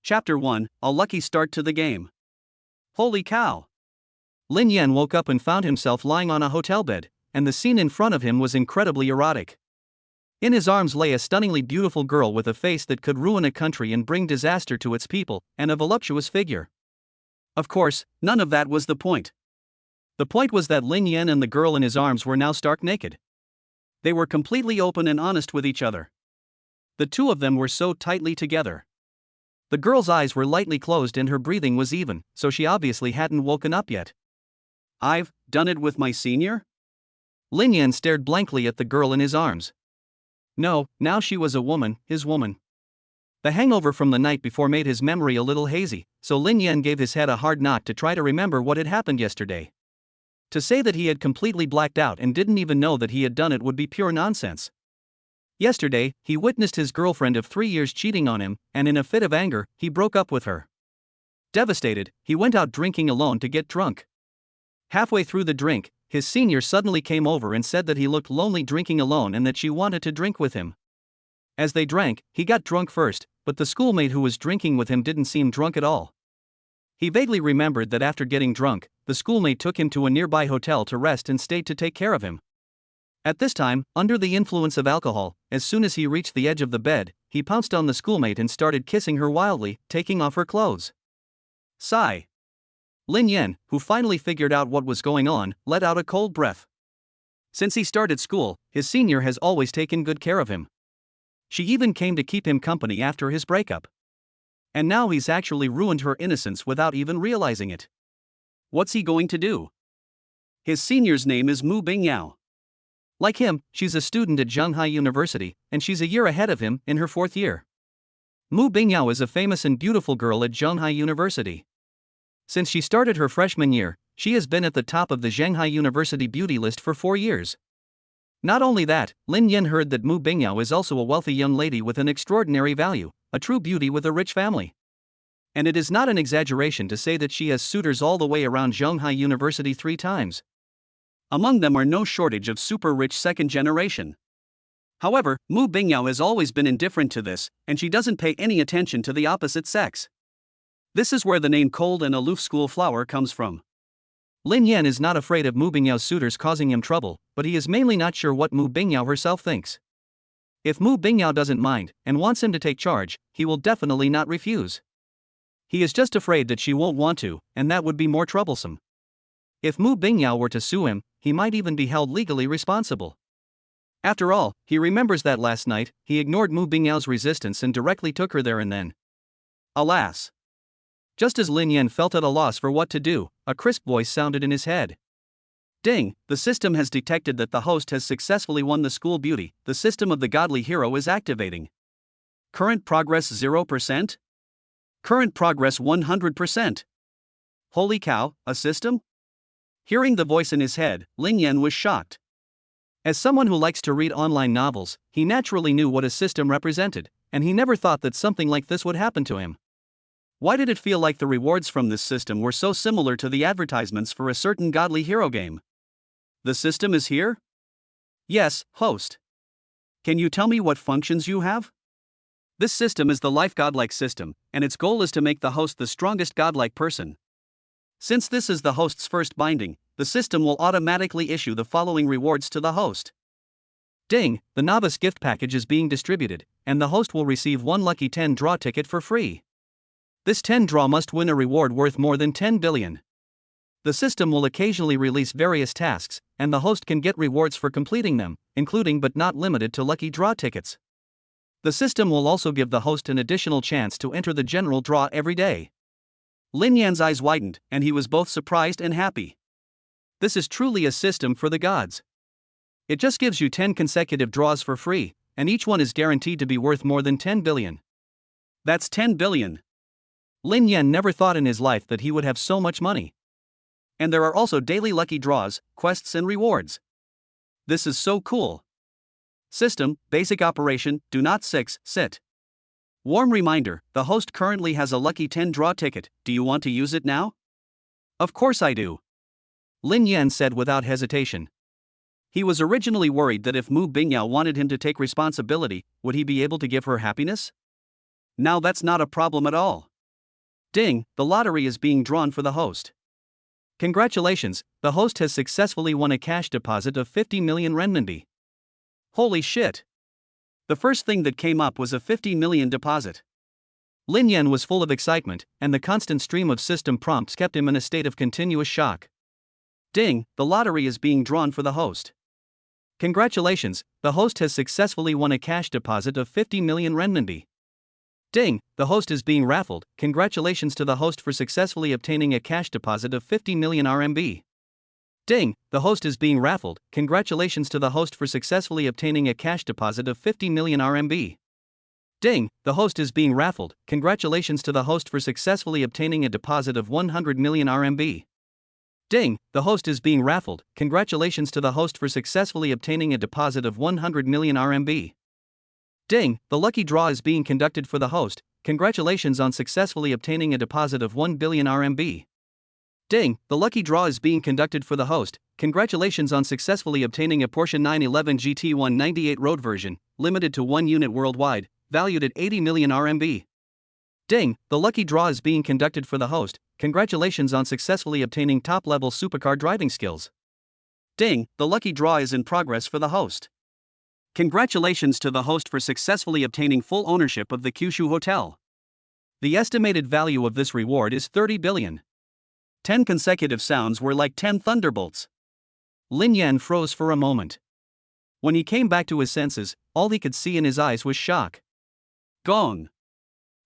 Chapter 1, A Lucky Start to the Game. Holy cow! Lin Yan woke up and found himself lying on a hotel bed, and the scene in front of him was incredibly erotic. In his arms lay a stunningly beautiful girl with a face that could ruin a country and bring disaster to its people, and a voluptuous figure. Of course, none of that was the point. The point was that Lin Yan and the girl in his arms were now stark naked. They were completely open and honest with each other. The two of them were so tightly together. The girl's eyes were lightly closed and her breathing was even, so she obviously hadn't woken up yet. I've done it with my senior? Lin Yan stared blankly at the girl in his arms. No, now she was a woman, his woman. The hangover from the night before made his memory a little hazy, so Lin Yan gave his head a hard knot to try to remember what had happened yesterday. To say that he had completely blacked out and didn't even know that he had done it would be pure nonsense. Yesterday, he witnessed his girlfriend of 3 years cheating on him, and in a fit of anger, he broke up with her. Devastated, he went out drinking alone to get drunk. Halfway through the drink, his senior suddenly came over and said that he looked lonely drinking alone and that she wanted to drink with him. As they drank, he got drunk first, but the schoolmate who was drinking with him didn't seem drunk at all. He vaguely remembered that after getting drunk, the schoolmate took him to a nearby hotel to rest and stayed to take care of him. At this time, under the influence of alcohol, as soon as he reached the edge of the bed, he pounced on the schoolmate and started kissing her wildly, taking off her clothes. Sigh. Lin Yan, who finally figured out what was going on, let out a cold breath. Since he started school, his senior has always taken good care of him. She even came to keep him company after his breakup. And now he's actually ruined her innocence without even realizing it. What's he going to do? His senior's name is Mu Bingyao. Like him, she's a student at Shanghai University, and she's a year ahead of him, in her 4th year. Mu Bingyao is a famous and beautiful girl at Shanghai University. Since she started her freshman year, she has been at the top of the Shanghai University beauty list for 4 years. Not only that, Lin Yan heard that Mu Bingyao is also a wealthy young lady with an extraordinary value, a true beauty with a rich family. And it is not an exaggeration to say that she has suitors all the way around Shanghai University 3 times. Among them are no shortage of super-rich second generation. However, Mu Bingyao has always been indifferent to this, and she doesn't pay any attention to the opposite sex. This is where the name cold and aloof school flower comes from. Lin Yan is not afraid of Mu Bingyao's suitors causing him trouble, but he is mainly not sure what Mu Bingyao herself thinks. If Mu Bingyao doesn't mind, and wants him to take charge, he will definitely not refuse. He is just afraid that she won't want to, and that would be more troublesome. If Mu Bingyao were to sue him, he might even be held legally responsible. After all, he remembers that last night, he ignored Mu Bingyao's resistance and directly took her there and then. Alas! Just as Lin Yan felt at a loss for what to do, a crisp voice sounded in his head. Ding, the system has detected that the host has successfully won the school beauty, the system of the godly hero is activating. Current progress 0%? Current progress 100%. Holy cow, a system? Hearing the voice in his head, Lin Yan was shocked. As someone who likes to read online novels, he naturally knew what a system represented, and he never thought that something like this would happen to him. Why did it feel like the rewards from this system were so similar to the advertisements for a certain godly hero game? The system is here? Yes, host. Can you tell me what functions you have? This system is the life godlike system, and its goal is to make the host the strongest godlike person. Since this is the host's first binding, the system will automatically issue the following rewards to the host. Ding, the novice gift package is being distributed, and the host will receive 1 lucky 10 draw ticket for free. This 10 draw must win a reward worth more than 10 billion. The system will occasionally release various tasks, and the host can get rewards for completing them, including but not limited to lucky draw tickets. The system will also give the host an additional chance to enter the general draw every day. Lin Yan's eyes widened, and he was both surprised and happy. This is truly a system for the gods. It just gives you 10 consecutive draws for free, and each one is guaranteed to be worth more than 10 billion. That's 10 billion. Lin Yan never thought in his life that he would have so much money. And there are also daily lucky draws, quests and rewards. This is so cool. System, basic operation, do not sit. Warm reminder, the host currently has a lucky 10 draw ticket, do you want to use it now? Of course I do. Lin Yan said without hesitation. He was originally worried that if Mu Bingyao wanted him to take responsibility, would he be able to give her happiness? Now that's not a problem at all. Ding, the lottery is being drawn for the host. Congratulations, the host has successfully won a cash deposit of 50 million renminbi. Holy shit! The first thing that came up was a 50 million deposit. Lin Yan was full of excitement, and the constant stream of system prompts kept him in a state of continuous shock. Ding, the lottery is being drawn for the host. Congratulations, the host has successfully won a cash deposit of 50 million renminbi. Ding, the host is being raffled. Congratulations to the host for successfully obtaining a cash deposit of 50 million RMB. Ding, the host is being raffled. Congratulations to the host for successfully obtaining a cash deposit of 50 million RMB. Ding, the host is being raffled. Congratulations to the host for successfully obtaining a deposit of 100 million RMB. Ding, the host is being raffled. Congratulations to the host for successfully obtaining a deposit of 100 million RMB. Ding, the lucky draw is being conducted for the host. Congratulations on successfully obtaining a deposit of 1 billion RMB. Ding, the lucky draw is being conducted for the host. Congratulations on successfully obtaining a Porsche 911 GT 198 road version, limited to 1 unit worldwide, valued at 80 million RMB. Ding, the lucky draw is being conducted for the host. Congratulations on successfully obtaining top-level supercar driving skills. Ding, the lucky draw is in progress for the host. Congratulations to the host for successfully obtaining full ownership of the Kyushu Hotel. The estimated value of this reward is 30 billion. 10 consecutive sounds were like 10 thunderbolts. Lin Yan froze for a moment. When he came back to his senses, all he could see in his eyes was shock. Gong!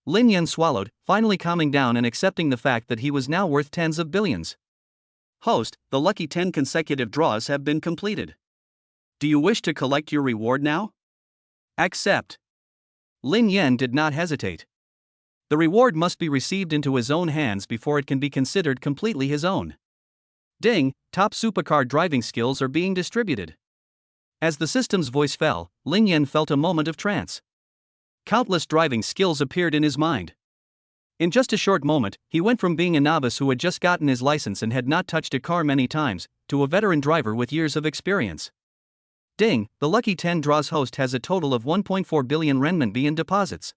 Lin Yan swallowed, finally calming down and accepting the fact that he was now worth tens of billions. Host, the lucky 10 consecutive draws have been completed. Do you wish to collect your reward now? Accept. Lin Yan did not hesitate. The reward must be received into his own hands before it can be considered completely his own. Ding, top supercar driving skills are being distributed. As the system's voice fell, Lin Yan felt a moment of trance. Countless driving skills appeared in his mind. In just a short moment, he went from being a novice who had just gotten his license and had not touched a car many times, to a veteran driver with years of experience. Ding, the lucky 10 draws host has a total of 1.4 billion renminbi in deposits.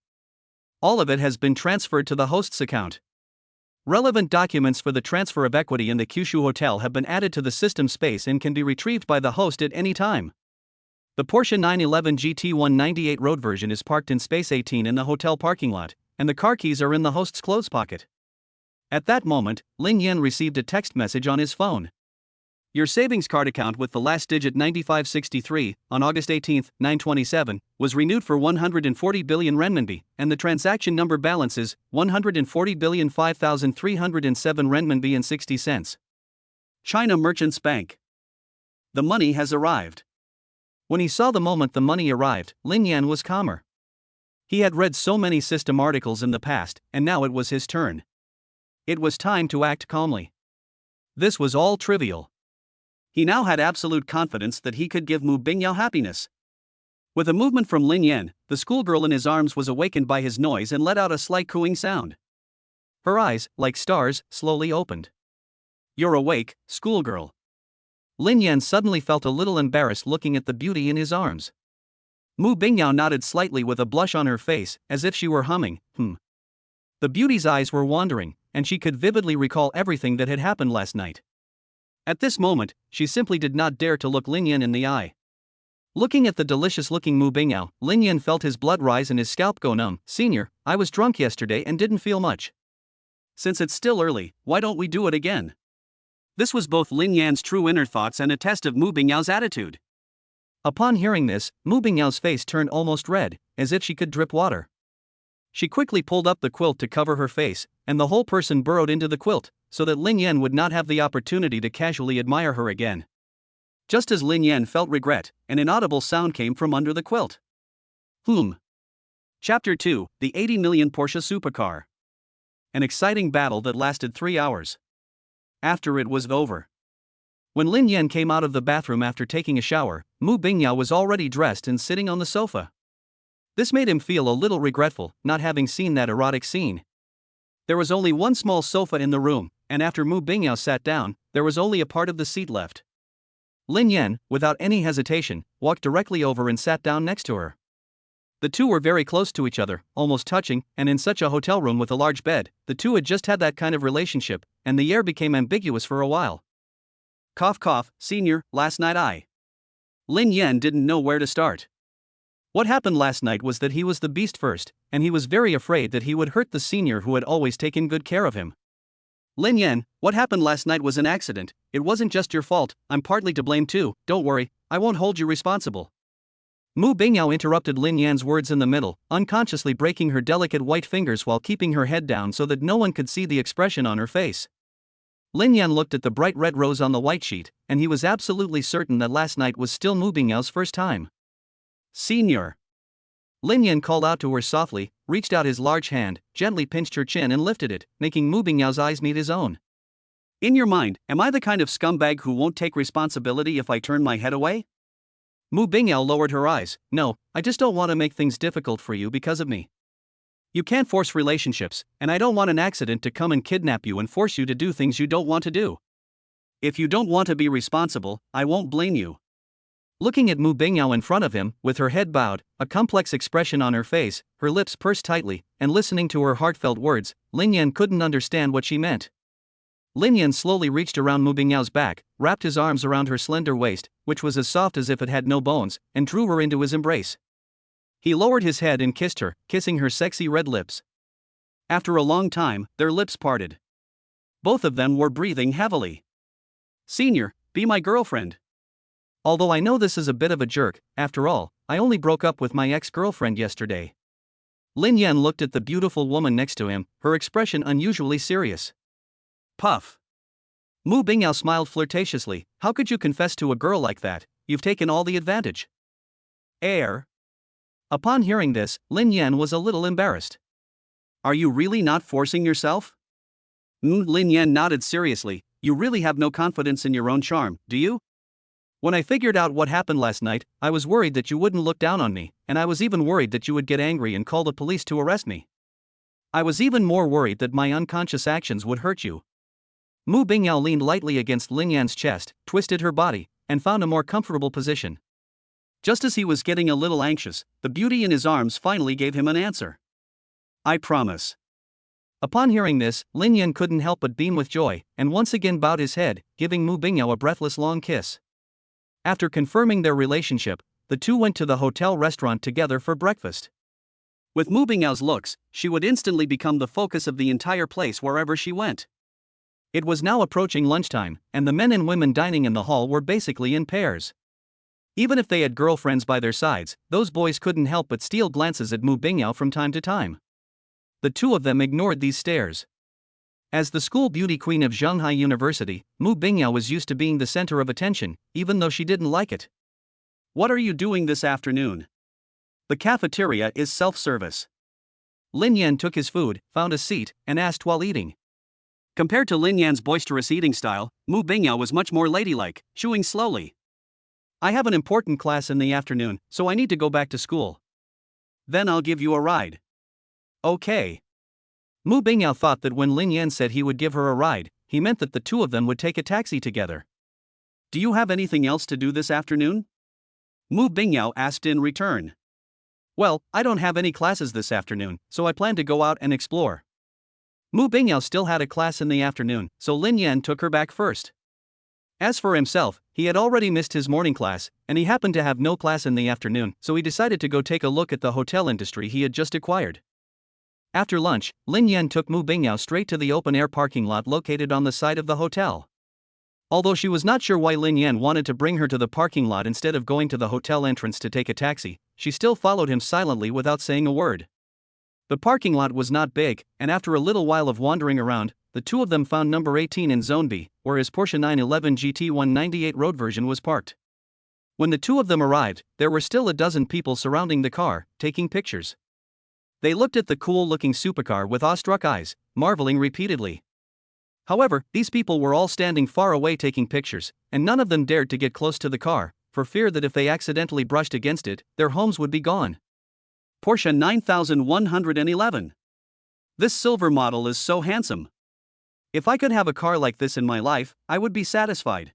All of it has been transferred to the host's account. Relevant documents for the transfer of equity in the Kyushu Hotel have been added to the system space and can be retrieved by the host at any time. The Porsche 911 GT 198 road version is parked in space 18 in the hotel parking lot, and the car keys are in the host's clothes pocket. At that moment, Lin Yan received a text message on his phone. Your savings card account with the last digit 9563, on August 18, 927, was renewed for 140 billion renminbi, and the transaction number balance is 140 billion 5,307 renminbi and 60 cents. China Merchants Bank. The money has arrived. When he saw the moment the money arrived, Lin Yan was calmer. He had read so many system articles in the past, and now it was his turn. It was time to act calmly. This was all trivial. He now had absolute confidence that he could give Mu Bingyao happiness. With a movement from Lin Yan, the schoolgirl in his arms was awakened by his noise and let out a slight cooing sound. Her eyes, like stars, slowly opened. You're awake, schoolgirl. Lin Yan suddenly felt a little embarrassed looking at the beauty in his arms. Mu Bingyao nodded slightly with a blush on her face, as if she were humming, The beauty's eyes were wandering, and she could vividly recall everything that had happened last night. At this moment, she simply did not dare to look Lin Yan in the eye. Looking at the delicious-looking Mu Bingyao, Lin Yan felt his blood rise and his scalp go numb. Senior, I was drunk yesterday and didn't feel much. Since it's still early, why don't we do it again? This was both Lin Yan's true inner thoughts and a test of Mu Bingyao's attitude. Upon hearing this, Mu Bingyao's face turned almost red, as if she could drip water. She quickly pulled up the quilt to cover her face, and the whole person burrowed into the quilt, so that Lin Yan would not have the opportunity to casually admire her again. Just as Lin Yan felt regret, an inaudible sound came from under the quilt. Chapter 2, the 80 million Porsche supercar. An exciting battle that lasted 3 hours. After it was over. When Lin Yan came out of the bathroom after taking a shower, Mu Bingyao was already dressed and sitting on the sofa. This made him feel a little regretful, not having seen that erotic scene. There was only one small sofa in the room, and after Mu Bingyao sat down, there was only a part of the seat left. Lin Yan, without any hesitation, walked directly over and sat down next to her. The two were very close to each other, almost touching, and in such a hotel room with a large bed, the two had just had that kind of relationship, and the air became ambiguous for a while. Cough cough, senior, last night Lin Yan didn't know where to start. What happened last night was that he was the beast first, and he was very afraid that he would hurt the senior who had always taken good care of him. Lin Yan, what happened last night was an accident, it wasn't just your fault, I'm partly to blame too, don't worry, I won't hold you responsible. Mu Bingyao interrupted Lin Yan's words in the middle, unconsciously breaking her delicate white fingers while keeping her head down so that no one could see the expression on her face. Lin Yan looked at the bright red rose on the white sheet, and he was absolutely certain that last night was still Mu Bingyao's first time. Senior. Lin Yan called out to her softly, reached out his large hand, gently pinched her chin and lifted it, making Mu Bingyao's eyes meet his own. In your mind, am I the kind of scumbag who won't take responsibility if I turn my head away? Mu Bingyao lowered her eyes. No, I just don't want to make things difficult for you because of me. You can't force relationships, and I don't want an accident to come and kidnap you and force you to do things you don't want to do. If you don't want to be responsible, I won't blame you. Looking at Mu Bingyao in front of him, with her head bowed, a complex expression on her face, her lips pursed tightly, and listening to her heartfelt words, Lin Yan couldn't understand what she meant. Lin Yan slowly reached around Mu Bingyao's back, wrapped his arms around her slender waist, which was as soft as if it had no bones, and drew her into his embrace. He lowered his head and kissed her, kissing her sexy red lips. After a long time, their lips parted. Both of them were breathing heavily. Senior, be my girlfriend. Although I know this is a bit of a jerk, after all, I only broke up with my ex-girlfriend yesterday. Lin Yan looked at the beautiful woman next to him, her expression unusually serious. Puff. Mu Bingyao smiled flirtatiously. How could you confess to a girl like that? You've taken all the advantage. Air. Upon hearing this, Lin Yan was a little embarrassed. Are you really not forcing yourself? Lin Yan nodded seriously. You really have no confidence in your own charm, do you? When I figured out what happened last night, I was worried that you wouldn't look down on me, and I was even worried that you would get angry and call the police to arrest me. I was even more worried that my unconscious actions would hurt you. Mu Bingyao leaned lightly against Lin Yan's chest, twisted her body, and found a more comfortable position. Just as he was getting a little anxious, the beauty in his arms finally gave him an answer. I promise. Upon hearing this, Lin Yan couldn't help but beam with joy, and once again bowed his head, giving Mu Bingyao a breathless long kiss. After confirming their relationship, the two went to the hotel restaurant together for breakfast. With Mu Bingyao's looks, she would instantly become the focus of the entire place wherever she went. It was now approaching lunchtime, and the men and women dining in the hall were basically in pairs. Even if they had girlfriends by their sides, those boys couldn't help but steal glances at Mu Bingyao from time to time. The two of them ignored these stares. As the school beauty queen of Zhonghai University, Mu Bingyao was used to being the center of attention, even though she didn't like it. What are you doing this afternoon? The cafeteria is self-service. Lin Yan took his food, found a seat, and asked while eating. Compared to Lin Yan's boisterous eating style, Mu Bingyao was much more ladylike, chewing slowly. I have an important class in the afternoon, so I need to go back to school. Then I'll give you a ride. Okay. Mu Bingyao thought that when Lin Yan said he would give her a ride, he meant that the two of them would take a taxi together. Do you have anything else to do this afternoon? Mu Bingyao asked in return. Well, I don't have any classes this afternoon, so I plan to go out and explore. Mu Bingyao still had a class in the afternoon, so Lin Yan took her back first. As for himself, he had already missed his morning class, and he happened to have no class in the afternoon, so he decided to go take a look at the hotel industry he had just acquired. After lunch, Lin Yan took Mu Bingyao straight to the open-air parking lot located on the side of the hotel. Although she was not sure why Lin Yan wanted to bring her to the parking lot instead of going to the hotel entrance to take a taxi, she still followed him silently without saying a word. The parking lot was not big, and after a little while of wandering around, the two of them found number 18 in Zone B, where his Porsche 911 GT 198 road version was parked. When the two of them arrived, there were still a dozen people surrounding the car, taking pictures. They looked at the cool-looking supercar with awestruck eyes, marveling repeatedly. However, these people were all standing far away taking pictures, and none of them dared to get close to the car, for fear that if they accidentally brushed against it, their homes would be gone. Porsche 9111. This silver model is so handsome. If I could have a car like this in my life, I would be satisfied.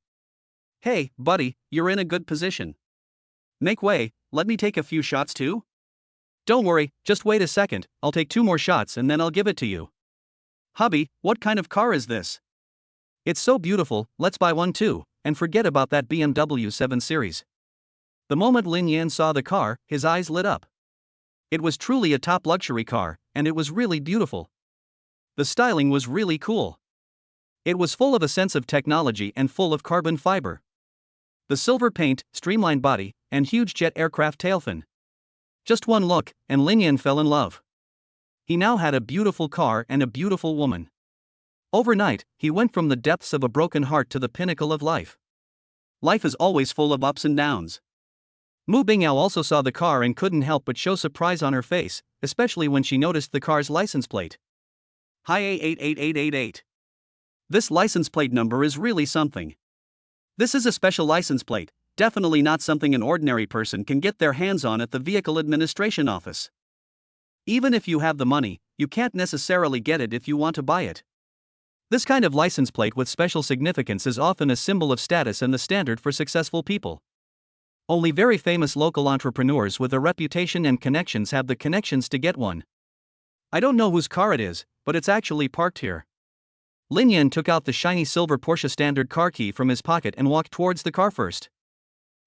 Hey, buddy, you're in a good position. Make way, let me take a few shots too? Don't worry, just wait a second, I'll take 2 more shots and then I'll give it to you. Hubby, what kind of car is this? It's so beautiful, let's buy one too, and forget about that BMW 7 Series. The moment Lin Yan saw the car, his eyes lit up. It was truly a top luxury car, and it was really beautiful. The styling was really cool. It was full of a sense of technology and full of carbon fiber. The silver paint, streamlined body, and huge jet aircraft tailfin. Just one look, and Lin Yan fell in love. He now had a beautiful car and a beautiful woman. Overnight, he went from the depths of a broken heart to the pinnacle of life. Life is always full of ups and downs. Mu Bingyao also saw the car and couldn't help but show surprise on her face, especially when she noticed the car's license plate. Hi A88888. This license plate number is really something. This is a special license plate, definitely not something an ordinary person can get their hands on at the Vehicle Administration Office. Even if you have the money, you can't necessarily get it if you want to buy it. This kind of license plate with special significance is often a symbol of status and the standard for successful people. Only very famous local entrepreneurs with a reputation and connections have the connections to get one. I don't know whose car it is, but it's actually parked here. Lin Yan took out the shiny silver Porsche standard car key from his pocket and walked towards the car first.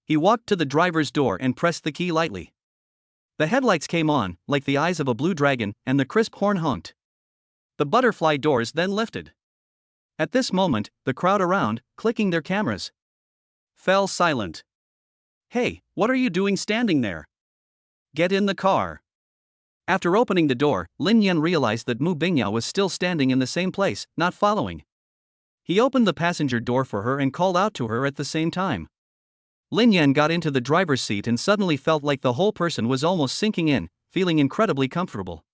He walked to the driver's door and pressed the key lightly. The headlights came on, like the eyes of a blue dragon, and the crisp horn honked. The butterfly doors then lifted. At this moment, the crowd around, clicking their cameras, fell silent. Hey, what are you doing standing there? Get in the car. After opening the door, Lin Yan realized that Mu Bingyao was still standing in the same place, not following. He opened the passenger door for her and called out to her at the same time. Lin Yan got into the driver's seat and suddenly felt like the whole person was almost sinking in, feeling incredibly comfortable.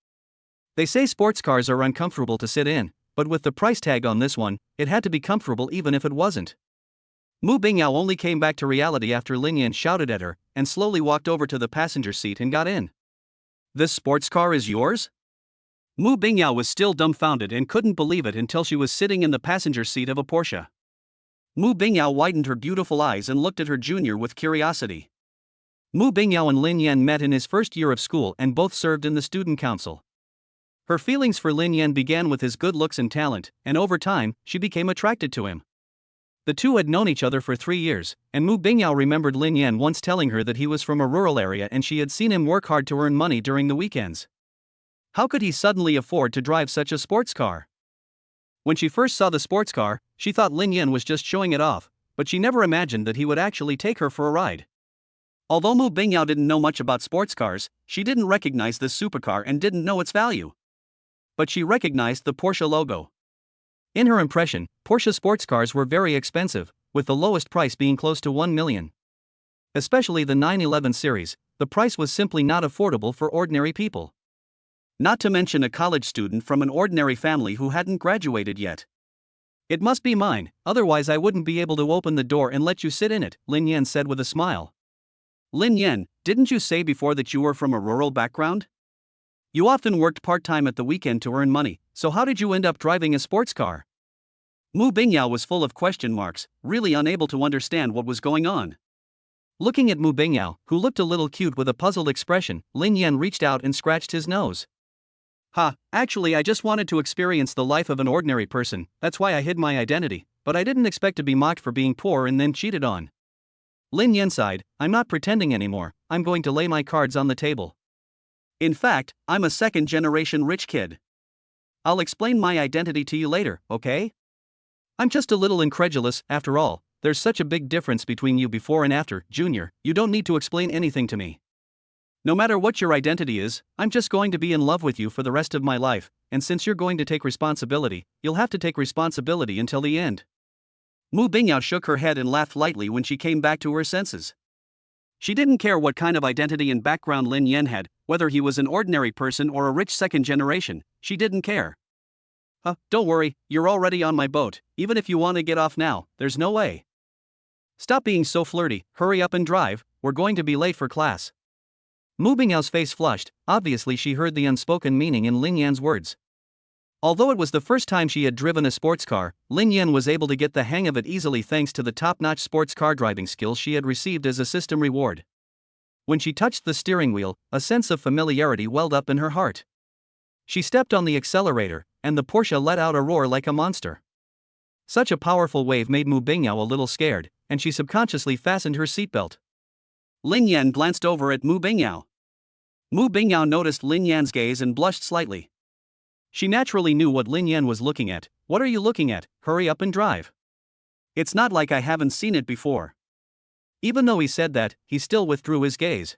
They say sports cars are uncomfortable to sit in, but with the price tag on this one, it had to be comfortable even if it wasn't. Mu Bingyao only came back to reality after Lin Yan shouted at her, and slowly walked over to the passenger seat and got in. This sports car is yours? Mu Bingyao was still dumbfounded and couldn't believe it until she was sitting in the passenger seat of a Porsche. Mu Bingyao widened her beautiful eyes and looked at her junior with curiosity. Mu Bingyao and Lin Yan met in his first year of school and both served in the student council. Her feelings for Lin Yan began with his good looks and talent, and over time, she became attracted to him. The two had known each other for 3 years, and Mu Bingyao remembered Lin Yan once telling her that he was from a rural area and she had seen him work hard to earn money during the weekends. How could he suddenly afford to drive such a sports car? When she first saw the sports car, she thought Lin Yan was just showing it off, but she never imagined that he would actually take her for a ride. Although Mu Bingyao didn't know much about sports cars, she didn't recognize this supercar and didn't know its value. But she recognized the Porsche logo. In her impression, Porsche sports cars were very expensive, with the lowest price being close to 1 million. Especially the 911 series, the price was simply not affordable for ordinary people. Not to mention a college student from an ordinary family who hadn't graduated yet. It must be mine, otherwise I wouldn't be able to open the door and let you sit in it, Lin Yan said with a smile. Lin Yan, didn't you say before that you were from a rural background? You often worked part-time at the weekend to earn money, so how did you end up driving a sports car? Mu Bingyao was full of question marks, really unable to understand what was going on. Looking at Mu Bingyao, who looked a little cute with a puzzled expression, Lin Yan reached out and scratched his nose. Actually I just wanted to experience the life of an ordinary person, that's why I hid my identity, but I didn't expect to be mocked for being poor and then cheated on. Lin Yan sighed, I'm not pretending anymore, I'm going to lay my cards on the table. In fact, I'm a second-generation rich kid. I'll explain my identity to you later, okay? I'm just a little incredulous, after all, there's such a big difference between you before and after, Junior, you don't need to explain anything to me. No matter what your identity is, I'm just going to be in love with you for the rest of my life, and since you're going to take responsibility, you'll have to take responsibility until the end. Mu Bingyao shook her head and laughed lightly when she came back to her senses. She didn't care what kind of identity and background Lin Yan had, whether he was an ordinary person or a rich second generation, she didn't care. Don't worry, you're already on my boat, even if you want to get off now, there's no way. Stop being so flirty, hurry up and drive, we're going to be late for class. Mu Bingyao's face flushed, obviously she heard the unspoken meaning in Lin Yan's words. Although it was the first time she had driven a sports car, Lin Yan was able to get the hang of it easily thanks to the top-notch sports car driving skills she had received as a system reward. When she touched the steering wheel, a sense of familiarity welled up in her heart. She stepped on the accelerator, and the Porsche let out a roar like a monster. Such a powerful wave made Mu Bingyao a little scared, and she subconsciously fastened her seatbelt. Lin Yan glanced over at Mu Bingyao. Mu Bingyao noticed Lin Yan's gaze and blushed slightly. She naturally knew what Lin Yan was looking at. What are you looking at? Hurry up and drive. It's not like I haven't seen it before. Even though he said that, he still withdrew his gaze.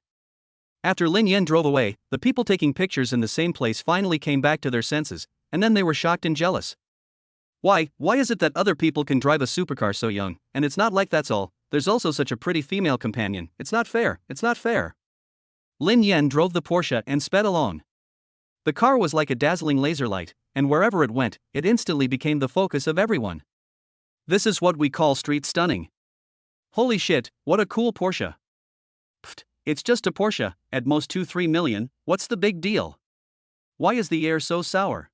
After Lin Yan drove away, the people taking pictures in the same place finally came back to their senses, and then they were shocked and jealous. Why is it that other people can drive a supercar so young, and it's not like that's all, there's also such a pretty female companion, it's not fair. Lin Yan drove the Porsche and sped along. The car was like a dazzling laser light, and wherever it went, it instantly became the focus of everyone. This is what we call street stunning. Holy shit, what a cool Porsche. Pfft, it's just a Porsche, at most 2-3 million, what's the big deal? Why is the air so sour?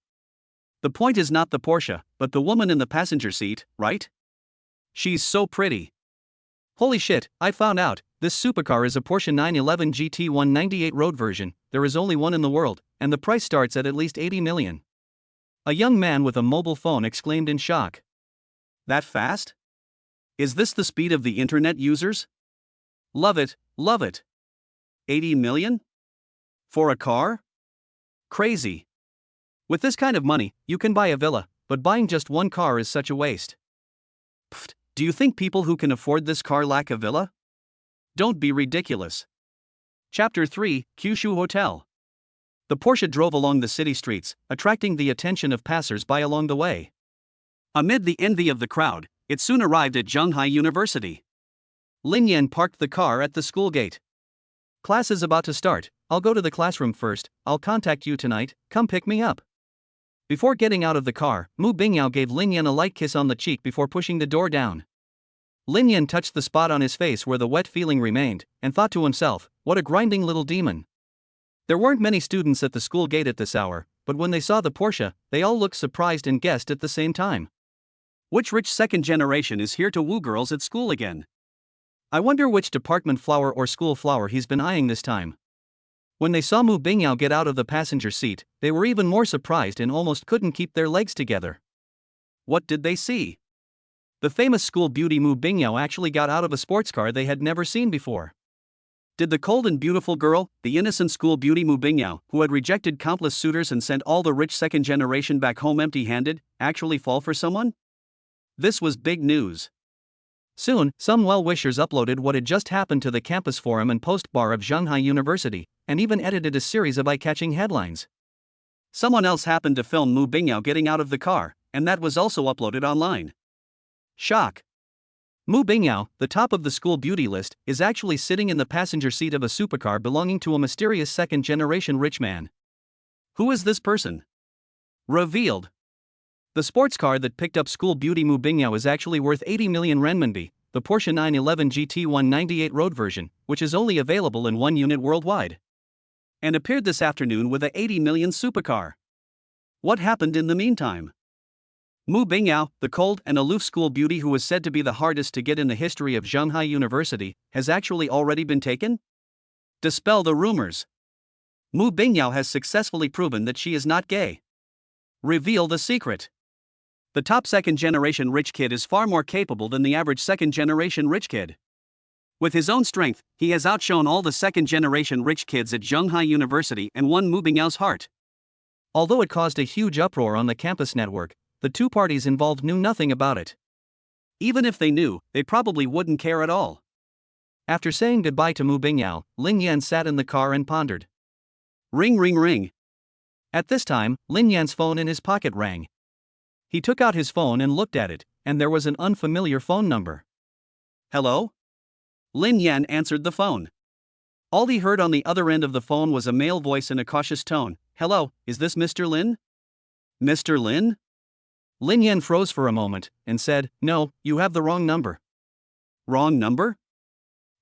The point is not the Porsche, but the woman in the passenger seat, right? She's so pretty. Holy shit, I found out, this supercar is a Porsche 911 GT 198 road version, there is only one in the world, and the price starts at least 80 million. A young man with a mobile phone exclaimed in shock. That fast? Is this the speed of the internet users? Love it. 80 million? For a car? Crazy. With this kind of money, you can buy a villa, but buying just one car is such a waste. Pfft, do you think people who can afford this car lack a villa? Don't be ridiculous. Chapter 3, Kyushu Hotel. The Porsche drove along the city streets, attracting the attention of passers-by along the way. Amid the envy of the crowd, it soon arrived at Zhonghai University. Lin Yan parked the car at the school gate. Class is about to start, I'll go to the classroom first, I'll contact you tonight, come pick me up. Before getting out of the car, Mu Bingyao gave Lin Yan a light kiss on the cheek before pushing the door down. Lin Yan touched the spot on his face where the wet feeling remained, and thought to himself, what a grinding little demon. There weren't many students at the school gate at this hour, but when they saw the Porsche, they all looked surprised and guessed at the same time. Which rich second generation is here to woo girls at school again? I wonder which department flower or school flower he's been eyeing this time. When they saw Mu Bingyao get out of the passenger seat, they were even more surprised and almost couldn't keep their legs together. What did they see? The famous school beauty Mu Bingyao actually got out of a sports car they had never seen before. Did the cold and beautiful girl, the innocent school beauty Mu Bingyao, who had rejected countless suitors and sent all the rich second generation back home empty-handed, actually fall for someone? This was big news. Soon, some well-wishers uploaded what had just happened to the campus forum and post bar of Zhonghai University, and even edited a series of eye-catching headlines. Someone else happened to film Mu Bingyao getting out of the car, and that was also uploaded online. Shock. Mu Bingyao, the top of the school beauty list, is actually sitting in the passenger seat of a supercar belonging to a mysterious second-generation rich man. Who is this person? Revealed. The sports car that picked up school beauty Mu Bingyao is actually worth 80 million renminbi, the Porsche 911 GT 198 road version, which is only available in one unit worldwide. And appeared this afternoon with a 80 million supercar. What happened in the meantime? Mu Bingyao, the cold and aloof school beauty who was said to be the hardest to get in the history of Zhonghai University, has actually already been taken? Dispel the rumors. Mu Bingyao has successfully proven that she is not gay. Reveal the secret. The top second-generation rich kid is far more capable than the average second-generation rich kid. With his own strength, he has outshone all the second-generation rich kids at Zhonghai University and won Mu Bingyao's heart. Although it caused a huge uproar on the campus network, the two parties involved knew nothing about it. Even if they knew, they probably wouldn't care at all. After saying goodbye to Mu Bingyao, Lin Yan sat in the car and pondered. Ring ring ring. At this time, Lin Yan's phone in his pocket rang. He took out his phone and looked at it, and there was an unfamiliar phone number. Hello? Lin Yan answered the phone. All he heard on the other end of the phone was a male voice in a cautious tone. Hello, is this Mr. Lin? Mr. Lin? Lin Yan froze for a moment, and said, No, you have the wrong number. Wrong number?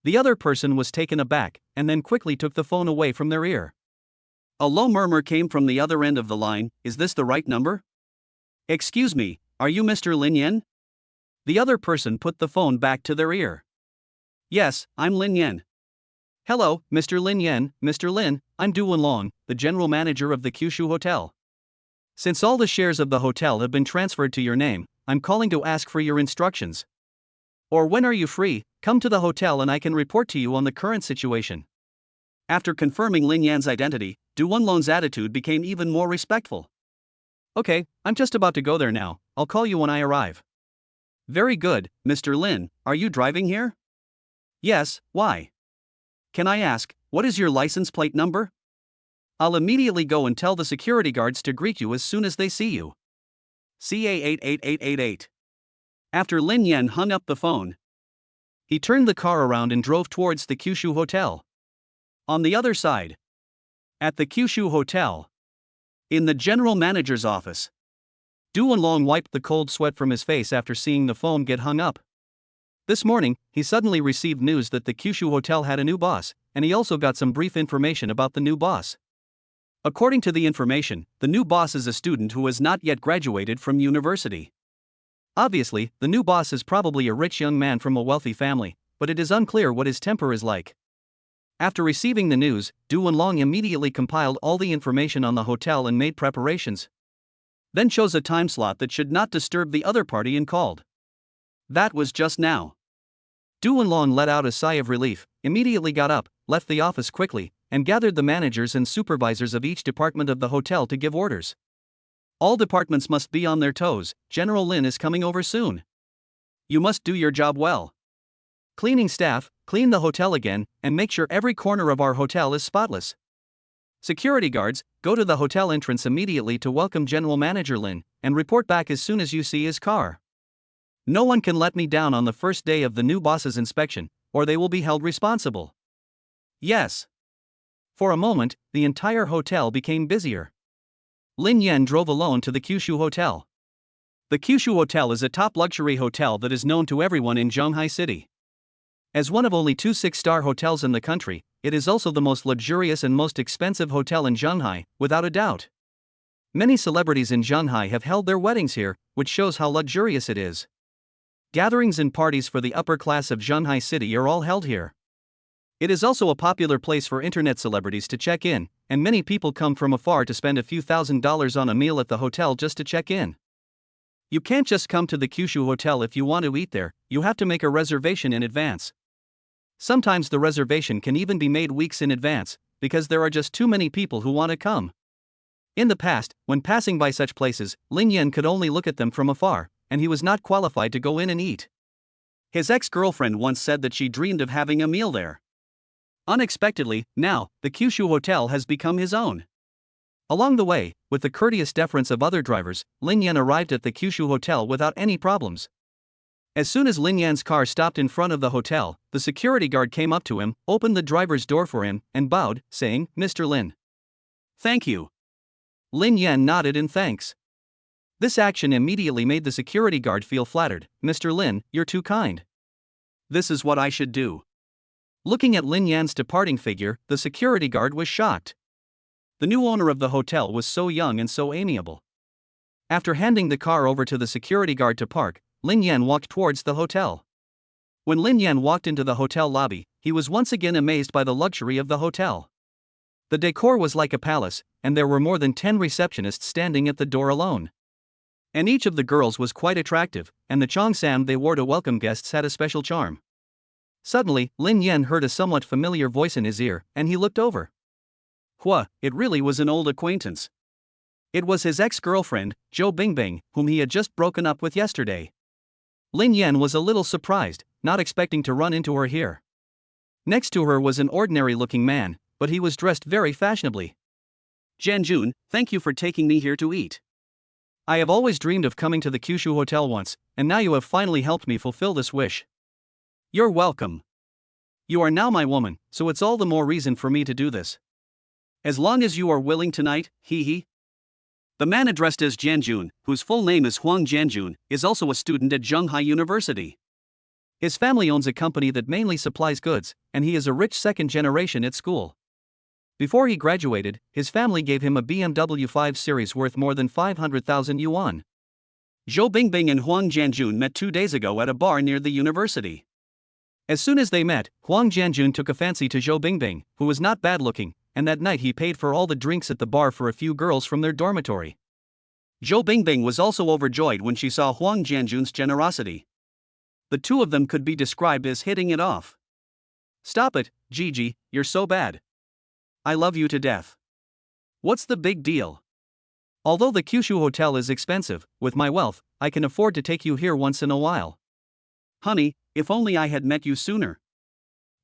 The other person was taken aback, and then quickly took the phone away from their ear. A low murmur came from the other end of the line. Is this the right number? Excuse me, are you Mr. Lin Yan? The other person put the phone back to their ear. Yes, I'm Lin Yan. Hello, Mr. Lin Yan. Mr. Lin, I'm Du Wenlong, the general manager of the Kyushu Hotel. Since all the shares of the hotel have been transferred to your name, I'm calling to ask for your instructions. Or when are you free? Come to the hotel and I can report to you on the current situation. After confirming Lin Yan's identity, Du Wenlong's attitude became even more respectful. Okay, I'm just about to go there now, I'll call you when I arrive. Very good, Mr. Lin, are you driving here? Yes, why? Can I ask, what is your license plate number? I'll immediately go and tell the security guards to greet you as soon as they see you. CA88888. After Lin Yan hung up the phone, he turned the car around and drove towards the Kyushu Hotel. On the other side, at the Kyushu Hotel, in the general manager's office, Du Wenlong wiped the cold sweat from his face after seeing the phone get hung up. This morning, he suddenly received news that the Kyushu Hotel had a new boss, and he also got some brief information about the new boss. According to the information, the new boss is a student who has not yet graduated from university. Obviously, the new boss is probably a rich young man from a wealthy family, but it is unclear what his temper is like. After receiving the news, Du Wenlong immediately compiled all the information on the hotel and made preparations. Then chose a time slot that should not disturb the other party and called. That was just now. Du Wenlong let out a sigh of relief, immediately got up, left the office quickly, and gathered the managers and supervisors of each department of the hotel to give orders. All departments must be on their toes, General Lin is coming over soon. You must do your job well. Cleaning staff, clean the hotel again, and make sure every corner of our hotel is spotless. Security guards, go to the hotel entrance immediately to welcome General Manager Lin, and report back as soon as you see his car. No one can let me down on the first day of the new boss's inspection, or they will be held responsible. Yes. For a moment, the entire hotel became busier. Lin Yan drove alone to the Kyushu Hotel. The Kyushu Hotel is a top luxury hotel that is known to everyone in Zhonghai City. As one of only 2 six-star hotels in the country, it is also the most luxurious and most expensive hotel in Zhonghai, without a doubt. Many celebrities in Zhonghai have held their weddings here, which shows how luxurious it is. Gatherings and parties for the upper class of Zhonghai City are all held here. It is also a popular place for internet celebrities to check in, and many people come from afar to spend a few $1,000s on a meal at the hotel just to check in. You can't just come to the Kyushu Hotel if you want to eat there, you have to make a reservation in advance. Sometimes the reservation can even be made weeks in advance, because there are just too many people who want to come. In the past, when passing by such places, Lin Yan could only look at them from afar, and he was not qualified to go in and eat. His ex-girlfriend once said that she dreamed of having a meal there. Unexpectedly, now, the Kyushu Hotel has become his own. Along the way, with the courteous deference of other drivers, Lin Yan arrived at the Kyushu Hotel without any problems. As soon as Lin Yan's car stopped in front of the hotel, the security guard came up to him, opened the driver's door for him, and bowed, saying, "Mr. Lin." "Thank you." Lin Yan nodded in thanks. This action immediately made the security guard feel flattered. "Mr. Lin, you're too kind. This is what I should do." Looking at Lin Yan's departing figure, the security guard was shocked. The new owner of the hotel was so young and so amiable. After handing the car over to the security guard to park, Lin Yan walked towards the hotel. When Lin Yan walked into the hotel lobby, he was once again amazed by the luxury of the hotel. The decor was like a palace, and there were more than 10 receptionists standing at the door alone. And each of the girls was quite attractive, and the cheongsam they wore to welcome guests had a special charm. Suddenly, Lin Yan heard a somewhat familiar voice in his ear, and he looked over. It really was an old acquaintance. It was his ex-girlfriend, Zhou Bingbing, whom he had just broken up with yesterday. Lin Yan was a little surprised, not expecting to run into her here. Next to her was an ordinary-looking man, but he was dressed very fashionably. "Janjun, thank you for taking me here to eat. I have always dreamed of coming to the Kyushu Hotel once, and now you have finally helped me fulfill this wish." "You're welcome. You are now my woman, so it's all the more reason for me to do this. As long as you are willing tonight, hee." The man addressed as Janjun, whose full name is Huang Janjun, is also a student at Zhonghai University. His family owns a company that mainly supplies goods, and he is a rich second generation at school. Before he graduated, his family gave him a BMW 5 Series worth more than 500,000 yuan. Zhou Bingbing and Huang Janjun met 2 days ago at a bar near the university. As soon as they met, Huang Jianjun took a fancy to Zhou Bingbing, who was not bad looking, and that night he paid for all the drinks at the bar for a few girls from their dormitory. Zhou Bingbing was also overjoyed when she saw Huang Jianjun's generosity. The two of them could be described as hitting it off. "Stop it, Gigi, you're so bad. I love you to death. What's the big deal? Although the Kyushu hotel is expensive, with my wealth, I can afford to take you here once in a while. Honey, if only I had met you sooner,"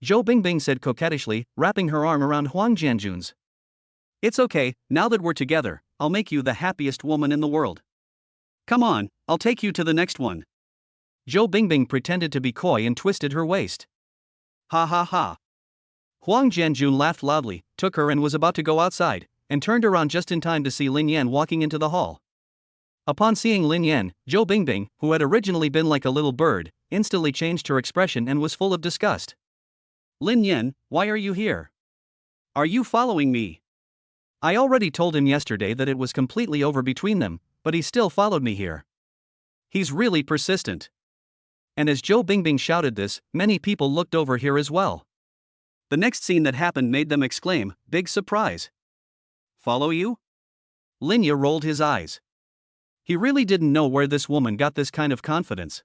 Zhou Bingbing said coquettishly, wrapping her arm around Huang Jianjun's. "It's okay, now that we're together, I'll make you the happiest woman in the world. Come on, I'll take you to the next one." Zhou Bingbing pretended to be coy and twisted her waist. "Ha ha ha." Huang Jianjun laughed loudly, took her and was about to go outside, and turned around just in time to see Lin Yan walking into the hall. Upon seeing Lin Yan, Zhou Bingbing, who had originally been like a little bird, instantly changed her expression and was full of disgust. "Lin Yan, why are you here? Are you following me? I already told him yesterday that it was completely over between them, but he still followed me here. He's really persistent." And as Zhou Bingbing shouted this, many people looked over here as well. The next scene that happened made them exclaim, "Big surprise. Follow you?" Linya rolled his eyes. He really didn't know where this woman got this kind of confidence.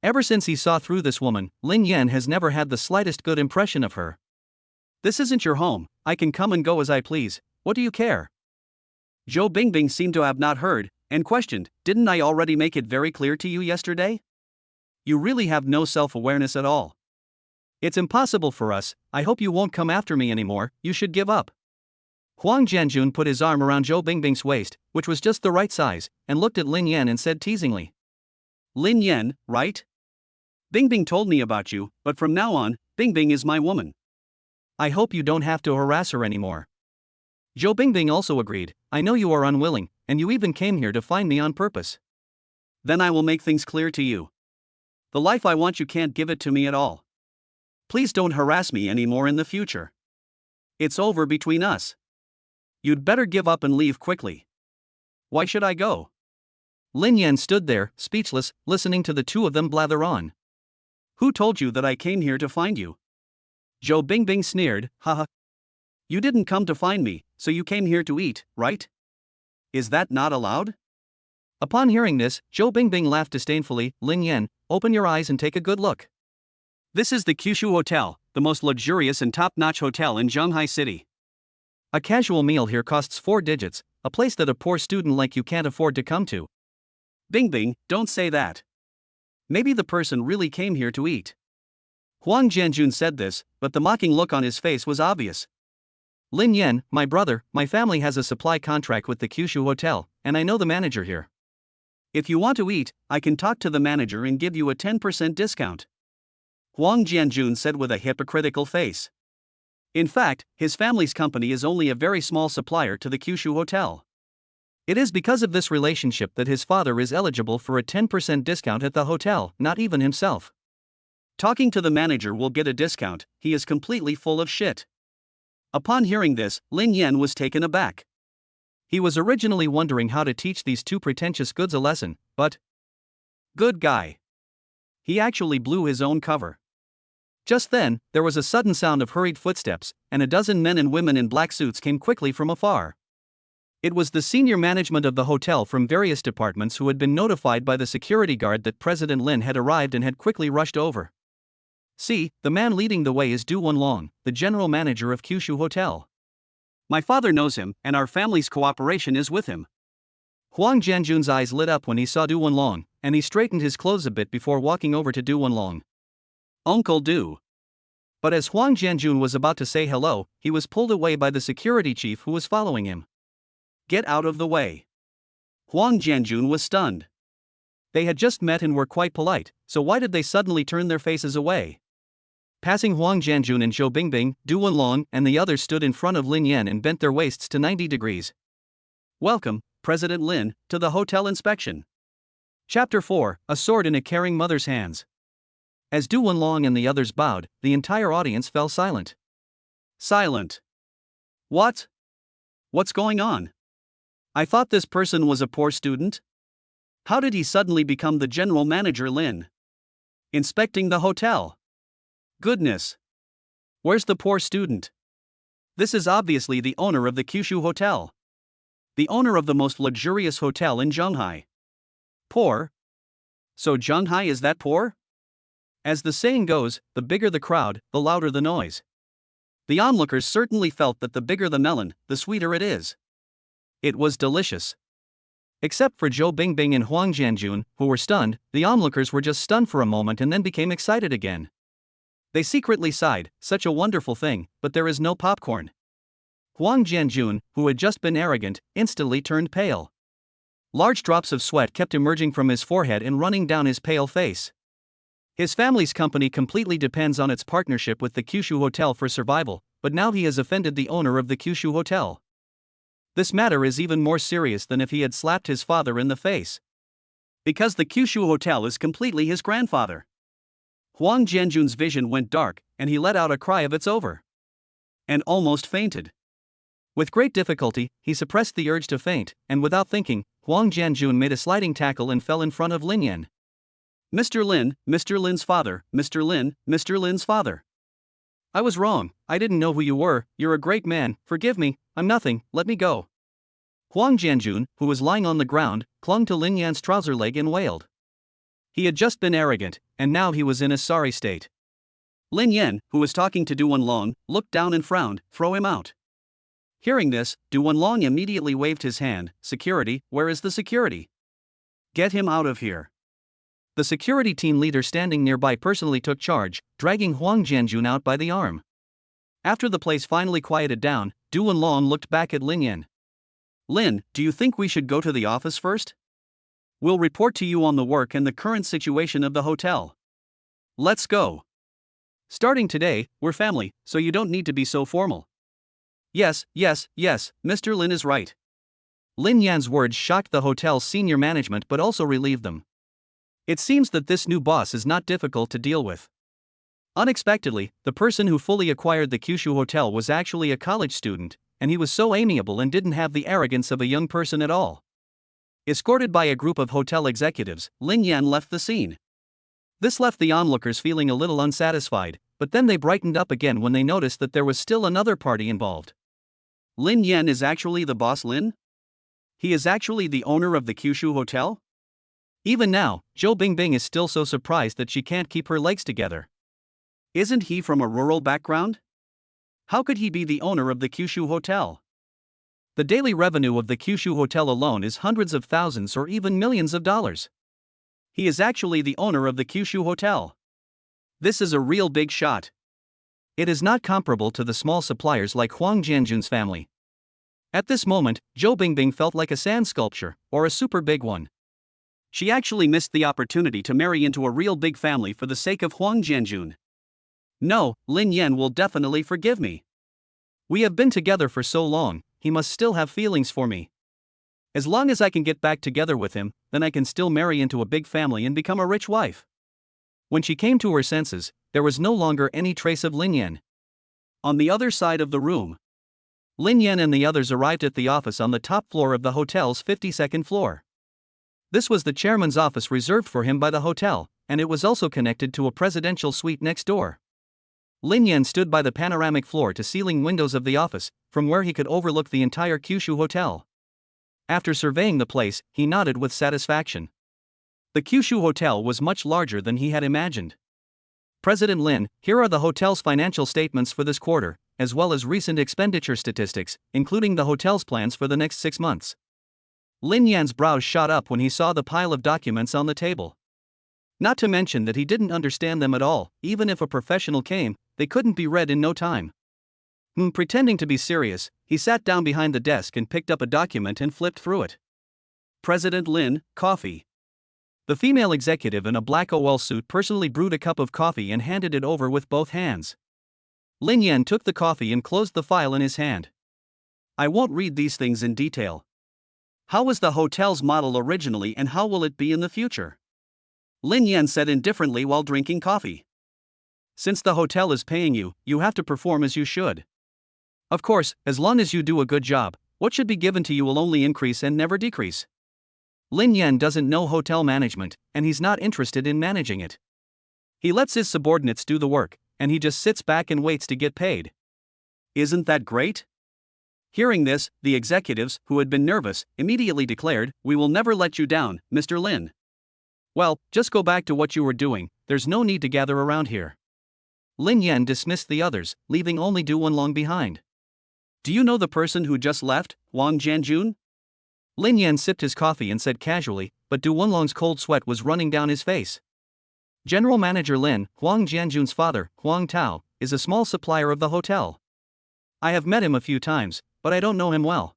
Ever since he saw through this woman, Lin Yan has never had the slightest good impression of her. "This isn't your home, I can come and go as I please, what do you care?" Zhou Bingbing seemed to have not heard, and questioned, "Didn't I already make it very clear to you yesterday? You really have no self-awareness at all. It's impossible for us, I hope you won't come after me anymore, you should give up." Huang Jianjun put his arm around Zhou Bingbing's waist, which was just the right size, and looked at Lin Yan and said teasingly, "Lin Yan, right? Bingbing told me about you, but from now on, Bingbing is my woman. I hope you don't have to harass her anymore." Zhou Bingbing also agreed, "I know you are unwilling, and you even came here to find me on purpose. Then I will make things clear to you. The life I want you can't give it to me at all. Please don't harass me anymore in the future. It's over between us. You'd better give up and leave quickly." "Why should I go?" Lin Yan stood there, speechless, listening to the two of them blather on. "Who told you that I came here to find you?" Zhou Bingbing sneered, "Haha. You didn't come to find me, so you came here to eat, right? Is that not allowed?" Upon hearing this, Zhou Bingbing laughed disdainfully. "Lin Yan, open your eyes and take a good look. This is the Kyushu Hotel, the most luxurious and top-notch hotel in Zhonghai City. A casual meal here costs 4 digits, a place that a poor student like you can't afford to come to." "Bingbing, don't say that. Maybe the person really came here to eat." Huang Jianjun said this, but the mocking look on his face was obvious. "Lin Yan, my brother, my family has a supply contract with the Kyushu Hotel, and I know the manager here. If you want to eat, I can talk to the manager and give you a 10% discount," Huang Jianjun said with a hypocritical face. In fact, his family's company is only a very small supplier to the Kyushu Hotel. It is because of this relationship that his father is eligible for a 10% discount at the hotel, not even himself. Talking to the manager will get a discount, he is completely full of shit. Upon hearing this, Lin Yan was taken aback. He was originally wondering how to teach these two pretentious goods a lesson, but good guy. He actually blew his own cover. Just then, there was a sudden sound of hurried footsteps, and a dozen men and women in black suits came quickly from afar. It was the senior management of the hotel from various departments who had been notified by the security guard that President Lin had arrived and had quickly rushed over. "See, the man leading the way is Du Wenlong, the general manager of Kyushu Hotel. My father knows him, and our family's cooperation is with him." Huang Jianjun's eyes lit up when he saw Du Wenlong, and he straightened his clothes a bit before walking over to Du Wenlong. "Uncle Du." But as Huang Jianjun was about to say hello, he was pulled away by the security chief who was following him. "Get out of the way." Huang Jianjun was stunned. They had just met and were quite polite, so why did they suddenly turn their faces away? Passing Huang Jianjun and Zhou Bingbing, Du Wenlong and the others stood in front of Lin Yan and bent their waists to 90 degrees. "Welcome, President Lin, to the hotel inspection." Chapter 4, A Sword in a Caring Mother's Hands. As Du Wenlong and the others bowed, the entire audience fell silent. Silent. What? What's going on? I thought this person was a poor student? How did he suddenly become the general manager Lin? Inspecting the hotel. Goodness! Where's the poor student? This is obviously the owner of the Kyushu Hotel. The owner of the most luxurious hotel in Shanghai. Poor? So Shanghai is that poor? As the saying goes, the bigger the crowd, the louder the noise. The onlookers certainly felt that the bigger the melon, the sweeter it is. It was delicious. Except for Zhou Bingbing and Huang Jianjun, who were stunned, the onlookers were just stunned for a moment and then became excited again. They secretly sighed, such a wonderful thing, but there is no popcorn. Huang Jianjun, who had just been arrogant, instantly turned pale. Large drops of sweat kept emerging from his forehead and running down his pale face. His family's company completely depends on its partnership with the Kyushu Hotel for survival, but now he has offended the owner of the Kyushu Hotel. This matter is even more serious than if he had slapped his father in the face. Because the Kyushu Hotel is completely his grandfather. Huang Jianjun's vision went dark, and he let out a cry of "it's over," and almost fainted. With great difficulty, he suppressed the urge to faint, and without thinking, Huang Jianjun made a sliding tackle and fell in front of Lin Yan. Mr. Lin, Mr. Lin's father, Mr. Lin, Mr. Lin's father. I was wrong, I didn't know who you were, you're a great man, forgive me, I'm nothing, let me go. Huang Jianjun, who was lying on the ground, clung to Lin Yan's trouser leg and wailed. He had just been arrogant, and now he was in a sorry state. Lin Yan, who was talking to Du Wenlong, looked down and frowned, throw him out. Hearing this, Du Wenlong immediately waved his hand, security, where is the security? Get him out of here. The security team leader standing nearby personally took charge, dragging Huang Jianjun out by the arm. After the place finally quieted down, Du Wenlong looked back at Lin Yan. Lin, do you think we should go to the office first? We'll report to you on the work and the current situation of the hotel. Let's go. Starting today, we're family, so you don't need to be so formal. Yes, Mr. Lin is right. Lin Yan's words shocked the hotel's senior management but also relieved them. It seems that this new boss is not difficult to deal with. Unexpectedly, the person who fully acquired the Kyushu Hotel was actually a college student, and he was so amiable and didn't have the arrogance of a young person at all. Escorted by a group of hotel executives, Lin Yan left the scene. This left the onlookers feeling a little unsatisfied, but then they brightened up again when they noticed that there was still another party involved. Lin Yan is actually the boss Lin? He is actually the owner of the Kyushu Hotel? Even now, Zhou Bingbing is still so surprised that she can't keep her legs together. Isn't he from a rural background? How could he be the owner of the Kyushu Hotel? The daily revenue of the Kyushu Hotel alone is hundreds of thousands or even millions of dollars. He is actually the owner of the Kyushu Hotel. This is a real big shot. It is not comparable to the small suppliers like Huang Jianjun's family. At this moment, Zhou Bingbing felt like a sand sculpture, or a super big one. She actually missed the opportunity to marry into a real big family for the sake of Huang Jianjun. No, Lin Yan will definitely forgive me. We have been together for so long, he must still have feelings for me. As long as I can get back together with him, then I can still marry into a big family and become a rich wife. When she came to her senses, there was no longer any trace of Lin Yan. On the other side of the room, Lin Yan and the others arrived at the office on the top floor of the hotel's 52nd floor. This was the chairman's office reserved for him by the hotel, and it was also connected to a presidential suite next door. Lin Yan stood by the panoramic floor-to-ceiling windows of the office, from where he could overlook the entire Kyushu Hotel. After surveying the place, he nodded with satisfaction. The Kyushu Hotel was much larger than he had imagined. President Lin, here are the hotel's financial statements for this quarter, as well as recent expenditure statistics, including the hotel's plans for the next 6 months. Lin Yan's brows shot up when he saw the pile of documents on the table. Not to mention that he didn't understand them at all, even if a professional came, they couldn't be read in no time. Pretending to be serious, he sat down behind the desk and picked up a document and flipped through it. President Lin, coffee. The female executive in a black OL suit personally brewed a cup of coffee and handed it over with both hands. Lin Yan took the coffee and closed the file in his hand. I won't read these things in detail. How was the hotel's model originally and how will it be in the future? Lin Yan said indifferently while drinking coffee. Since the hotel is paying you, you have to perform as you should. Of course, as long as you do a good job, what should be given to you will only increase and never decrease. Lin Yan doesn't know hotel management, and he's not interested in managing it. He lets his subordinates do the work, and he just sits back and waits to get paid. Isn't that great? Hearing this, the executives, who had been nervous, immediately declared, "We will never let you down, Mr. Lin. Well, just go back to what you were doing, there's no need to gather around here." Lin Yan dismissed the others, leaving only Du Wenlong behind. "Do you know the person who just left, Huang Jianjun?" Lin Yan sipped his coffee and said casually, but Du Wenlong's cold sweat was running down his face. General Manager Lin, Huang Jianjun's father, Huang Tao, is a small supplier of the hotel. I have met him a few times, but I don't know him well.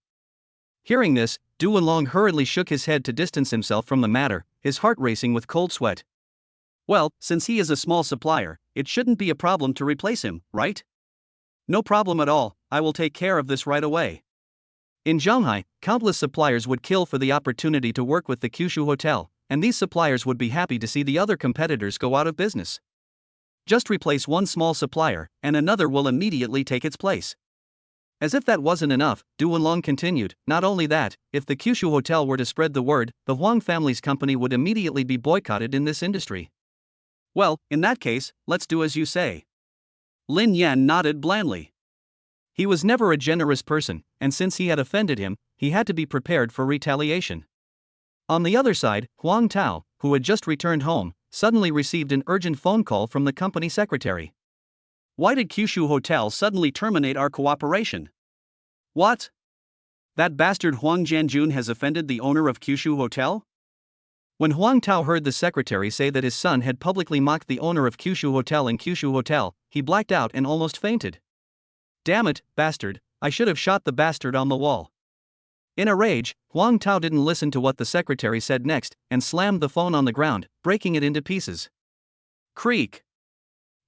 Hearing this, Du Wenlong hurriedly shook his head to distance himself from the matter, his heart racing with cold sweat. Well, since he is a small supplier, it shouldn't be a problem to replace him, right? No problem at all, I will take care of this right away. In Shanghai, countless suppliers would kill for the opportunity to work with the Kyushu Hotel, and these suppliers would be happy to see the other competitors go out of business. Just replace one small supplier, and another will immediately take its place. As if that wasn't enough, Du Wenlong continued, not only that, if the Kyushu Hotel were to spread the word, the Huang family's company would immediately be boycotted in this industry. Well, in that case, let's do as you say. Lin Yan nodded blandly. He was never a generous person, and since he had offended him, he had to be prepared for retaliation. On the other side, Huang Tao, who had just returned home, suddenly received an urgent phone call from the company secretary. Why did Kyushu Hotel suddenly terminate our cooperation? What? That bastard Huang Jianjun has offended the owner of Kyushu Hotel? When Huang Tao heard the secretary say that his son had publicly mocked the owner of Kyushu Hotel in Kyushu Hotel, he blacked out and almost fainted. Damn it, bastard, I should have shot the bastard on the wall. In a rage, Huang Tao didn't listen to what the secretary said next, and slammed the phone on the ground, breaking it into pieces. Creak!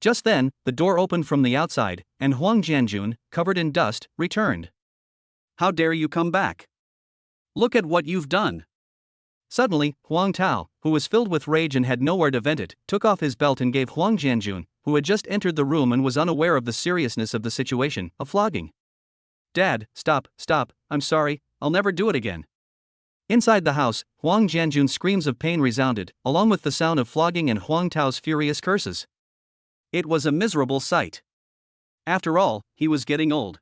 Just then, the door opened from the outside, and Huang Jianjun, covered in dust, returned. How dare you come back? Look at what you've done. Suddenly, Huang Tao, who was filled with rage and had nowhere to vent it, took off his belt and gave Huang Jianjun, who had just entered the room and was unaware of the seriousness of the situation, a flogging. Dad, stop, I'm sorry, I'll never do it again. Inside the house, Huang Jianjun's screams of pain resounded, along with the sound of flogging and Huang Tao's furious curses. It was a miserable sight. After all, he was getting old.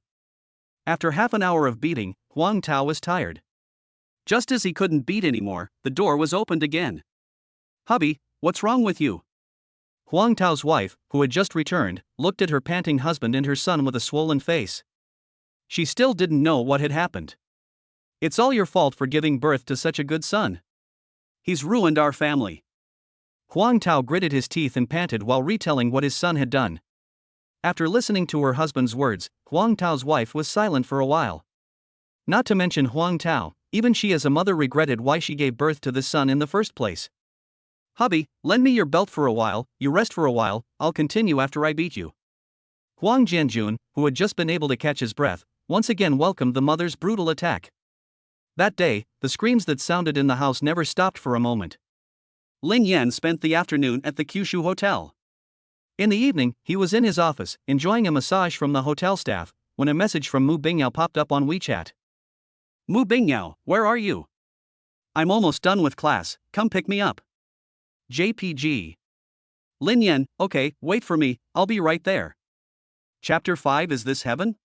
After half an hour of beating, Huang Tao was tired. Just as he couldn't beat anymore, the door was opened again. Hubby, what's wrong with you? Huang Tao's wife, who had just returned, looked at her panting husband and her son with a swollen face. She still didn't know what had happened. It's all your fault for giving birth to such a good son. He's ruined our family. Huang Tao gritted his teeth and panted while retelling what his son had done. After listening to her husband's words, Huang Tao's wife was silent for a while. Not to mention Huang Tao, even she as a mother regretted why she gave birth to this son in the first place. Hubby, lend me your belt for a while, you rest for a while, I'll continue after I beat you. Huang Jianjun, who had just been able to catch his breath, once again welcomed the mother's brutal attack. That day, the screams that sounded in the house never stopped for a moment. Lin Yan spent the afternoon at the Kyushu Hotel. In the evening, he was in his office, enjoying a massage from the hotel staff, when a message from Mu Bingyao popped up on WeChat. Mu Bingyao, where are you? I'm almost done with class, come pick me up. JPG. Lin Yan, okay, wait for me, I'll be right there. Chapter 5 Is This Heaven?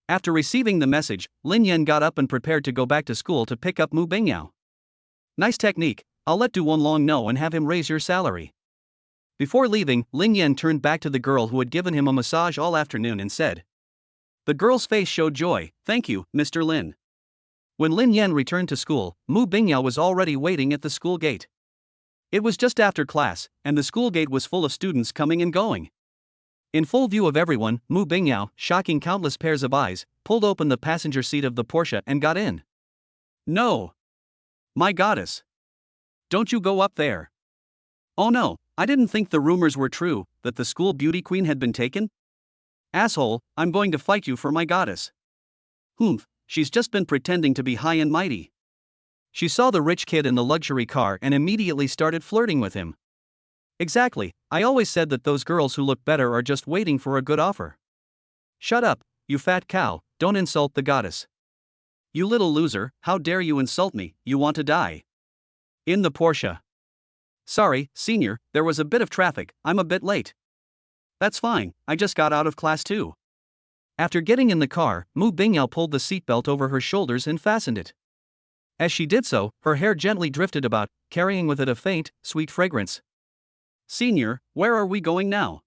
After receiving the message, Lin Yan got up and prepared to go back to school to pick up Mu Bingyao. Nice technique, I'll let Du Wenlong know and have him raise your salary. Before leaving, Lin Yan turned back to the girl who had given him a massage all afternoon and said. The girl's face showed joy, thank you, Mr. Lin. When Lin Yan returned to school, Mu Bingyao was already waiting at the school gate. It was just after class, and the school gate was full of students coming and going. In full view of everyone, Mu Bingyao, shocking countless pairs of eyes, pulled open the passenger seat of the Porsche and got in. No! My goddess! Don't you go up there! Oh no, I didn't think the rumors were true, that the school beauty queen had been taken? Asshole, I'm going to fight you for my goddess. Humph, she's just been pretending to be high and mighty. She saw the rich kid in the luxury car and immediately started flirting with him. Exactly, I always said that those girls who look better are just waiting for a good offer. Shut up, you fat cow, don't insult the goddess. You little loser, how dare you insult me, you want to die. In the Porsche. Sorry, senior, there was a bit of traffic, I'm a bit late. That's fine, I just got out of class too. After getting in the car, Mu Bingyao pulled the seatbelt over her shoulders and fastened it. As she did so, her hair gently drifted about, carrying with it a faint, sweet fragrance. Senior, where are we going now?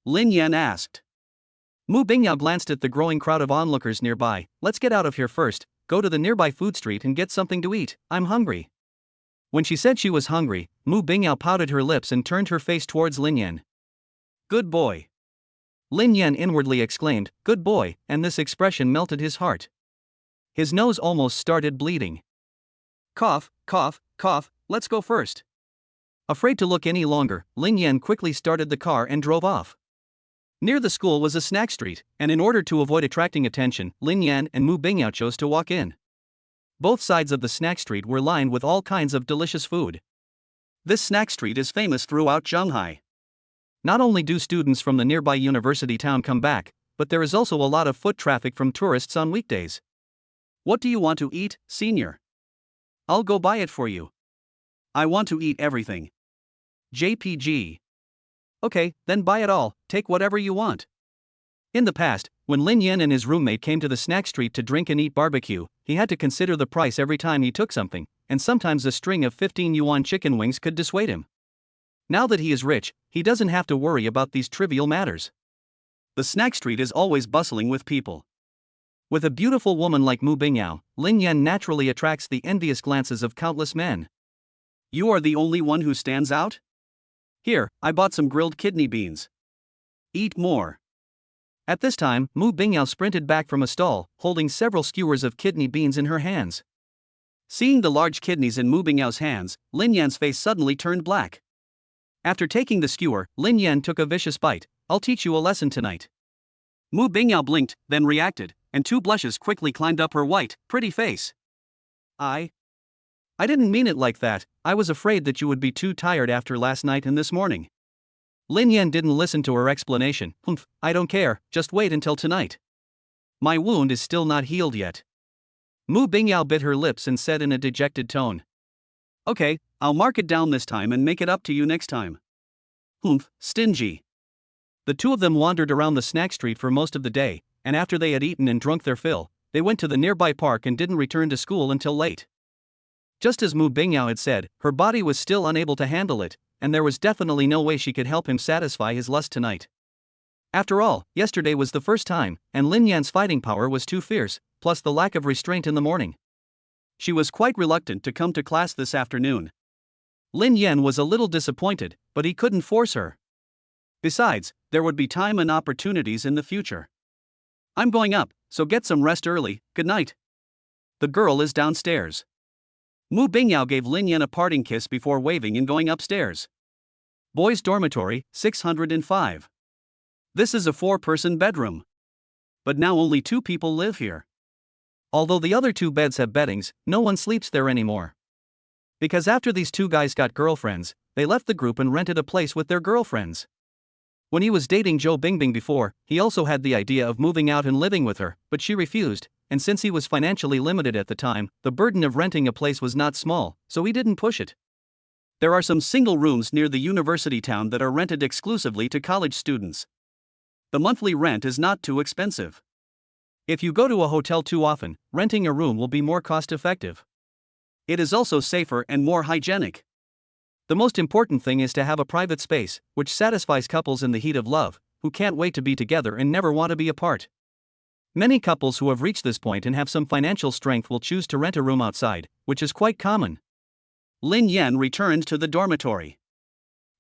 Lin Yan asked. Mu Bingyao glanced at the growing crowd of onlookers nearby. Let's get out of here first, go to the nearby food street and get something to eat, I'm hungry. When she said she was hungry, Mu Bingyao pouted her lips and turned her face towards Lin Yan. Good boy. Lin Yan inwardly exclaimed, good boy, and this expression melted his heart. His nose almost started bleeding. Cough, cough, cough, let's go first. Afraid to look any longer, Lin Yan quickly started the car and drove off. Near the school was a snack street, and in order to avoid attracting attention, Lin Yan and Mu Bingyao chose to walk in. Both sides of the snack street were lined with all kinds of delicious food. This snack street is famous throughout Shanghai. Not only do students from the nearby university town come back, but there is also a lot of foot traffic from tourists on weekdays. What do you want to eat, senior? I'll go buy it for you. I want to eat everything. JPG. Okay, then buy it all, take whatever you want. In the past, when Lin Yan and his roommate came to the snack street to drink and eat barbecue, he had to consider the price every time he took something, and sometimes a string of 15 yuan chicken wings could dissuade him. Now that he is rich, he doesn't have to worry about these trivial matters. The snack street is always bustling with people. With a beautiful woman like Mu Bingyao, Lin Yan naturally attracts the envious glances of countless men. You are the only one who stands out? Here, I bought some grilled kidney beans. Eat more. At this time, Mu Bingyao sprinted back from a stall, holding several skewers of kidney beans in her hands. Seeing the large kidneys in Mu Bingyao's hands, Lin Yan's face suddenly turned black. After taking the skewer, Lin Yan took a vicious bite. I'll teach you a lesson tonight. Mu Bingyao blinked, then reacted, and two blushes quickly climbed up her white, pretty face. I didn't mean it like that, I was afraid that you would be too tired after last night and this morning. Lin Yan didn't listen to her explanation. I don't care, just wait until tonight. My wound is still not healed yet. Mu Bingyao bit her lips and said in a dejected tone. Okay, I'll mark it down this time and make it up to you next time. Stingy. The two of them wandered around the snack street for most of the day, and after they had eaten and drunk their fill, they went to the nearby park and didn't return to school until late. Just as Mu Bingyao had said, her body was still unable to handle it, and there was definitely no way she could help him satisfy his lust tonight. After all, yesterday was the first time, and Lin Yan's fighting power was too fierce, plus the lack of restraint in the morning. She was quite reluctant to come to class this afternoon. Lin Yan was a little disappointed, but he couldn't force her. Besides, there would be time and opportunities in the future. I'm going up, so get some rest early, good night. The girl is downstairs. Mu Bingyao gave Lin Yan a parting kiss before waving and going upstairs. Boys' dormitory, 605. This is a 4-person bedroom. But now only 2 people live here. Although the other 2 beds have beddings, no one sleeps there anymore. Because after these 2 guys got girlfriends, they left the group and rented a place with their girlfriends. When he was dating Zhou Bingbing before, he also had the idea of moving out and living with her, but she refused, and since he was financially limited at the time, the burden of renting a place was not small, so he didn't push it. There are some single rooms near the university town that are rented exclusively to college students. The monthly rent is not too expensive. If you go to a hotel too often, renting a room will be more cost-effective. It is also safer and more hygienic. The most important thing is to have a private space, which satisfies couples in the heat of love, who can't wait to be together and never want to be apart. Many couples who have reached this point and have some financial strength will choose to rent a room outside, which is quite common. Lin Yan returned to the dormitory.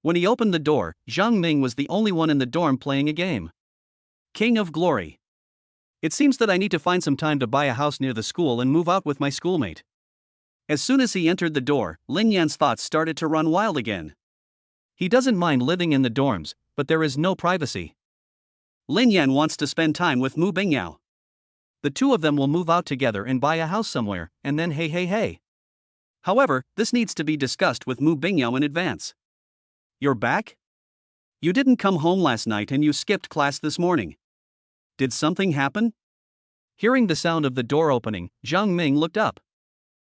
When he opened the door, Zhang Ming was the only one in the dorm playing a game. King of Glory. It seems that I need to find some time to buy a house near the school and move out with my schoolmate. As soon as he entered the door, Lin Yan's thoughts started to run wild again. He doesn't mind living in the dorms, but there is no privacy. Lin Yan wants to spend time with Mu Bingyao. The two of them will move out together and buy a house somewhere, and then hey. However, this needs to be discussed with Mu Bingyao in advance. You're back? You didn't come home last night and you skipped class this morning. Did something happen? Hearing the sound of the door opening, Zhang Ming looked up.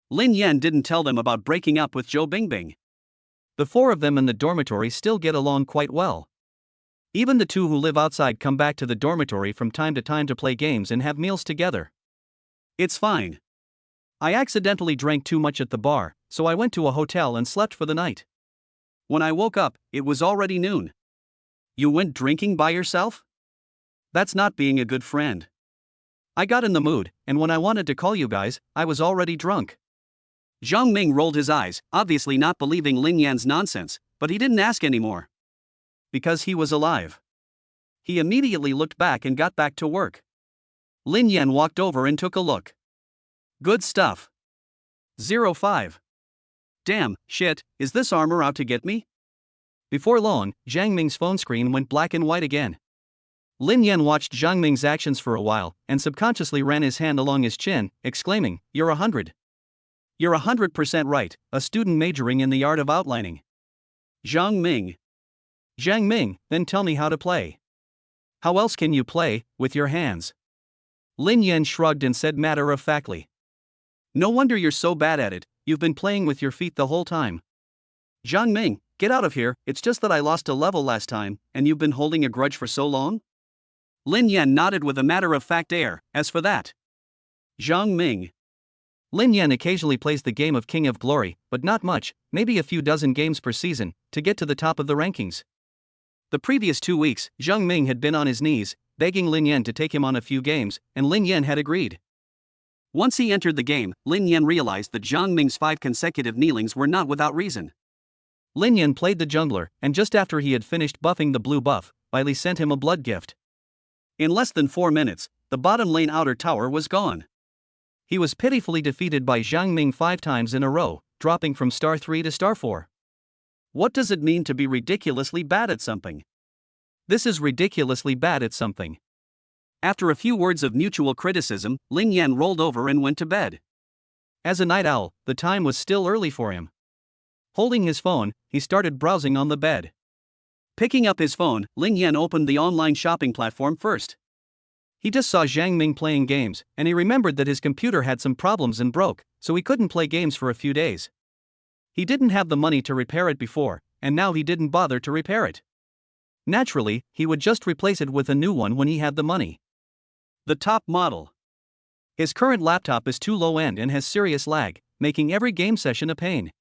Lin Yan didn't tell them about breaking up with Zhou Bingbing. The 4 of them in the dormitory still get along quite well. Even the two who live outside come back to the dormitory from time to time to play games and have meals together. It's fine. I accidentally drank too much at the bar, so I went to a hotel and slept for the night. When I woke up, it was already noon. You went drinking by yourself? That's not being a good friend. I got in the mood, and when I wanted to call you guys, I was already drunk. Zhang Ming rolled his eyes, obviously not believing Lin Yan's nonsense, but he didn't ask anymore. Because he was alive. He immediately looked back and got back to work. Lin Yan walked over and took a look. Good stuff. 05. Damn, shit, is this armor out to get me? Before long, Zhang Ming's phone screen went black and white again. Lin Yan watched Zhang Ming's actions for a while, and subconsciously ran his hand along his chin, exclaiming, "You're 100. You're 100% right, a student majoring in the art of outlining." Zhang Ming. Zhang Ming, then tell me how to play. How else can you play, with your hands? Lin Yan shrugged and said matter-of-factly. No wonder you're so bad at it, you've been playing with your feet the whole time. Zhang Ming, get out of here, it's just that I lost a level last time, and you've been holding a grudge for so long? Lin Yan nodded with a matter-of-fact air, as for that. Zhang Ming. Lin Yan occasionally plays the game of King of Glory, but not much, maybe a few dozen games per season, to get to the top of the rankings. The previous 2 weeks, Zhang Ming had been on his knees, begging Lin Yan to take him on a few games, and Lin Yan had agreed. Once he entered the game, Lin Yan realized that Zhang Ming's 5 consecutive kneelings were not without reason. Lin Yan played the jungler, and just after he had finished buffing the blue buff, Bailey sent him a blood gift. In less than 4 minutes, the bottom lane outer tower was gone. He was pitifully defeated by Zhang Ming 5 times in a row, dropping from star 3 to star 4. What does it mean to be ridiculously bad at something? This is ridiculously bad at something. After a few words of mutual criticism, Lin Yan rolled over and went to bed. As a night owl, the time was still early for him. Holding his phone, he started browsing on the bed. Picking up his phone, Lin Yan opened the online shopping platform first. He just saw Zhang Ming playing games, and he remembered that his computer had some problems and broke, so he couldn't play games for a few days. He didn't have the money to repair it before, and now he didn't bother to repair it. Naturally, he would just replace it with a new one when he had the money. The top model. His current laptop is too low-end and has serious lag, making every game session a pain.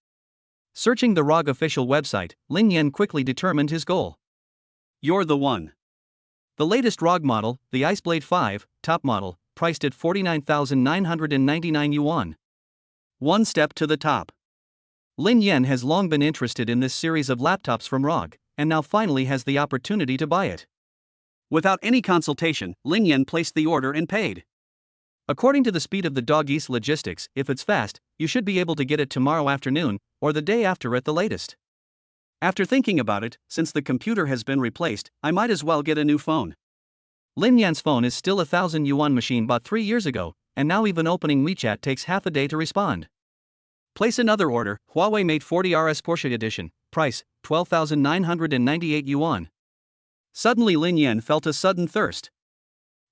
Searching the ROG official website, Lin Yan quickly determined his goal. You're the one. The latest ROG model, the Iceblade 5, top model, priced at 49,999 yuan. One step to the top. Lin Yan has long been interested in this series of laptops from ROG, and now finally has the opportunity to buy it. Without any consultation, Lin Yan placed the order and paid. According to the speed of the Dog East logistics, if it's fast, you should be able to get it tomorrow afternoon, or the day after at the latest. After thinking about it, since the computer has been replaced, I might as well get a new phone. Lin Yan's phone is still a 1,000 yuan machine bought 3 years ago, and now even opening WeChat takes half a day to respond. Place another order, Huawei Mate 40 RS Porsche Edition, price, 12,998 yuan. Suddenly Lin Yan felt a sudden thirst.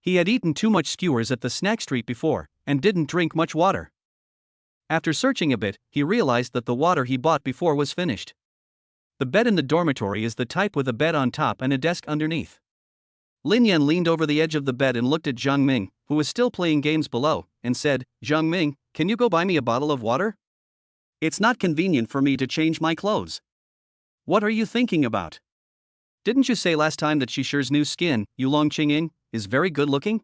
He had eaten too much skewers at the snack street before, and didn't drink much water. After searching a bit, he realized that the water he bought before was finished. The bed in the dormitory is the type with a bed on top and a desk underneath. Lin Yan leaned over the edge of the bed and looked at Zhang Ming, who was still playing games below, and said, "Zhang Ming, can you go buy me a bottle of water? It's not convenient for me to change my clothes." What are you thinking about? Didn't you say last time that Shishi's new skin, Yulong Qinging, is very good looking?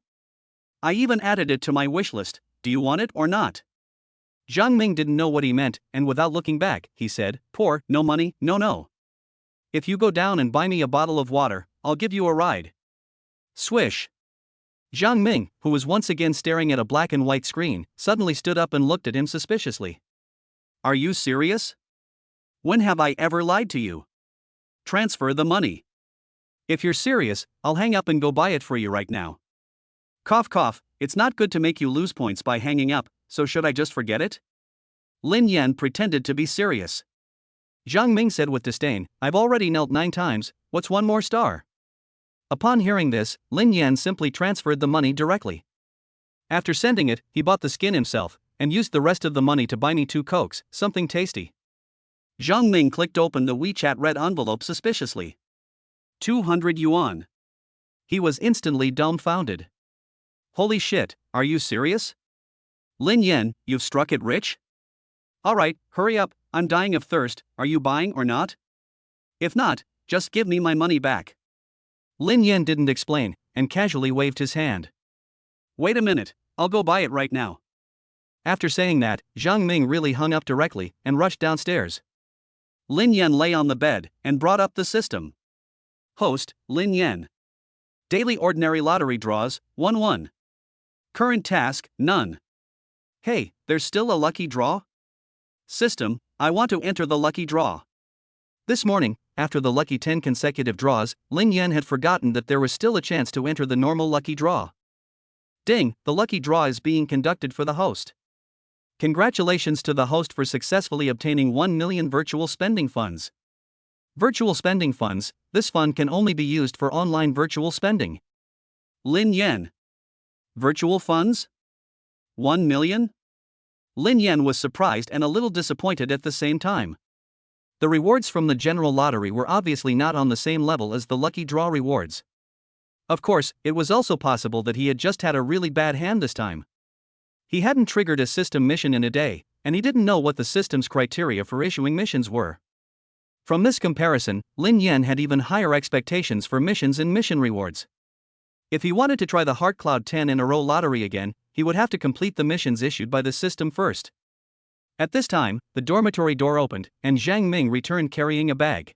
I even added it to my wish list, do you want it or not? Zhang Ming didn't know what he meant, and without looking back, he said, "Poor, no money, no. If you go down and buy me a bottle of water, I'll give you a ride." Swish. Zhang Ming, who was once again staring at a black and white screen, suddenly stood up and looked at him suspiciously. Are you serious? When have I ever lied to you? Transfer the money. If you're serious, I'll hang up and go buy it for you right now. Cough cough, it's not good to make you lose points by hanging up, so should I just forget it? Lin Yan pretended to be serious. Zhang Ming said with disdain, I've already knelt 9 times, what's one more star? Upon hearing this, Lin Yan simply transferred the money directly. After sending it, he bought the skin himself, and used the rest of the money to buy me 2 Cokes, something tasty. Zhang Ming clicked open the WeChat red envelope suspiciously. 200 yuan. He was instantly dumbfounded. Holy shit, are you serious? Lin Yan, you've struck it rich? Alright, hurry up, I'm dying of thirst, are you buying or not? If not, just give me my money back. Lin Yan didn't explain, and casually waved his hand. Wait a minute, I'll go buy it right now. After saying that, Zhang Ming really hung up directly and rushed downstairs. Lin Yan lay on the bed and brought up the system. Host, Lin Yan. Daily ordinary lottery draws, 1-1. Current task, none. Hey, there's still a lucky draw? System, I want to enter the lucky draw. This morning, after the lucky 10 consecutive draws, Lin Yan had forgotten that there was still a chance to enter the normal lucky draw. Ding, the lucky draw is being conducted for the host. Congratulations to the host for successfully obtaining 1 million virtual spending funds. Virtual spending funds, this fund can only be used for online virtual spending. Lin Yan. Virtual funds? 1 million? Lin Yan was surprised and a little disappointed at the same time. The rewards from the general lottery were obviously not on the same level as the lucky draw rewards. Of course, it was also possible that he had just had a really bad hand this time. He hadn't triggered a system mission in a day, and he didn't know what the system's criteria for issuing missions were. From this comparison, Lin Yan had even higher expectations for missions and mission rewards. If he wanted to try the Heart Cloud 10 in a row lottery again, he would have to complete the missions issued by the system first. At this time, the dormitory door opened, and Zhang Ming returned carrying a bag.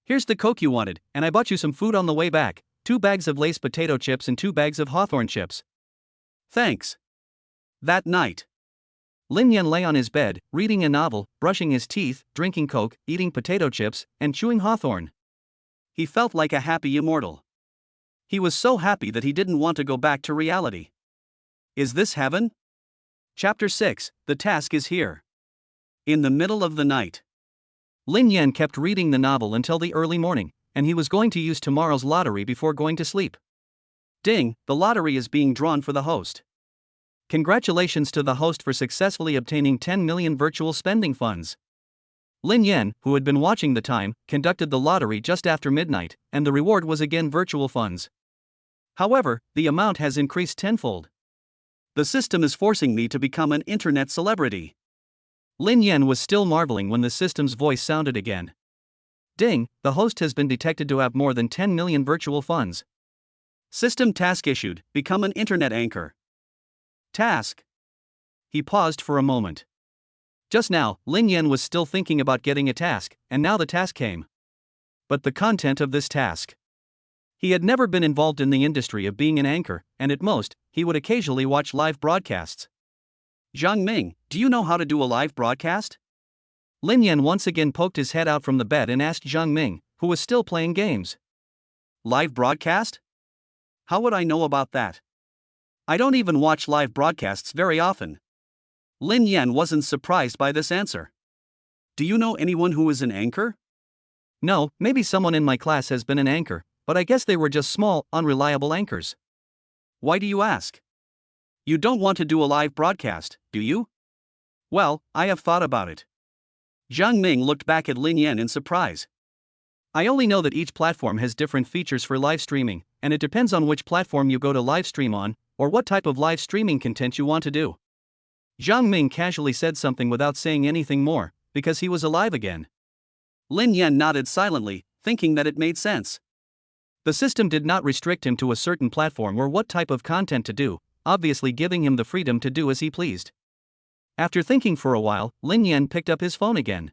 Here's the Coke you wanted, and I bought you some food on the way back, 2 bags of Lay's potato chips and 2 bags of Hawthorn chips. Thanks. That night, Lin Yan lay on his bed, reading a novel, brushing his teeth, drinking Coke, eating potato chips, and chewing Hawthorn. He felt like a happy immortal. He was so happy that he didn't want to go back to reality. Is this heaven? Chapter 6, The Task is Here. In the middle of the night, Lin Yan kept reading the novel until the early morning, and he was going to use tomorrow's lottery before going to sleep. Ding, the lottery is being drawn for the host. Congratulations to the host for successfully obtaining 10 million virtual spending funds. Lin Yan, who had been watching the time, conducted the lottery just after midnight, and the reward was again virtual funds. However, the amount has increased tenfold. The system is forcing me to become an internet celebrity. Lin Yan was still marveling when the system's voice sounded again. Ding, the host has been detected to have more than 10 million virtual funds. System task issued, become an internet anchor. Task. He paused for a moment. Just now, Lin Yan was still thinking about getting a task, and now the task came. But the content of this task. He had never been involved in the industry of being an anchor, and at most, he would occasionally watch live broadcasts. Zhang Ming, do you know how to do a live broadcast? Lin Yan once again poked his head out from the bed and asked Zhang Ming, who was still playing games. Live broadcast? How would I know about that? I don't even watch live broadcasts very often. Lin Yan wasn't surprised by this answer. Do you know anyone who is an anchor? No, maybe someone in my class has been an anchor, but I guess they were just small, unreliable anchors. Why do you ask? You don't want to do a live broadcast, do you? Well, I have thought about it. Zhang Ming looked back at Lin Yan in surprise. I only know that each platform has different features for live streaming, and it depends on which platform you go to live stream on, or what type of live streaming content you want to do. Zhang Ming casually said something without saying anything more, because he was alive again. Lin Yan nodded silently, thinking that it made sense. The system did not restrict him to a certain platform or what type of content to do, obviously giving him the freedom to do as he pleased. After thinking for a while, Lin Yan picked up his phone again.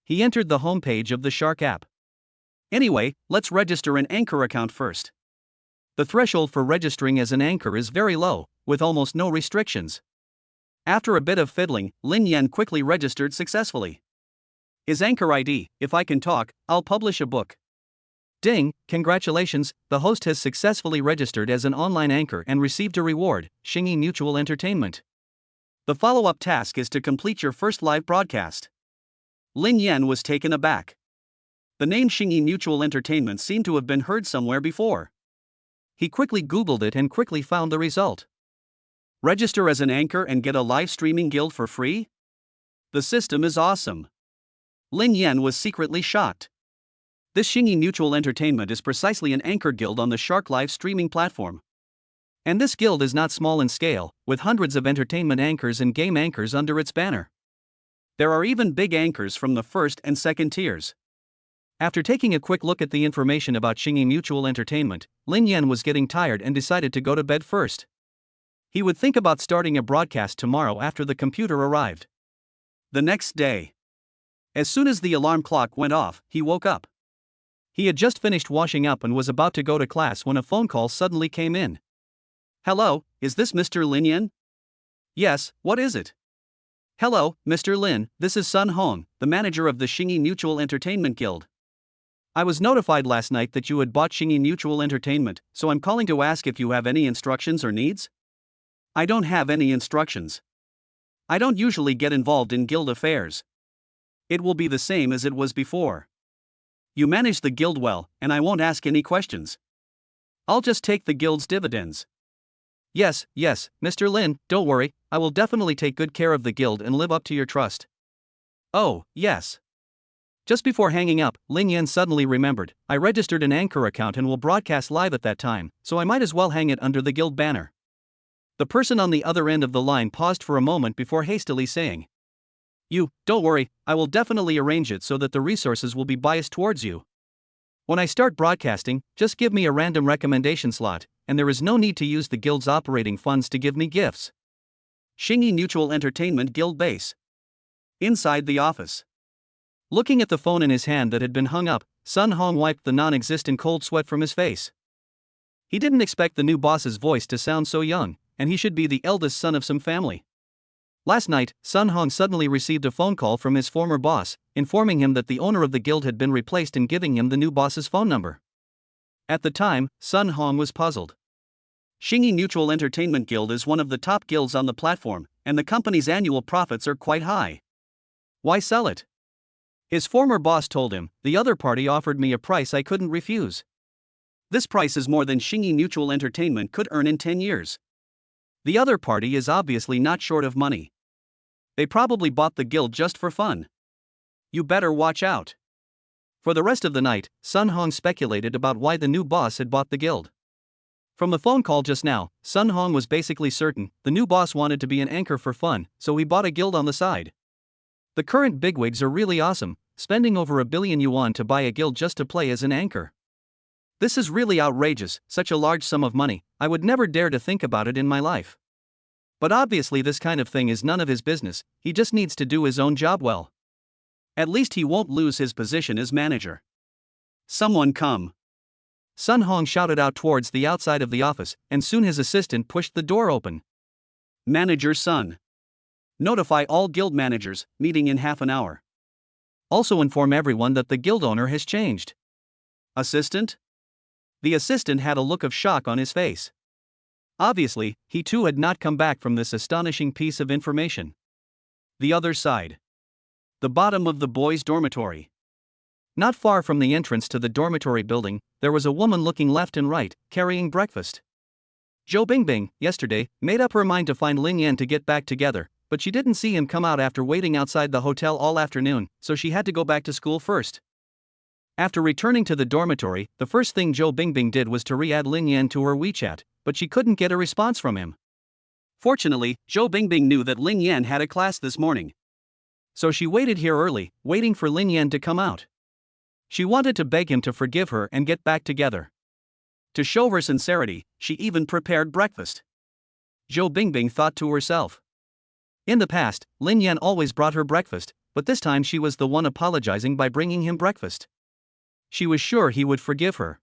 He entered the homepage of the Shark app. Anyway, let's register an anchor account first. The threshold for registering as an anchor is very low, with almost no restrictions. After a bit of fiddling, Lin Yan quickly registered successfully. His anchor ID, if I can talk, I'll publish a book. Ding, congratulations, the host has successfully registered as an online anchor and received a reward, Xingyi Mutual Entertainment. The follow-up task is to complete your first live broadcast. Lin Yan was taken aback. The name Xingyi Mutual Entertainment seemed to have been heard somewhere before. He quickly Googled it and quickly found the result. Register as an anchor and get a live streaming guild for free? The system is awesome. Lin Yan was secretly shocked. This Xingyi Mutual Entertainment is precisely an anchor guild on the Shark Live streaming platform. And this guild is not small in scale, with hundreds of entertainment anchors and game anchors under its banner. There are even big anchors from the first and second tiers. After taking a quick look at the information about Xingyi Mutual Entertainment, Lin Yan was getting tired and decided to go to bed first. He would think about starting a broadcast tomorrow after the computer arrived. The next day, as soon as the alarm clock went off, he woke up. He had just finished washing up and was about to go to class when a phone call suddenly came in. Hello, is this Mr. Lin Yan? Yes, what is it? Hello, Mr. Lin, this is Sun Hong, the manager of the Xingyi Mutual Entertainment Guild. I was notified last night that you had bought Xingyi Mutual Entertainment, so I'm calling to ask if you have any instructions or needs? I don't have any instructions. I don't usually get involved in guild affairs. It will be the same as it was before. You manage the guild well, and I won't ask any questions. I'll just take the guild's dividends. Yes, Mr. Lin, don't worry, I will definitely take good care of the guild and live up to your trust. Oh, yes. Just before hanging up, Lin Yan suddenly remembered, I registered an anchor account and will broadcast live at that time, so I might as well hang it under the guild banner. The person on the other end of the line paused for a moment before hastily saying, don't worry, I will definitely arrange it so that the resources will be biased towards you. When I start broadcasting, just give me a random recommendation slot, and there is no need to use the guild's operating funds to give me gifts. Xingyi Mutual Entertainment Guild Base. Inside the office. Looking at the phone in his hand that had been hung up, Sun Hong wiped the non-existent cold sweat from his face. He didn't expect the new boss's voice to sound so young, and he should be the eldest son of some family. Last night, Sun Hong suddenly received a phone call from his former boss, informing him that the owner of the guild had been replaced and giving him the new boss's phone number. At the time, Sun Hong was puzzled. Xingyi Mutual Entertainment Guild is one of the top guilds on the platform, and the company's annual profits are quite high. Why sell it? His former boss told him, the other party offered me a price I couldn't refuse. This price is more than Xingyi Mutual Entertainment could earn in 10 years. The other party is obviously not short of money. They probably bought the guild just for fun. You better watch out. For the rest of the night, Sun Hong speculated about why the new boss had bought the guild. From the phone call just now, Sun Hong was basically certain the new boss wanted to be an anchor for fun, so he bought a guild on the side. The current bigwigs are really awesome, spending over 1 billion yuan to buy a guild just to play as an anchor. This is really outrageous, such a large sum of money, I would never dare to think about it in my life. But obviously this kind of thing is none of his business, he just needs to do his own job well. At least he won't lose his position as manager. Someone come. Sun Hong shouted out towards the outside of the office, and soon his assistant pushed the door open. Manager Sun. Notify all guild managers, meeting in half an hour. Also inform everyone that the guild owner has changed. Assistant? The assistant had a look of shock on his face. Obviously, he too had not come back from this astonishing piece of information. The other side. The bottom of the boys' dormitory. Not far from the entrance to the dormitory building, there was a woman looking left and right, carrying breakfast. Zhou Bingbing, yesterday, made up her mind to find Lin Yan to get back together, but she didn't see him come out after waiting outside the hotel all afternoon, so she had to go back to school first. After returning to the dormitory, the first thing Zhou Bingbing did was to re-add Lin Yan to her WeChat, but she couldn't get a response from him. Fortunately, Zhou Bingbing knew that Lin Yan had a class this morning. So she waited here early, waiting for Lin Yan to come out. She wanted to beg him to forgive her and get back together. To show her sincerity, she even prepared breakfast. Zhou Bingbing thought to herself. In the past, Lin Yan always brought her breakfast, but this time she was the one apologizing by bringing him breakfast. She was sure he would forgive her.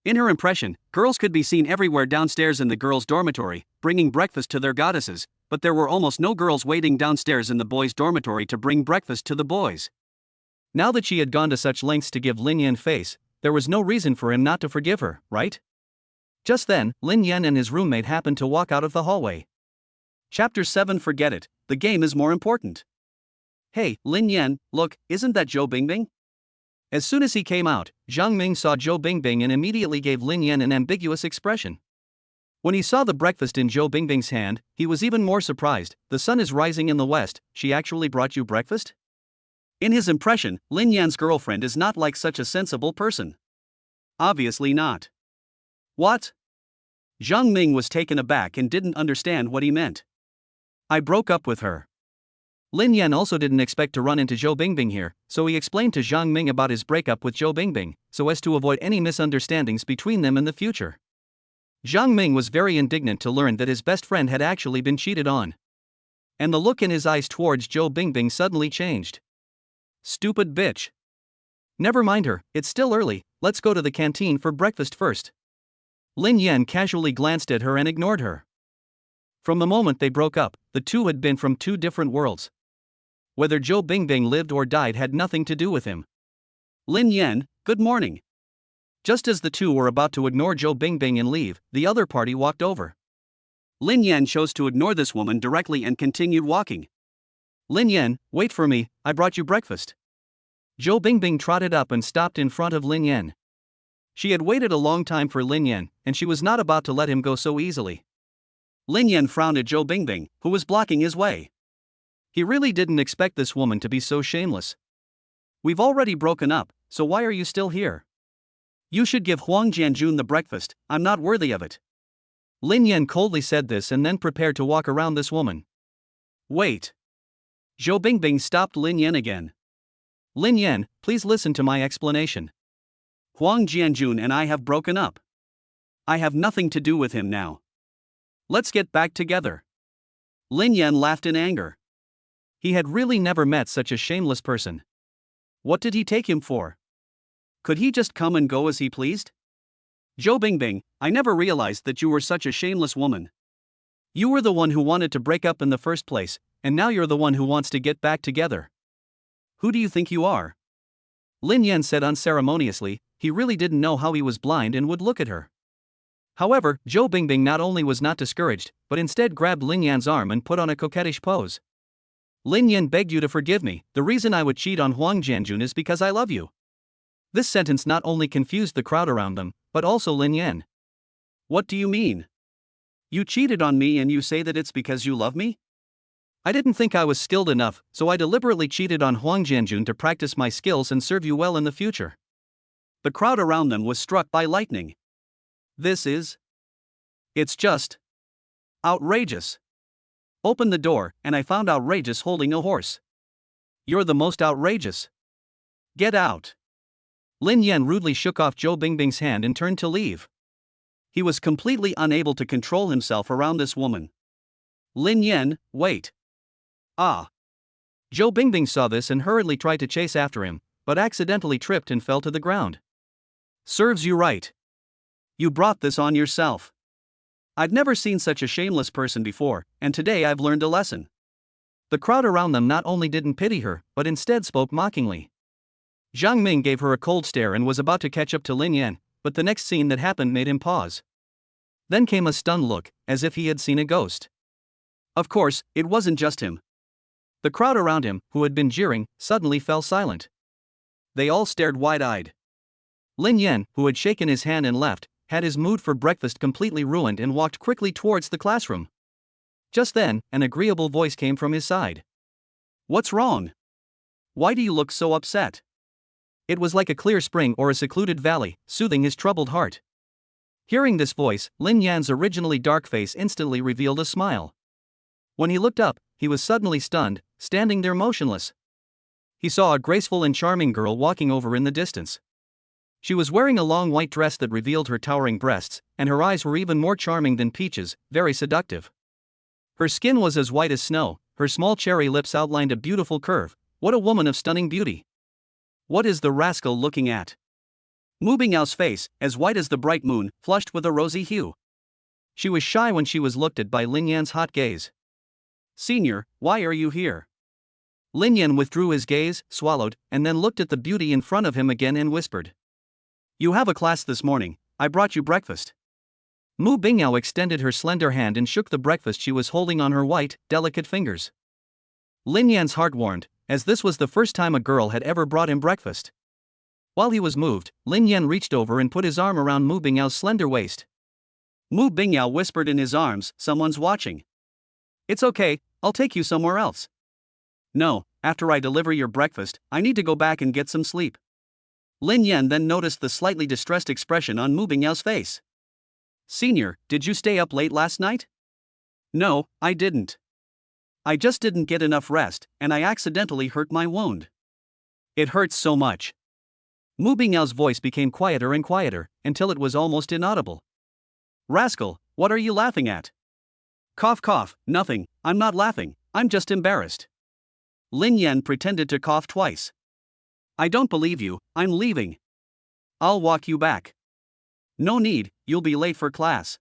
In her impression, girls could be seen everywhere downstairs in the girls' dormitory, bringing breakfast to their goddesses, but there were almost no girls waiting downstairs in the boys' dormitory to bring breakfast to the boys. Now that she had gone to such lengths to give Lin Yan face, there was no reason for him not to forgive her, right? Just then, Lin Yan and his roommate happened to walk out of the hallway. Chapter 7. Forget it, the game is more important. Hey, Lin Yan, look, isn't that Zhou Bingbing? As soon as he came out, Zhang Ming saw Zhou Bingbing and immediately gave Lin Yan an ambiguous expression. When he saw the breakfast in Zhou Bingbing's hand, he was even more surprised. The sun is rising in the west, she actually brought you breakfast? In his impression, Lin Yan's girlfriend is not like such a sensible person. Obviously not. What? Zhang Ming was taken aback and didn't understand what he meant. I broke up with her. Lin Yan also didn't expect to run into Zhou Bingbing here, so he explained to Zhang Ming about his breakup with Zhou Bingbing, so as to avoid any misunderstandings between them in the future. Zhang Ming was very indignant to learn that his best friend had actually been cheated on. And the look in his eyes towards Zhou Bingbing suddenly changed. Stupid bitch. Never mind her, it's still early, let's go to the canteen for breakfast first. Lin Yan casually glanced at her and ignored her. From the moment they broke up, the two had been from two different worlds. Whether Zhou Bingbing lived or died had nothing to do with him. Lin Yan, good morning. Just as the two were about to ignore Zhou Bingbing and leave, the other party walked over. Lin Yan chose to ignore this woman directly and continued walking. Lin Yan, wait for me, I brought you breakfast. Zhou Bingbing trotted up and stopped in front of Lin Yan. She had waited a long time for Lin Yan, and she was not about to let him go so easily. Lin Yan frowned at Zhou Bingbing, who was blocking his way. He really didn't expect this woman to be so shameless. We've already broken up, so why are you still here? You should give Huang Jianjun the breakfast, I'm not worthy of it. Lin Yan coldly said this and then prepared to walk around this woman. Wait. Zhou Bingbing stopped Lin Yan again. Lin Yan, please listen to my explanation. Huang Jianjun and I have broken up. I have nothing to do with him now. Let's get back together. Lin Yan laughed in anger. He had really never met such a shameless person. What did he take him for? Could he just come and go as he pleased? Zhou Bingbing, I never realized that you were such a shameless woman. You were the one who wanted to break up in the first place, and now you're the one who wants to get back together. Who do you think you are? Lin Yan said unceremoniously. He really didn't know how he was blind and would look at her. However, Zhou Bingbing not only was not discouraged, but instead grabbed Lin Yan's arm and put on a coquettish pose. Lin Yan begged you to forgive me, the reason I would cheat on Huang Jianjun is because I love you. This sentence not only confused the crowd around them, but also Lin Yan. What do you mean? You cheated on me and you say that it's because you love me? I didn't think I was skilled enough, so I deliberately cheated on Huang Jianjun to practice my skills and serve you well in the future. The crowd around them was struck by lightning. It's just outrageous. Opened the door, and I found Outrageous holding a horse. You're the most outrageous. Get out. Lin Yan rudely shook off Zhou Bingbing's hand and turned to leave. He was completely unable to control himself around this woman. Lin Yan, wait. Ah. Zhou Bingbing saw this and hurriedly tried to chase after him, but accidentally tripped and fell to the ground. Serves you right. You brought this on yourself. I'd never seen such a shameless person before, and today I've learned a lesson. The crowd around them not only didn't pity her, but instead spoke mockingly. Zhang Ming gave her a cold stare and was about to catch up to Lin Yan, but the next scene that happened made him pause. Then came a stunned look, as if he had seen a ghost. Of course, it wasn't just him. The crowd around him, who had been jeering, suddenly fell silent. They all stared wide-eyed. Lin Yan, who had shaken his hand and left, had his mood for breakfast completely ruined and walked quickly towards the classroom. Just then, an agreeable voice came from his side. What's wrong? Why do you look so upset? It was like a clear spring or a secluded valley, soothing his troubled heart. Hearing this voice, Lin Yan's originally dark face instantly revealed a smile. When he looked up, he was suddenly stunned, standing there motionless. He saw a graceful and charming girl walking over in the distance. She was wearing a long white dress that revealed her towering breasts, and her eyes were even more charming than peaches, very seductive. Her skin was as white as snow, her small cherry lips outlined a beautiful curve. What a woman of stunning beauty! What is the rascal looking at? Mu Bingyao's face, as white as the bright moon, flushed with a rosy hue. She was shy when she was looked at by Lin Yan's hot gaze. Senior, why are you here? Lin Yan withdrew his gaze, swallowed, and then looked at the beauty in front of him again and whispered. You have a class this morning, I brought you breakfast. Mu Bingyao extended her slender hand and shook the breakfast she was holding on her white, delicate fingers. Lin Yan's heart warmed, as this was the first time a girl had ever brought him breakfast. While he was moved, Lin Yan reached over and put his arm around Mu Bingyao's slender waist. Mu Bingyao whispered in his arms, someone's watching. It's okay, I'll take you somewhere else. No, after I deliver your breakfast, I need to go back and get some sleep. Lin Yan then noticed the slightly distressed expression on Mu Bingyao's face. Senior, did you stay up late last night? No, I didn't. I just didn't get enough rest, and I accidentally hurt my wound. It hurts so much. Mu Bingyao's voice became quieter and quieter, until it was almost inaudible. Rascal, what are you laughing at? Cough cough, nothing, I'm not laughing, I'm just embarrassed. Lin Yan pretended to cough twice. I don't believe you, I'm leaving. I'll walk you back. No need, you'll be late for class.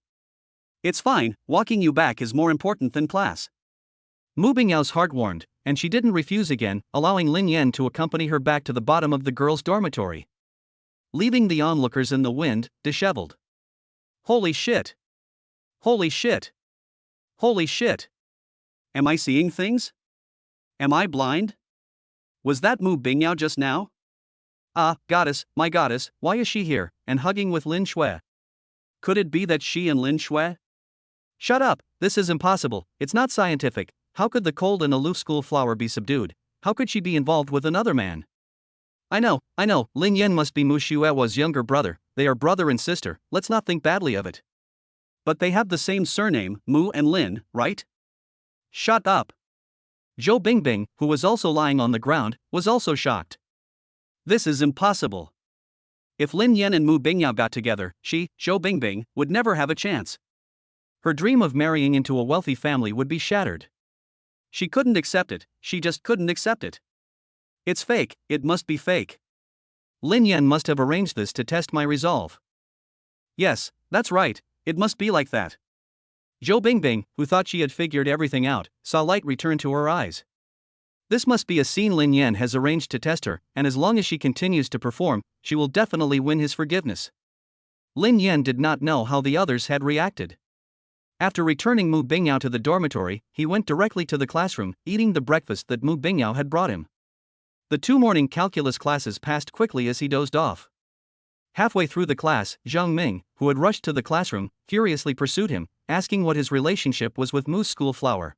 It's fine, walking you back is more important than class. Mu Bingyao's heart warmed, and she didn't refuse again, allowing Lin Yan to accompany her back to the bottom of the girls' dormitory, leaving the onlookers in the wind, disheveled. Holy shit! Holy shit! Holy shit! Am I seeing things? Am I blind? Was that Mu Bingyao just now? Ah, goddess, my goddess, why is she here, and hugging with Lin Shui? Could it be that she and Lin Shui? Shut up, this is impossible, it's not scientific. How could the cold and aloof school flower be subdued? How could she be involved with another man? I know, Lin Yan must be Mu Xuewa's younger brother, they are brother and sister, let's not think badly of it. But they have the same surname, Mu and Lin, right? Shut up. Zhou Bingbing, who was also lying on the ground, was also shocked. This is impossible. If Lin Yan and Mu Bingyao got together, she, Zhou Bingbing, would never have a chance. Her dream of marrying into a wealthy family would be shattered. She couldn't accept it, she just couldn't accept it. It's fake, it must be fake. Lin Yan must have arranged this to test my resolve. Yes, that's right, it must be like that. Zhou Bingbing, who thought she had figured everything out, saw light return to her eyes. This must be a scene Lin Yan has arranged to test her, and as long as she continues to perform, she will definitely win his forgiveness. Lin Yan did not know how the others had reacted. After returning Mu Bingyao to the dormitory, he went directly to the classroom, eating the breakfast that Mu Bingyao had brought him. The 2 morning calculus classes passed quickly as he dozed off. Halfway through the class, Zhang Ming, who had rushed to the classroom, furiously pursued him, asking what his relationship was with Mu's school flower.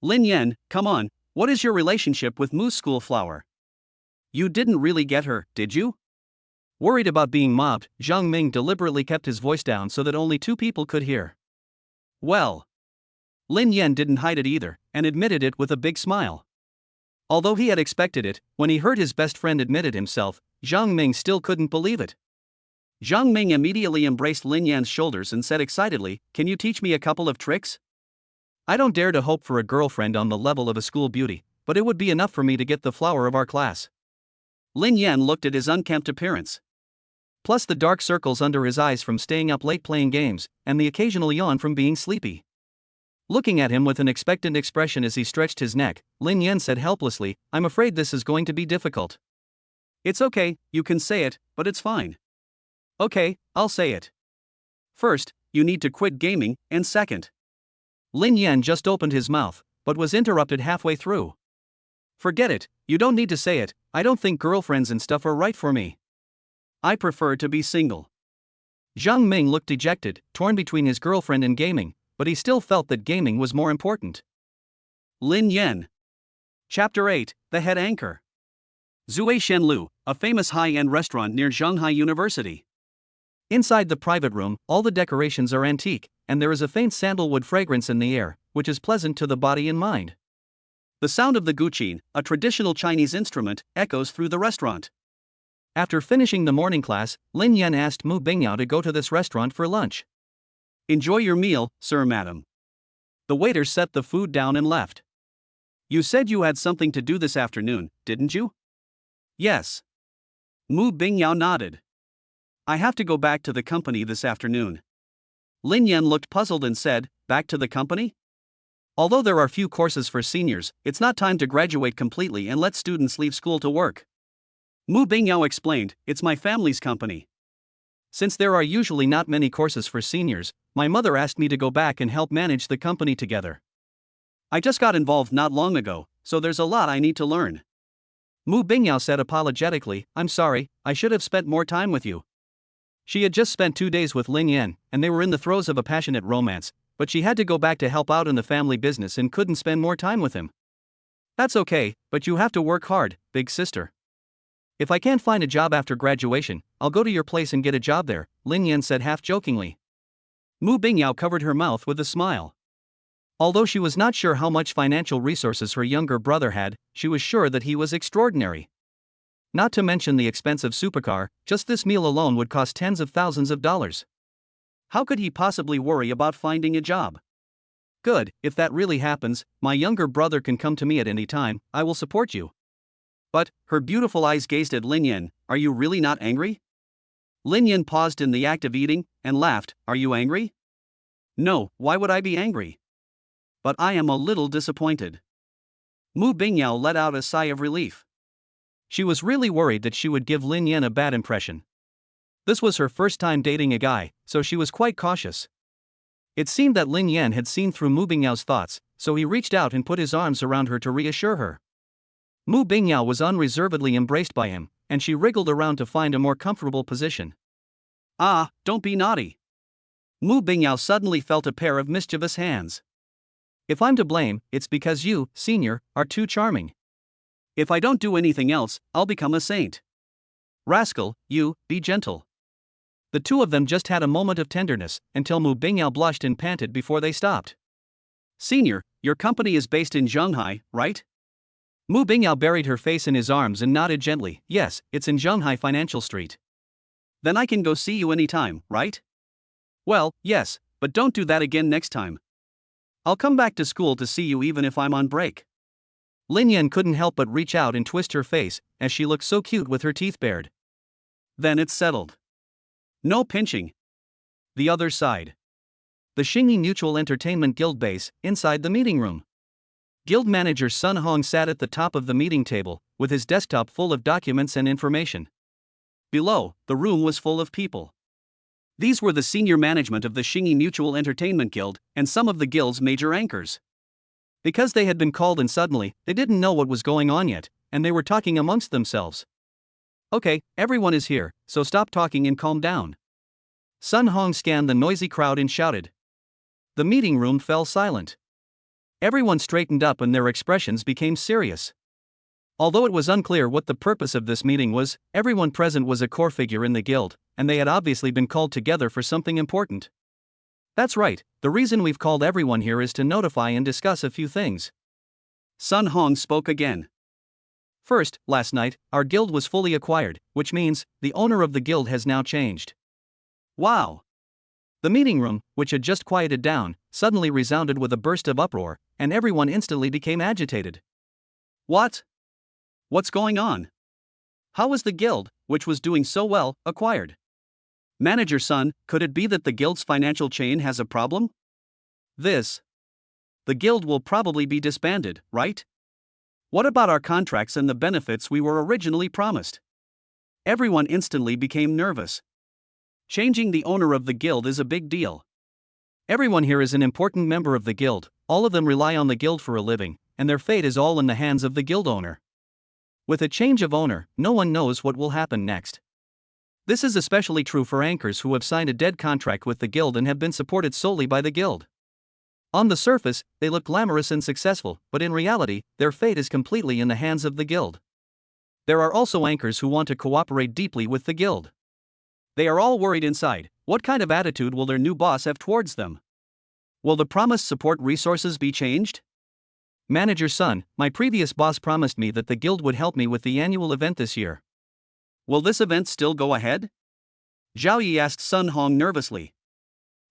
Lin Yan, come on, what is your relationship with Mu's school flower? You didn't really get her, did you? Worried about being mobbed, Zhang Ming deliberately kept his voice down so that only 2 people could hear. Well. Lin Yan didn't hide it either, and admitted it with a big smile. Although he had expected it, when he heard his best friend admit it himself, Zhang Ming still couldn't believe it. Zhang Ming immediately embraced Lin Yan's shoulders and said excitedly, "Can you teach me a couple of tricks? I don't dare to hope for a girlfriend on the level of a school beauty, but it would be enough for me to get the flower of our class." Lin Yan looked at his unkempt appearance, plus the dark circles under his eyes from staying up late playing games, and the occasional yawn from being sleepy. Looking at him with an expectant expression as he stretched his neck, Lin Yan said helplessly, "I'm afraid this is going to be difficult." "It's okay, you can say it, but it's fine." "Okay, I'll say it. First, you need to quit gaming, and second." Lin Yan just opened his mouth, but was interrupted halfway through. "Forget it, you don't need to say it, I don't think girlfriends and stuff are right for me. I prefer to be single." Zhang Ming looked dejected, torn between his girlfriend and gaming, but he still felt that gaming was more important. Lin Yan. Chapter 8, The Head Anchor. Zui Shenlu, a famous high-end restaurant near Shanghai University. Inside the private room, all the decorations are antique, and there is a faint sandalwood fragrance in the air, which is pleasant to the body and mind. The sound of the guqin, a traditional Chinese instrument, echoes through the restaurant. After finishing the morning class, Lin Yan asked Mu Bingyao to go to this restaurant for lunch. "Enjoy your meal, sir, madam." The waiter set the food down and left. "You said you had something to do this afternoon, didn't you?" "Yes." Mu Bingyao nodded. "I have to go back to the company this afternoon." Lin Yan looked puzzled and said, "Back to the company?" Although there are few courses for seniors, it's not time to graduate completely and let students leave school to work. Mu Bingyao explained, "It's my family's company. Since there are usually not many courses for seniors, my mother asked me to go back and help manage the company together. I just got involved not long ago, so there's a lot I need to learn." Mu Bingyao said apologetically, "I'm sorry, I should have spent more time with you." She had just spent 2 days with Lin Yan, and they were in the throes of a passionate romance, but she had to go back to help out in the family business and couldn't spend more time with him. That's okay, but you have to work hard, big sister. If I can't find a job after graduation, I'll go to your place and get a job there, Lin Yan said half-jokingly. Mu Bingyao covered her mouth with a smile. Although she was not sure how much financial resources her younger brother had, she was sure that he was extraordinary. Not to mention the expensive supercar, just this meal alone would cost tens of thousands of dollars. How could he possibly worry about finding a job? Good, if that really happens, my younger brother can come to me at any time, I will support you. But, her beautiful eyes gazed at Lin Yan, are you really not angry? Lin Yan paused in the act of eating, and laughed, are you angry? No, why would I be angry? But I am a little disappointed. Mu Bingyao let out a sigh of relief. She was really worried that she would give Lin Yan a bad impression. This was her first time dating a guy, so she was quite cautious. It seemed that Lin Yan had seen through Mu Bingyao's thoughts, so he reached out and put his arms around her to reassure her. Mu Bingyao was unreservedly embraced by him, and she wriggled around to find a more comfortable position. Ah, don't be naughty. Mu Bingyao suddenly felt a pair of mischievous hands. If I'm to blame, it's because you, senior, are too charming. If I don't do anything else, I'll become a saint. Rascal, you, be gentle. The two of them just had a moment of tenderness, until Mu Bingyao blushed and panted before they stopped. Senior, your company is based in Shanghai, right? Mu Bingyao buried her face in his arms and nodded gently, yes, it's in Shanghai Financial Street. Then I can go see you anytime, right? Well, yes, but don't do that again next time. I'll come back to school to see you even if I'm on break. Lin Yan couldn't help but reach out and twist her face, as she looked so cute with her teeth bared. Then it's settled. No pinching. The other side. The Xingyi Mutual Entertainment Guild base, inside the meeting room. Guild manager Sun Hong sat at the top of the meeting table, with his desktop full of documents and information. Below, the room was full of people. These were the senior management of the Xingyi Mutual Entertainment Guild, and some of the guild's major anchors. Because they had been called in suddenly, they didn't know what was going on yet, and they were talking amongst themselves. Okay, everyone is here, so stop talking and calm down. Sun Hong scanned the noisy crowd and shouted. The meeting room fell silent. Everyone straightened up and their expressions became serious. Although it was unclear what the purpose of this meeting was, everyone present was a core figure in the guild, and they had obviously been called together for something important. That's right, the reason we've called everyone here is to notify and discuss a few things. Sun Hong spoke again. First, last night, our guild was fully acquired, which means, the owner of the guild has now changed. Wow! The meeting room, which had just quieted down, suddenly resounded with a burst of uproar, and everyone instantly became agitated. What? What's going on? How was the guild, which was doing so well, acquired? Manager Sun, could it be that the guild's financial chain has a problem? The guild will probably be disbanded, right? What about our contracts and the benefits we were originally promised? Everyone instantly became nervous. Changing the owner of the guild is a big deal. Everyone here is an important member of the guild, all of them rely on the guild for a living, and their fate is all in the hands of the guild owner. With a change of owner, no one knows what will happen next. This is especially true for anchors who have signed a dead contract with the guild and have been supported solely by the guild. On the surface, they look glamorous and successful, but in reality, their fate is completely in the hands of the guild. There are also anchors who want to cooperate deeply with the guild. They are all worried inside. What kind of attitude will their new boss have towards them? Will the promised support resources be changed? Manager Sun, my previous boss promised me that the guild would help me with the annual event this year. Will this event still go ahead? Zhao Yi asked Sun Hong nervously.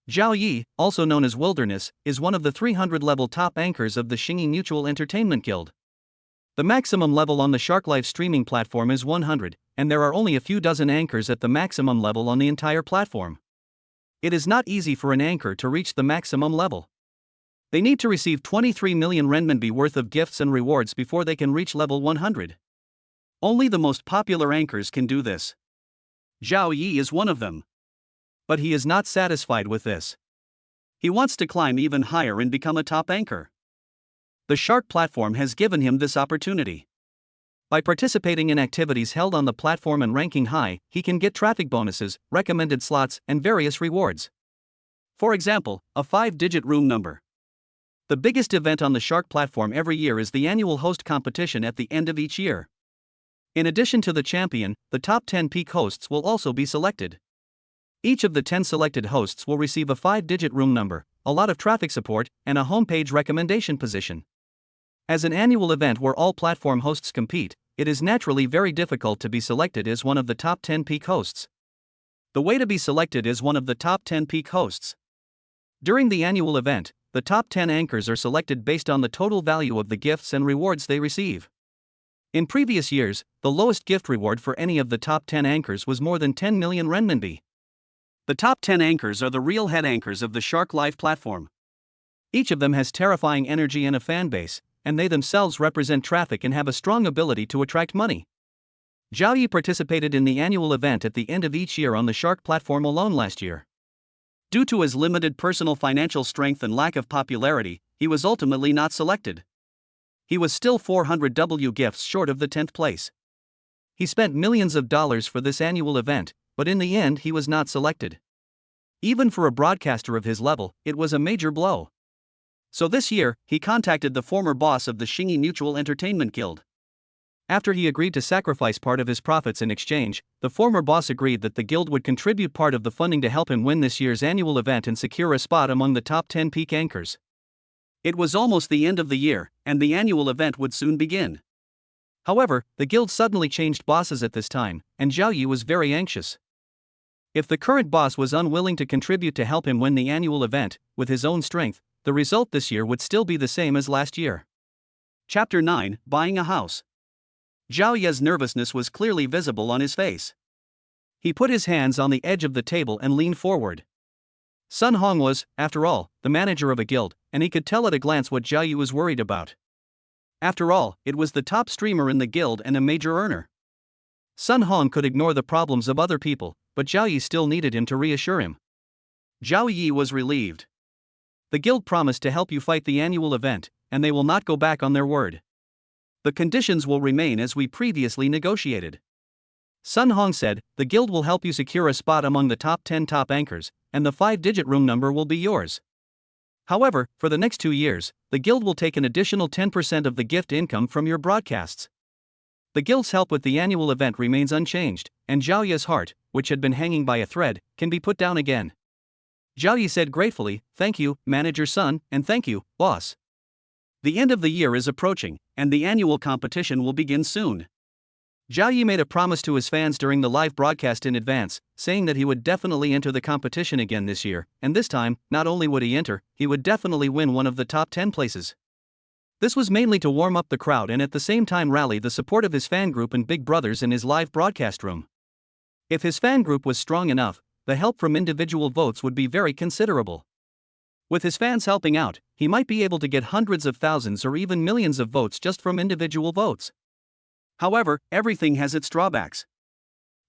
Zhao Yi, also known as Wilderness, is one of the 300-level top anchors of the Xingyi Mutual Entertainment Guild. The maximum level on the Shark Life streaming platform is 100, and there are only a few dozen anchors at the maximum level on the entire platform. It is not easy for an anchor to reach the maximum level. They need to receive 23 million renminbi worth of gifts and rewards before they can reach level 100. Only the most popular anchors can do this. Zhao Yi is one of them. But he is not satisfied with this. He wants to climb even higher and become a top anchor. The Shark platform has given him this opportunity. By participating in activities held on the platform and ranking high, he can get traffic bonuses, recommended slots, and various rewards. For example, a 5-digit room number. The biggest event on the Shark platform every year is the annual host competition at the end of each year. In addition to the champion, the top 10 peak hosts will also be selected. Each of the 10 selected hosts will receive a 5-digit room number, a lot of traffic support, and a homepage recommendation position. As an annual event where all platform hosts compete, it is naturally very difficult to be selected as one of the top 10 peak hosts. The way to be selected as one of the top 10 peak hosts. During the annual event, the top 10 anchors are selected based on the total value of the gifts and rewards they receive. In previous years, the lowest gift reward for any of the top 10 anchors was more than 10 million renminbi. The top 10 anchors are the real head anchors of the Shark Live platform. Each of them has terrifying energy and a fan base, and they themselves represent traffic and have a strong ability to attract money. Zhao Yi participated in the annual event at the end of each year on the Shark platform alone last year. Due to his limited personal financial strength and lack of popularity, he was ultimately not selected. He was still 400 W gifts short of the 10th place. He spent millions of dollars for this annual event, but in the end he was not selected. Even for a broadcaster of his level, it was a major blow. So this year, he contacted the former boss of the Xingyi Mutual Entertainment Guild. After he agreed to sacrifice part of his profits in exchange, the former boss agreed that the guild would contribute part of the funding to help him win this year's annual event and secure a spot among the top 10 peak anchors. It was almost the end of the year, and the annual event would soon begin. However, the guild suddenly changed bosses at this time, and Zhao Yi was very anxious. If the current boss was unwilling to contribute to help him win the annual event, with his own strength, the result this year would still be the same as last year. Chapter 9: Buying a House. Zhao Yi's nervousness was clearly visible on his face. He put his hands on the edge of the table and leaned forward. Sun Hong was, after all, the manager of a guild, and he could tell at a glance what Zhao Yi was worried about. After all, it was the top streamer in the guild and a major earner. Sun Hong could ignore the problems of other people, but Zhao Yi still needed him to reassure him. Zhao Yi was relieved. The guild promised to help you fight the annual event, and they will not go back on their word. The conditions will remain as we previously negotiated. Sun Hong said, the guild will help you secure a spot among the top 10 top anchors, and the 5-digit room number will be yours. However, for the next 2 years, the guild will take an additional 10% of the gift income from your broadcasts. The guild's help with the annual event remains unchanged, and Zhao Yi's heart, which had been hanging by a thread, can be put down again. Zhao Yi said gratefully, thank you, Manager Sun, and thank you, boss. The end of the year is approaching, and the annual competition will begin soon. Zhao Yi made a promise to his fans during the live broadcast in advance, saying that he would definitely enter the competition again this year, and this time, not only would he enter, he would definitely win one of the top 10 places. This was mainly to warm up the crowd and at the same time rally the support of his fan group and big brothers in his live broadcast room. If his fan group was strong enough, the help from individual votes would be very considerable. With his fans helping out, he might be able to get hundreds of thousands or even millions of votes just from individual votes. However, everything has its drawbacks.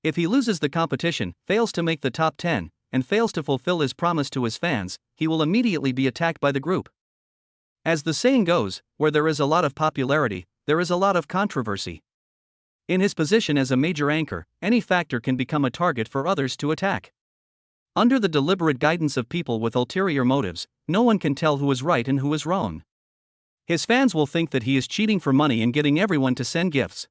If he loses the competition, fails to make the top 10, and fails to fulfill his promise to his fans, he will immediately be attacked by the group. As the saying goes, where there is a lot of popularity, there is a lot of controversy. In his position as a major anchor, any factor can become a target for others to attack. Under the deliberate guidance of people with ulterior motives, no one can tell who is right and who is wrong. His fans will think that he is cheating for money and getting everyone to send gifts.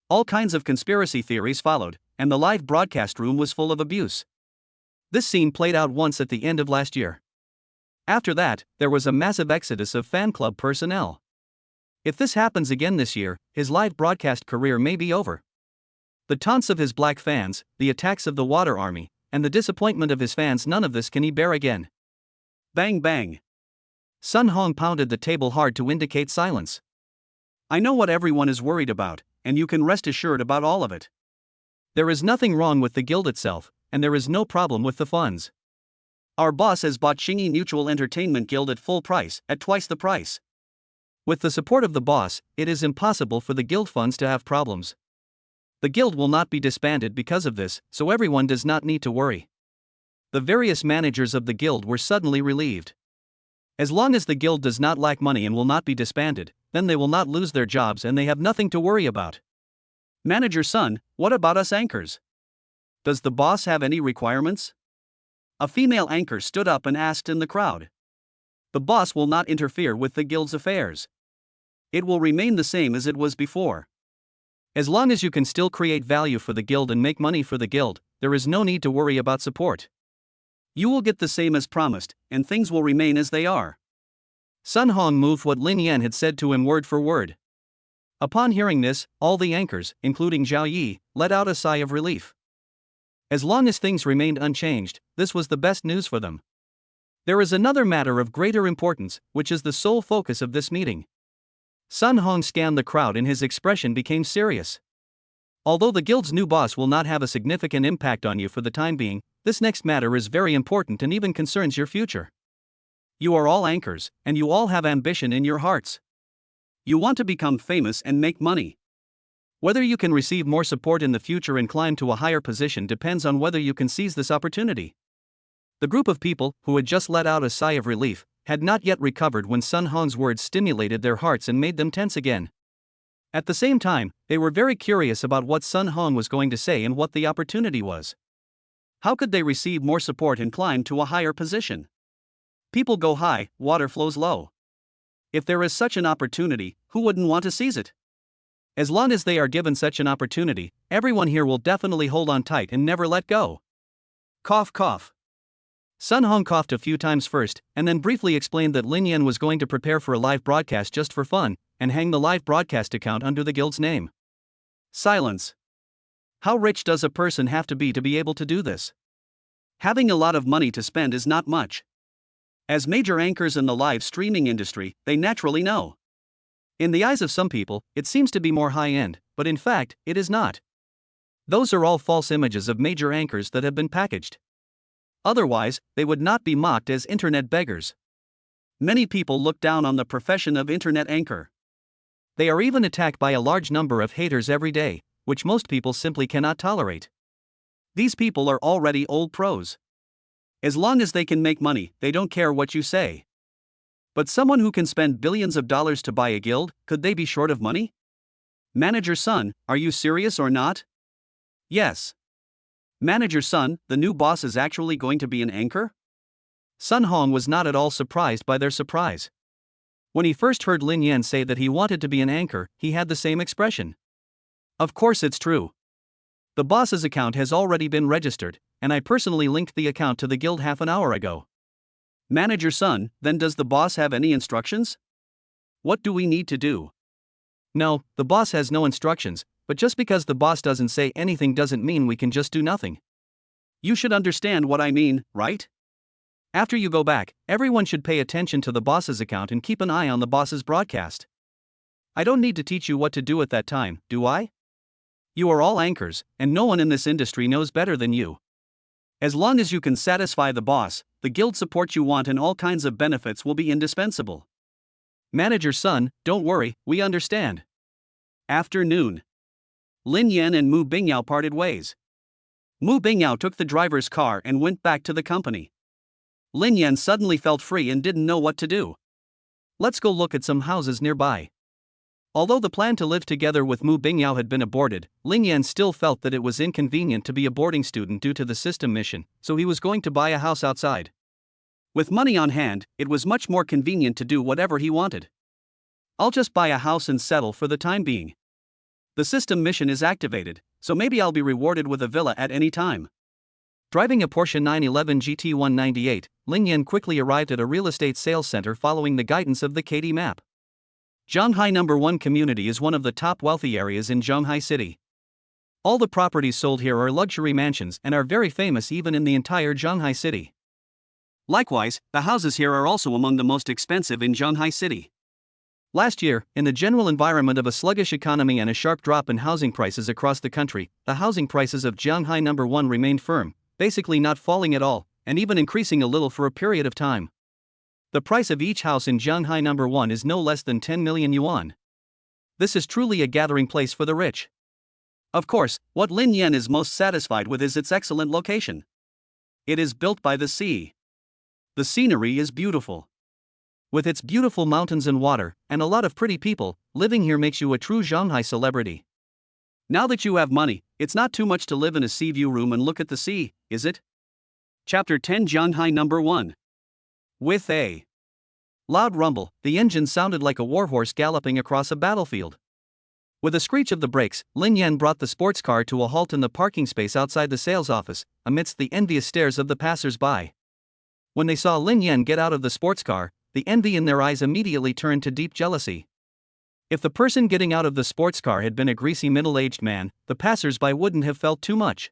All kinds of conspiracy theories followed, and the live broadcast room was full of abuse. This scene played out once at the end of last year. After that, there was a massive exodus of fan club personnel. If this happens again this year, his live broadcast career may be over. The taunts of his black fans, the attacks of the water army, and the disappointment of his fans, none of this can he bear again. Bang bang. Sun Hong pounded the table hard to indicate silence. I know what everyone is worried about, and you can rest assured about all of it. There is nothing wrong with the guild itself, and there is no problem with the funds. Our boss has bought Xingyi Mutual Entertainment Guild at full price, at twice the price. With the support of the boss, it is impossible for the guild funds to have problems. The guild will not be disbanded because of this, so everyone does not need to worry. The various managers of the guild were suddenly relieved. As long as the guild does not lack money and will not be disbanded, then they will not lose their jobs and they have nothing to worry about. Manager Sun, what about us anchors? Does the boss have any requirements? A female anchor stood up and asked in the crowd. The boss will not interfere with the guild's affairs. It will remain the same as it was before. As long as you can still create value for the guild and make money for the guild, there is no need to worry about support. You will get the same as promised, and things will remain as they are. Sun Hong moved what Lin Yan had said to him word for word. Upon hearing this, all the anchors, including Zhao Yi, let out a sigh of relief. As long as things remained unchanged, this was the best news for them. There is another matter of greater importance, which is the sole focus of this meeting. Sun Hong scanned the crowd and his expression became serious. Although the guild's new boss will not have a significant impact on you for the time being, this next matter is very important and even concerns your future. You are all anchors, and you all have ambition in your hearts. You want to become famous and make money. Whether you can receive more support in the future and climb to a higher position depends on whether you can seize this opportunity. The group of people, who had just let out a sigh of relief, had not yet recovered when Sun Hong's words stimulated their hearts and made them tense again. At the same time, they were very curious about what Sun Hong was going to say and what the opportunity was. How could they receive more support and climb to a higher position? People go high, water flows low. If there is such an opportunity, who wouldn't want to seize it? As long as they are given such an opportunity, everyone here will definitely hold on tight and never let go. Cough cough. Sun Hong coughed a few times first, and then briefly explained that Lin Yan was going to prepare for a live broadcast just for fun, and hang the live broadcast account under the guild's name. Silence. How rich does a person have to be able to do this? Having a lot of money to spend is not much. As major anchors in the live streaming industry, they naturally know. In the eyes of some people, it seems to be more high-end, but in fact, it is not. Those are all false images of major anchors that have been packaged. Otherwise, they would not be mocked as internet beggars. Many people look down on the profession of internet anchor. They are even attacked by a large number of haters every day, which most people simply cannot tolerate. These people are already old pros. As long as they can make money, they don't care what you say. But someone who can spend billions of dollars to buy a guild, could they be short of money? Manager Sun, are you serious or not? Yes. Manager Sun, the new boss is actually going to be an anchor? Sun Hong was not at all surprised by their surprise. When he first heard Lin Yan say that he wanted to be an anchor, he had the same expression. Of course it's true. The boss's account has already been registered, and I personally linked the account to the guild half an hour ago. Manager Sun, then does the boss have any instructions? What do we need to do? No, the boss has no instructions, but just because the boss doesn't say anything doesn't mean we can just do nothing. You should understand what I mean, right? After you go back, everyone should pay attention to the boss's account and keep an eye on the boss's broadcast. I don't need to teach you what to do at that time, do I? You are all anchors, and no one in this industry knows better than you. As long as you can satisfy the boss, the guild support you want and all kinds of benefits will be indispensable. Manager Sun, don't worry, we understand. Afternoon. Lin Yan and Mu Bingyao parted ways. Mu Bingyao took the driver's car and went back to the company. Lin Yan suddenly felt free and didn't know what to do. Let's go look at some houses nearby. Although the plan to live together with Mu Bingyao had been aborted, Lin Yan still felt that it was inconvenient to be a boarding student due to the system mission, so he was going to buy a house outside. With money on hand, it was much more convenient to do whatever he wanted. I'll just buy a house and settle for the time being. The system mission is activated, so maybe I'll be rewarded with a villa at any time. Driving a Porsche 911 GT 198, Lin Yan quickly arrived at a real estate sales center following the guidance of the KD map. Zhanghai No. 1 community is one of the top wealthy areas in Zhanghai City. All the properties sold here are luxury mansions and are very famous even in the entire Zhanghai City. Likewise, the houses here are also among the most expensive in Zhanghai City. Last year, in the general environment of a sluggish economy and a sharp drop in housing prices across the country, the housing prices of Zhanghai No. 1 remained firm, basically not falling at all, and even increasing a little for a period of time. The price of each house in Zhanghai No. 1 is no less than 10 million yuan. This is truly a gathering place for the rich. Of course, what Lin Yan is most satisfied with is its excellent location. It is built by the sea. The scenery is beautiful. With its beautiful mountains and water, and a lot of pretty people, living here makes you a true Shanghai celebrity. Now that you have money, it's not too much to live in a sea view room and look at the sea, is it? Chapter 10 Shanghai No. 1. With a Loud rumble, the engine sounded like a warhorse galloping across a battlefield. With a screech of the brakes, Lin Yan brought the sports car to a halt in the parking space outside the sales office, amidst the envious stares of the passers-by. When they saw Lin Yan get out of the sports car, the envy in their eyes immediately turned to deep jealousy. If the person getting out of the sports car had been a greasy middle-aged man, the passers-by wouldn't have felt too much.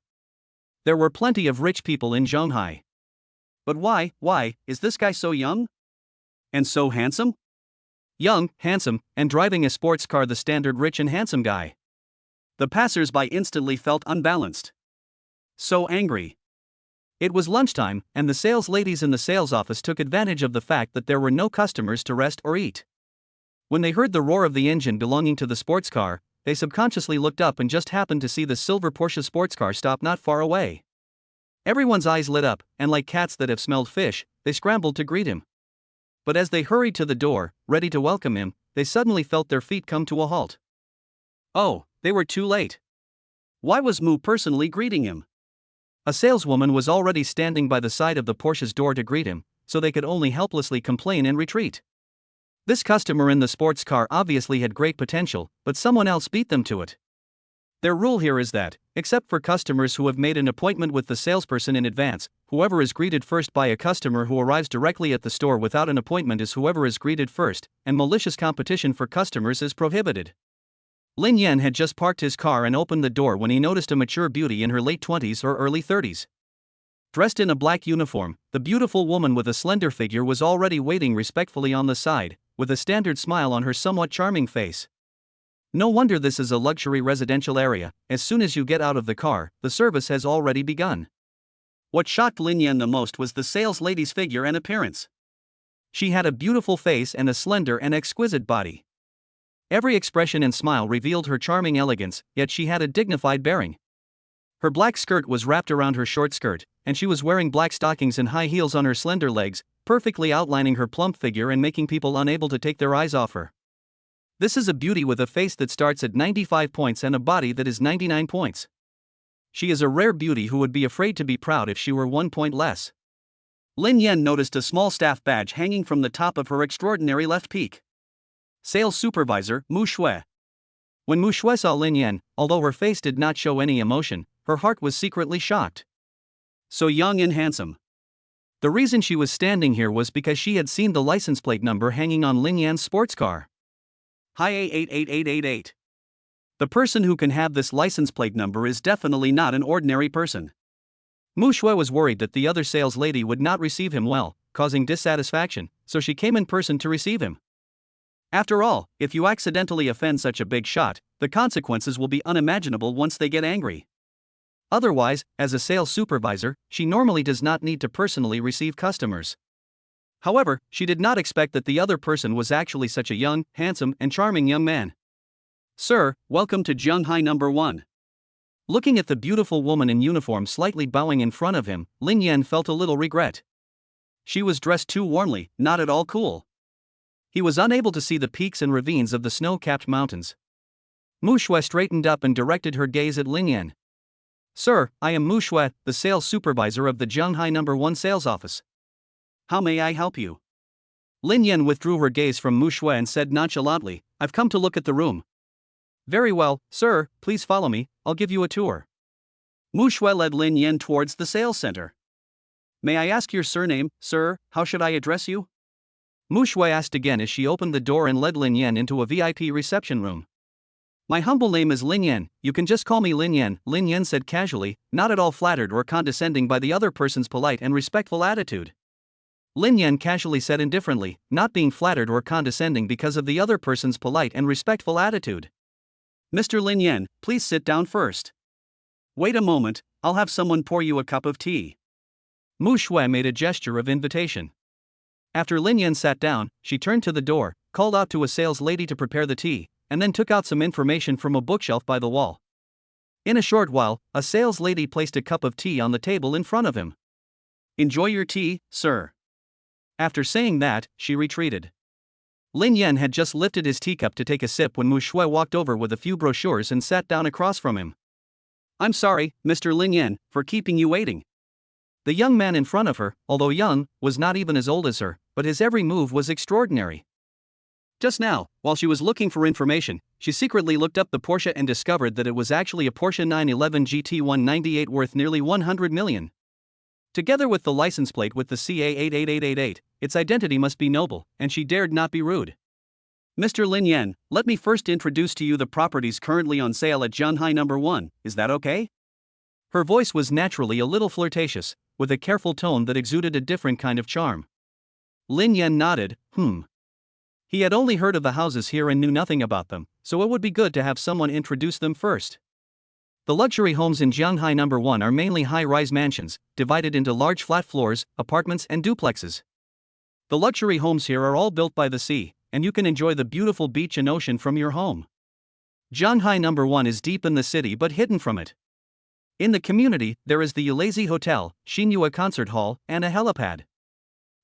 There were plenty of rich people in Shanghai. But why, is this guy so young? And so handsome? Young, handsome, and driving a sports car, the standard rich and handsome guy. The passers-by instantly felt unbalanced. So angry. It was lunchtime, and the sales ladies in the sales office took advantage of the fact that there were no customers to rest or eat. When they heard the roar of the engine belonging to the sports car, they subconsciously looked up and just happened to see the silver Porsche sports car stop not far away. Everyone's eyes lit up, and like cats that have smelled fish, they scrambled to greet him. But as they hurried to the door, ready to welcome him, they suddenly felt their feet come to a halt. Oh, they were too late. Why was Mu personally greeting him? A saleswoman was already standing by the side of the Porsche's door to greet him, so they could only helplessly complain and retreat. This customer in the sports car obviously had great potential, but someone else beat them to it. Their rule here is that, except for customers who have made an appointment with the salesperson in advance, whoever is greeted first by a customer who arrives directly at the store without an appointment is whoever is greeted first, and malicious competition for customers is prohibited. Lin Yan had just parked his car and opened the door when he noticed a mature beauty in her late 20s or early 30s. Dressed in a black uniform, the beautiful woman with a slender figure was already waiting respectfully on the side, with a standard smile on her somewhat charming face. No wonder this is a luxury residential area. As soon as you get out of the car, the service has already begun. What shocked Lin Yan the most was the sales lady's figure and appearance. She had a beautiful face and a slender and exquisite body. Every expression and smile revealed her charming elegance, yet she had a dignified bearing. Her black skirt was wrapped around her short skirt, and she was wearing black stockings and high heels on her slender legs, perfectly outlining her plump figure and making people unable to take their eyes off her. This is a beauty with a face that starts at 95 points and a body that is 99 points. She is a rare beauty who would be afraid to be proud if she were 1 point less. Lin Yan noticed a small staff badge hanging from the top of her extraordinary left peak. Sales Supervisor, Mu Shui. When Mu Shui saw Lin Yan, although her face did not show any emotion, her heart was secretly shocked. So young and handsome. The reason she was standing here was because she had seen the license plate number hanging on Lin Yan's sports car. Hi A88888. The person who can have this license plate number is definitely not an ordinary person. Mu Shui was worried that the other sales lady would not receive him well, causing dissatisfaction, so she came in person to receive him. After all, if you accidentally offend such a big shot, the consequences will be unimaginable once they get angry. Otherwise, as a sales supervisor, she normally does not need to personally receive customers. However, she did not expect that the other person was actually such a young, handsome, and charming young man. Sir, welcome to Shanghai number 1. Looking at the beautiful woman in uniform slightly bowing in front of him, Lin Yan felt a little regret. She was dressed too warmly, not at all cool. He was unable to see the peaks and ravines of the snow-capped mountains. Mu Shui straightened up and directed her gaze at Lin Yan. Sir, I am Mu Shui, the sales supervisor of the Shanghai number 1 sales office. How may I help you? Lin Yan withdrew her gaze from Mu Shui and said nonchalantly, I've come to look at the room. Very well, sir, please follow me, I'll give you a tour. Mu Shui led Lin Yan towards the sales center. May I ask your surname, sir? How should I address you? Mu Shui asked again as she opened the door and led Lin Yan into a VIP reception room. My humble name is Lin Yan, you can just call me Lin Yan, Lin Yan said casually, not at all flattered or condescending by the other person's polite and respectful attitude. Lin Yan casually said indifferently, not being flattered or condescending because of the other person's polite and respectful attitude. Mr. Lin Yan, please sit down first. Wait a moment, I'll have someone pour you a cup of tea. Mu Shui made a gesture of invitation. After Lin Yan sat down, she turned to the door, called out to a sales lady to prepare the tea, and then took out some information from a bookshelf by the wall. In a short while, a sales lady placed a cup of tea on the table in front of him. Enjoy your tea, sir. After saying that, she retreated. Lin Yan had just lifted his teacup to take a sip when Mu Shui walked over with a few brochures and sat down across from him. I'm sorry, Mr. Lin Yan, for keeping you waiting. The young man in front of her, although young, was not even as old as her, but his every move was extraordinary. Just now, while she was looking for information, she secretly looked up the Porsche and discovered that it was actually a Porsche 911 GT 198 worth nearly 100 million. Together with the license plate with the CA88888, its identity must be noble, and she dared not be rude. Mr. Lin Yan, let me first introduce to you the properties currently on sale at Zhanghai No. 1, is that okay? Her voice was naturally a little flirtatious, with a careful tone that exuded a different kind of charm. Lin Yan nodded, He had only heard of the houses here and knew nothing about them, so it would be good to have someone introduce them first. The luxury homes in Zhanghai No. 1 are mainly high-rise mansions, divided into large flat floors, apartments and duplexes. The luxury homes here are all built by the sea, and you can enjoy the beautiful beach and ocean from your home. Zhanghai No. 1 is deep in the city but hidden from it. In the community, there is the Ulazi Hotel, Xinyue Concert Hall, and a helipad.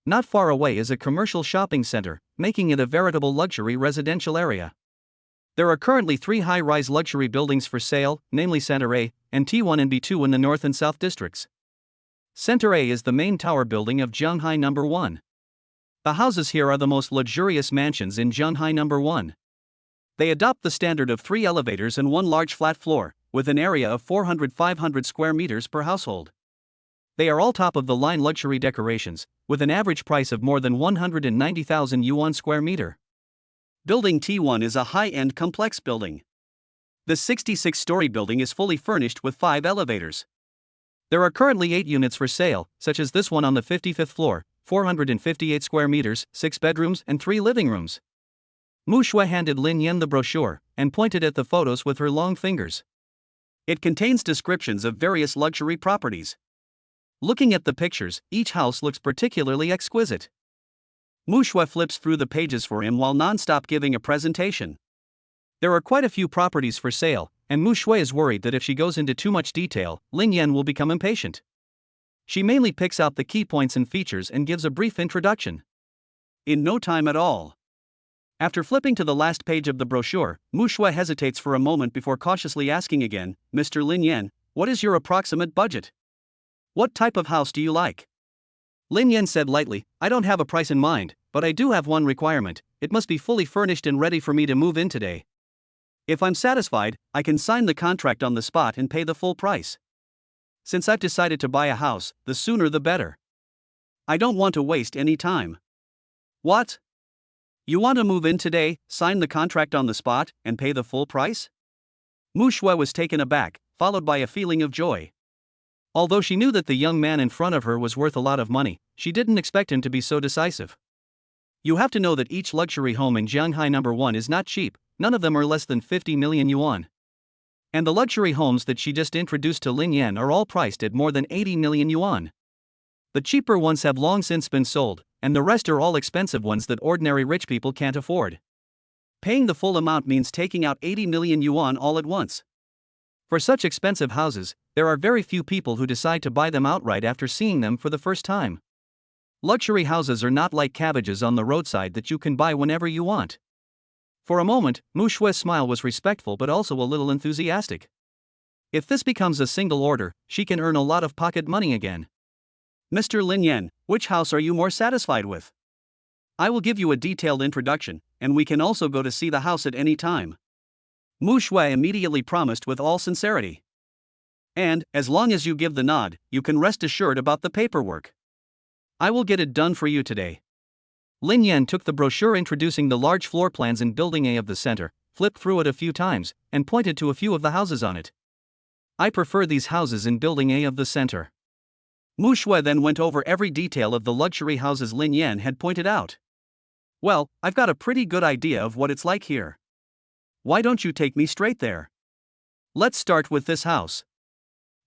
Not far away is a commercial shopping center, making it a veritable luxury residential area. There are currently 3 high-rise luxury buildings for sale, namely Center A and T1 and B2 in the north and south districts. Center A is the main tower building of Zhanghai No. 1. The houses here are the most luxurious mansions in Zhanghai No. 1. They adopt the standard of 3 elevators and 1 large flat floor, with an area of 400-500 square meters per household. They are all top-of-the-line luxury decorations, with an average price of more than 190,000 yuan square meter. Building T1 is a high-end complex building. The 66-story building is fully furnished with 5 elevators. There are currently 8 units for sale, such as this one on the 55th floor, 458 square meters, 6 bedrooms and 3 living rooms. Mu Shui handed Lin Yan the brochure, and pointed at the photos with her long fingers. It contains descriptions of various luxury properties. Looking at the pictures, each house looks particularly exquisite. Mu Shui flips through the pages for him while non-stop giving a presentation. There are quite a few properties for sale, and Mu Shui is worried that if she goes into too much detail, Lin Yan will become impatient. She mainly picks out the key points and features and gives a brief introduction. In no time at all. After flipping to the last page of the brochure, Mu Shui hesitates for a moment before cautiously asking again, Mr. Lin Yan, what is your approximate budget? What type of house do you like? Lin Yan said lightly, I don't have a price in mind, but I do have one requirement, it must be fully furnished and ready for me to move in today. If I'm satisfied, I can sign the contract on the spot and pay the full price. Since I've decided to buy a house, the sooner the better. I don't want to waste any time. What? You want to move in today, sign the contract on the spot, and pay the full price? Mu Shui was taken aback, followed by a feeling of joy. Although she knew that the young man in front of her was worth a lot of money, she didn't expect him to be so decisive. You have to know that each luxury home in Zhanghai No. 1 is not cheap, none of them are less than 50 million yuan. And the luxury homes that she just introduced to Lin Yan are all priced at more than 80 million yuan. The cheaper ones have long since been sold, and the rest are all expensive ones that ordinary rich people can't afford. Paying the full amount means taking out 80 million yuan all at once. For such expensive houses, there are very few people who decide to buy them outright after seeing them for the first time. Luxury houses are not like cabbages on the roadside that you can buy whenever you want. For a moment, Mu Shui's smile was respectful but also a little enthusiastic. If this becomes a single order, she can earn a lot of pocket money again. Mr. Lin Yan, which house are you more satisfied with? I will give you a detailed introduction, and we can also go to see the house at any time. Mu Shui immediately promised with all sincerity. And, as long as you give the nod, you can rest assured about the paperwork. I will get it done for you today. Lin Yan took the brochure introducing the large floor plans in Building A of the center, flipped through it a few times, and pointed to a few of the houses on it. I prefer these houses in Building A of the center. Mu Shui then went over every detail of the luxury houses Lin Yan had pointed out. Well, I've got a pretty good idea of what it's like here. Why don't you take me straight there? Let's start with this house.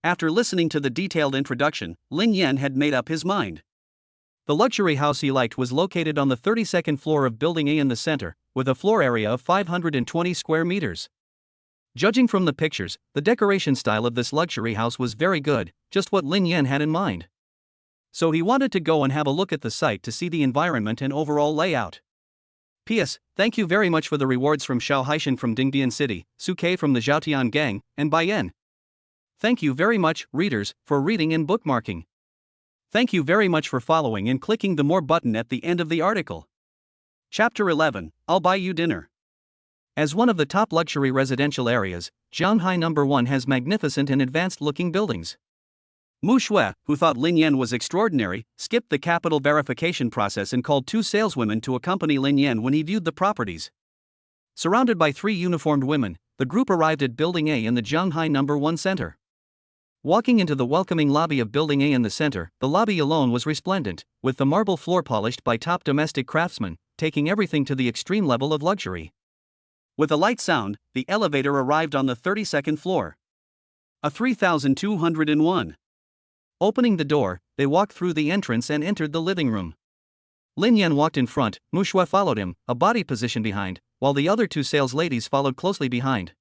After listening to the detailed introduction, Lin Yan had made up his mind. The luxury house he liked was located on the 32nd floor of Building A in the center, with a floor area of 520 square meters. Judging from the pictures, the decoration style of this luxury house was very good, just what Lin Yan had in mind. So he wanted to go and have a look at the site to see the environment and overall layout. P.S. Thank you very much for the rewards from Xiao Haishan from Dingdian City, Su Kei from the Zhaotian Gang, and Baiyan. Thank you very much, readers, for reading and bookmarking. Thank you very much for following and clicking the more button at the end of the article. Chapter 11, I'll buy you dinner. As one of the top luxury residential areas, Shanghai No. 1 has magnificent and advanced-looking buildings. Mu Shui, who thought Lin Yan was extraordinary, skipped the capital verification process and called two saleswomen to accompany Lin Yan when he viewed the properties. Surrounded by three uniformed women, the group arrived at Building A in the Shanghai No. 1 center. Walking into the welcoming lobby of Building A in the center, the lobby alone was resplendent, with the marble floor polished by top domestic craftsmen, taking everything to the extreme level of luxury. With a light sound, the elevator arrived on the 32nd floor. A 3201. Opening the door, they walked through the entrance and entered the living room. Lin Yan walked in front, Mu Shui followed him, a body position behind, while the other two sales ladies followed closely behind.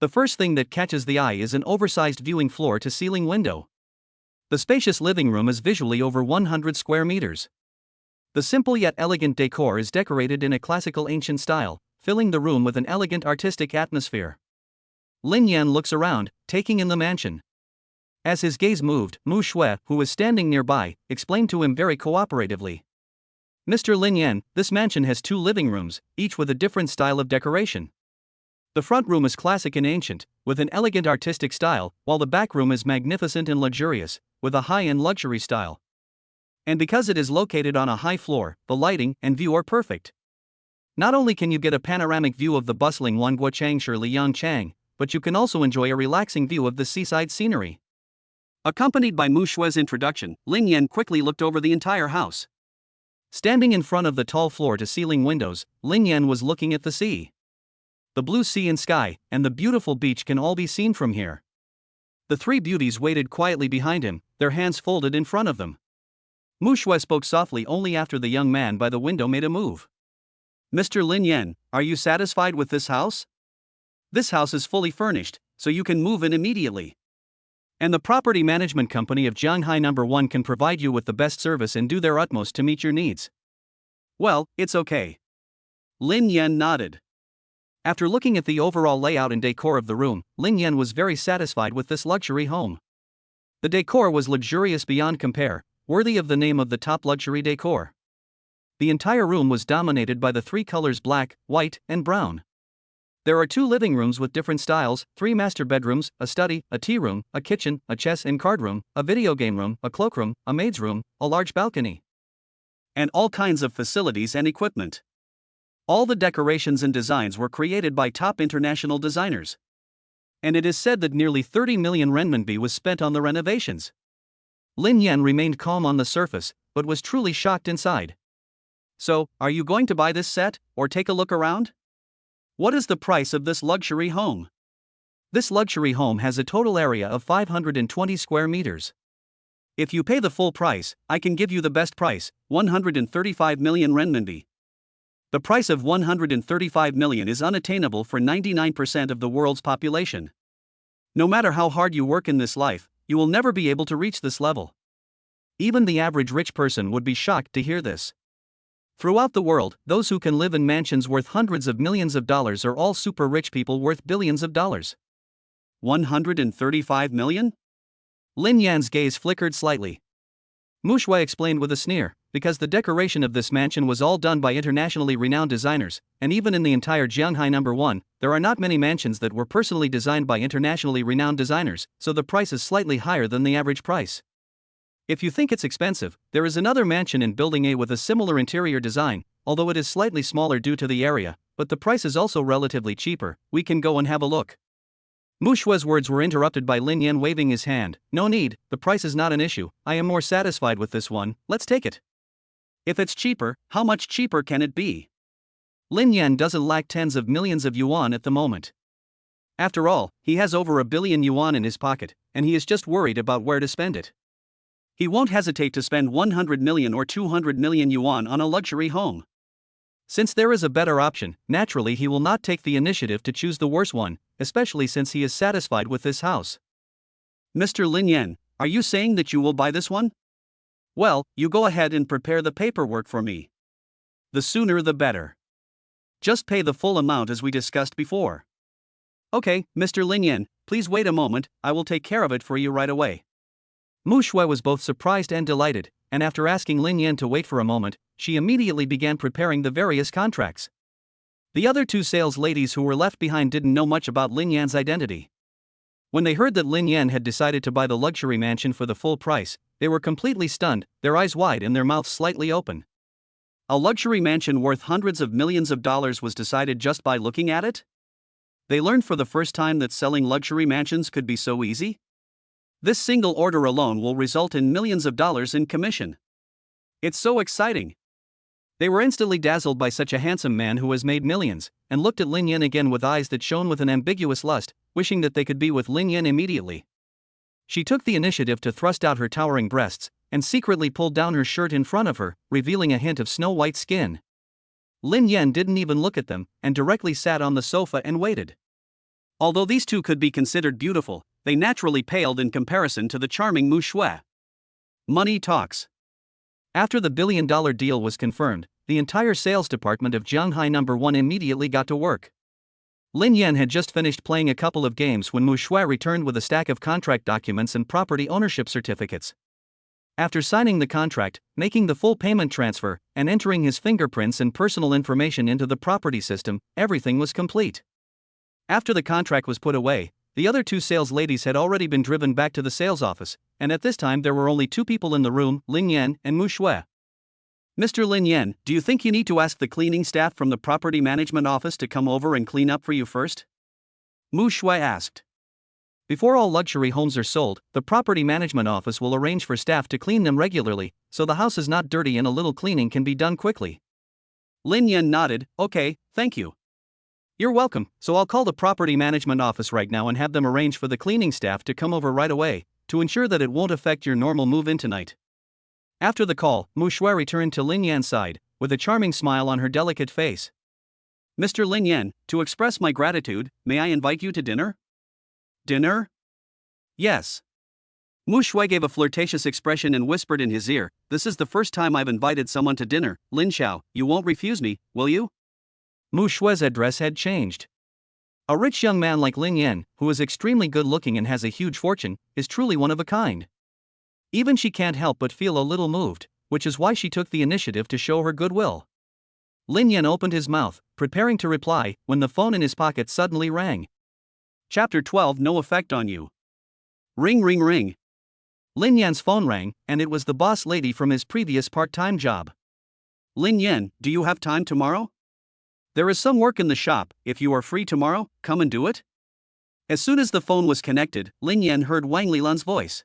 The first thing that catches the eye is an oversized viewing floor-to-ceiling window. The spacious living room is visually over 100 square meters. The simple yet elegant decor is decorated in a classical ancient style, filling the room with an elegant artistic atmosphere. Lin Yan looks around, taking in the mansion. As his gaze moved, Mu Shui, who was standing nearby, explained to him very cooperatively. Mr. Lin Yan, this mansion has two living rooms, each with a different style of decoration. The front room is classic and ancient, with an elegant artistic style, while the back room is magnificent and luxurious, with a high-end luxury style. And because it is located on a high floor, the lighting and view are perfect. Not only can you get a panoramic view of the bustling Wanguochang Liangchang, but you can also enjoy a relaxing view of the seaside scenery. Accompanied by Mu Shui's introduction, Lin Yan quickly looked over the entire house. Standing in front of the tall floor-to-ceiling windows, Lin Yan was looking at the sea. The blue sea and sky, and the beautiful beach can all be seen from here. The three beauties waited quietly behind him, their hands folded in front of them. Mu Shui spoke softly only after the young man by the window made a move. Mr. Lin Yan, are you satisfied with this house? This house is fully furnished, so you can move in immediately. And the property management company of Shanghai No. 1 can provide you with the best service and do their utmost to meet your needs. Well, it's okay. Lin Yan nodded. After looking at the overall layout and decor of the room, Lin Yan was very satisfied with this luxury home. The decor was luxurious beyond compare, worthy of the name of the top luxury decor. The entire room was dominated by the three colors black, white, and brown. There are two living rooms with different styles, three master bedrooms, a study, a tea room, a kitchen, a chess and card room, a video game room, a cloakroom, a maid's room, a large balcony. And all kinds of facilities and equipment. All the decorations and designs were created by top international designers. And it is said that nearly 30 million renminbi was spent on the renovations. Lin Yan remained calm on the surface, but was truly shocked inside. So, are you going to buy this set, or take a look around? What is the price of this luxury home? This luxury home has a total area of 520 square meters. If you pay the full price, I can give you the best price, 135 million renminbi. The price of 135 million is unattainable for 99% of the world's population. No matter how hard you work in this life, you will never be able to reach this level. Even the average rich person would be shocked to hear this. Throughout the world, those who can live in mansions worth hundreds of millions of dollars are all super rich people worth billions of dollars. 135 million? Lin Yan's gaze flickered slightly. Mu Shui explained with a sneer, because the decoration of this mansion was all done by internationally renowned designers, and even in the entire Shanghai No. 1, there are not many mansions that were personally designed by internationally renowned designers, so the price is slightly higher than the average price. If you think it's expensive, there is another mansion in Building A with a similar interior design, although it is slightly smaller due to the area, but the price is also relatively cheaper. We can go and have a look. Mu Shui's words were interrupted by Lin Yan waving his hand. No need, the price is not an issue, I am more satisfied with this one, let's take it. If it's cheaper, how much cheaper can it be? Lin Yan doesn't lack tens of millions of yuan at the moment. After all, he has over 1 billion yuan in his pocket, and he is just worried about where to spend it. He won't hesitate to spend 100 million or 200 million yuan on a luxury home. Since there is a better option, naturally he will not take the initiative to choose the worse one, especially since he is satisfied with this house. Mr. Lin Yan, are you saying that you will buy this one? Well, you go ahead and prepare the paperwork for me. The sooner the better. Just pay the full amount as we discussed before. Okay, Mr. Lin Yan, please wait a moment, I will take care of it for you right away. Mu Shui was both surprised and delighted, and after asking Lin Yan to wait for a moment, she immediately began preparing the various contracts. The other two sales ladies who were left behind didn't know much about Lin Yan's identity. When they heard that Lin Yan had decided to buy the luxury mansion for the full price, they were completely stunned, their eyes wide and their mouths slightly open. A luxury mansion worth hundreds of millions of dollars was decided just by looking at it? They learned for the first time that selling luxury mansions could be so easy? This single order alone will result in millions of dollars in commission. It's so exciting. They were instantly dazzled by such a handsome man who has made millions, and looked at Lin Yan again with eyes that shone with an ambiguous lust, wishing that they could be with Lin Yan immediately. She took the initiative to thrust out her towering breasts, and secretly pulled down her shirt in front of her, revealing a hint of snow-white skin. Lin Yan didn't even look at them, and directly sat on the sofa and waited. Although these two could be considered beautiful, they naturally paled in comparison to the charming Mu Shui. Money talks. After the billion-dollar deal was confirmed, the entire sales department of Jianghai No. 1 immediately got to work. Lin Yan had just finished playing a couple of games when Mu Shui returned with a stack of contract documents and property ownership certificates. After signing the contract, making the full payment transfer, and entering his fingerprints and personal information into the property system, everything was complete. After the contract was put away, the other two sales ladies had already been driven back to the sales office, and at this time there were only two people in the room, Lin Yan and Mu Shui. Mr. Lin Yan, do you think you need to ask the cleaning staff from the property management office to come over and clean up for you first? Mu Shui asked. Before all luxury homes are sold, the property management office will arrange for staff to clean them regularly, so the house is not dirty and a little cleaning can be done quickly. Lin Yan nodded, okay, thank you. You're welcome, so I'll call the property management office right now and have them arrange for the cleaning staff to come over right away, to ensure that it won't affect your normal move-in tonight. After the call, Mu Shui returned to Lin Yan's side, with a charming smile on her delicate face. Mr. Lin Yan, to express my gratitude, may I invite you to dinner? Dinner? Yes. Mu Shui gave a flirtatious expression and whispered in his ear, this is the first time I've invited someone to dinner, Lin Xiao, you won't refuse me, will you? Mu Shui's address had changed. A rich young man like Lin Yan, who is extremely good-looking and has a huge fortune, is truly one of a kind. Even she can't help but feel a little moved, which is why she took the initiative to show her goodwill. Lin Yan opened his mouth, preparing to reply, when the phone in his pocket suddenly rang. Chapter 12 No effect on you. Ring ring ring. Lin Yan's phone rang, and it was the boss lady from his previous part-time job. Lin Yan, do you have time tomorrow? There is some work in the shop, if you are free tomorrow, come and do it? As soon as the phone was connected, Lin Yan heard Wang Lilan's voice.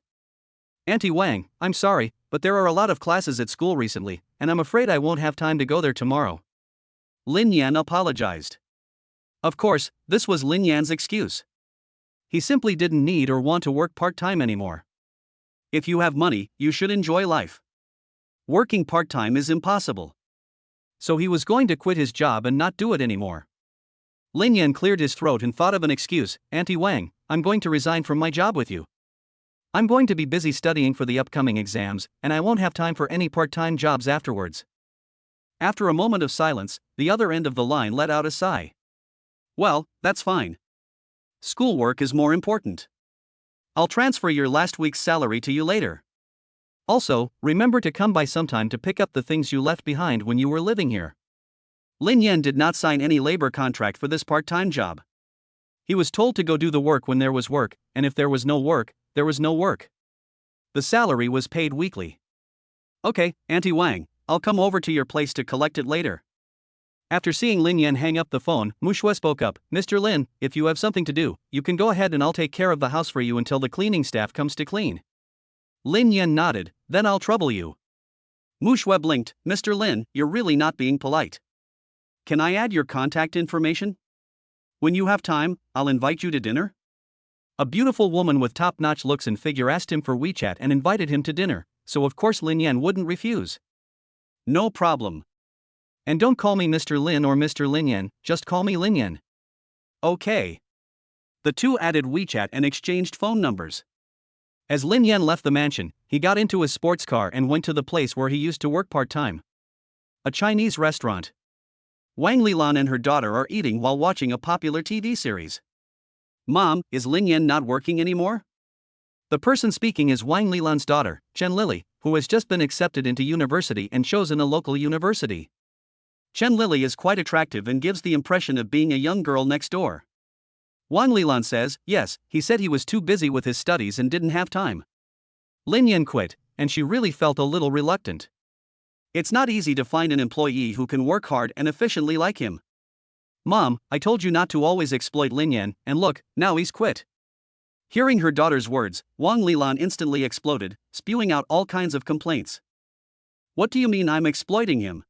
Auntie Wang, I'm sorry, but there are a lot of classes at school recently, and I'm afraid I won't have time to go there tomorrow. Lin Yan apologized. Of course, this was Lin Yan's excuse. He simply didn't need or want to work part-time anymore. If you have money, you should enjoy life. Working part-time is impossible. So he was going to quit his job and not do it anymore. Lin Yan cleared his throat and thought of an excuse, Auntie Wang, I'm going to resign from my job with you. I'm going to be busy studying for the upcoming exams, and I won't have time for any part-time jobs afterwards. After a moment of silence, the other end of the line let out a sigh. Well, that's fine. Schoolwork is more important. I'll transfer your last week's salary to you later. Also, remember to come by sometime to pick up the things you left behind when you were living here. Lin Yan did not sign any labor contract for this part-time job. He was told to go do the work when there was work, and if there was no work, there was no work. The salary was paid weekly. Okay, Auntie Wang, I'll come over to your place to collect it later. After seeing Lin Yan hang up the phone, Mu Shui spoke up, Mr. Lin, if you have something to do, you can go ahead and I'll take care of the house for you until the cleaning staff comes to clean. Lin Yan nodded, then I'll trouble you. Mu Shui blinked, Mr. Lin, you're really not being polite. Can I add your contact information? When you have time, I'll invite you to dinner. A beautiful woman with top-notch looks and figure asked him for WeChat and invited him to dinner, so of course Lin Yan wouldn't refuse. No problem. And don't call me Mr. Lin or Mr. Lin Yan, just call me Lin Yan. Okay. The two added WeChat and exchanged phone numbers. As Lin Yan left the mansion, he got into his sports car and went to the place where he used to work part-time. A Chinese restaurant. Wang Lilan and her daughter are eating while watching a popular TV series. Mom, is Lin Yan not working anymore? The person speaking is Wang Lilan's daughter, Chen Lily, who has just been accepted into university and chosen a local university. Chen Lily is quite attractive and gives the impression of being a young girl next door. Wang Lilan says, yes, he said he was too busy with his studies and didn't have time. Lin Yan quit, and she really felt a little reluctant. It's not easy to find an employee who can work hard and efficiently like him. Mom, I told you not to always exploit Lin Yan, and look, now he's quit. Hearing her daughter's words, Wang Lilan instantly exploded, spewing out all kinds of complaints. What do you mean I'm exploiting him?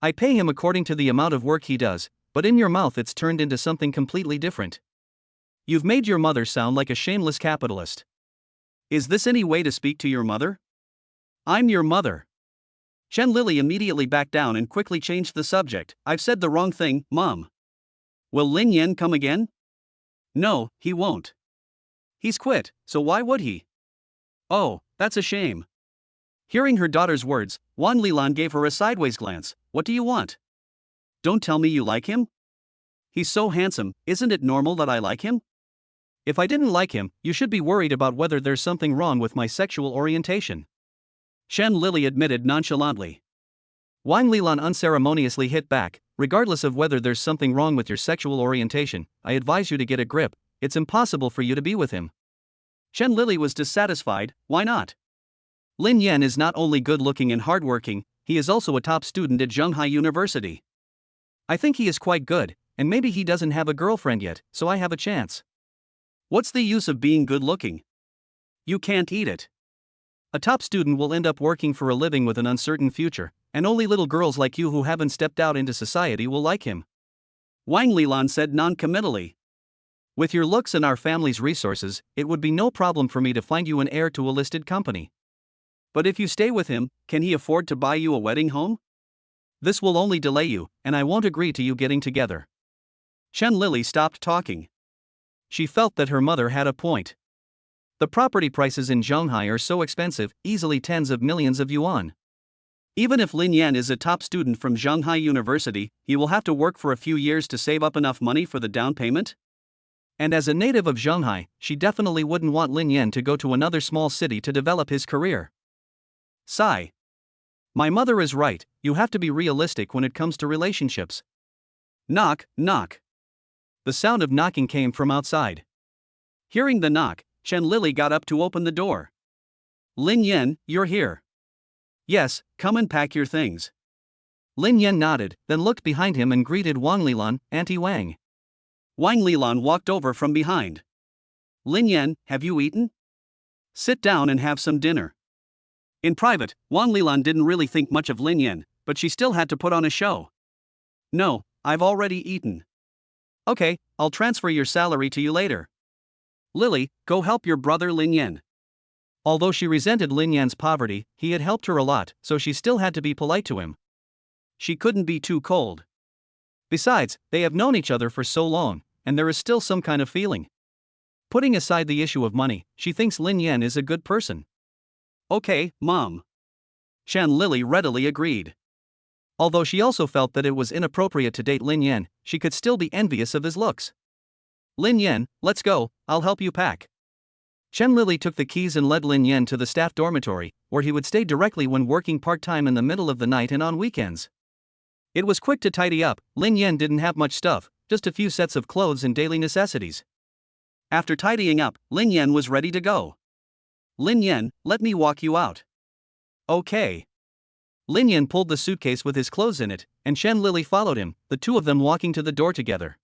I pay him according to the amount of work he does, but in your mouth it's turned into something completely different. You've made your mother sound like a shameless capitalist. Is this any way to speak to your mother? I'm your mother. Chen Lily immediately backed down and quickly changed the subject. I've said the wrong thing, Mom. Will Lin Yan come again? No, he won't. He's quit, so why would he? Oh, that's a shame. Hearing her daughter's words, Wang Lilan gave her a sideways glance. What do you want? Don't tell me you like him? He's so handsome, isn't it normal that I like him? If I didn't like him, you should be worried about whether there's something wrong with my sexual orientation. Chen Lily admitted nonchalantly. Wang Lilan unceremoniously hit back, regardless of whether there's something wrong with your sexual orientation, I advise you to get a grip, it's impossible for you to be with him. Chen Lily was dissatisfied, why not? Lin Yan is not only good-looking and hardworking, he is also a top student at Zhonghai University. I think he is quite good, and maybe he doesn't have a girlfriend yet, so I have a chance. What's the use of being good-looking? You can't eat it. A top student will end up working for a living with an uncertain future, and only little girls like you who haven't stepped out into society will like him. Wang Lilan said non-committally. With your looks and our family's resources, it would be no problem for me to find you an heir to a listed company. But if you stay with him, can he afford to buy you a wedding home? This will only delay you, and I won't agree to you getting together. Chen Lily stopped talking. She felt that her mother had a point. The property prices in Zhonghai are so expensive, easily tens of millions of yuan. Even if Lin Yan is a top student from Zhonghai University, he will have to work for a few years to save up enough money for the down payment? And as a native of Zhonghai, she definitely wouldn't want Lin Yan to go to another small city to develop his career. Sigh. My mother is right, you have to be realistic when it comes to relationships. Knock, knock. The sound of knocking came from outside. Hearing the knock, Chen Lily got up to open the door. Lin Yan, you're here. Yes, come and pack your things. Lin Yan nodded, then looked behind him and greeted Wang Lilan, Auntie Wang. Wang Lilan walked over from behind. Lin Yan, have you eaten? Sit down and have some dinner. In private, Wang Lilan didn't really think much of Lin Yan, but she still had to put on a show. No, I've already eaten. Okay, I'll transfer your salary to you later. Lily, go help your brother Lin Yan. Although she resented Lin Yan's poverty, he had helped her a lot, so she still had to be polite to him. She couldn't be too cold. Besides, they have known each other for so long, and there is still some kind of feeling. Putting aside the issue of money, she thinks Lin Yan is a good person. Okay, Mom. Chen Lily readily agreed. Although she also felt that it was inappropriate to date Lin Yan, she could still be envious of his looks. Lin Yan, let's go, I'll help you pack. Chen Lily took the keys and led Lin Yan to the staff dormitory, where he would stay directly when working part-time in the middle of the night and on weekends. It was quick to tidy up. Lin Yan didn't have much stuff, just a few sets of clothes and daily necessities. After tidying up, Lin Yan was ready to go. Lin Yan, let me walk you out. Okay. Lin Yan pulled the suitcase with his clothes in it, and Chen Lily followed him, the two of them walking to the door together.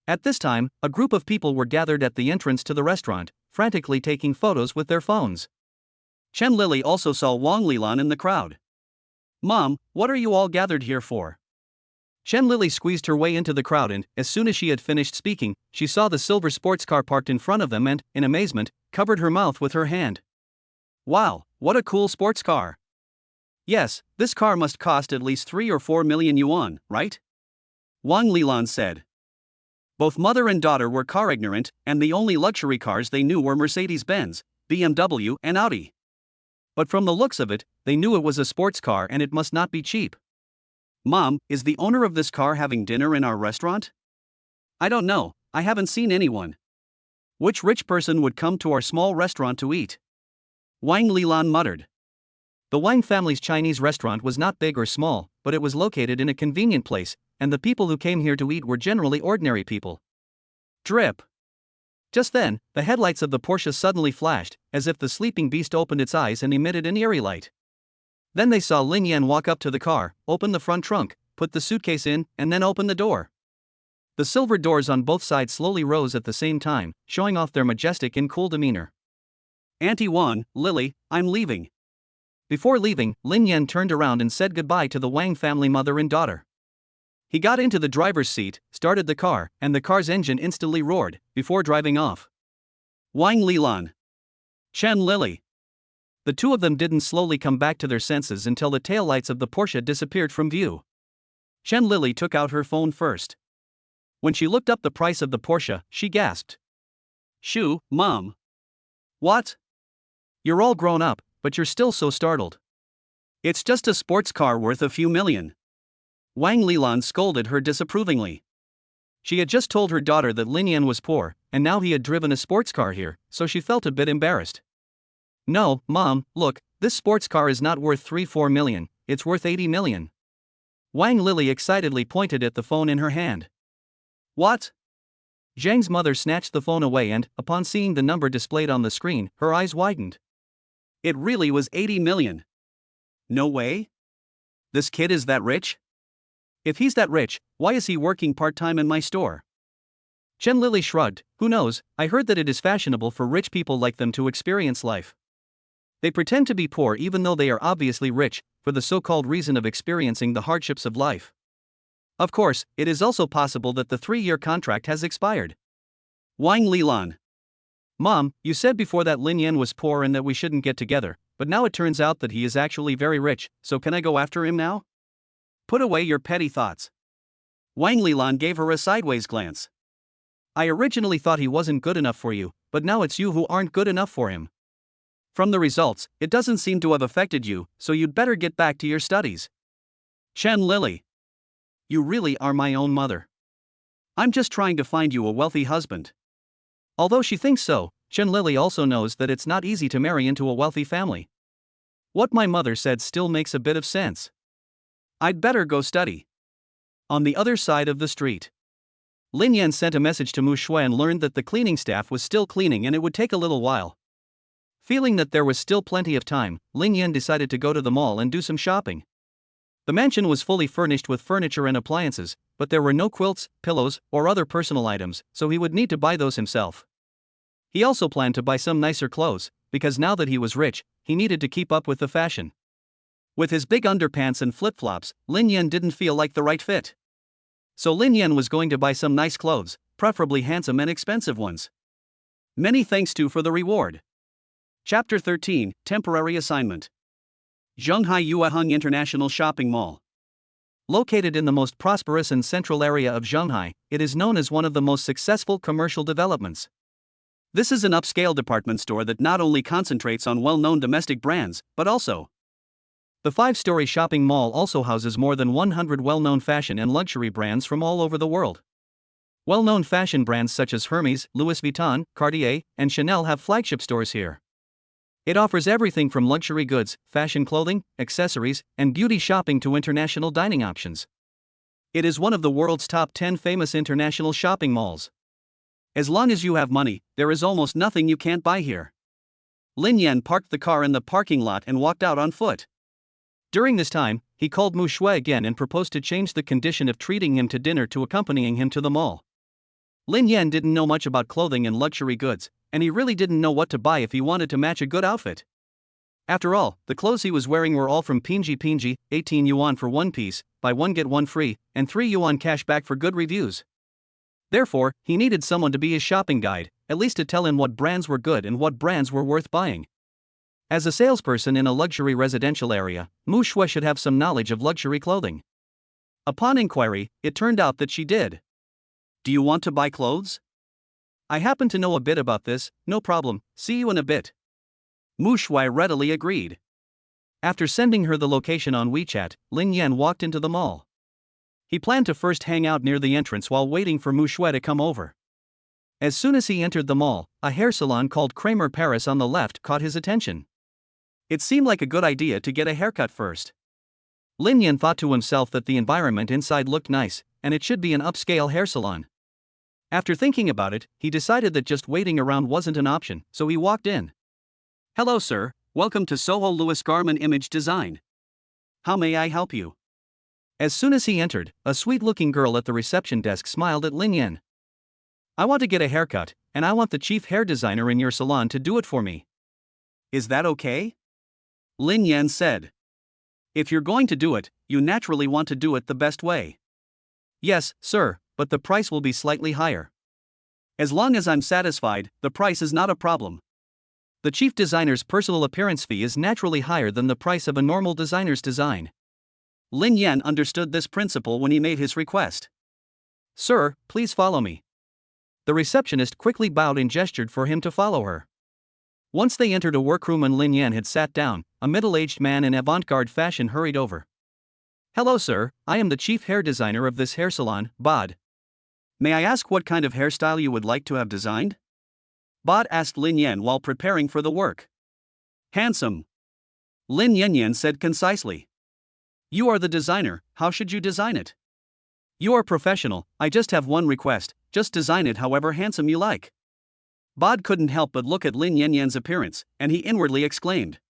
At this time, a group of people were gathered at the entrance to the restaurant, frantically taking photos with their phones. Chen Lily also saw Wang Lilan in the crowd. Mom, what are you all gathered here for? Chen Lily squeezed her way into the crowd and, as soon as she had finished speaking, she saw the silver sports car parked in front of them and, in amazement, covered her mouth with her hand. Wow, what a cool sports car. Yes, this car must cost at least 3 or 4 million yuan, right? Wang Lilan said. Both mother and daughter were car ignorant, and the only luxury cars they knew were Mercedes-Benz, BMW, and Audi. But from the looks of it, they knew it was a sports car and it must not be cheap. Mom, is the owner of this car having dinner in our restaurant? I don't know, I haven't seen anyone. Which rich person would come to our small restaurant to eat? Wang Lilan muttered. The Wang family's Chinese restaurant was not big or small, but it was located in a convenient place, and the people who came here to eat were generally ordinary people. Drip. Just then, the headlights of the Porsche suddenly flashed, as if the sleeping beast opened its eyes and emitted an eerie light. Then they saw Lin Yan walk up to the car, open the front trunk, put the suitcase in, and then open the door. The silver doors on both sides slowly rose at the same time, showing off their majestic and cool demeanor. Auntie Wan, Lily, I'm leaving. Before leaving, Lin Yan turned around and said goodbye to the Wang family mother and daughter. He got into the driver's seat, started the car, and the car's engine instantly roared, before driving off. Wang Lilan. Chen Lily. The two of them didn't slowly come back to their senses until the taillights of the Porsche disappeared from view. Chen Lily took out her phone first. When she looked up the price of the Porsche, she gasped. Shoo, Mom. What? You're all grown up, but you're still so startled. It's just a sports car worth a few million. Wang Lilan scolded her disapprovingly. She had just told her daughter that Lin Yan was poor, and now he had driven a sports car here, so she felt a bit embarrassed. No, Mom, look, this sports car is not worth 3-4 million, it's worth 80 million. Wang Lily excitedly pointed at the phone in her hand. What? Zhang's mother snatched the phone away and, upon seeing the number displayed on the screen, her eyes widened. It really was 80 million. No way? This kid is that rich? If he's that rich, why is he working part-time in my store? Chen Lily shrugged. Who knows, I heard that it is fashionable for rich people like them to experience life. They pretend to be poor even though they are obviously rich, for the so-called reason of experiencing the hardships of life. Of course, it is also possible that the 3-year contract has expired. Wang Lilan. Mom, you said before that Lin Yan was poor and that we shouldn't get together, but now it turns out that he is actually very rich, so can I go after him now? Put away your petty thoughts. Wang Lilan gave her a sideways glance. I originally thought he wasn't good enough for you, but now it's you who aren't good enough for him. From the results, it doesn't seem to have affected you, so you'd better get back to your studies. Chen Lily. You really are my own mother. I'm just trying to find you a wealthy husband. Although she thinks so, Chen Lily also knows that it's not easy to marry into a wealthy family. What my mother said still makes a bit of sense. I'd better go study. On the other side of the street, Lin Yan sent a message to Mu Shui and learned that the cleaning staff was still cleaning and it would take a little while. Feeling that there was still plenty of time, Lin Yan decided to go to the mall and do some shopping. The mansion was fully furnished with furniture and appliances, but there were no quilts, pillows, or other personal items, so he would need to buy those himself. He also planned to buy some nicer clothes, because now that he was rich, he needed to keep up with the fashion. With his big underpants and flip-flops, Lin Yan didn't feel like the right fit. So Lin Yan was going to buy some nice clothes, preferably handsome and expensive ones. Many thanks to for the reward. Chapter 13, Temporary Assignment. Zhonghai Yueheng International Shopping Mall. Located in the most prosperous and central area of Zhonghai, it is known as one of the most successful commercial developments. This is an upscale department store that not only concentrates on well-known domestic brands, but also the 5-story shopping mall also houses more than 100 well-known fashion and luxury brands from all over the world. Well-known fashion brands such as Hermes, Louis Vuitton, Cartier, and Chanel have flagship stores here. It offers everything from luxury goods, fashion clothing, accessories, and beauty shopping to international dining options. It is one of the world's top 10 famous international shopping malls. As long as you have money, there is almost nothing you can't buy here. Lin Yan parked the car in the parking lot and walked out on foot. During this time, he called Mu Shui again and proposed to change the condition of treating him to dinner to accompanying him to the mall. Lin Yan didn't know much about clothing and luxury goods, and he really didn't know what to buy if he wanted to match a good outfit. After all, the clothes he was wearing were all from Pinji, 18 yuan for one piece, buy one get one free, and 3 yuan cash back for good reviews. Therefore, he needed someone to be his shopping guide, at least to tell him what brands were good and what brands were worth buying. As a salesperson in a luxury residential area, Mu Shui should have some knowledge of luxury clothing. Upon inquiry, it turned out that she did. Do you want to buy clothes? I happen to know a bit about this, no problem, see you in a bit. Mu Shui readily agreed. After sending her the location on WeChat, Lin Yan walked into the mall. He planned to first hang out near the entrance while waiting for Mu Shui to come over. As soon as he entered the mall, a hair salon called Kramer Paris on the left caught his attention. It seemed like a good idea to get a haircut first. Lin Yan thought to himself that the environment inside looked nice, and it should be an upscale hair salon. After thinking about it, he decided that just waiting around wasn't an option, so he walked in. "Hello, sir. Welcome to Soho Louis Garmin Image Design. How may I help you?" As soon as he entered, a sweet-looking girl at the reception desk smiled at Lin Yan. "I want to get a haircut, and I want the chief hair designer in your salon to do it for me. Is that okay?" Lin Yan said. "If you're going to do it, you naturally want to do it the best way." "Yes, sir, but the price will be slightly higher." "As long as I'm satisfied, the price is not a problem. The chief designer's personal appearance fee is naturally higher than the price of a normal designer's design." Lin Yan understood this principle when he made his request. "Sir, please follow me." The receptionist quickly bowed and gestured for him to follow her. Once they entered a workroom and Lin Yan had sat down, a middle-aged man in avant-garde fashion hurried over. "Hello, sir, I am the chief hair designer of this hair salon, Bod. May I ask what kind of hairstyle you would like to have designed?" Bod asked Lin Yan while preparing for the work. "Handsome," Lin Yan said concisely. "You are the designer, how should you design it?" "You are professional, I just have one request, just design it however handsome you like." Bod couldn't help but look at Lin Yan's appearance, and he inwardly exclaimed.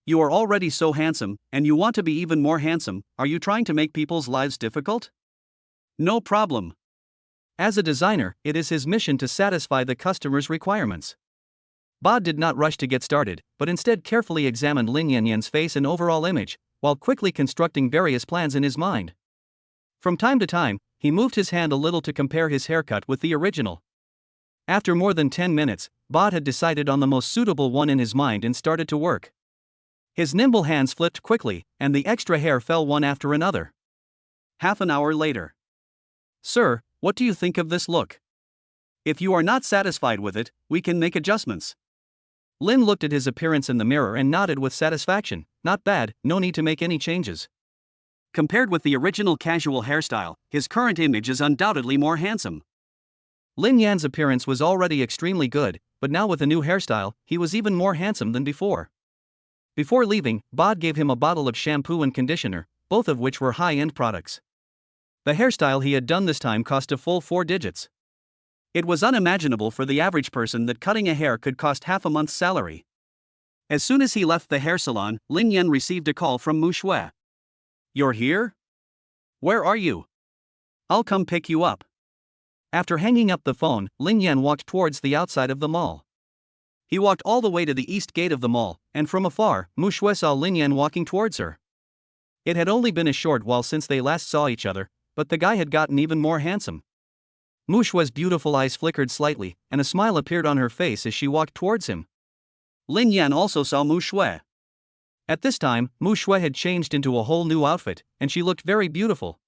"You are already so handsome, and you want to be even more handsome, are you trying to make people's lives difficult?" "No problem. As a designer, it is his mission to satisfy the customer's requirements." Bod did not rush to get started, but instead carefully examined Lin Yan's face and overall image, while quickly constructing various plans in his mind. From time to time, he moved his hand a little to compare his haircut with the original. After more than 10 minutes, Bod had decided on the most suitable one in his mind and started to work. His nimble hands flipped quickly, and the extra hair fell one after another. Half an hour later. "Sir, what do you think of this look? If you are not satisfied with it, we can make adjustments." Lin looked at his appearance in the mirror and nodded with satisfaction. "Not bad, no need to make any changes." Compared with the original casual hairstyle, his current image is undoubtedly more handsome. Lin Yan's appearance was already extremely good, but now with a new hairstyle, he was even more handsome than before. Before leaving, Bod gave him a bottle of shampoo and conditioner, both of which were high-end products. The hairstyle he had done this time cost a full 4 digits. It was unimaginable for the average person that cutting a hair could cost half a month's salary. As soon as he left the hair salon, Lin Yan received a call from Mu Shui. "You're here? Where are you? I'll come pick you up." After hanging up the phone, Lin Yan walked towards the outside of the mall. He walked all the way to the east gate of the mall, and from afar, Mu Shui saw Lin Yan walking towards her. It had only been a short while since they last saw each other, but the guy had gotten even more handsome. Mu Shui's beautiful eyes flickered slightly, and a smile appeared on her face as she walked towards him. Lin Yan also saw Mu Shui. At this time, Mu Shui had changed into a whole new outfit, and she looked very beautiful.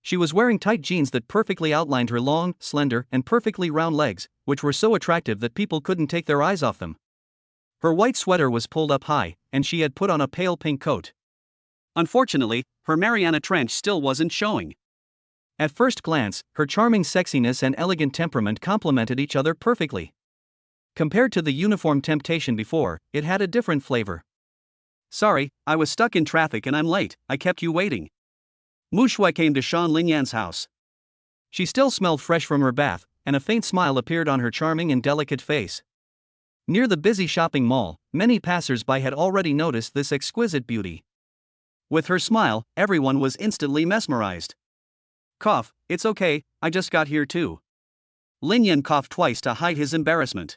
She was wearing tight jeans that perfectly outlined her long, slender, and perfectly round legs, which were so attractive that people couldn't take their eyes off them. Her white sweater was pulled up high, and she had put on a pale pink coat. Unfortunately, her Mariana trench still wasn't showing. At first glance, her charming sexiness and elegant temperament complemented each other perfectly. Compared to the uniform temptation before, it had a different flavor. "Sorry, I was stuck in traffic and I'm late, I kept you waiting." Mu Shui came to Shan Lin Yan's house. She still smelled fresh from her bath, and a faint smile appeared on her charming and delicate face. Near the busy shopping mall, many passers-by had already noticed this exquisite beauty. With her smile, everyone was instantly mesmerized. "Cough, it's okay, I just got here too." Lin Yan coughed twice to hide his embarrassment.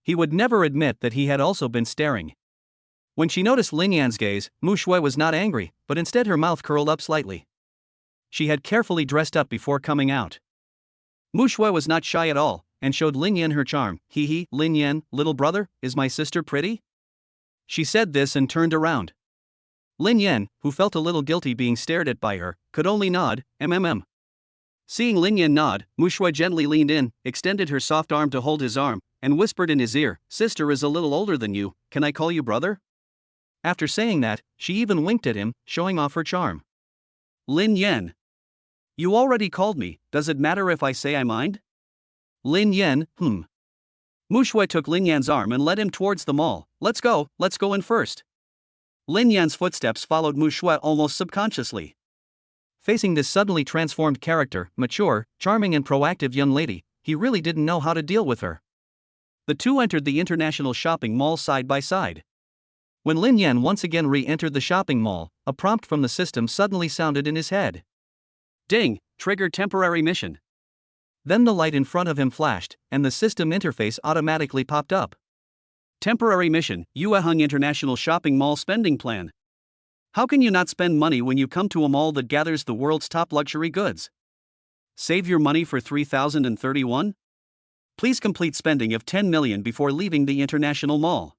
He would never admit that he had also been staring. When she noticed Lin Yan's gaze, Mu Shui was not angry, but instead her mouth curled up slightly. She had carefully dressed up before coming out. Mu Shui was not shy at all, and showed Lin Yan her charm. "Hee, Lin Yan, little brother, is my sister pretty?" She said this and turned around. Lin Yan, who felt a little guilty being stared at by her, could only nod, Seeing Lin Yan nod, Mu Shui gently leaned in, extended her soft arm to hold his arm, and whispered in his ear, "Sister is a little older than you, can I call you brother?" After saying that, she even winked at him, showing off her charm. "Lin Yan. You already called me, does it matter if I say I mind?" Lin Yan, Mu Shui took Lin Yan's arm and led him towards the mall. Let's go in first. Lin Yan's footsteps followed Mu Shui almost subconsciously. Facing this suddenly transformed character, mature, charming and proactive young lady, he really didn't know how to deal with her. The two entered the international shopping mall side by side. When Lin Yan once again re-entered the shopping mall, a prompt from the system suddenly sounded in his head. Ding! Trigger temporary mission. Then the light in front of him flashed, and the system interface automatically popped up. Temporary mission, Yueheng International Shopping Mall Spending Plan. How can you not spend money when you come to a mall that gathers the world's top luxury goods? Save your money for 3031? Please complete spending of 10 million before leaving the international mall.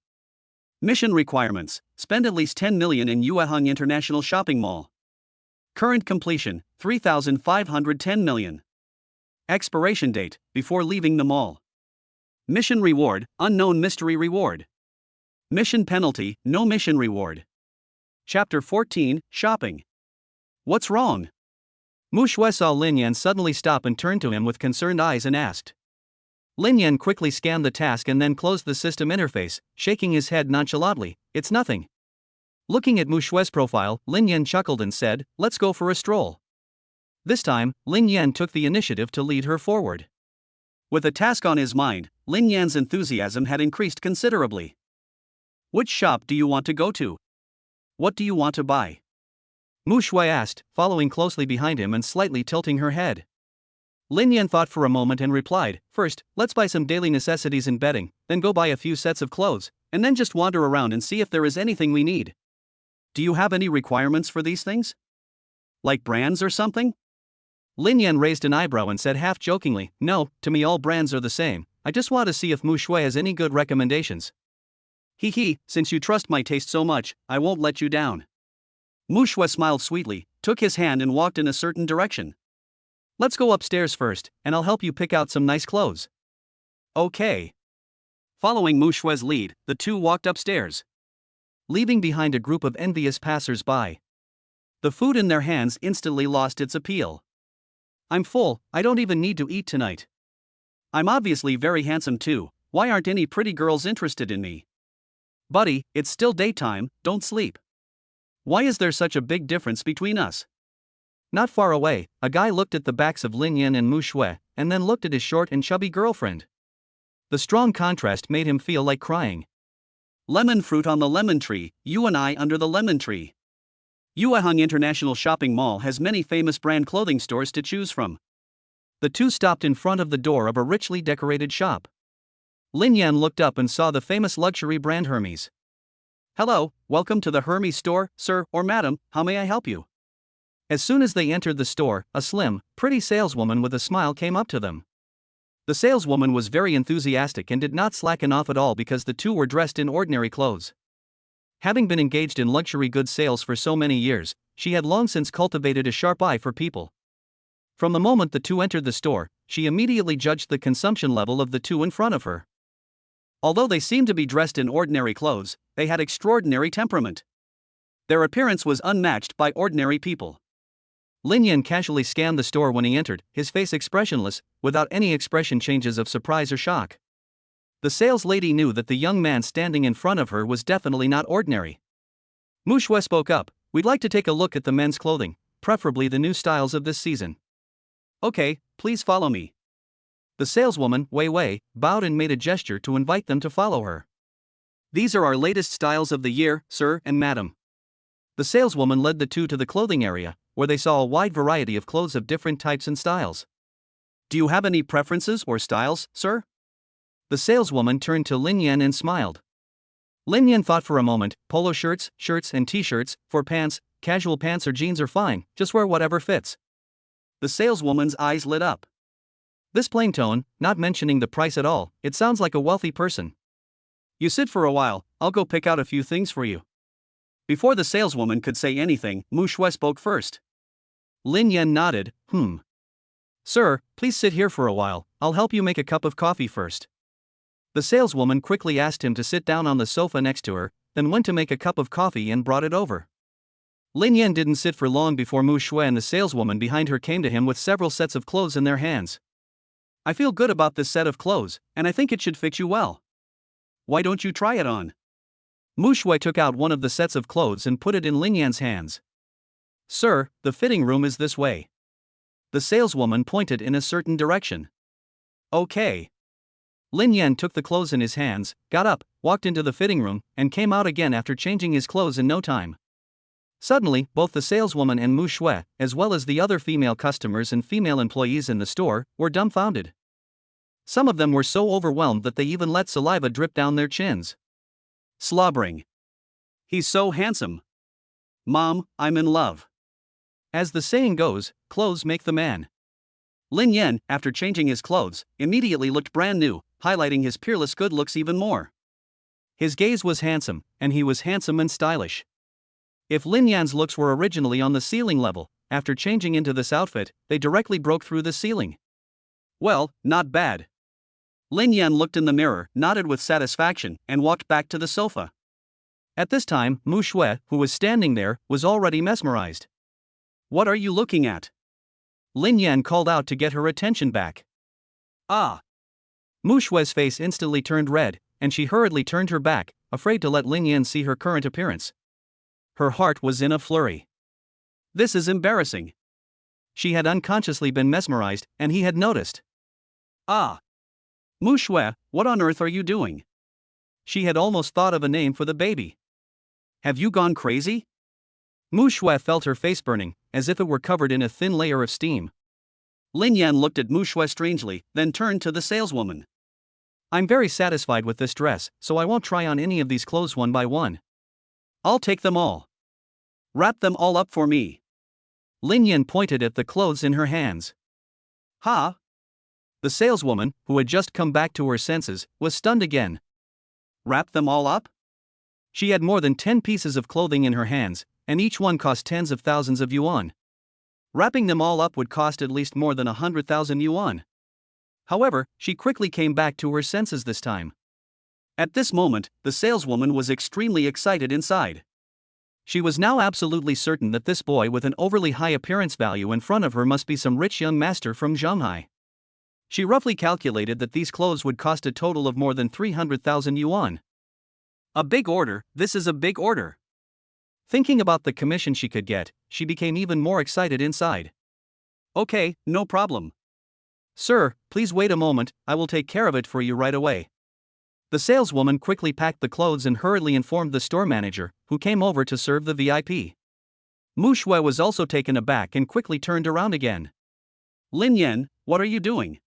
Mission requirements: spend at least 10 million in Yueheng International Shopping Mall. Current completion: 3,510 million. Expiration date: before leaving the mall. Mission reward: unknown mystery reward. Mission penalty: no mission reward. Chapter 14: Shopping. What's wrong? Mu Shui saw Lin Yan suddenly stop and turned to him with concerned eyes and asked. Lin Yan quickly scanned the task and then closed the system interface, shaking his head nonchalantly. It's nothing. Looking at Mu Shui's profile, Lin Yan chuckled and said, let's go for a stroll. This time, Lin Yan took the initiative to lead her forward. With a task on his mind, Lin Yan's enthusiasm had increased considerably. Which shop do you want to go to? What do you want to buy? Mu Shui asked, following closely behind him and slightly tilting her head. Lin Yan thought for a moment and replied, first, let's buy some daily necessities and bedding, then go buy a few sets of clothes, and then just wander around and see if there is anything we need. Do you have any requirements for these things? Like brands or something? Lin Yan raised an eyebrow and said half jokingly, no, to me all brands are the same, I just want to see if Mu Shui has any good recommendations. Hee, since you trust my taste so much, I won't let you down. Mu Shui smiled sweetly, took his hand and walked in a certain direction. Let's go upstairs first, and I'll help you pick out some nice clothes. Okay. Following Mu Shui's lead, the two walked upstairs, leaving behind a group of envious passers-by. The food in their hands instantly lost its appeal. I'm full, I don't even need to eat tonight. I'm obviously very handsome too, why aren't any pretty girls interested in me? Buddy, it's still daytime, don't sleep. Why is there such a big difference between us? Not far away, a guy looked at the backs of Lin Yan and Mu Shui, and then looked at his short and chubby girlfriend. The strong contrast made him feel like crying. Lemon fruit on the lemon tree, you and I under the lemon tree. Yueheng International Shopping Mall has many famous brand clothing stores to choose from. The two stopped in front of the door of a richly decorated shop. Lin Yan looked up and saw the famous luxury brand Hermes. Hello, welcome to the Hermes store, sir or madam, how may I help you? As soon as they entered the store, a slim, pretty saleswoman with a smile came up to them. The saleswoman was very enthusiastic and did not slacken off at all because the two were dressed in ordinary clothes. Having been engaged in luxury goods sales for so many years, she had long since cultivated a sharp eye for people. From the moment the two entered the store, she immediately judged the consumption level of the two in front of her. Although they seemed to be dressed in ordinary clothes, they had extraordinary temperament. Their appearance was unmatched by ordinary people. Lin Yan casually scanned the store when he entered, his face expressionless, without any expression changes of surprise or shock. The sales lady knew that the young man standing in front of her was definitely not ordinary. Mu Shui spoke up, we'd like to take a look at the men's clothing, preferably the new styles of this season. Okay, please follow me. The saleswoman, Wei Wei, bowed and made a gesture to invite them to follow her. These are our latest styles of the year, sir and madam. The saleswoman led the two to the clothing area, where they saw a wide variety of clothes of different types and styles. Do you have any preferences or styles, sir? The saleswoman turned to Lin Yan and smiled. Lin Yan thought for a moment, polo shirts, shirts and t-shirts, for pants, casual pants or jeans are fine, just wear whatever fits. The saleswoman's eyes lit up. This plain tone, not mentioning the price at all, it sounds like a wealthy person. You sit for a while, I'll go pick out a few things for you. Before the saleswoman could say anything, Mu Shui spoke first. Lin Yan nodded, Sir, please sit here for a while, I'll help you make a cup of coffee first. The saleswoman quickly asked him to sit down on the sofa next to her, then went to make a cup of coffee and brought it over. Lin Yan didn't sit for long before Mu Shui and the saleswoman behind her came to him with several sets of clothes in their hands. I feel good about this set of clothes, and I think it should fit you well. Why don't you try it on? Mu Shui took out one of the sets of clothes and put it in Lin Yan's hands. Sir, the fitting room is this way. The saleswoman pointed in a certain direction. Okay. Lin Yan took the clothes in his hands, got up, walked into the fitting room, and came out again after changing his clothes in no time. Suddenly, both the saleswoman and Mu Shui, as well as the other female customers and female employees in the store, were dumbfounded. Some of them were so overwhelmed that they even let saliva drip down their chins. Slobbering. He's so handsome. Mom, I'm in love. As the saying goes, clothes make the man. Lin Yan, after changing his clothes, immediately looked brand new, highlighting his peerless good looks even more. His gaze was handsome, and he was handsome and stylish. If Lin Yan's looks were originally on the ceiling level, after changing into this outfit, they directly broke through the ceiling. Well, not bad. Lin Yan looked in the mirror, nodded with satisfaction, and walked back to the sofa. At this time, Mu Shui, who was standing there, was already mesmerized. What are you looking at? Lin Yan called out to get her attention back. Ah! Mu Shui's face instantly turned red, and she hurriedly turned her back, afraid to let Lin Yan see her current appearance. Her heart was in a flurry. This is embarrassing. She had unconsciously been mesmerized, and he had noticed. Ah! Mu Shui, what on earth are you doing? She had almost thought of a name for the baby. Have you gone crazy? Mu Shui felt her face burning, as if it were covered in a thin layer of steam. Lin Yan looked at Mu Shui strangely, then turned to the saleswoman. I'm very satisfied with this dress, so I won't try on any of these clothes one by one. I'll take them all. Wrap them all up for me. Lin Yan pointed at the clothes in her hands. Ha! The saleswoman, who had just come back to her senses, was stunned again. Wrap them all up? She had more than 10 pieces of clothing in her hands, and each one cost tens of thousands of yuan. Wrapping them all up would cost at least more than 100,000 yuan. However, she quickly came back to her senses this time. At this moment, the saleswoman was extremely excited inside. She was now absolutely certain that this boy with an overly high appearance value in front of her must be some rich young master from Shanghai. She roughly calculated that these clothes would cost a total of more than 300,000 yuan. A big order, this is a big order. Thinking about the commission she could get, she became even more excited inside. Okay, no problem. Sir, please wait a moment, I will take care of it for you right away. The saleswoman quickly packed the clothes and hurriedly informed the store manager, who came over to serve the VIP. Mu Shui was also taken aback and quickly turned around again. Lin Yan, what are you doing?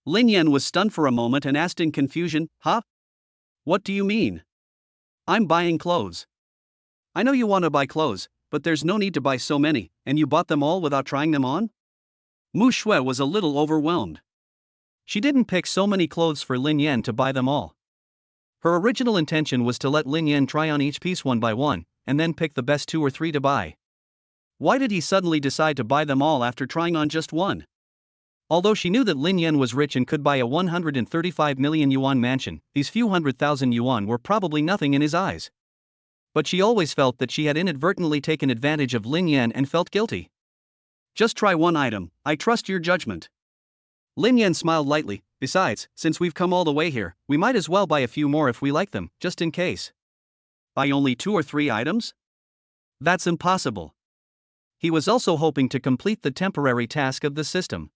Lin Yan was stunned for a moment and asked in confusion, Huh? What do you mean? I'm buying clothes. I know you want to buy clothes, but there's no need to buy so many, and you bought them all without trying them on? Mu Shui was a little overwhelmed. She didn't pick so many clothes for Lin Yan to buy them all. Her original intention was to let Lin Yan try on each piece one by one, and then pick the best 2 or 3 to buy. Why did he suddenly decide to buy them all after trying on just one? Although she knew that Lin Yan was rich and could buy a 135 million yuan mansion, these few 100,000 yuan were probably nothing in his eyes. But she always felt that she had inadvertently taken advantage of Lin Yan and felt guilty. Just try one item, I trust your judgment. Lin Yan smiled lightly. Besides, since we've come all the way here, we might as well buy a few more if we like them, just in case. Buy only 2 or 3 items? That's impossible. He was also hoping to complete the temporary task of the system.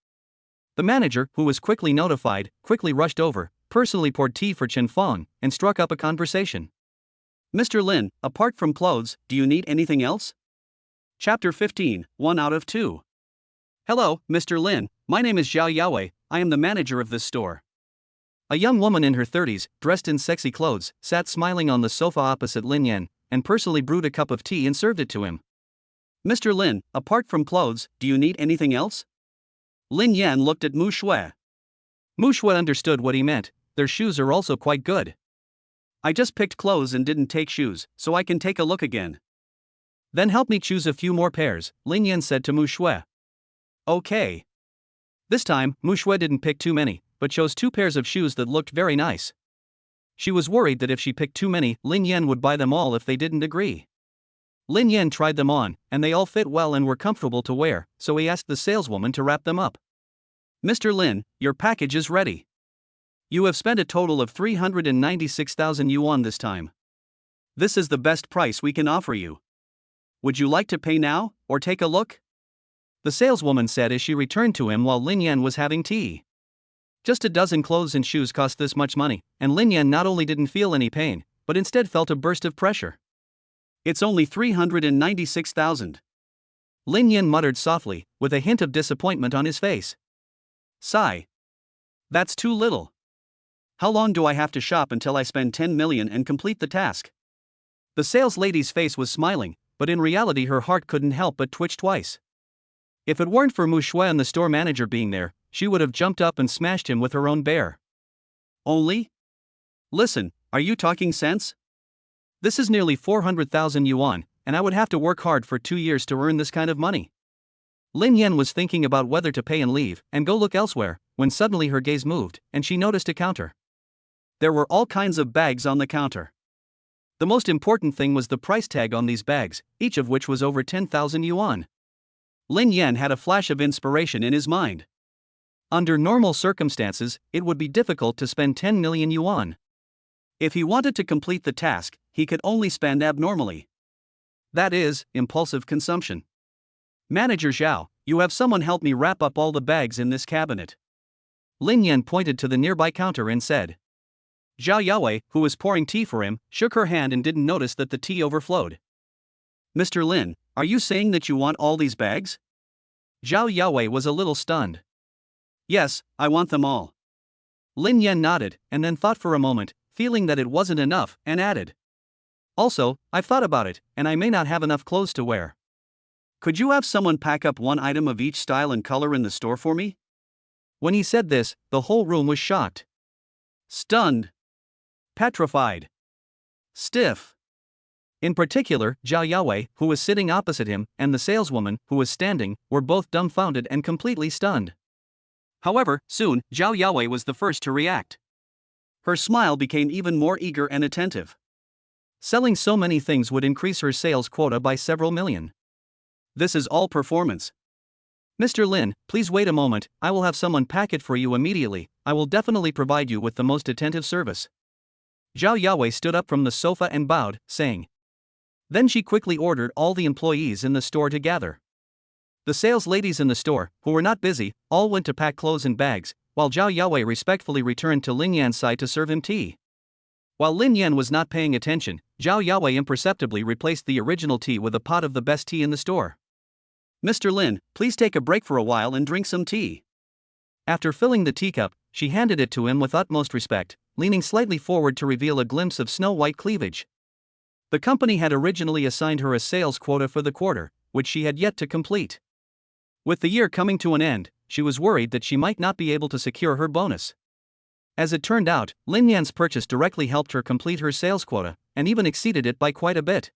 The manager, who was quickly notified, quickly rushed over, personally poured tea for Chen Fong, and struck up a conversation. Mr. Lin, apart from clothes, do you need anything else? Chapter 15, 1 out of 2. Hello, Mr. Lin, my name is Zhao Yaowei, I am the manager of this store. A young woman in her 30s, dressed in sexy clothes, sat smiling on the sofa opposite Lin Yan, and personally brewed a cup of tea and served it to him. Mr. Lin, apart from clothes, do you need anything else? Lin Yan looked at Mu Shui. Mu Shui understood what he meant, their shoes are also quite good. I just picked clothes and didn't take shoes, so I can take a look again. Then help me choose a few more pairs, Lin Yan said to Mu Shui. Okay. This time, Mu Shui didn't pick too many, but chose 2 pairs of shoes that looked very nice. She was worried that if she picked too many, Lin Yan would buy them all if they didn't agree. Lin Yan tried them on, and they all fit well and were comfortable to wear, so he asked the saleswoman to wrap them up. Mr. Lin, your package is ready. You have spent a total of 396,000 yuan this time. This is the best price we can offer you. Would you like to pay now, or take a look? The saleswoman said as she returned to him while Lin Yan was having tea. Just a dozen clothes and shoes cost this much money, and Lin Yan not only didn't feel any pain, but instead felt a burst of pressure. It's only 396,000. Lin Yan muttered softly, with a hint of disappointment on his face. Sigh. That's too little. How long do I have to shop until I spend 10 million and complete the task? The sales lady's face was smiling, but in reality her heart couldn't help but twitch twice. If it weren't for Mu Shui and the store manager being there, she would have jumped up and smashed him with her own bear. Only? Listen, are you talking sense? This is nearly 400,000 yuan, and I would have to work hard for 2 years to earn this kind of money. Lin Yan was thinking about whether to pay and leave and go look elsewhere, when suddenly her gaze moved, and she noticed a counter. There were all kinds of bags on the counter. The most important thing was the price tag on these bags, each of which was over 10,000 yuan. Lin Yan had a flash of inspiration in his mind. Under normal circumstances, it would be difficult to spend 10 million yuan. If he wanted to complete the task, he could only spend abnormally. That is, impulsive consumption. Manager Zhao, you have someone help me wrap up all the bags in this cabinet. Lin Yan pointed to the nearby counter and said. Zhao Yaowei, who was pouring tea for him, shook her hand and didn't notice that the tea overflowed. Mr. Lin, are you saying that you want all these bags? Zhao Yaowei was a little stunned. Yes, I want them all. Lin Yan nodded, and then thought for a moment, feeling that it wasn't enough, and added. Also, I've thought about it, and I may not have enough clothes to wear. Could you have someone pack up one item of each style and color in the store for me? When he said this, the whole room was shocked. Stunned. Petrified. Stiff. In particular, Zhao Yaowei, who was sitting opposite him, and the saleswoman, who was standing, were both dumbfounded and completely stunned. However, soon, Zhao Yaowei was the first to react. Her smile became even more eager and attentive. Selling so many things would increase her sales quota by several million. This is all performance. Mr. Lin, please wait a moment, I will have someone pack it for you immediately, I will definitely provide you with the most attentive service. Zhao Yaowei stood up from the sofa and bowed, saying. Then she quickly ordered all the employees in the store to gather. The sales ladies in the store, who were not busy, all went to pack clothes in bags, while Zhao Yaowei respectfully returned to Lin Yan's side to serve him tea. While Lin Yan was not paying attention, Zhao Yaowei imperceptibly replaced the original tea with a pot of the best tea in the store. Mr. Lin, please take a break for a while and drink some tea. After filling the teacup, she handed it to him with utmost respect, leaning slightly forward to reveal a glimpse of snow-white cleavage. The company had originally assigned her a sales quota for the quarter, which she had yet to complete. With the year coming to an end, she was worried that she might not be able to secure her bonus. As it turned out, Lin Yan's purchase directly helped her complete her sales quota, and even exceeded it by quite a bit.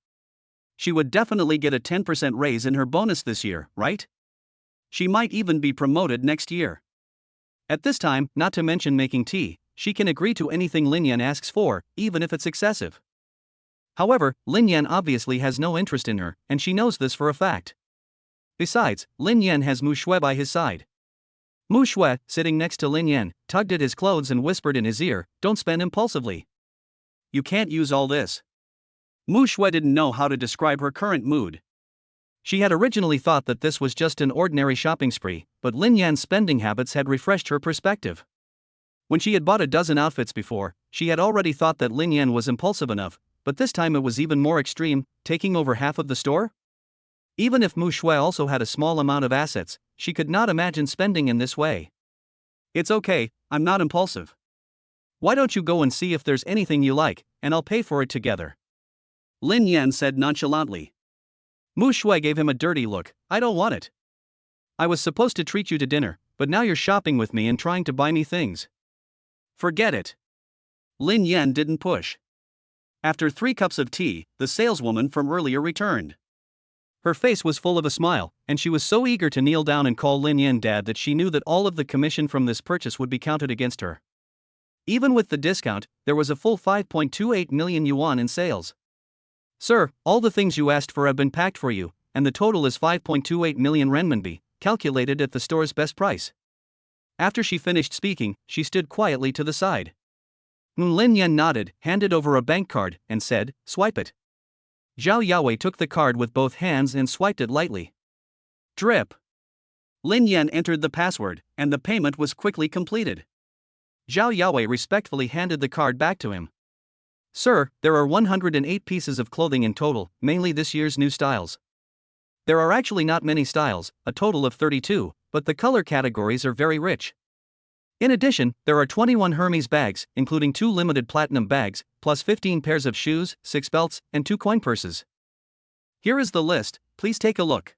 She would definitely get a 10% raise in her bonus this year, right? She might even be promoted next year. At this time, not to mention making tea, she can agree to anything Lin Yan asks for, even if it's excessive. However, Lin Yan obviously has no interest in her, and she knows this for a fact. Besides, Lin Yan has Mu Shui by his side. Mu Shui, sitting next to Lin Yan, tugged at his clothes and whispered in his ear, "Don't spend impulsively. You can't use all this." Mu Shui didn't know how to describe her current mood. She had originally thought that this was just an ordinary shopping spree, but Lin Yan's spending habits had refreshed her perspective. When she had bought a dozen outfits before, she had already thought that Lin Yan was impulsive enough, but this time it was even more extreme, taking over half of the store? Even if Mu Shui also had a small amount of assets, she could not imagine spending in this way. It's okay, I'm not impulsive. Why don't you go and see if there's anything you like, and I'll pay for it together. Lin Yan said nonchalantly. Mu Shui gave him a dirty look. I don't want it. I was supposed to treat you to dinner, but now you're shopping with me and trying to buy me things. Forget it. Lin Yan didn't push. After 3 cups of tea, the saleswoman from earlier returned. Her face was full of a smile, and she was so eager to kneel down and call Lin Yan dad that she knew that all of the commission from this purchase would be counted against her. Even with the discount, there was a full 5.28 million yuan in sales. Sir, all the things you asked for have been packed for you, and the total is 5.28 million renminbi, calculated at the store's best price. After she finished speaking, she stood quietly to the side. Lin Yan nodded, handed over a bank card, and said, "Swipe it." Zhao Yaowei took the card with both hands and swiped it lightly. Drip. Lin Yan entered the password, and the payment was quickly completed. Zhao Yaowei respectfully handed the card back to him. "Sir, there are 108 pieces of clothing in total, mainly this year's new styles. There are actually not many styles, a total of 32, but the color categories are very rich. In addition, there are 21 Hermes bags, including 2 limited platinum bags, plus 15 pairs of shoes, 6 belts, and 2 coin purses. Here is the list, please take a look."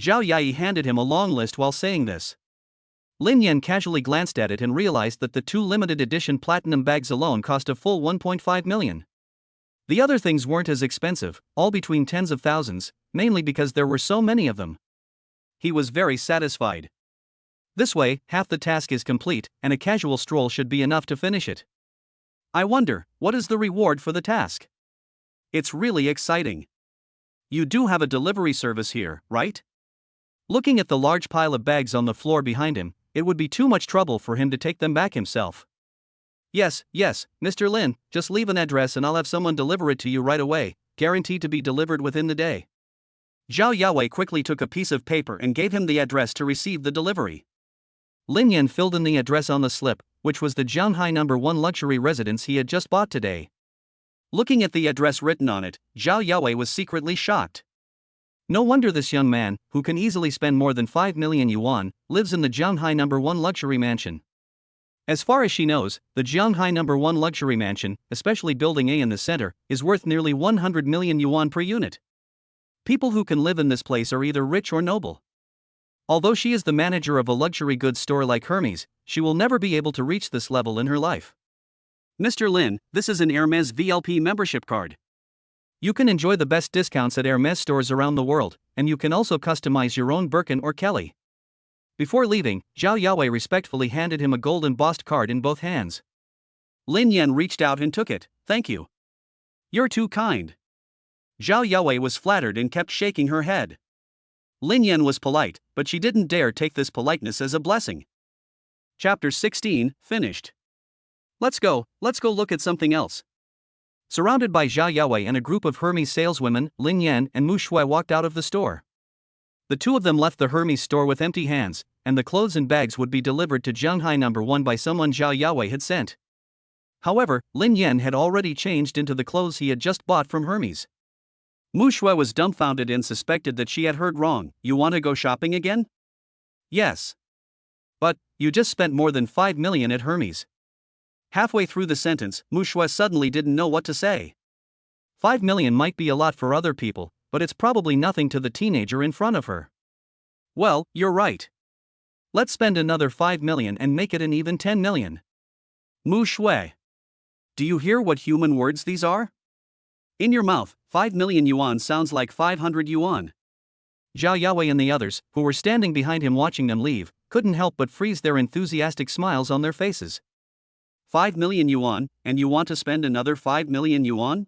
Zhao Yayi handed him a long list while saying this. Lin Yan casually glanced at it and realized that the 2 limited edition platinum bags alone cost a full 1.5 million. The other things weren't as expensive, all between tens of thousands, mainly because there were so many of them. He was very satisfied. This way, half the task is complete, and a casual stroll should be enough to finish it. I wonder, what is the reward for the task? It's really exciting. You do have a delivery service here, right? Looking at the large pile of bags on the floor behind him, it would be too much trouble for him to take them back himself. Yes, Mr. Lin, just leave an address and I'll have someone deliver it to you right away, guaranteed to be delivered within the day. Zhao Yaowei quickly took a piece of paper and gave him the address to receive the delivery. Lin Yan filled in the address on the slip, which was the Jianghai No. 1 luxury residence he had just bought today. Looking at the address written on it, Zhao Yaowei was secretly shocked. No wonder this young man, who can easily spend more than 5 million yuan, lives in the Jianghai No. 1 luxury mansion. As far as she knows, the Jianghai No. 1 luxury mansion, especially Building A in the center, is worth nearly 100 million yuan per unit. People who can live in this place are either rich or noble. Although she is the manager of a luxury goods store like Hermes, she will never be able to reach this level in her life. Mr. Lin, this is an Hermes VLP membership card. You can enjoy the best discounts at Hermes stores around the world, and you can also customize your own Birkin or Kelly. Before leaving, Zhao Yaowei respectfully handed him a gold embossed card in both hands. Lin Yan reached out and took it. "Thank you. You're too kind." Zhao Yaowei was flattered and kept shaking her head. Lin Yan was polite, but she didn't dare take this politeness as a blessing. Chapter 16, finished. Let's go look at something else. Surrounded by Zhao Yaowei and a group of Hermes saleswomen, Lin Yan and Mu Shui walked out of the store. The two of them left the Hermes store with empty hands, and the clothes and bags would be delivered to Jianghai No. 1 by someone Zhao Yaowei had sent. However, Lin Yan had already changed into the clothes he had just bought from Hermes. Mu Shui was dumbfounded and suspected that she had heard wrong. "You want to go shopping again?" "Yes. But, you just spent more than 5 million at Hermes." Halfway through the sentence, Mu Shui suddenly didn't know what to say. 5 million might be a lot for other people, but it's probably nothing to the teenager in front of her. "Well, you're right. Let's spend another 5 million and make it an even 10 million. Mu Shui. Do you hear what human words these are? In your mouth, 5 million yuan sounds like 500 yuan. Zhao Yaowei and the others, who were standing behind him watching them leave, couldn't help but freeze their enthusiastic smiles on their faces. 5 million yuan, and you want to spend another 5 million yuan?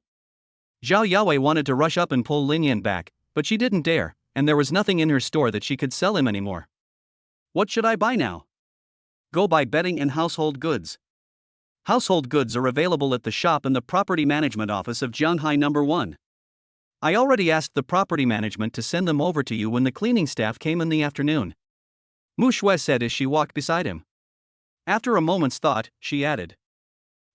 Zhao Yaowei wanted to rush up and pull Lin Yan back, but she didn't dare, and there was nothing in her store that she could sell him anymore. What should I buy now? Go buy bedding and household goods. Household goods are available at the shop in the property management office of Jianghai No. 1. I already asked the property management to send them over to you when the cleaning staff came in the afternoon. Mu Shui said as she walked beside him. After a moment's thought, she added.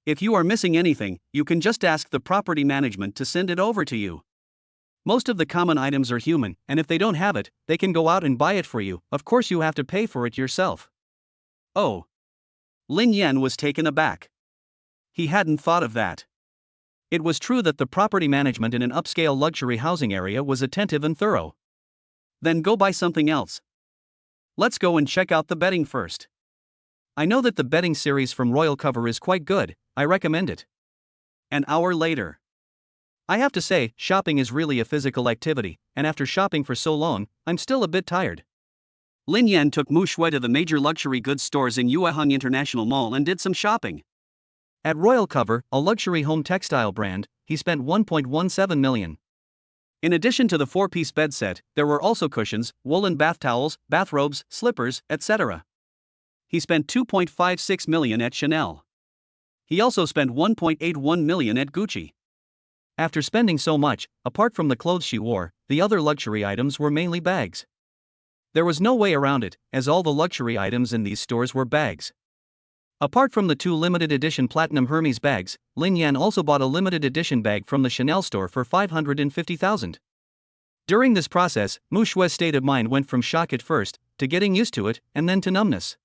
If you are missing anything, you can just ask the property management to send it over to you. Most of the common items are human, and if they don't have it, they can go out and buy it for you. Of course you have to pay for it yourself. Oh. Lin Yan was taken aback. He hadn't thought of that. It was true that the property management in an upscale luxury housing area was attentive and thorough. Then go buy something else. Let's go and check out the bedding first. I know that the bedding series from Royal Cover is quite good, I recommend it. An hour later. I have to say, shopping is really a physical activity, and after shopping for so long, I'm still a bit tired. Lin Yan took Mu Shui to the major luxury goods stores in Yuehang International Mall and did some shopping. At Royal Cover, a luxury home textile brand, he spent 1.17 million. In addition to the 4-piece bed set, there were also cushions, woolen bath towels, bathrobes, slippers, etc. He spent $2.56 million at Chanel. He also spent $1.81 million at Gucci. After spending so much, apart from the clothes she wore, the other luxury items were mainly bags. There was no way around it, as all the luxury items in these stores were bags. Apart from the 2 limited edition platinum Hermes bags, Lin Yan also bought a limited edition bag from the Chanel store for $550,000. During this process, Mu Shui's state of mind went from shock at first, to getting used to it, and then to numbness.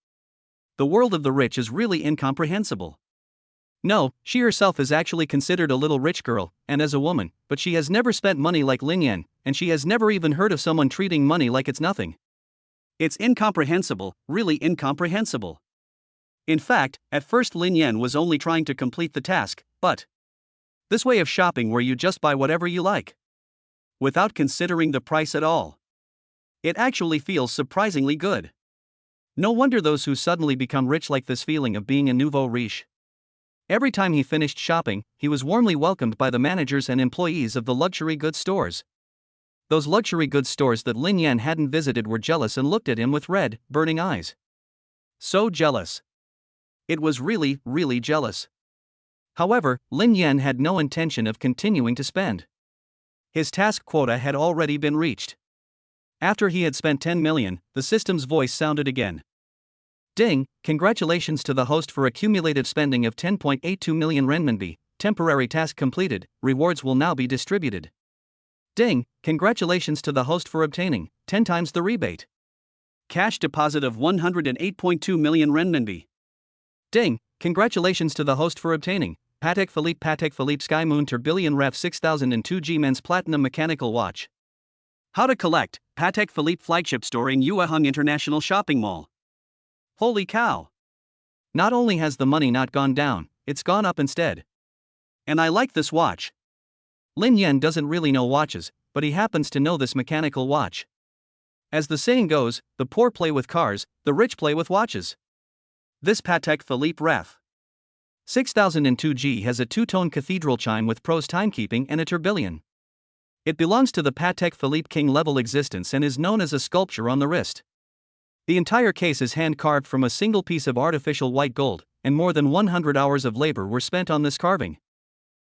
The world of the rich is really incomprehensible. No, she herself is actually considered a little rich girl, and as a woman, but she has never spent money like Lin Yan, and she has never even heard of someone treating money like it's nothing. It's incomprehensible, really incomprehensible. In fact, at first Lin Yan was only trying to complete the task, but this way of shopping where you just buy whatever you like, without considering the price at all, it actually feels surprisingly good. No wonder those who suddenly become rich like this feeling of being a nouveau riche. Every time he finished shopping, he was warmly welcomed by the managers and employees of the luxury goods stores. Those luxury goods stores that Lin Yan hadn't visited were jealous and looked at him with red, burning eyes. So jealous. It was really, really jealous. However, Lin Yan had no intention of continuing to spend. His task quota had already been reached. After he had spent 10 million, the system's voice sounded again. Ding, congratulations to the host for accumulative spending of 10.82 million renminbi, temporary task completed, rewards will now be distributed. Ding, congratulations to the host for obtaining 10 times the rebate. Cash deposit of 108.2 million renminbi. Ding, congratulations to the host for obtaining Patek Philippe Sky Moon Tourbillon Ref 6002G Men's Platinum Mechanical Watch. How to collect Patek Philippe flagship store in Yueheng International Shopping Mall. Holy cow! Not only has the money not gone down, it's gone up instead. And I like this watch. Lin Yan doesn't really know watches, but he happens to know this mechanical watch. As the saying goes, the poor play with cars, the rich play with watches. This Patek Philippe Ref 6002G has a 2-tone cathedral chime with pros timekeeping and a tourbillon. It belongs to the Patek Philippe king-level existence and is known as a sculpture on the wrist. The entire case is hand-carved from a single piece of artificial white gold, and more than 100 hours of labor were spent on this carving.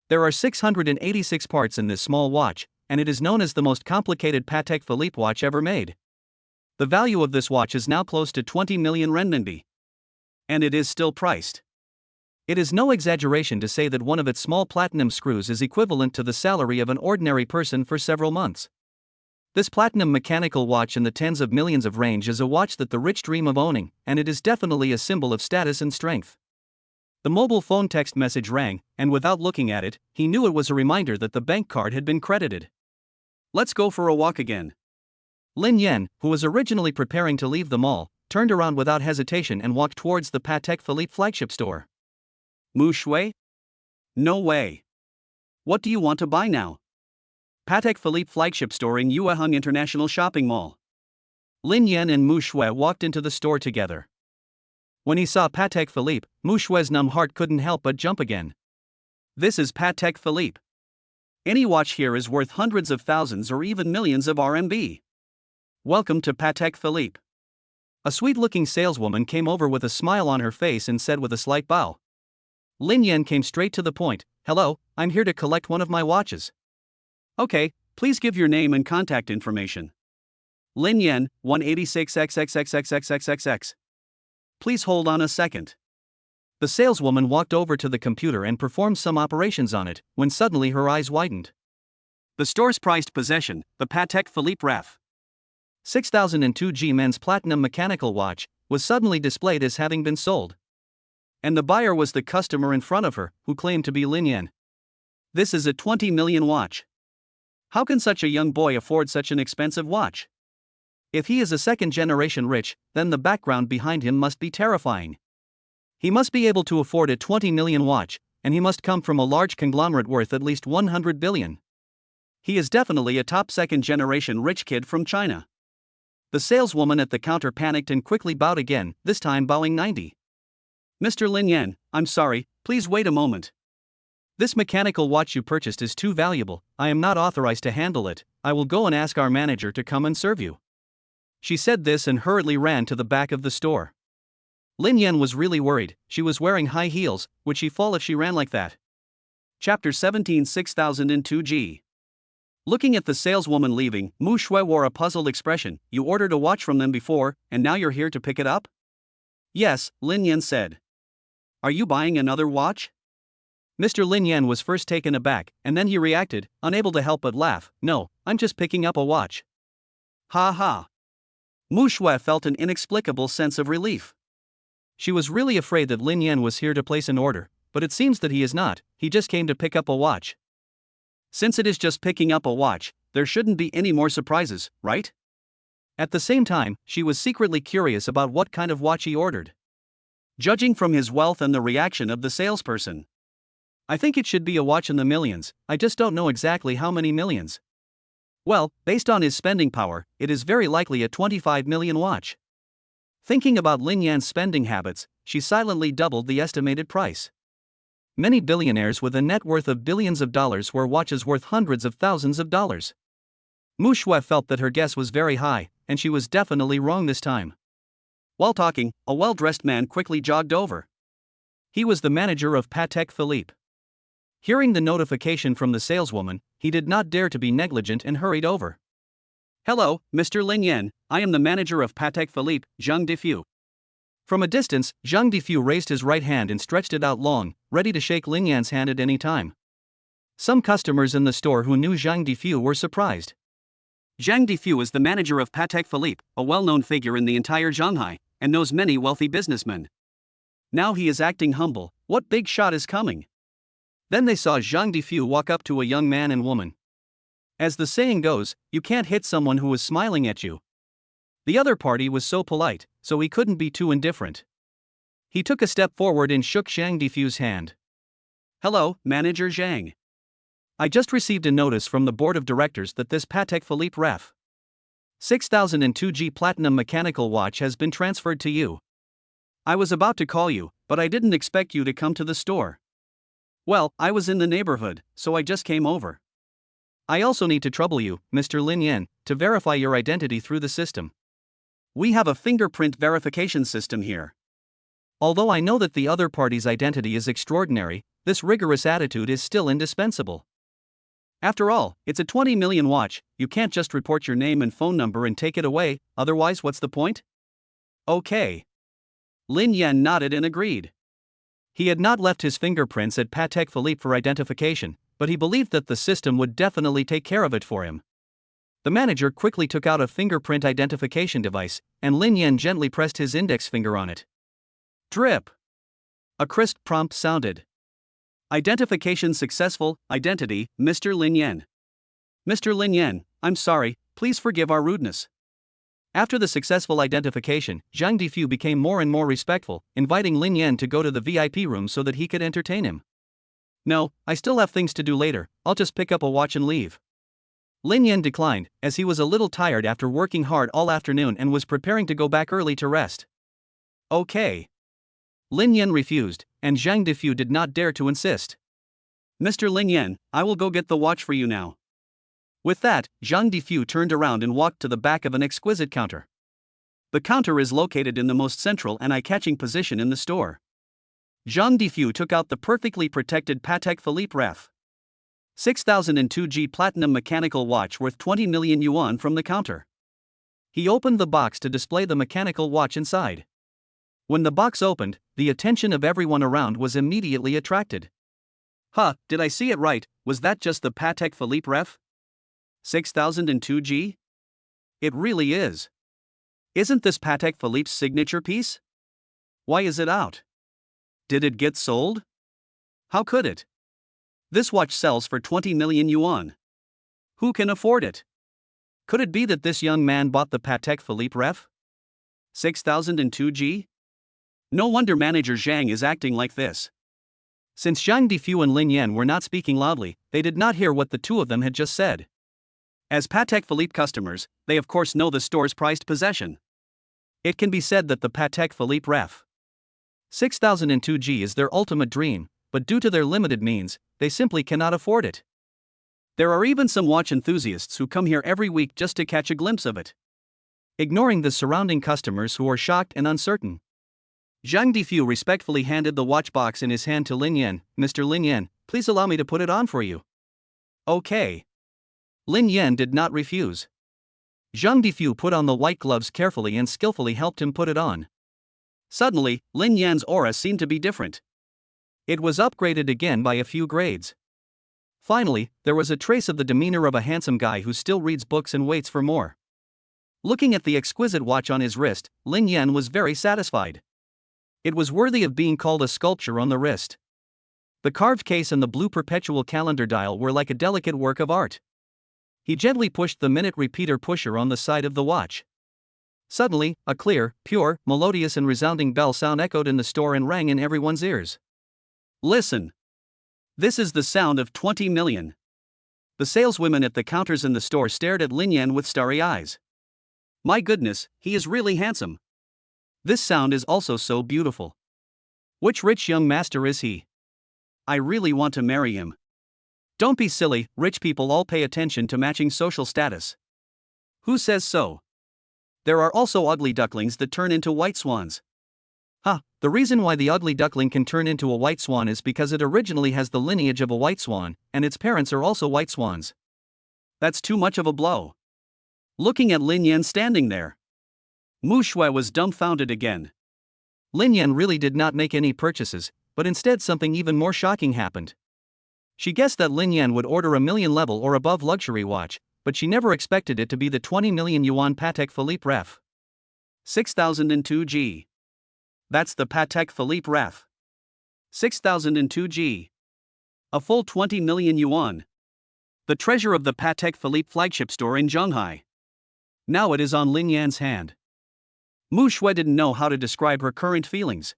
There are 686 parts in this small watch, and it is known as the most complicated Patek Philippe watch ever made. The value of this watch is now close to 20 million renminbi. And it is still priced. It is no exaggeration to say that one of its small platinum screws is equivalent to the salary of an ordinary person for several months. This platinum mechanical watch in the tens of millions of range is a watch that the rich dream of owning, and it is definitely a symbol of status and strength. The mobile phone text message rang, and without looking at it, he knew it was a reminder that the bank card had been credited. Let's go for a walk again. Lin Yan, who was originally preparing to leave the mall, turned around without hesitation and walked towards the Patek Philippe flagship store. Mu Shui? No way. What do you want to buy now? Patek Philippe flagship store in Yueheng International Shopping Mall. Lin Yan and Mu Shui walked into the store together. When he saw Patek Philippe, Mu Shui's numb heart couldn't help but jump again. This is Patek Philippe. Any watch here is worth hundreds of thousands or even millions of RMB. Welcome to Patek Philippe. A sweet-looking saleswoman came over with a smile on her face and said with a slight bow. Lin Yan came straight to the point. Hello, I'm here to collect one of my watches. Okay, please give your name and contact information. Lin Yan, 186XXXXXXXX. Please hold on a second. The saleswoman walked over to the computer and performed some operations on it, when suddenly her eyes widened. The store's prized possession, the Patek Philippe Ref 6002G Men's Platinum Mechanical Watch, was suddenly displayed as having been sold. And the buyer was the customer in front of her, who claimed to be Lin Yan. This is a 20 million watch. How can such a young boy afford such an expensive watch? If he is a second-generation rich, then the background behind him must be terrifying. He must be able to afford a 20 million watch, and he must come from a large conglomerate worth at least 100 billion. He is definitely a top second-generation rich kid from China. The saleswoman at the counter panicked and quickly bowed again, this time bowing 90. Mr. Lin Yan, I'm sorry, please wait a moment. This mechanical watch you purchased is too valuable, I am not authorized to handle it, I will go and ask our manager to come and serve you. She said this and hurriedly ran to the back of the store. Lin Yan was really worried. She was wearing high heels. Would she fall if she ran like that? Chapter 17 6002G. Looking at the saleswoman leaving, Mu Shui wore a puzzled expression. You ordered a watch from them before, and now you're here to pick it up? Yes, Lin Yan said. Are you buying another watch? Mr. Lin Yan was first taken aback, and then he reacted, unable to help but laugh. No, I'm just picking up a watch. Ha ha. Mu Shui felt an inexplicable sense of relief. She was really afraid that Lin Yan was here to place an order, but it seems that he is not. He just came to pick up a watch. Since it is just picking up a watch, there shouldn't be any more surprises, right? At the same time, she was secretly curious about what kind of watch he ordered. Judging from his wealth and the reaction of the salesperson, I think it should be a watch in the millions. I just don't know exactly how many millions. Well, based on his spending power, it is very likely a 25 million watch. Thinking about Lin Yan's spending habits, she silently doubled the estimated price. Many billionaires with a net worth of billions of dollars wear watches worth hundreds of thousands of dollars. Mu Shui felt that her guess was very high, and she was definitely wrong this time. While talking, a well-dressed man quickly jogged over. He was the manager of Patek Philippe. Hearing the notification from the saleswoman, he did not dare to be negligent and hurried over. Hello, Mr. Lin Yan, I am the manager of Patek Philippe, Zhang Defu. From a distance, Zhang Defu raised his right hand and stretched it out long, ready to shake Lin Yan's hand at any time. Some customers in the store who knew Zhang Defu were surprised. Zhang Defu is the manager of Patek Philippe, a well-known figure in the entire Shanghai, and knows many wealthy businessmen. Now he is acting humble. What big shot is coming? Then they saw Zhang Defu walk up to a young man and woman. As the saying goes, you can't hit someone who is smiling at you. The other party was so polite, so he couldn't be too indifferent. He took a step forward and shook Zhang Defu's hand. Hello, Manager Zhang. I just received a notice from the board of directors that this Patek Philippe Ref. 6002G Platinum mechanical watch has been transferred to you. I was about to call you, but I didn't expect you to come to the store. Well, I was in the neighborhood, so I just came over. I also need to trouble you, Mr. Lin Yan, to verify your identity through the system. We have a fingerprint verification system here. Although I know that the other party's identity is extraordinary, this rigorous attitude is still indispensable. After all, it's a 20 million watch. You can't just report your name and phone number and take it away, otherwise what's the point? Okay. Lin Yan nodded and agreed. He had not left his fingerprints at Patek Philippe for identification, but he believed that the system would definitely take care of it for him. The manager quickly took out a fingerprint identification device, and Lin Yan gently pressed his index finger on it. Drip! A crisp prompt sounded. Identification successful. Identity, Mr. Lin Yan. Mr. Lin Yan, I'm sorry, please forgive our rudeness. After the successful identification, Zhang Defu became more and more respectful, inviting Lin Yan to go to the VIP room so that he could entertain him. No, I still have things to do later, I'll just pick up a watch and leave. Lin Yan declined, as he was a little tired after working hard all afternoon and was preparing to go back early to rest. Okay. Lin Yan refused, and Zhang Defu did not dare to insist. Mr. Lin Yan, I will go get the watch for you now. With that, Zhang Defu turned around and walked to the back of an exquisite counter. The counter is located in the most central and eye-catching position in the store. Zhang Defu took out the perfectly protected Patek Philippe Ref. 6002G Platinum mechanical watch worth 20 million yuan from the counter. He opened the box to display the mechanical watch inside. When the box opened, the attention of everyone around was immediately attracted. Huh, did I see it right? Was that just the Patek Philippe Ref? 6002G? It really is. Isn't this Patek Philippe's signature piece? Why is it out? Did it get sold? How could it? This watch sells for 20 million yuan. Who can afford it? Could it be that this young man bought the Patek Philippe Ref? 6002G? No wonder Manager Zhang is acting like this. Since Zhang Defu and Lin Yan were not speaking loudly, they did not hear what the two of them had just said. As Patek Philippe customers, they of course know the store's prized possession. It can be said that the Patek Philippe Ref. 6002G is their ultimate dream, but due to their limited means, they simply cannot afford it. There are even some watch enthusiasts who come here every week just to catch a glimpse of it. Ignoring the surrounding customers who are shocked and uncertain, Zhang Difu respectfully handed the watch box in his hand to Lin Yan. "Mr. Lin Yan, please allow me to put it on for you." "Okay." Lin Yan did not refuse. Zhang Difu put on the white gloves carefully and skillfully helped him put it on. Suddenly, Lin Yan's aura seemed to be different. It was upgraded again by a few grades. Finally, there was a trace of the demeanor of a handsome guy who still reads books and waits for more. Looking at the exquisite watch on his wrist, Lin Yan was very satisfied. It was worthy of being called a sculpture on the wrist. The carved case and the blue perpetual calendar dial were like a delicate work of art. He gently pushed the minute repeater pusher on the side of the watch. Suddenly, a clear, pure, melodious and resounding bell sound echoed in the store and rang in everyone's ears. "Listen. This is the sound of 20 million. The saleswomen at the counters in the store stared at Lin Yan with starry eyes. "My goodness, he is really handsome. This sound is also so beautiful. Which rich young master is he? I really want to marry him." "Don't be silly, rich people all pay attention to matching social status." "Who says so? There are also ugly ducklings that turn into white swans." The reason why the ugly duckling can turn into a white swan is because it originally has the lineage of a white swan, and its parents are also white swans. That's too much of a blow. Looking at Lin Yan standing there, Mu Shui was dumbfounded again. Lin Yan really did not make any purchases, but instead something even more shocking happened. She guessed that Lin Yan would order a million level or above luxury watch, but she never expected it to be the 20 million yuan Patek Philippe Ref. 6002 G. That's the Patek Philippe Ref. 6002 G. A full 20 million yuan. The treasure of the Patek Philippe flagship store in Zhonghai. Now it is on Lin Yan's hand. Mu Shui didn't know how to describe her current feelings.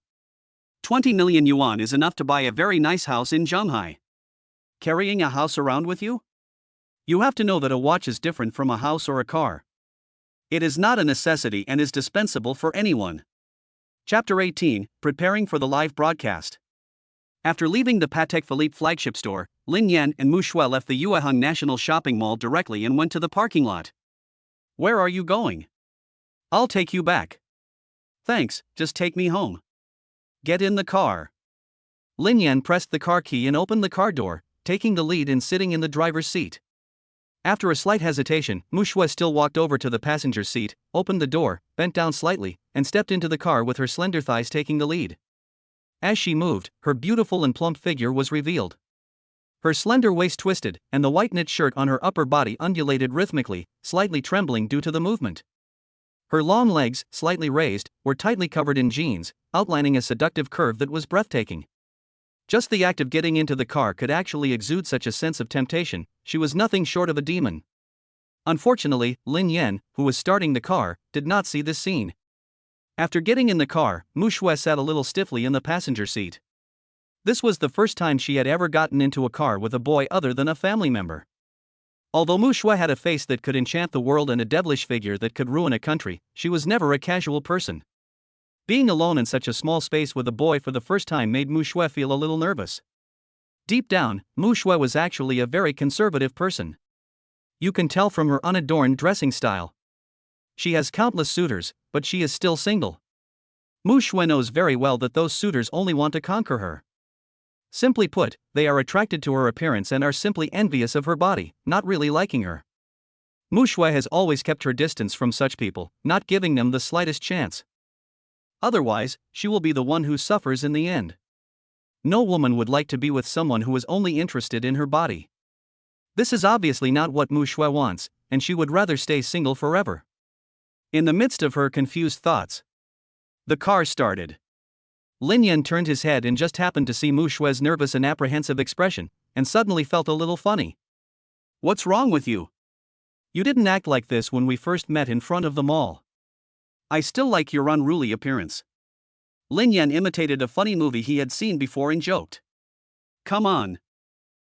20 million yuan is enough to buy a very nice house in Zhonghai. Carrying a house around with you? You have to know that a watch is different from a house or a car. It is not a necessity and is dispensable for anyone. Chapter 18, Preparing for the Live Broadcast. After leaving the Patek Philippe flagship store, Lin Yan and Mu Shui left the Yuehang National Shopping Mall directly and went to the parking lot. "Where are you going?" "I'll take you back." "Thanks, just take me home." "Get in the car." Lin Yan pressed the car key and opened the car door, taking the lead and sitting in the driver's seat. After a slight hesitation, Mu Shui still walked over to the passenger's seat, opened the door, bent down slightly, and stepped into the car with her slender thighs taking the lead. As she moved, her beautiful and plump figure was revealed. Her slender waist twisted, and the white knit shirt on her upper body undulated rhythmically, slightly trembling due to the movement. Her long legs, slightly raised, were tightly covered in jeans, outlining a seductive curve that was breathtaking. Just the act of getting into the car could actually exude such a sense of temptation. She was nothing short of a demon. Unfortunately, Lin Yan, who was starting the car, did not see this scene. After getting in the car, Mu Shui sat a little stiffly in the passenger seat. This was the first time she had ever gotten into a car with a boy other than a family member. Although Mu Shui had a face that could enchant the world and a devilish figure that could ruin a country, she was never a casual person. Being alone in such a small space with a boy for the first time made Mu Shui feel a little nervous. Deep down, Mu Shui was actually a very conservative person. You can tell from her unadorned dressing style. She has countless suitors, but she is still single. Mu Shui knows very well that those suitors only want to conquer her. Simply put, they are attracted to her appearance and are simply envious of her body, not really liking her. Mu Shui has always kept her distance from such people, not giving them the slightest chance. Otherwise, she will be the one who suffers in the end. No woman would like to be with someone who is only interested in her body. This is obviously not what Mu Shui wants, and she would rather stay single forever. In the midst of her confused thoughts, the car started. Lin Yan turned his head and just happened to see Mu Shui's nervous and apprehensive expression, and suddenly felt a little funny. "What's wrong with you? You didn't act like this when we first met in front of the mall." "I still like your unruly appearance." Lin Yan imitated a funny movie he had seen before and joked. "Come on."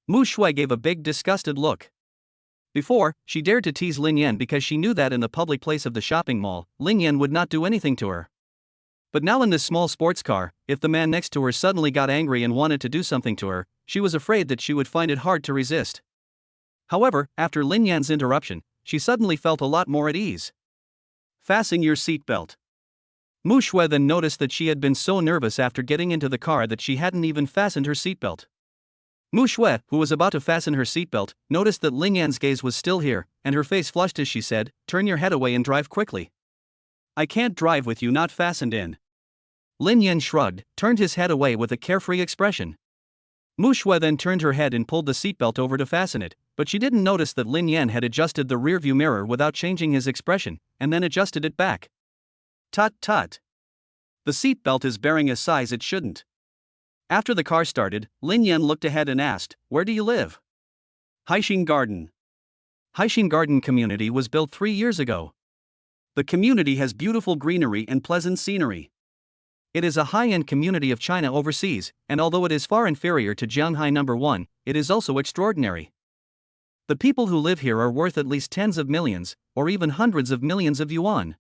Mu Shui gave a big disgusted look. Before, she dared to tease Lin Yan because she knew that in the public place of the shopping mall, Lin Yan would not do anything to her. But now in this small sports car, if the man next to her suddenly got angry and wanted to do something to her, she was afraid that she would find it hard to resist. However, after Lin Yan's interruption, she suddenly felt a lot more at ease. "Fasten your seatbelt." Mu Shui then noticed that she had been so nervous after getting into the car that she hadn't even fastened her seatbelt. Mu Shui, who was about to fasten her seatbelt, noticed that Lin Yan's gaze was still here, and her face flushed as she said, "Turn your head away and drive quickly. I can't drive with you not fastened in." Lin Yan shrugged, turned his head away with a carefree expression. Mu Shui then turned her head and pulled the seatbelt over to fasten it, but she didn't notice that Lin Yan had adjusted the rearview mirror without changing his expression, and then adjusted it back. Tut tut. The seatbelt is bearing a size it shouldn't. After the car started, Lin Yan looked ahead and asked, "Where do you live?" Haixing Garden. Haixing Garden community was built 3 years ago. The community has beautiful greenery and pleasant scenery. It is a high-end community of China overseas, and although it is far inferior to Jianghai No. 1, it is also extraordinary. The people who live here are worth at least tens of millions, or even hundreds of millions of yuan.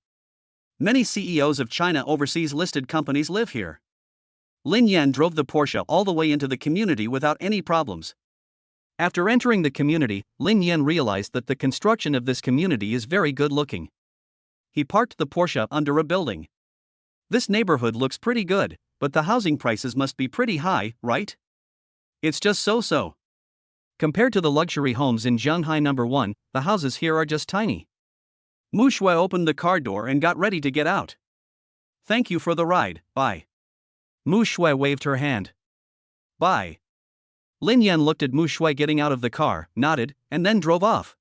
Many CEOs of China overseas listed companies live here. Lin Yan drove the Porsche all the way into the community without any problems. After entering the community, Lin Yan realized that the construction of this community is very good looking. He parked the Porsche under a building. This neighborhood looks pretty good, but the housing prices must be pretty high, right? It's just so-so. Compared to the luxury homes in Jianghai No. 1, the houses here are just tiny. Mu Shui opened the car door and got ready to get out. "Thank you for the ride, bye." Mu Shui waved her hand. "Bye." Lin Yan looked at Mu Shui getting out of the car, nodded, and then drove off.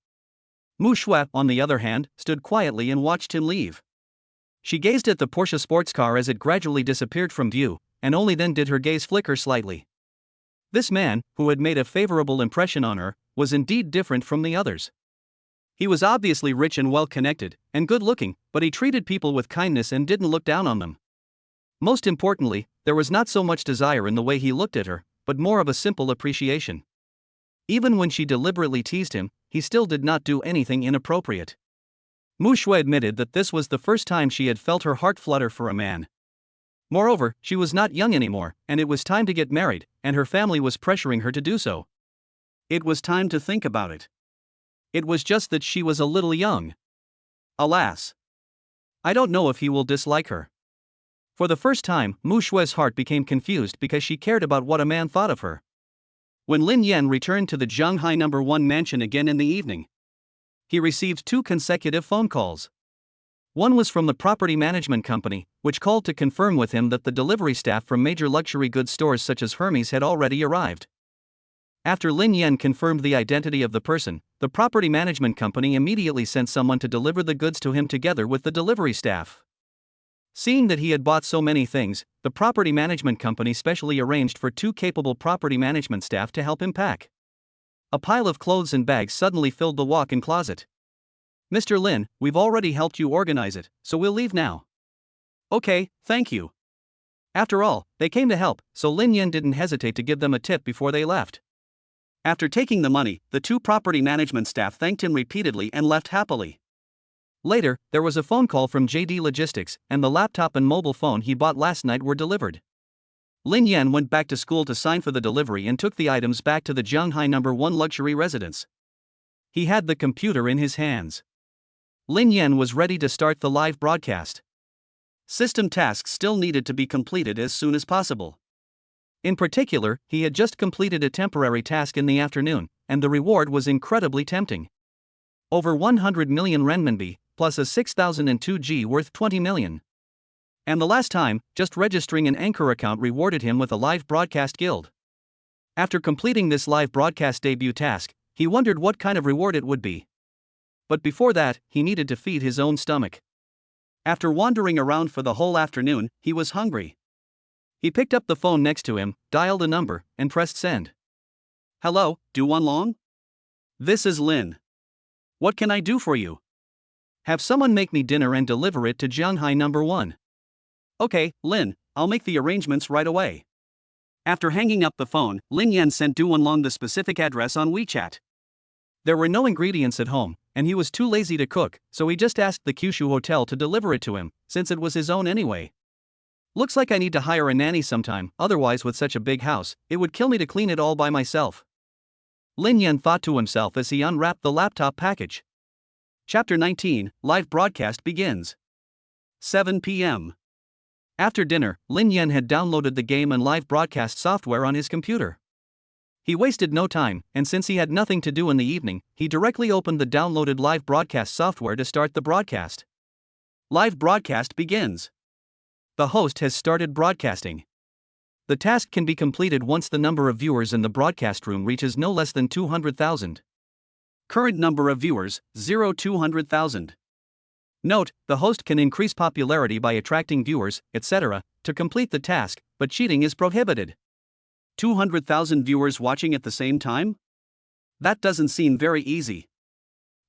Mu Shui, on the other hand, stood quietly and watched him leave. She gazed at the Porsche sports car as it gradually disappeared from view, and only then did her gaze flicker slightly. This man, who had made a favorable impression on her, was indeed different from the others. He was obviously rich and well-connected, and good-looking, but he treated people with kindness and didn't look down on them. Most importantly, there was not so much desire in the way he looked at her, but more of a simple appreciation. Even when she deliberately teased him, he still did not do anything inappropriate. Mu Shui admitted that this was the first time she had felt her heart flutter for a man. Moreover, she was not young anymore, and it was time to get married, and her family was pressuring her to do so. It was time to think about it. It was just that she was a little young. Alas. I don't know if he will dislike her. For the first time, Mu Shui's heart became confused because she cared about what a man thought of her. When Lin Yan returned to the Jianghai No. 1 mansion again in the evening, he received 2 consecutive phone calls. One was from the property management company, which called to confirm with him that the delivery staff from major luxury goods stores such as Hermes had already arrived. After Lin Yan confirmed the identity of the person, the property management company immediately sent someone to deliver the goods to him together with the delivery staff. Seeing that he had bought so many things, the property management company specially arranged for 2 capable property management staff to help him pack. A pile of clothes and bags suddenly filled the walk-in closet. "Mr. Lin, we've already helped you organize it, so we'll leave now." "Okay, thank you." After all, they came to help, so Lin Yan didn't hesitate to give them a tip before they left. After taking the money, the 2 property management staff thanked him repeatedly and left happily. Later, there was a phone call from JD Logistics, and the laptop and mobile phone he bought last night were delivered. Lin Yan went back to school to sign for the delivery and took the items back to the Jianghai No. 1 luxury residence. He had the computer in his hands. Lin Yan was ready to start the live broadcast. System tasks still needed to be completed as soon as possible. In particular, he had just completed a temporary task in the afternoon, and the reward was incredibly tempting. Over 100 million renminbi, plus a 6002 G worth 20 million. And the last time, just registering an Anchor account rewarded him with a live broadcast guild. After completing this live broadcast debut task, he wondered what kind of reward it would be. But before that, he needed to feed his own stomach. After wandering around for the whole afternoon, he was hungry. He picked up the phone next to him, dialed a number, and pressed send. "Hello, Du Wanlong? This is Lin. What can I do for you? Have someone make me dinner and deliver it to Jianghai No. 1. Okay, Lin, I'll make the arrangements right away." After hanging up the phone, Lin Yan sent Du Wanlong the specific address on WeChat. There were no ingredients at home, and he was too lazy to cook, so he just asked the Kyushu hotel to deliver it to him, since it was his own anyway. "Looks like I need to hire a nanny sometime, otherwise with such a big house, it would kill me to clean it all by myself." Lin Yan thought to himself as he unwrapped the laptop package. Chapter 19, Live Broadcast begins. 7 p.m. After dinner, Lin Yan had downloaded the game and live broadcast software on his computer. He wasted no time, and since he had nothing to do in the evening, he directly opened the downloaded live broadcast software to start the broadcast. Live broadcast begins. The host has started broadcasting. The task can be completed once the number of viewers in the broadcast room reaches no less than 200,000. Current number of viewers, 200,000. Note, the host can increase popularity by attracting viewers, etc., to complete the task, but cheating is prohibited. 200,000 viewers watching at the same time? That doesn't seem very easy.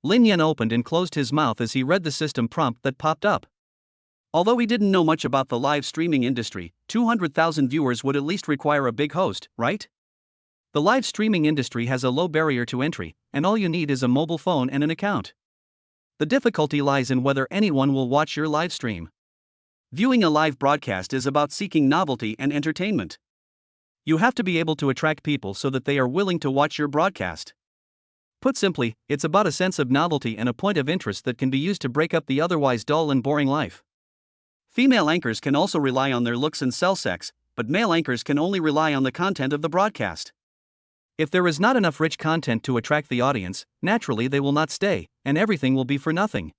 Lin Yan opened and closed his mouth as he read the system prompt that popped up. Although he didn't know much about the live streaming industry, 200,000 viewers would at least require a big host, right? The live streaming industry has a low barrier to entry, and all you need is a mobile phone and an account. The difficulty lies in whether anyone will watch your live stream. Viewing a live broadcast is about seeking novelty and entertainment. You have to be able to attract people so that they are willing to watch your broadcast. Put simply, it's about a sense of novelty and a point of interest that can be used to break up the otherwise dull and boring life. Female anchors can also rely on their looks and sell sex, but male anchors can only rely on the content of the broadcast. If there is not enough rich content to attract the audience, naturally they will not stay, and everything will be for nothing.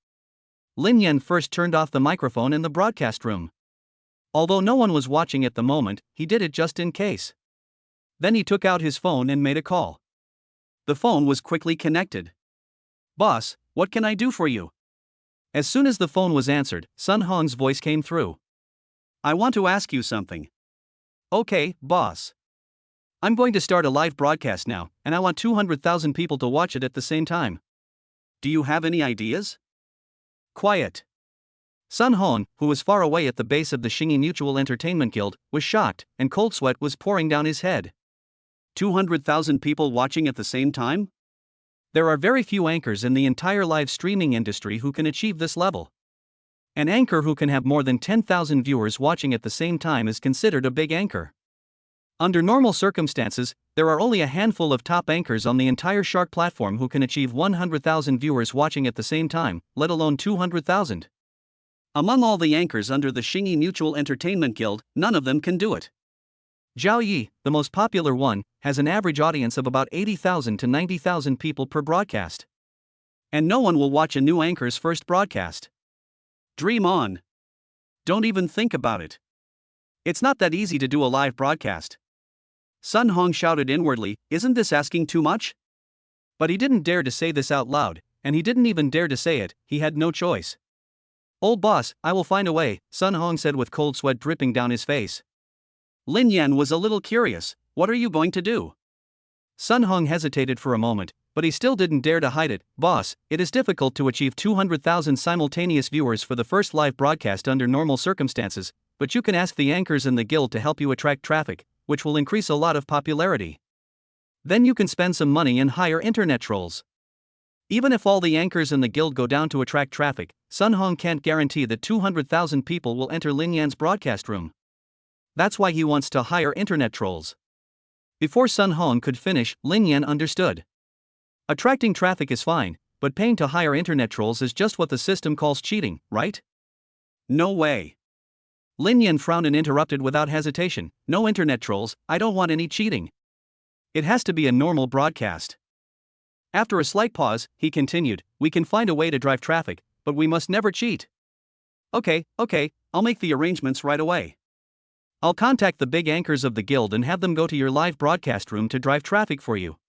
Lin Yan first turned off the microphone in the broadcast room. Although no one was watching at the moment, he did it just in case. Then he took out his phone and made a call. The phone was quickly connected. "Boss, what can I do for you?" As soon as the phone was answered, Sun Hong's voice came through. "I want to ask you something." "Okay, boss. I'm going to start a live broadcast now, and I want 200,000 people to watch it at the same time. Do you have any ideas?" Quiet. Sun Hong, who was far away at the base of the Xingyi Mutual Entertainment Guild, was shocked, and cold sweat was pouring down his head. 200,000 people watching at the same time? There are very few anchors in the entire live streaming industry who can achieve this level. An anchor who can have more than 10,000 viewers watching at the same time is considered a big anchor. Under normal circumstances, there are only a handful of top anchors on the entire Shark platform who can achieve 100,000 viewers watching at the same time, let alone 200,000. Among all the anchors under the Xingyi Mutual Entertainment Guild, none of them can do it. Zhao Yi, the most popular one, has an average audience of about 80,000 to 90,000 people per broadcast. And no one will watch a new anchor's first broadcast. Dream on. Don't even think about it. It's not that easy to do a live broadcast. Sun Hong shouted inwardly, "Isn't this asking too much?" But he didn't dare to say this out loud, and he didn't even dare to say it, he had no choice. "Old boss, I will find a way," Sun Hong said with cold sweat dripping down his face. Lin Yan was a little curious. "What are you going to do?" Sun Hong hesitated for a moment, but he still didn't dare to hide it. "Boss, it is difficult to achieve 200,000 simultaneous viewers for the first live broadcast under normal circumstances, but you can ask the anchors in the guild to help you attract traffic, which will increase a lot of popularity. Then you can spend some money and hire internet trolls." Even if all the anchors in the guild go down to attract traffic, Sun Hong can't guarantee that 200,000 people will enter Lin Yan's broadcast room. That's why he wants to hire internet trolls. Before Sun Hong could finish, Lin Yan understood. Attracting traffic is fine, but paying to hire internet trolls is just what the system calls cheating, right? No way. Lin Yan frowned and interrupted without hesitation. "No internet trolls, I don't want any cheating. It has to be a normal broadcast." After a slight pause, he continued, "We can find a way to drive traffic, but we must never cheat." Okay, I'll make the arrangements right away. I'll contact the big anchors of the guild and have them go to your live broadcast room to drive traffic for you.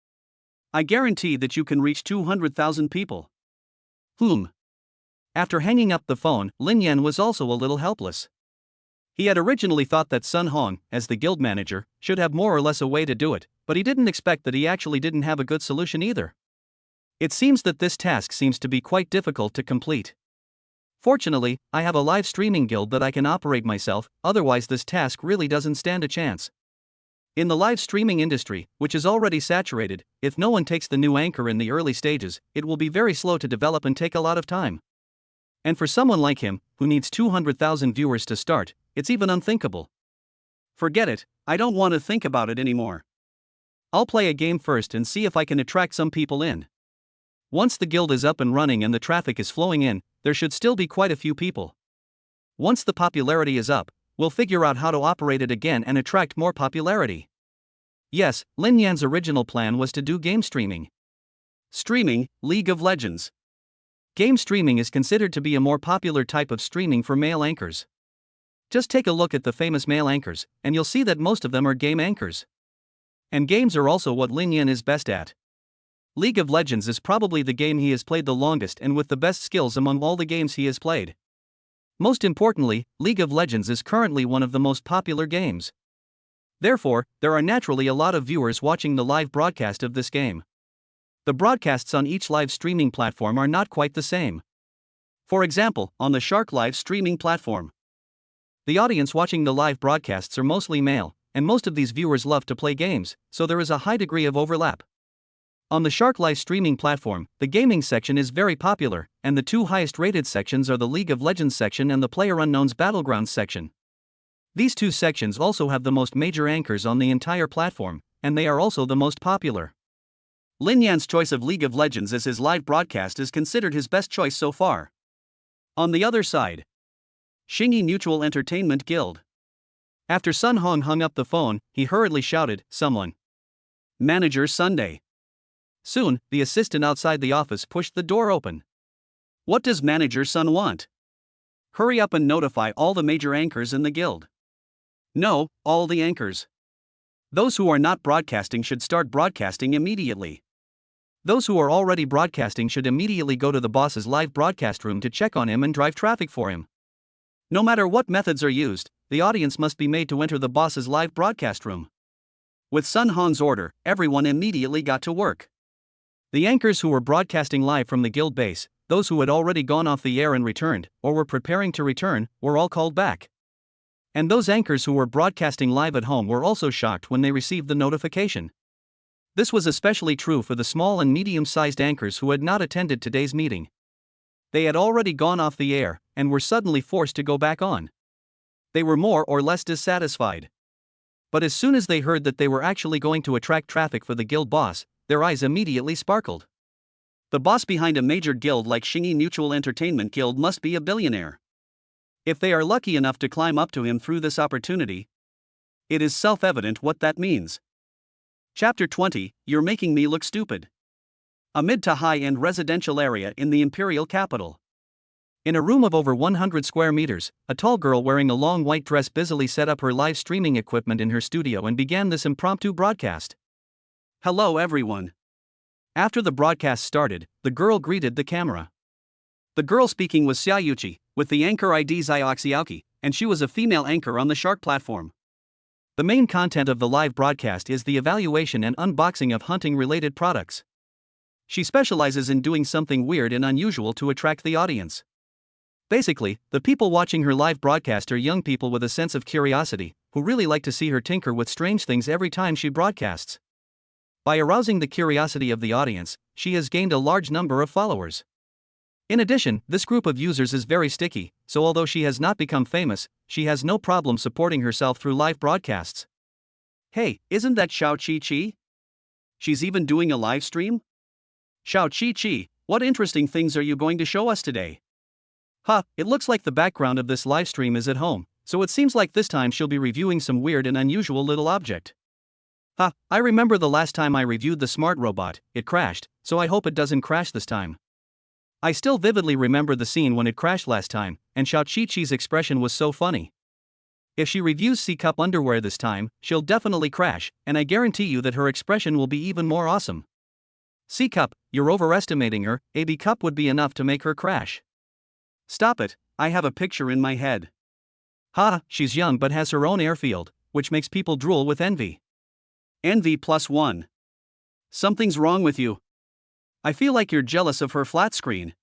I guarantee that you can reach 200,000 people. After hanging up the phone, Lin Yan was also a little helpless. He had originally thought that Sun Hong, as the guild manager, should have more or less a way to do it, but he didn't expect that he actually didn't have a good solution either. It seems that this task seems to be quite difficult to complete. Fortunately, I have a live streaming guild that I can operate myself, otherwise this task really doesn't stand a chance. In the live streaming industry, which is already saturated, if no one takes the new anchor in the early stages, it will be very slow to develop and take a lot of time. And for someone like him, who needs 200,000 viewers to start, it's even unthinkable. Forget it, I don't want to think about it anymore. I'll play a game first and see if I can attract some people in. Once the guild is up and running and the traffic is flowing in, there should still be quite a few people. Once the popularity is up, will figure out how to operate it again and attract more popularity. Yes, Lin Yan's original plan was to do game streaming. Streaming, League of Legends. Game streaming is considered to be a more popular type of streaming for male anchors. Just take a look at the famous male anchors, and you'll see that most of them are game anchors. And games are also what Lin Yan is best at. League of Legends is probably the game he has played the longest and with the best skills among all the games he has played. Most importantly, League of Legends is currently one of the most popular games. Therefore, there are naturally a lot of viewers watching the live broadcast of this game. The broadcasts on each live streaming platform are not quite the same. For example, on the Shark live streaming platform, the audience watching the live broadcasts are mostly male, and most of these viewers love to play games, so there is a high degree of overlap. On the Shark live streaming platform, the gaming section is very popular, and the two highest rated sections are the League of Legends section and the PlayerUnknown's Battlegrounds section. These two sections also have the most major anchors on the entire platform, and they are also the most popular. Lin Yan's choice of League of Legends as his live broadcast is considered his best choice so far. On the other side, Xingyi Mutual Entertainment Guild. After Sun Hong hung up the phone, he hurriedly shouted, "Someone. Manager Sunday." Soon, the assistant outside the office pushed the door open. "What does Manager Sun want?" "Hurry up and notify all the major anchors in the guild." "No, all the anchors. Those who are not broadcasting should start broadcasting immediately. Those who are already broadcasting should immediately go to the boss's live broadcast room to check on him and drive traffic for him. No matter what methods are used, the audience must be made to enter the boss's live broadcast room." With Sun Hong's order, everyone immediately got to work. The anchors who were broadcasting live from the guild base, those who had already gone off the air and returned, or were preparing to return, were all called back. And those anchors who were broadcasting live at home were also shocked when they received the notification. This was especially true for the small and medium-sized anchors who had not attended today's meeting. They had already gone off the air, and were suddenly forced to go back on. They were more or less dissatisfied. But as soon as they heard that they were actually going to attract traffic for the guild boss, their eyes immediately sparkled. The boss behind a major guild like Xingyi Mutual Entertainment Guild must be a billionaire. If they are lucky enough to climb up to him through this opportunity, it is self-evident what that means. Chapter 20, You're Making Me Look Stupid. A mid to high-end residential area in the imperial capital. In a room of over 100 square meters, a tall girl wearing a long white dress busily set up her live streaming equipment in her studio and began this impromptu broadcast. "Hello everyone." After the broadcast started, the girl greeted the camera. The girl speaking was Xiaoyuqi, with the anchor ID Xiaoxiaoqi, and she was a female anchor on the Shark platform. The main content of the live broadcast is the evaluation and unboxing of hunting-related products. She specializes in doing something weird and unusual to attract the audience. Basically, the people watching her live broadcast are young people with a sense of curiosity, who really like to see her tinker with strange things every time she broadcasts. By arousing the curiosity of the audience, she has gained a large number of followers. In addition, this group of users is very sticky, so although she has not become famous, she has no problem supporting herself through live broadcasts. "Hey, isn't that Xiao Qi? She's even doing a live stream? Xiao Qi, what interesting things are you going to show us today?" It looks like the background of this live stream is at home, so it seems like this time she'll be reviewing some weird and unusual little object. I remember the last time I reviewed the smart robot, it crashed, so I hope it doesn't crash this time. I still vividly remember the scene when it crashed last time, and Xiao Qi's expression was so funny. If she reviews C-Cup underwear this time, she'll definitely crash, and I guarantee you that her expression will be even more awesome. C-Cup, you're overestimating her, AB Cup would be enough to make her crash. Stop it, I have a picture in my head. She's young but has her own airfield, which makes people drool with envy. Envy +1. Something's wrong with you. I feel like you're jealous of her flat screen.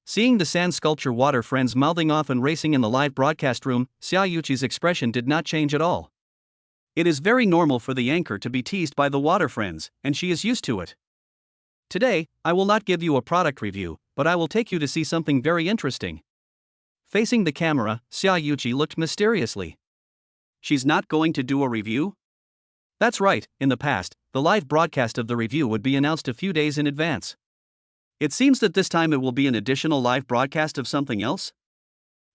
Seeing the sand sculpture water friends mouthing off and racing in the live broadcast room, Xiaoyuqi's expression did not change at all. It is very normal for the anchor to be teased by the water friends, and she is used to it. Today, I will not give you a product review, but I will take you to see something very interesting. Facing the camera, Xiaoyuqi looked mysteriously. She's not going to do a review? That's right, in the past, the live broadcast of the review would be announced a few days in advance. It seems that this time it will be an additional live broadcast of something else?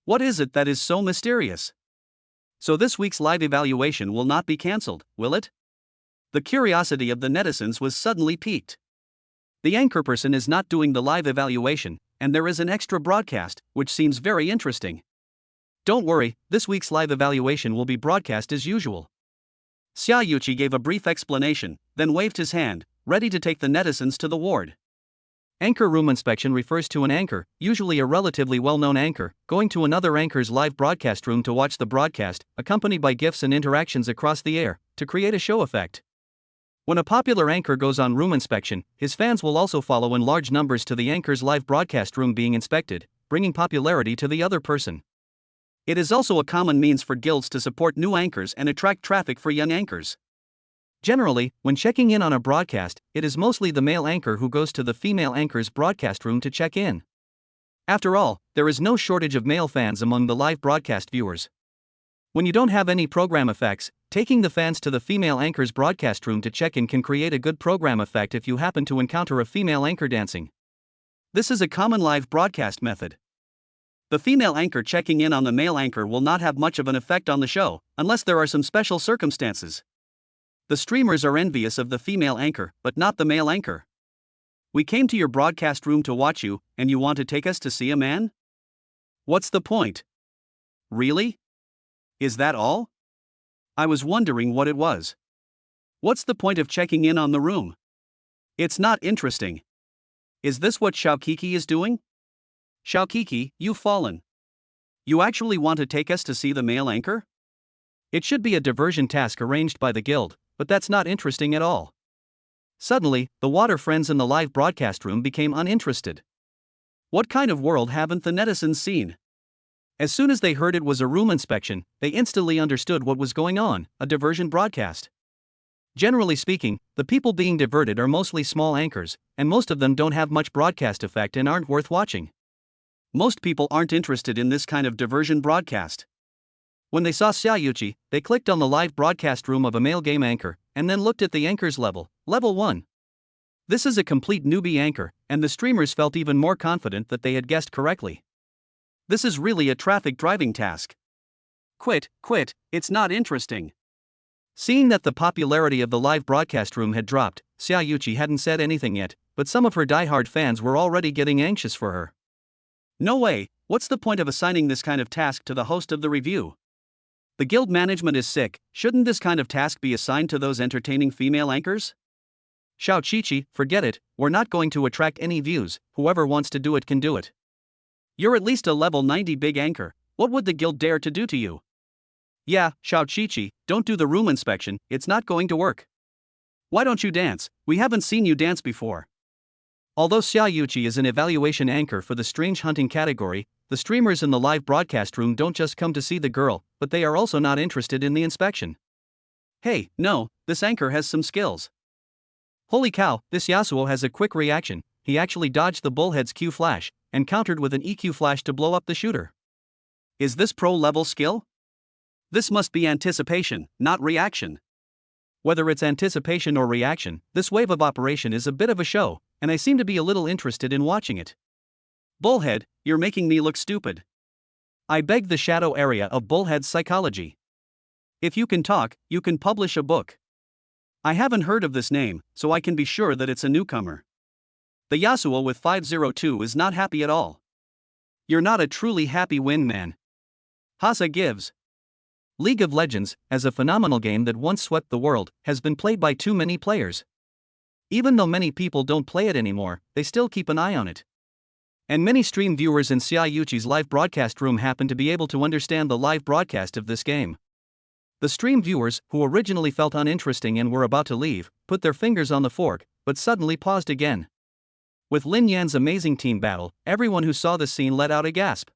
What is it that is so mysterious? So this week's live evaluation will not be cancelled, will it? The curiosity of the netizens was suddenly piqued. The anchor person is not doing the live evaluation, and there is an extra broadcast, which seems very interesting. Don't worry, this week's live evaluation will be broadcast as usual. Xiaoyuqi gave a brief explanation, then waved his hand, ready to take the netizens to the ward. Anchor room inspection refers to an anchor, usually a relatively well-known anchor, going to another anchor's live broadcast room to watch the broadcast, accompanied by gifts and interactions across the air, to create a show effect. When a popular anchor goes on room inspection, his fans will also follow in large numbers to the anchor's live broadcast room being inspected, bringing popularity to the other person. It is also a common means for guilds to support new anchors and attract traffic for young anchors. Generally, when checking in on a broadcast, it is mostly the male anchor who goes to the female anchor's broadcast room to check in. After all, there is no shortage of male fans among the live broadcast viewers. When you don't have any program effects, taking the fans to the female anchor's broadcast room to check in can create a good program effect if you happen to encounter a female anchor dancing. This is a common live broadcast method. The female anchor checking in on the male anchor will not have much of an effect on the show, unless there are some special circumstances. The streamers are envious of the female anchor, but not the male anchor. We came to your broadcast room to watch you, and you want to take us to see a man? What's the point? Really? Is that all? I was wondering what it was. What's the point of checking in on the room? It's not interesting. Is this what Xiaokiki is doing? Xiaokiki, you've fallen. You actually want to take us to see the male anchor? It should be a diversion task arranged by the guild, but that's not interesting at all. Suddenly, the water friends in the live broadcast room became uninterested. What kind of world haven't the netizens seen? As soon as they heard it was a room inspection, they instantly understood what was going on, a diversion broadcast. Generally speaking, the people being diverted are mostly small anchors, and most of them don't have much broadcast effect and aren't worth watching. Most people aren't interested in this kind of diversion broadcast. When they saw Xiaoyuqi, they clicked on the live broadcast room of a male game anchor, and then looked at the anchor's level, level 1. This is a complete newbie anchor, and the streamers felt even more confident that they had guessed correctly. This is really a traffic driving task. Quit, it's not interesting. Seeing that the popularity of the live broadcast room had dropped, Xiaoyuqi hadn't said anything yet, but some of her diehard fans were already getting anxious for her. No way, what's the point of assigning this kind of task to the host of the review? The guild management is sick, shouldn't this kind of task be assigned to those entertaining female anchors? Xiaoqiqi, forget it, we're not going to attract any views, whoever wants to do it can do it. You're at least a level 90 big anchor, what would the guild dare to do to you? Yeah, Xiaoqiqi, don't do the room inspection, it's not going to work. Why don't you dance? We haven't seen you dance before. Although Xiaoyuqi is an evaluation anchor for the strange hunting category, the streamers in the live broadcast room don't just come to see the girl, but they are also not interested in the inspection. Hey, no, this anchor has some skills. Holy cow, this Yasuo has a quick reaction, he actually dodged the bullhead's Q flash, and countered with an EQ flash to blow up the shooter. Is this pro-level skill? This must be anticipation, not reaction. Whether it's anticipation or reaction, this wave of operation is a bit of a show, and I seem to be a little interested in watching it. Bullhead, you're making me look stupid. I beg the shadow area of Bullhead's psychology. If you can talk, you can publish a book. I haven't heard of this name, so I can be sure that it's a newcomer. The Yasuo with 502 is not happy at all. You're not a truly happy wingman. Hasa gives. League of Legends, as a phenomenal game that once swept the world, has been played by too many players. Even though many people don't play it anymore, they still keep an eye on it. And many stream viewers in Xiaoyuqi's live broadcast room happen to be able to understand the live broadcast of this game. The stream viewers, who originally felt uninteresting and were about to leave, put their fingers on the fork, but suddenly paused again. With Lin Yan's amazing team battle, everyone who saw the scene let out a gasp.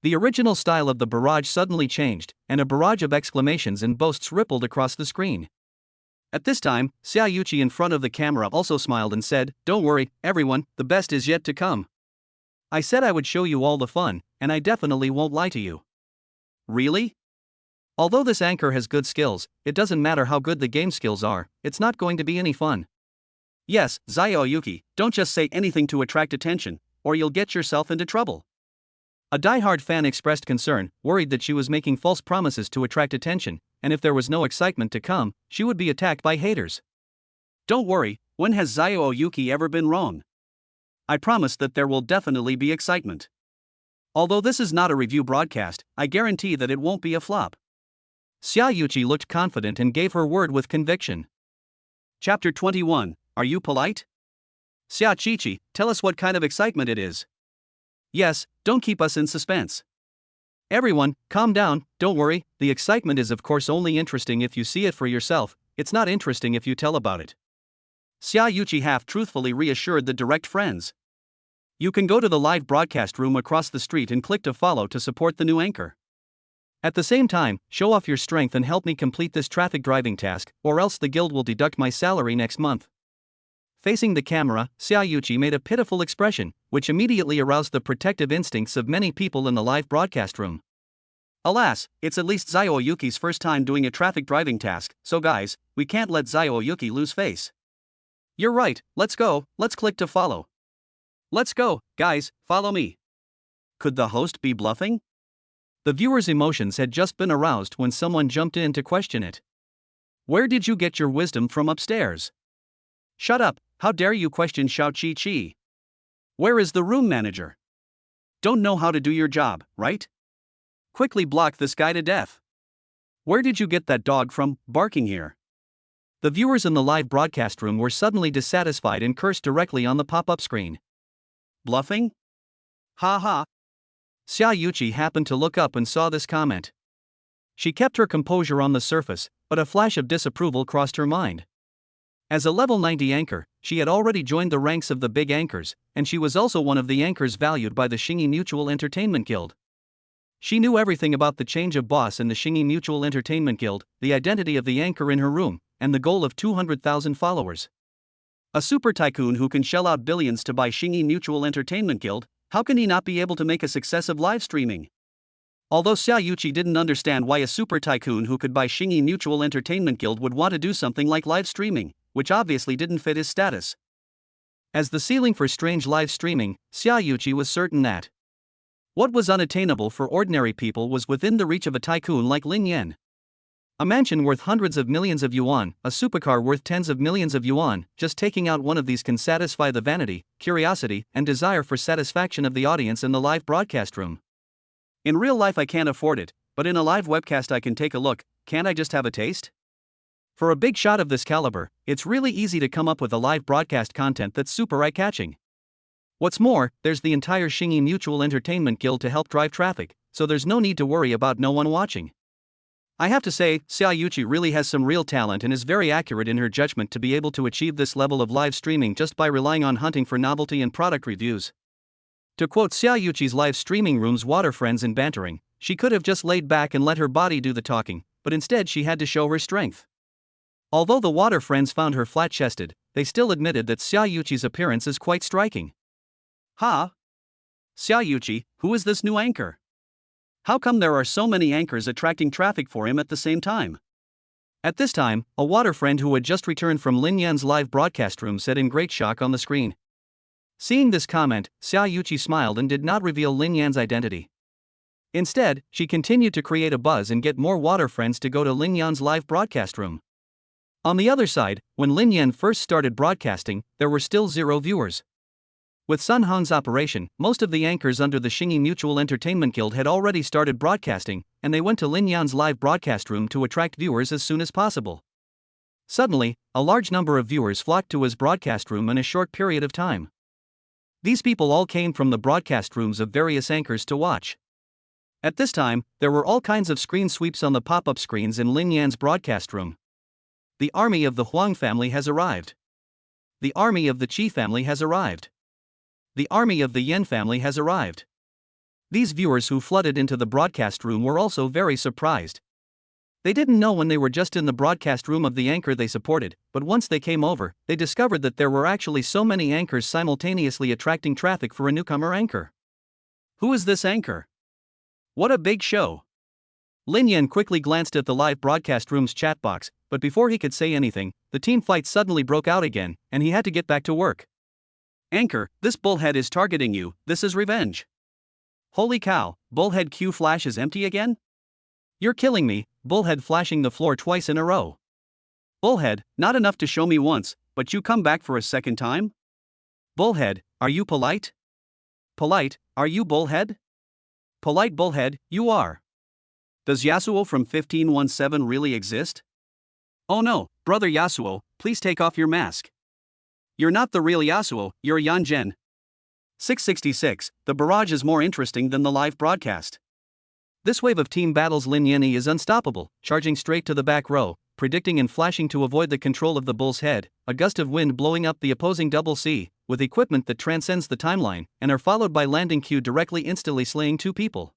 The original style of the barrage suddenly changed, and a barrage of exclamations and boasts rippled across the screen. At this time, Xiaoyuqi in front of the camera also smiled and said, "Don't worry, everyone, the best is yet to come. I said I would show you all the fun, and I definitely won't lie to you." Really? Although this anchor has good skills, it doesn't matter how good the game skills are, it's not going to be any fun. Yes, Xiaoyuqi, don't just say anything to attract attention, or you'll get yourself into trouble. A diehard fan expressed concern, worried that she was making false promises to attract attention, and if there was no excitement to come, she would be attacked by haters. Don't worry, when has Zayo Yuki ever been wrong? I promise that there will definitely be excitement. Although this is not a review broadcast, I guarantee that it won't be a flop. Xiaoyuqi looked confident and gave her word with conviction. Chapter 21, Are You Polite? Xiaoqiqi, tell us what kind of excitement it is. Yes, don't keep us in suspense. Everyone, calm down, don't worry, the excitement is of course only interesting if you see it for yourself, it's not interesting if you tell about it. Xiaoyuqi half-truthfully reassured the direct friends. You can go to the live broadcast room across the street and click to follow to support the new anchor. At the same time, show off your strength and help me complete this traffic driving task, or else the guild will deduct my salary next month. Facing the camera, Xiaoyuqi made a pitiful expression, which immediately aroused the protective instincts of many people in the live broadcast room. Alas, it's at least Zayo-Yuki's first time doing a traffic driving task, so guys, we can't let Zayo-Yuki lose face. You're right, let's go, let's click to follow. Let's go, guys, follow me. Could the host be bluffing? The viewer's emotions had just been aroused when someone jumped in to question it. Where did you get your wisdom from upstairs? Shut up, how dare you question Xiaoqiqi? Where is the room manager? Don't know how to do your job, right? Quickly block this guy to death. Where did you get that dog from, barking here? The viewers in the live broadcast room were suddenly dissatisfied and cursed directly on the pop-up screen. Bluffing? Ha ha. Xiaoyuqi happened to look up and saw this comment. She kept her composure on the surface, but a flash of disapproval crossed her mind. As a level 90 anchor, she had already joined the ranks of the big anchors, and she was also one of the anchors valued by the Shingi Mutual Entertainment Guild. She knew everything about the change of boss in the Shingi Mutual Entertainment Guild, the identity of the anchor in her room, and the goal of 200,000 followers. A super tycoon who can shell out billions to buy Shingi Mutual Entertainment Guild, how can he not be able to make a success of live streaming? Although Xiaoyuqi didn't understand why a super tycoon who could buy Shingi Mutual Entertainment Guild would want to do something like live streaming, which obviously didn't fit his status. As the ceiling for strange live streaming, Xiaoyuqi was certain that what was unattainable for ordinary people was within the reach of a tycoon like Lin Yan. A mansion worth hundreds of millions of yuan, a supercar worth tens of millions of yuan, just taking out one of these can satisfy the vanity, curiosity, and desire for satisfaction of the audience in the live broadcast room. In real life I can't afford it, but in a live webcast I can take a look, can't I just have a taste? For a big shot of this caliber, it's really easy to come up with a live broadcast content that's super eye-catching. What's more, there's the entire Shingi Mutual Entertainment Guild to help drive traffic, so there's no need to worry about no one watching. I have to say, Xiaoyuqi really has some real talent and is very accurate in her judgment to be able to achieve this level of live streaming just by relying on hunting for novelty and product reviews. To quote Xiaoyuqi's live streaming room's water friends in bantering, she could have just laid back and let her body do the talking, but instead she had to show her strength. Although the water friends found her flat-chested, they still admitted that Xiaoyuqi's appearance is quite striking. Ha! Xiaoyuqi, who is this new anchor? How come there are so many anchors attracting traffic for him at the same time? At this time, a water friend who had just returned from Lin Yan's live broadcast room said in great shock on the screen. Seeing this comment, Xiaoyuqi smiled and did not reveal Lin Yan's identity. Instead, she continued to create a buzz and get more water friends to go to Lin Yan's live broadcast room. On the other side, when Lin Yan first started broadcasting, there were still 0 viewers. With Sun Hong's operation, most of the anchors under the Shingi Mutual Entertainment Guild had already started broadcasting, and they went to Lin Yan's live broadcast room to attract viewers as soon as possible. Suddenly, a large number of viewers flocked to his broadcast room in a short period of time. These people all came from the broadcast rooms of various anchors to watch. At this time, there were all kinds of screen sweeps on the pop-up screens in Lin Yan's broadcast room. The army of the Huang family has arrived. The army of the Qi family has arrived. The army of the Yen family has arrived. These viewers who flooded into the broadcast room were also very surprised. They didn't know when they were just in the broadcast room of the anchor they supported, but once they came over, they discovered that there were actually so many anchors simultaneously attracting traffic for a newcomer anchor. Who is this anchor? What a big show! Lin Yan quickly glanced at the live broadcast room's chat box, but before he could say anything, the team fight suddenly broke out again, and he had to get back to work. Anchor, this bullhead is targeting you, this is revenge. Holy cow, Bullhead Q flash is empty again? You're killing me, Bullhead flashing the floor twice in a row. Bullhead, not enough to show me once, but you come back for a second time? Bullhead, are you polite? Polite, are you Bullhead? Polite Bullhead, you are. Does Yasuo from 1517 really exist? Oh no, brother Yasuo, please take off your mask. You're not the real Yasuo, you're Yanjen. 666, the barrage is more interesting than the live broadcast. This wave of team battles Lin Yeni is unstoppable, charging straight to the back row, predicting and flashing to avoid the control of the bull's head, a gust of wind blowing up the opposing double C, with equipment that transcends the timeline, and are followed by landing Q directly instantly slaying 2 people.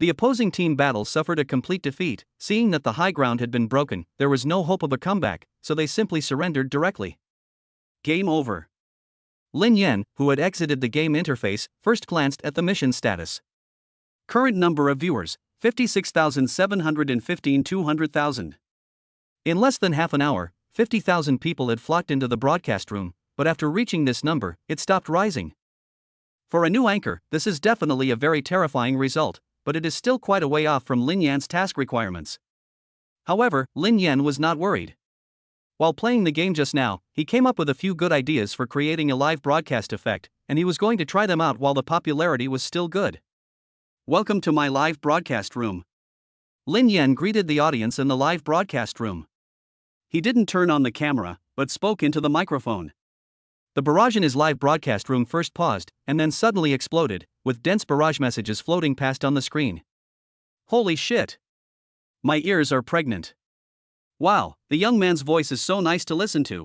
The opposing team battle suffered a complete defeat, seeing that the high ground had been broken, there was no hope of a comeback, so they simply surrendered directly. Game over. Lin Yen, who had exited the game interface, first glanced at the mission status. Current number of viewers, 56,715 200,000. In less than half an hour, 50,000 people had flocked into the broadcast room, but after reaching this number, it stopped rising. For a new anchor, this is definitely a very terrifying result, but it is still quite a way off from Lin Yan's task requirements. However, Lin Yan was not worried. While playing the game just now, he came up with a few good ideas for creating a live broadcast effect, and he was going to try them out while the popularity was still good. Welcome to my live broadcast room. Lin Yan greeted the audience in the live broadcast room. He didn't turn on the camera, but spoke into the microphone. The barrage in his live broadcast room first paused, and then suddenly exploded, with dense barrage messages floating past on the screen. Holy shit! My ears are pregnant. Wow, the young man's voice is so nice to listen to.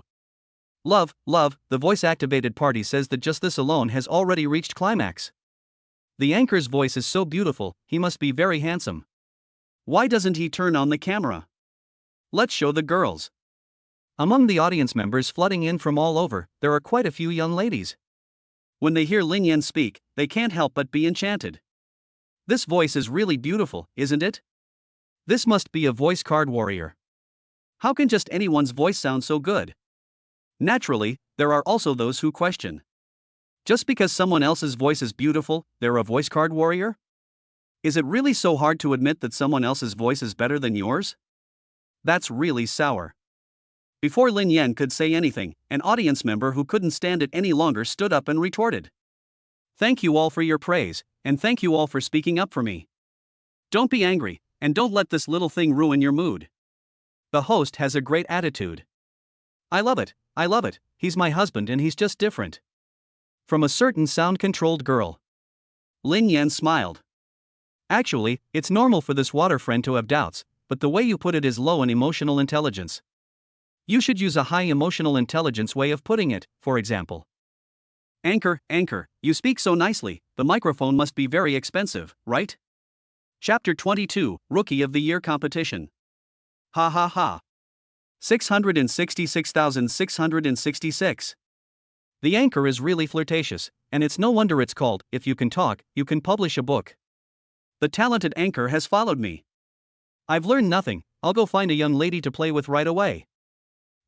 Love, the voice-activated party says that just this alone has already reached climax. The anchor's voice is so beautiful, he must be very handsome. Why doesn't he turn on the camera? Let's show the girls. Among the audience members flooding in from all over, there are quite a few young ladies. When they hear Lin Yan speak, they can't help but be enchanted. This voice is really beautiful, isn't it? This must be a voice card warrior. How can just anyone's voice sound so good? Naturally, there are also those who question. Just because someone else's voice is beautiful, they're a voice card warrior? Is it really so hard to admit that someone else's voice is better than yours? That's really sour. Before Lin Yan could say anything, an audience member who couldn't stand it any longer stood up and retorted. Thank you all for your praise, and thank you all for speaking up for me. Don't be angry, and don't let this little thing ruin your mood. The host has a great attitude. I love it, he's my husband and he's just different. From a certain sound-controlled girl. Lin Yan smiled. Actually, it's normal for this water friend to have doubts, but the way you put it is low in emotional intelligence. You should use a high emotional intelligence way of putting it, for example. Anchor, you speak so nicely, the microphone must be very expensive, right? Chapter 22, Rookie of the Year Competition. Ha ha ha. 666,666. The anchor is really flirtatious, and it's no wonder it's called, If You Can Talk, You Can Publish a Book. The talented anchor has followed me. I've learned nothing, I'll go find a young lady to play with right away.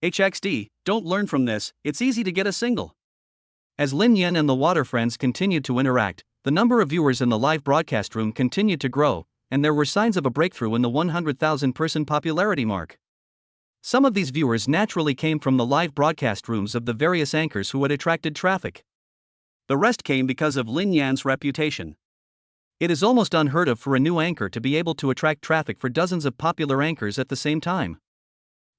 HXD, don't learn from this, it's easy to get a single. As Lin Yan and the water friends continued to interact, the number of viewers in the live broadcast room continued to grow, and there were signs of a breakthrough in the 100,000 person popularity mark. Some of these viewers naturally came from the live broadcast rooms of the various anchors who had attracted traffic. The rest came because of Lin Yan's reputation. It is almost unheard of for a new anchor to be able to attract traffic for dozens of popular anchors at the same time.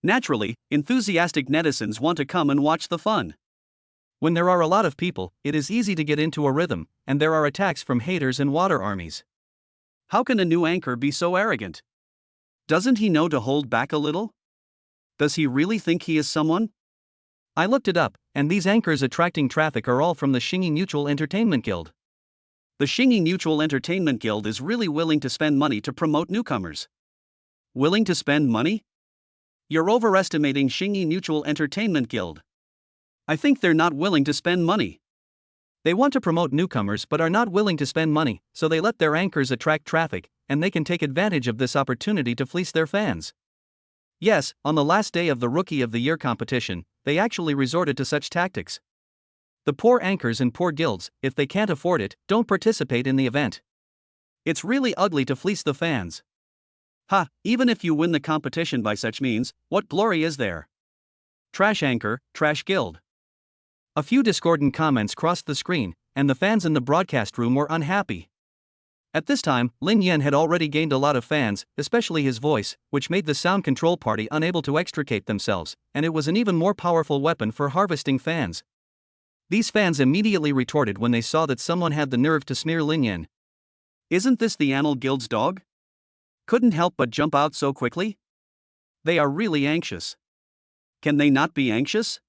Naturally, enthusiastic netizens want to come and watch the fun. When there are a lot of people, it is easy to get into a rhythm, and there are attacks from haters and water armies. How can a new anchor be so arrogant? Doesn't he know to hold back a little? Does he really think he is someone? I looked it up, and these anchors attracting traffic are all from the Xingyi Mutual Entertainment Guild. The Xingyi Mutual Entertainment Guild is really willing to spend money to promote newcomers. Willing to spend money? You're overestimating Xingyi Mutual Entertainment Guild. I think they're not willing to spend money. They want to promote newcomers but are not willing to spend money, so they let their anchors attract traffic, and they can take advantage of this opportunity to fleece their fans. Yes, on the last day of the Rookie of the Year competition, they actually resorted to such tactics. The poor anchors and poor guilds, if they can't afford it, don't participate in the event. It's really ugly to fleece the fans. Ha, even if you win the competition by such means, what glory is there? Trash anchor, trash guild. A few discordant comments crossed the screen, and the fans in the broadcast room were unhappy. At this time, Lin Yan had already gained a lot of fans, especially his voice, which made the sound control party unable to extricate themselves, and it was an even more powerful weapon for harvesting fans. These fans immediately retorted when they saw that someone had the nerve to smear Lin Yan. Isn't this the Anal Guild's dog? Couldn't help but jump out so quickly? They are really anxious. Can they not be anxious?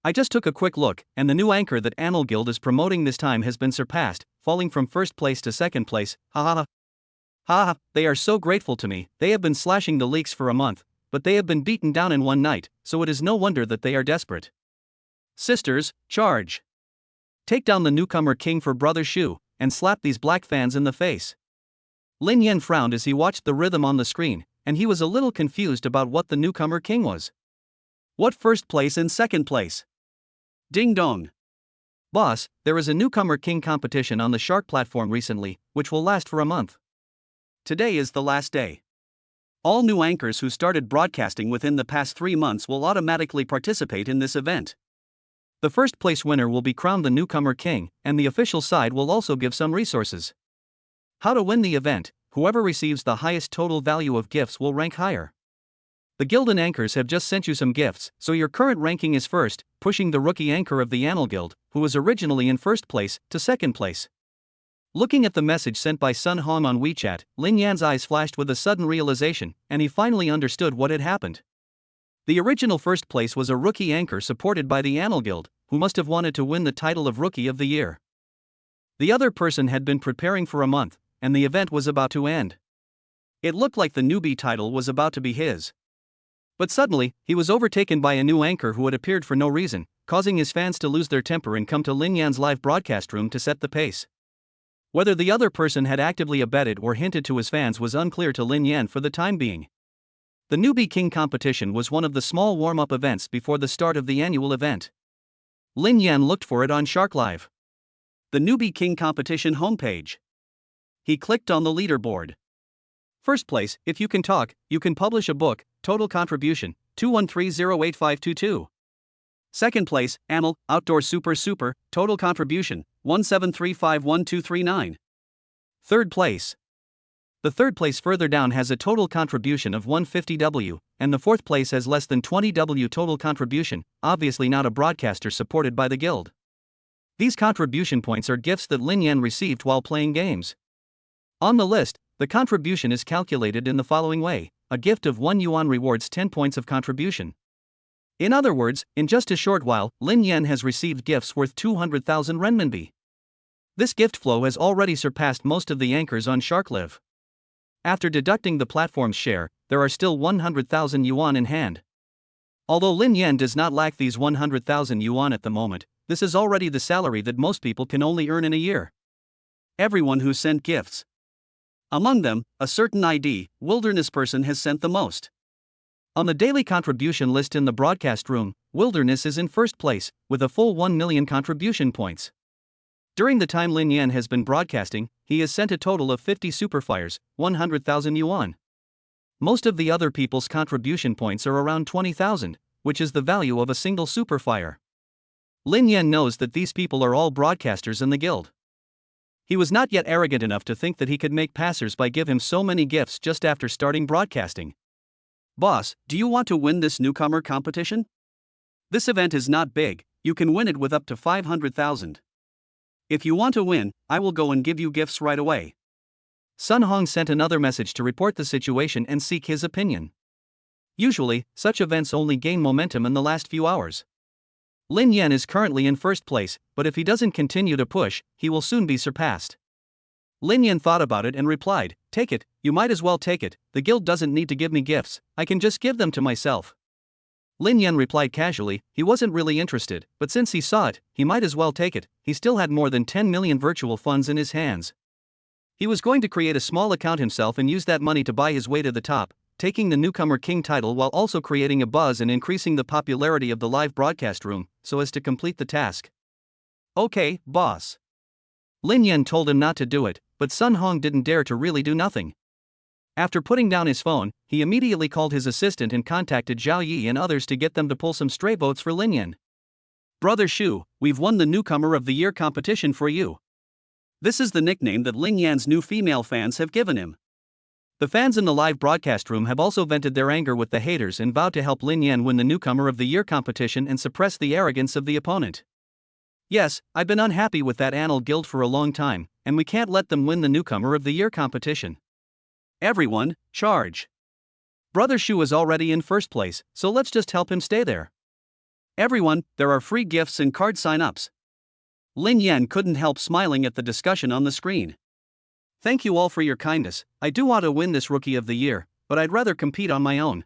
I just took a quick look, and the new anchor that Anal Guild is promoting this time has been surpassed, falling from first place to second place. Ha ha ha. Ha ha, they are so grateful to me. They have been slashing the leaks for a month, but they have been beaten down in one night, so it is no wonder that they are desperate. Sisters, charge! Take down the newcomer king for Brother Shu, and slap these black fans in the face. Lin Yan frowned as he watched the rhythm on the screen, and he was a little confused about what the newcomer king was. What first place and second place? Ding dong. Boss, there is a newcomer king competition on the Shark platform recently, which will last for a month. Today is the last day. All new anchors who started broadcasting within the past 3 months will automatically participate in this event. The first place winner will be crowned the newcomer king, and the official side will also give some resources. How to win the event: whoever receives the highest total value of gifts will rank higher. The Gildan anchors have just sent you some gifts, so your current ranking is first, pushing the rookie anchor of the Anal Guild, who was originally in first place, to second place. Looking at the message sent by Sun Hong on WeChat, Lin Yan's eyes flashed with a sudden realization, and he finally understood what had happened. The original first place was a rookie anchor supported by the Anal Guild, who must have wanted to win the title of Rookie of the Year. The other person had been preparing for a month, and the event was about to end. It looked like the newbie title was about to be his. But suddenly, he was overtaken by a new anchor who had appeared for no reason, causing his fans to lose their temper and come to Lin Yan's live broadcast room to set the pace. Whether the other person had actively abetted or hinted to his fans was unclear to Lin Yan for the time being. The Newbie King competition was one of the small warm-up events before the start of the annual event. Lin Yan looked for it on Shark Live. The Newbie King competition homepage. He clicked on the leaderboard. First place: if you can talk, you can publish a book, total contribution, 21308522. Second place: Anal, outdoor super, total contribution, 17351239. Third place. The third place further down has a total contribution of 150W, and the fourth place has less than 20W total contribution, obviously not a broadcaster supported by the guild. These contribution points are gifts that Lin Yan received while playing games. On the list, the contribution is calculated in the following way: a gift of 1 yuan rewards 10 points of contribution. In other words, in just a short while, Lin Yan has received gifts worth 200,000 renminbi. This gift flow has already surpassed most of the anchors on Shark Live. After deducting the platform's share, there are still 100,000 yuan in hand. Although Lin Yan does not lack these 100,000 yuan at the moment, this is already the salary that most people can only earn in a year. Everyone who sent gifts. Among them, a certain ID, Wilderness person has sent the most. On the daily contribution list in the broadcast room, Wilderness is in first place, with a full 1 million contribution points. During the time Lin Yan has been broadcasting, he has sent a total of 50 superfires, 100,000 yuan. Most of the other people's contribution points are around 20,000, which is the value of a single superfire. Lin Yan knows that these people are all broadcasters in the guild. He was not yet arrogant enough to think that he could make passers-by give him so many gifts just after starting broadcasting. Boss, do you want to win this newcomer competition? This event is not big, you can win it with up to 500,000. If you want to win, I will go and give you gifts right away. Sun Hong sent another message to report the situation and seek his opinion. Usually, such events only gain momentum in the last few hours. Lin Yan is currently in first place, but if he doesn't continue to push, he will soon be surpassed. Lin Yan thought about it and replied, "Take it, you might as well take it, the guild doesn't need to give me gifts, I can just give them to myself." Lin Yan replied casually, he wasn't really interested, but since he saw it, he might as well take it. He still had more than 10 million virtual funds in his hands. He was going to create a small account himself and use that money to buy his way to the top, taking the newcomer king title while also creating a buzz and increasing the popularity of the live broadcast room, so as to complete the task. "Okay, boss." Lin Yan told him not to do it, but Sun Hong didn't dare to really do nothing. After putting down his phone, he immediately called his assistant and contacted Zhao Yi and others to get them to pull some stray votes for Lin Yan. Brother Shu, we've won the Newcomer of the Year competition for you. This is the nickname that Lin Yan's new female fans have given him. The fans in the live broadcast room have also vented their anger with the haters and vowed to help Lin Yan win the Newcomer of the Year competition and suppress the arrogance of the opponent. Yes, I've been unhappy with that Annal Guild for a long time, and we can't let them win the Newcomer of the Year competition. Everyone, charge. Brother Shu is already in first place, so let's just help him stay there. Everyone, there are free gifts and card sign-ups. Lin Yan couldn't help smiling at the discussion on the screen. Thank you all for your kindness. I do want to win this Rookie of the Year, but I'd rather compete on my own.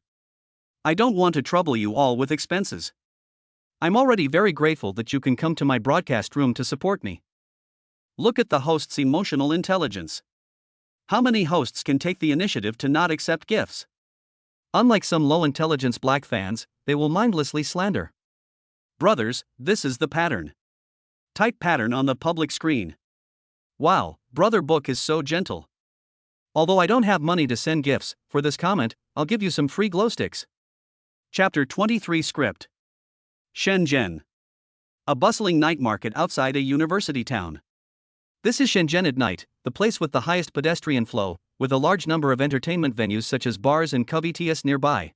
I don't want to trouble you all with expenses. I'm already very grateful that you can come to my broadcast room to support me. Look at the host's emotional intelligence. How many hosts can take the initiative to not accept gifts? Unlike some low-intelligence black fans, they will mindlessly slander. Brothers, this is the pattern. Type pattern on the public screen. Wow, Brother Book is so gentle. Although I don't have money to send gifts, for this comment, I'll give you some free glow sticks. Chapter 23 Script. Shenzhen. A bustling night market outside a university town. This is Shenzhen at night, the place with the highest pedestrian flow, with a large number of entertainment venues such as bars and cafes nearby.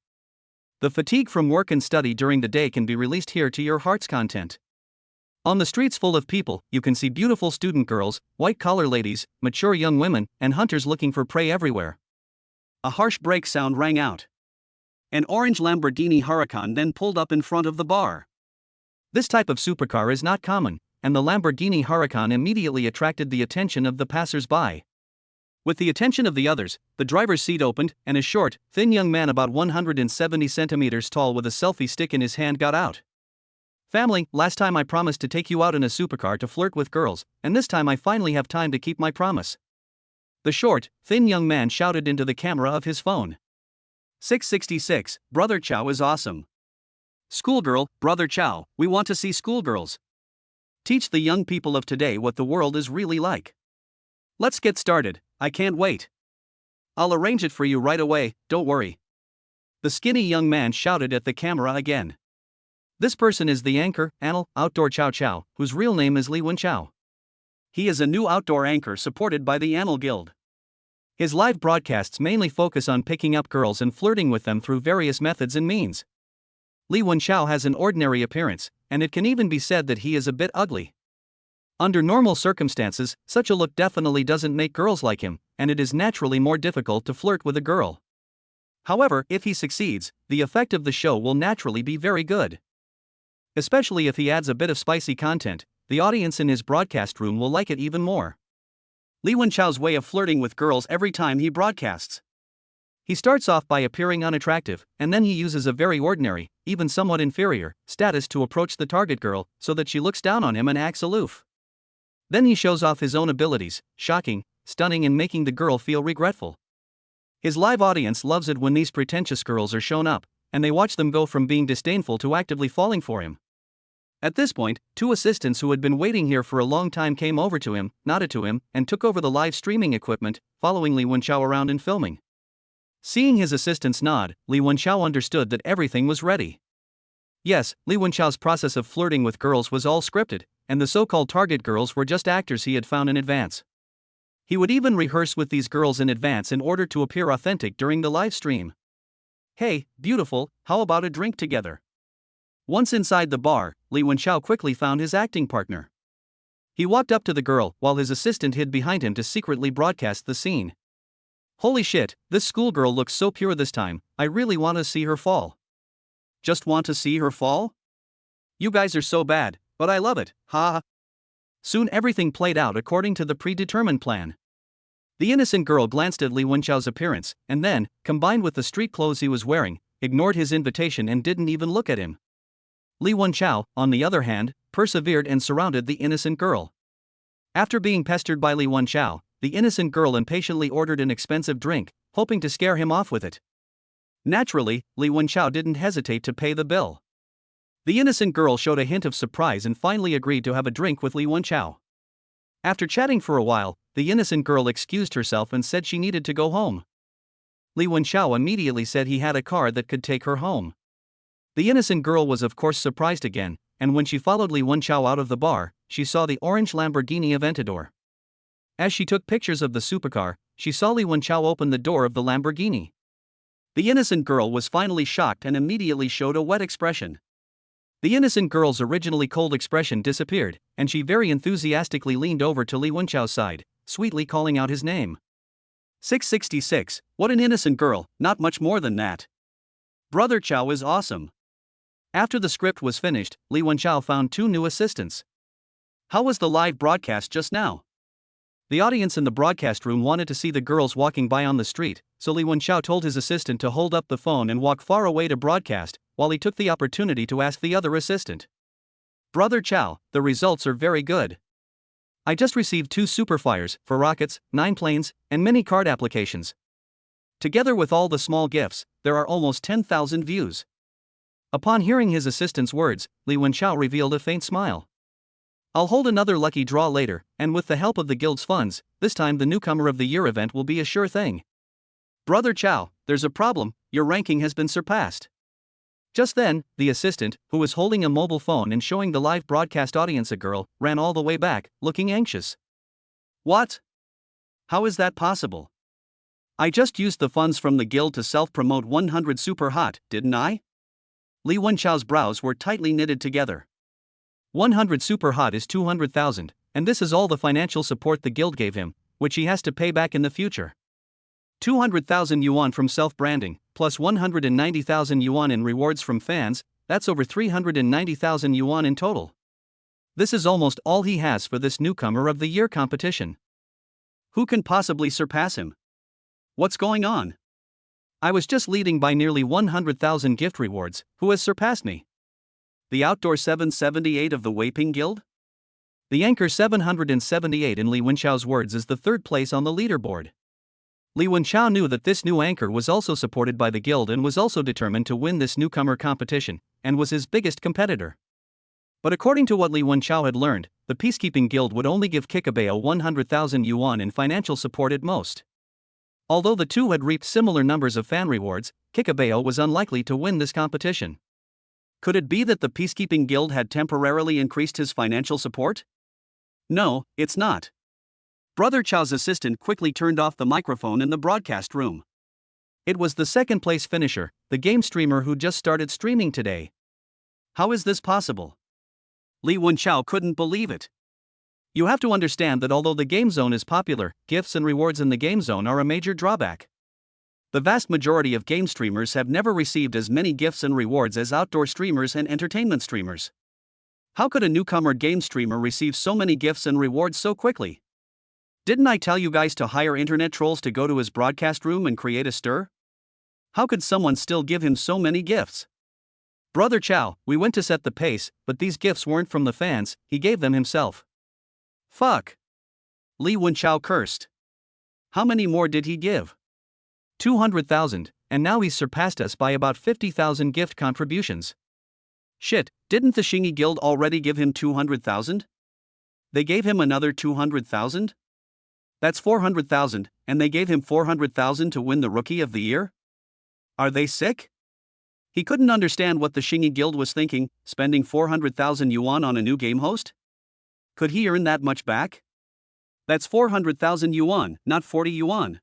The fatigue from work and study during the day can be released here to your heart's content. On the streets full of people, you can see beautiful student girls, white-collar ladies, mature young women, and hunters looking for prey everywhere. A harsh brake sound rang out. An orange Lamborghini Huracan then pulled up in front of the bar. This type of supercar is not common, and the Lamborghini Huracan immediately attracted the attention of the passers-by. With the attention of the others, the driver's seat opened, and a short, thin young man about 170 centimeters tall with a selfie stick in his hand got out. Family, last time I promised to take you out in a supercar to flirt with girls, and this time I finally have time to keep my promise. The short, thin young man shouted into the camera of his phone. 666, Brother Chow is awesome. Schoolgirl, Brother Chow, we want to see schoolgirls. Teach the young people of today what the world is really like. Let's get started, I can't wait. I'll arrange it for you right away, don't worry. The skinny young man shouted at the camera again. This person is the anchor, Annal, Outdoor Chow Chow, whose real name is Li Wenchao. He is a new outdoor anchor supported by the Annal Guild. His live broadcasts mainly focus on picking up girls and flirting with them through various methods and means. Li Wenchao has an ordinary appearance, and it can even be said that he is a bit ugly. Under normal circumstances, such a look definitely doesn't make girls like him, and it is naturally more difficult to flirt with a girl. However, if he succeeds, the effect of the show will naturally be very good. Especially if he adds a bit of spicy content, the audience in his broadcast room will like it even more. Li Wenchao's way of flirting with girls every time he broadcasts. He starts off by appearing unattractive, and then he uses a very ordinary, even somewhat inferior, status to approach the target girl, so that she looks down on him and acts aloof. Then he shows off his own abilities, shocking, stunning and making the girl feel regretful. His live audience loves it when these pretentious girls are shown up, and they watch them go from being disdainful to actively falling for him. At this point, two assistants who had been waiting here for a long time came over to him, nodded to him, and took over the live streaming equipment, following Li Wenchao around and filming. Seeing his assistants nod, Li Wenchao understood that everything was ready. Yes, Li Wenchao's process of flirting with girls was all scripted, and the so-called target girls were just actors he had found in advance. He would even rehearse with these girls in advance in order to appear authentic during the live stream. Hey, beautiful, how about a drink together? Once inside the bar, Li Wenchao quickly found his acting partner. He walked up to the girl while his assistant hid behind him to secretly broadcast the scene. Holy shit, this schoolgirl looks so pure this time, I really want to see her fall. Just want to see her fall? You guys are so bad, but I love it, ha. Soon everything played out according to the predetermined plan. The innocent girl glanced at Li Wenchao's appearance, and then, combined with the street clothes he was wearing, ignored his invitation and didn't even look at him. Li Wenchao, on the other hand, persevered and surrounded the innocent girl. After being pestered by Li Wenchao, the innocent girl impatiently ordered an expensive drink, hoping to scare him off with it. Naturally, Li Wenchao didn't hesitate to pay the bill. The innocent girl showed a hint of surprise and finally agreed to have a drink with Li Wenchao. After chatting for a while, the innocent girl excused herself and said she needed to go home. Li Wenchao immediately said he had a car that could take her home. The innocent girl was of course surprised again, and when she followed Li Wenchao out of the bar, she saw the orange Lamborghini Aventador. As she took pictures of the supercar, she saw Li Wenchao open the door of the Lamborghini. The innocent girl was finally shocked and immediately showed a wet expression. The innocent girl's originally cold expression disappeared, and she very enthusiastically leaned over to Li Wenchao's side, sweetly calling out his name. 666, what an innocent girl, not much more than that. Brother Chow is awesome. After the script was finished, Li Wenchao found 2 new assistants. How was the live broadcast just now? The audience in the broadcast room wanted to see the girls walking by on the street, so Li Wenchao told his assistant to hold up the phone and walk far away to broadcast, while he took the opportunity to ask the other assistant. Brother Chow, the results are very good. I just received 2 superfires for rockets, 9 planes, and many card applications. Together with all the small gifts, there are almost 10,000 views. Upon hearing his assistant's words, Li Wenchao revealed a faint smile. I'll hold another lucky draw later, and with the help of the guild's funds, this time the Newcomer of the Year event will be a sure thing. Brother Chow, there's a problem, your ranking has been surpassed. Just then, the assistant, who was holding a mobile phone and showing the live broadcast audience a girl, ran all the way back, looking anxious. What? How is that possible? I just used the funds from the guild to self-promote 100 Super Hot, didn't I? Li Wenchao's brows were tightly knitted together. 100 Super Hot is 200,000, and this is all the financial support the guild gave him, which he has to pay back in the future. 200,000 yuan from self-branding, plus 190,000 yuan in rewards from fans, that's over 390,000 yuan in total. This is almost all he has for this Newcomer of the Year competition. Who can possibly surpass him? What's going on? I was just leading by nearly 100,000 gift rewards, who has surpassed me? The Outdoor 778 of the Weiping Guild? The Anchor 778 in Li Wenchao's words is the 3rd place on the leaderboard. Li Wenchao knew that this new anchor was also supported by the guild and was also determined to win this newcomer competition, and was his biggest competitor. But according to what Li Wenchao had learned, the Peacekeeping Guild would only give Kikabeo 100,000 yuan in financial support at most. Although the two had reaped similar numbers of fan rewards, Kikabeo was unlikely to win this competition. Could it be that the Peacekeeping Guild had temporarily increased his financial support? No, it's not. Brother Chow's assistant quickly turned off the microphone in the broadcast room. It was the 2nd place finisher, the game streamer who just started streaming today. How is this possible? Li Wenchao couldn't believe it. You have to understand that although the game zone is popular, gifts and rewards in the game zone are a major drawback. The vast majority of game streamers have never received as many gifts and rewards as outdoor streamers and entertainment streamers. How could a newcomer game streamer receive so many gifts and rewards so quickly? Didn't I tell you guys to hire internet trolls to go to his broadcast room and create a stir? How could someone still give him so many gifts? Brother Chow, we went to set the pace, but these gifts weren't from the fans, he gave them himself. Fuck. Li Wenchao cursed. How many more did he give? 200,000, and now he's surpassed us by about 50,000 gift contributions. Shit, didn't the Xingyi Guild already give him 200,000? They gave him another 200,000? That's 400,000, and they gave him 400,000 to win the Rookie of the Year? Are they sick? He couldn't understand what the Xingyi Guild was thinking, spending 400,000 yuan on a new game host? Could he earn that much back? That's 400,000 yuan, not 40 yuan.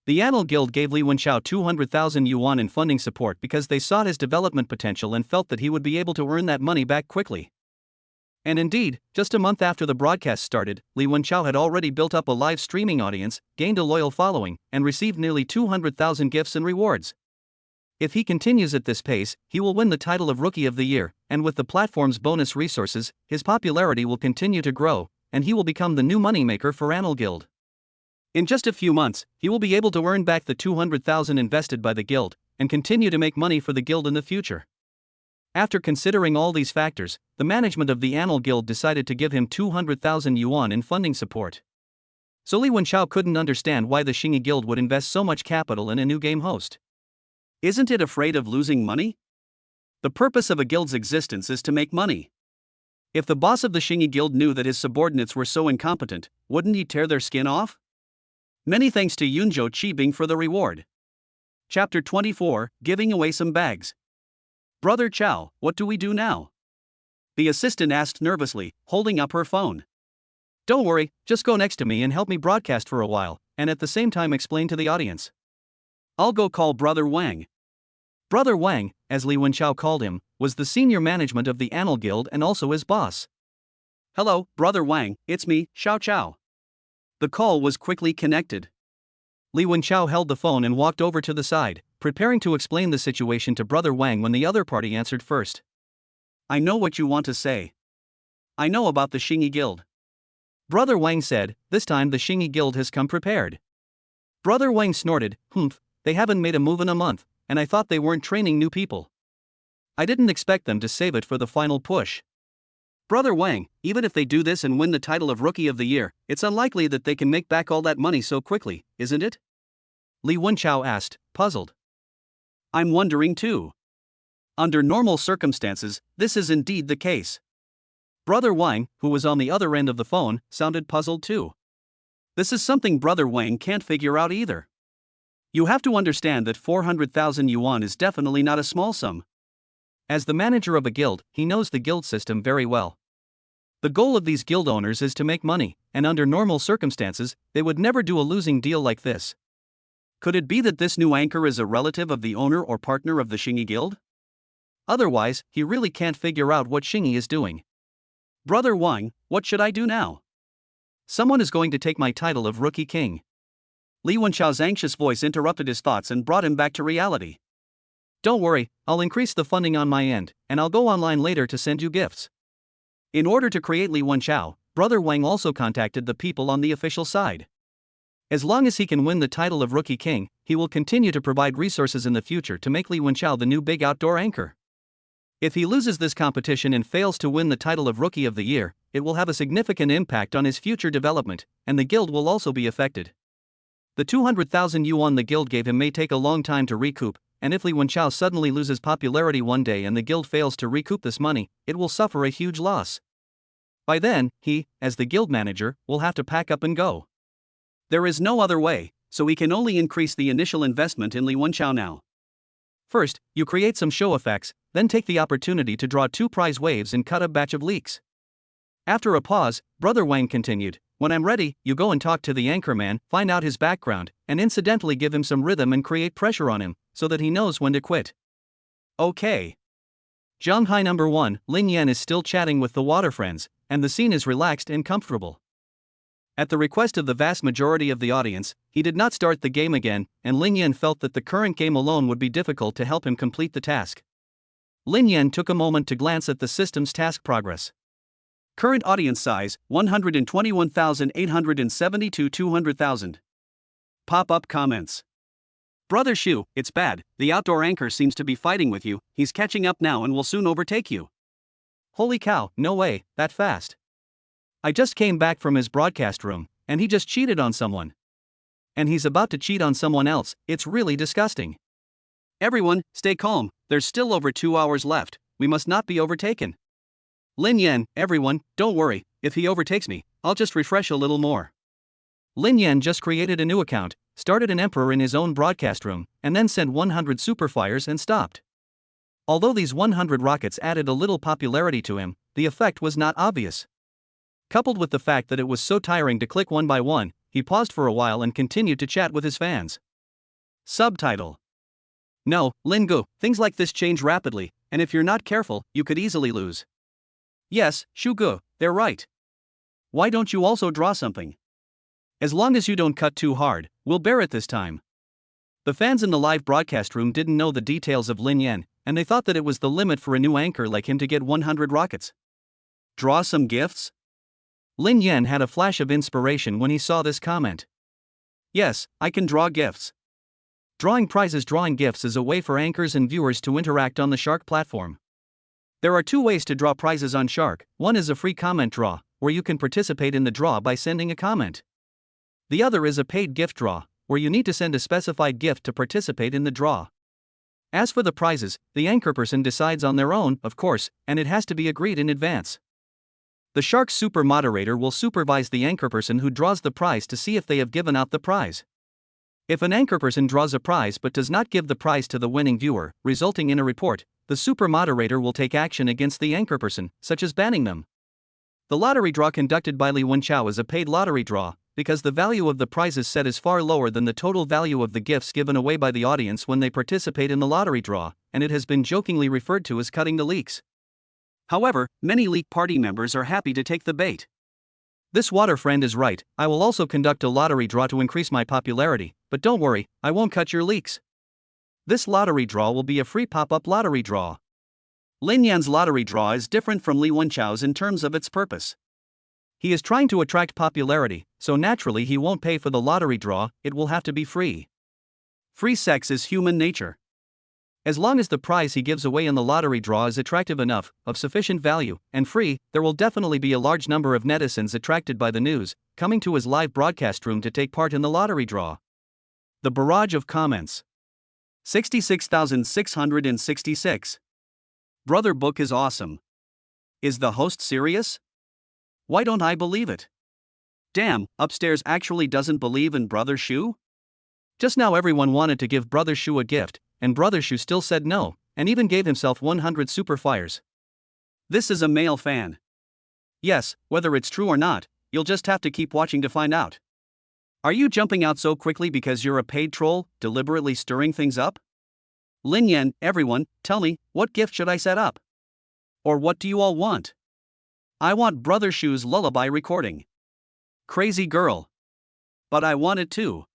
The Annal Guild gave Li Wenchao 200,000 yuan in funding support because they saw his development potential and felt that he would be able to earn that money back quickly. And indeed, just a month after the broadcast started, Li Wenchao had already built up a live streaming audience, gained a loyal following, and received nearly 200,000 gifts and rewards. If he continues at this pace, he will win the title of Rookie of the Year, and with the platform's bonus resources, his popularity will continue to grow, and he will become the new moneymaker for Annal Guild. In just a few months, he will be able to earn back the 200,000 invested by the guild, and continue to make money for the guild in the future. After considering all these factors, the management of the Annal Guild decided to give him 200,000 yuan in funding support. So Li Wenchao couldn't understand why the Xingyi Guild would invest so much capital in a new game host. Isn't it afraid of losing money? The purpose of a guild's existence is to make money. If the boss of the Xingyi Guild knew that his subordinates were so incompetent, wouldn't he tear their skin off? Many thanks to Yunjo Chibing for the reward. Chapter 24, Giving Away Some Bags. Brother Chow, what do we do now? The assistant asked nervously, holding up her phone. Don't worry, just go next to me and help me broadcast for a while, and at the same time explain to the audience. I'll go call Brother Wang. Brother Wang, as Li Wenchao called him, was the senior management of the Annal Guild and also his boss. Hello, Brother Wang, it's me, Xiao Chao. The call was quickly connected. Li Wenchao held the phone and walked over to the side, preparing to explain the situation to Brother Wang when the other party answered first. I know what you want to say. I know about the Xingyi Guild. Brother Wang said, this time the Xingyi Guild has come prepared. Brother Wang snorted, they haven't made a move in a month, and I thought they weren't training new people. I didn't expect them to save it for the final push. Brother Wang, even if they do this and win the title of Rookie of the Year, it's unlikely that they can make back all that money so quickly, isn't it? Li Wenchao asked, puzzled. I'm wondering too. Under normal circumstances, this is indeed the case. Brother Wang, who was on the other end of the phone, sounded puzzled too. This is something Brother Wang can't figure out either. You have to understand that 400,000 yuan is definitely not a small sum. As the manager of a guild, he knows the guild system very well. The goal of these guild owners is to make money, and under normal circumstances, they would never do a losing deal like this. Could it be that this new anchor is a relative of the owner or partner of the Xingyi Guild? Otherwise, he really can't figure out what Xingyi is doing. Brother Wang, what should I do now? Someone is going to take my title of Rookie King. Li Wenchao's anxious voice interrupted his thoughts and brought him back to reality. Don't worry, I'll increase the funding on my end, and I'll go online later to send you gifts. In order to create Li Wenchao, Brother Wang also contacted the people on the official side. As long as he can win the title of Rookie King, he will continue to provide resources in the future to make Li Wenchao the new big outdoor anchor. If he loses this competition and fails to win the title of Rookie of the Year, it will have a significant impact on his future development, and the guild will also be affected. The 200,000 yuan the guild gave him may take a long time to recoup, and if Li Wenchao suddenly loses popularity one day and the guild fails to recoup this money, it will suffer a huge loss. By then, he, as the guild manager, will have to pack up and go. There is no other way, so he can only increase the initial investment in Li Wenchao now. First, you create some show effects, then take the opportunity to draw 2 prize waves and cut a batch of leaks. After a pause, Brother Wang continued, when I'm ready, you go and talk to the anchorman, find out his background, and incidentally give him some rhythm and create pressure on him, so that he knows when to quit. Okay. Zhanghai number 1, Lin Yan is still chatting with the water friends, and the scene is relaxed and comfortable. At the request of the vast majority of the audience, he did not start the game again, and Lin Yan felt that the current game alone would be difficult to help him complete the task. Lin Yan took a moment to glance at the system's task progress. Current audience size, 121,872 200,000. Pop-up comments. Brother Shu, it's bad, the outdoor anchor seems to be fighting with you, he's catching up now and will soon overtake you. Holy cow, no way, that fast. I just came back from his broadcast room, and he just cheated on someone. And he's about to cheat on someone else, it's really disgusting. Everyone, stay calm, there's still over 2 hours left, we must not be overtaken. Lin Yan, everyone, don't worry, if he overtakes me, I'll just refresh a little more. Lin Yan just created a new account, started an emperor in his own broadcast room, and then sent 100 superfires and stopped. Although these 100 rockets added a little popularity to him, the effect was not obvious. Coupled with the fact that it was so tiring to click one by one, he paused for a while and continued to chat with his fans. Subtitle. No, Lin Gu, things like this change rapidly, and if you're not careful, you could easily lose. Yes, Shu Gu, they're right. Why don't you also draw something? As long as you don't cut too hard, we'll bear it this time. The fans in the live broadcast room didn't know the details of Lin Yan, and they thought that it was the limit for a new anchor like him to get 100 rockets. Draw some gifts? Lin Yan had a flash of inspiration when he saw this comment. Yes, I can draw gifts. Drawing gifts is a way for anchors and viewers to interact on the Shark platform. There are 2 ways to draw prizes on Shark. One is a free comment draw, where you can participate in the draw by sending a comment. The other is a paid gift draw, where you need to send a specified gift to participate in the draw. As for the prizes, the anchor person decides on their own, of course, and it has to be agreed in advance. The Shark Super Moderator will supervise the anchorperson who draws the prize to see if they have given out the prize. If an anchorperson draws a prize but does not give the prize to the winning viewer, resulting in a report, the Super Moderator will take action against the anchorperson, such as banning them. The lottery draw conducted by Li Wenchao is a paid lottery draw, because the value of the prizes set is far lower than the total value of the gifts given away by the audience when they participate in the lottery draw, and it has been jokingly referred to as cutting the leaks. However, many leak party members are happy to take the bait. This water friend is right, I will also conduct a lottery draw to increase my popularity, but don't worry, I won't cut your leaks. This lottery draw will be a free pop-up lottery draw. Lin Yan's lottery draw is different from Li Wenchao's in terms of its purpose. He is trying to attract popularity, so naturally he won't pay for the lottery draw, it will have to be free. Free sex is human nature. As long as the prize he gives away in the lottery draw is attractive enough, of sufficient value, and free, there will definitely be a large number of netizens attracted by the news, coming to his live broadcast room to take part in the lottery draw. The barrage of comments. 66,666. Brother Book is awesome. Is the host serious? Why don't I believe it? Damn, upstairs actually doesn't believe in Brother Shu? Just now everyone wanted to give Brother Shu a gift, and Brother Shu still said no, and even gave himself 100 super fires. This is a male fan. Yes, whether it's true or not, you'll just have to keep watching to find out. Are you jumping out so quickly because you're a paid troll, deliberately stirring things up? Lin Yan, everyone, tell me, what gift should I set up? Or what do you all want? I want Brother Shu's lullaby recording. Crazy girl. But I want it too.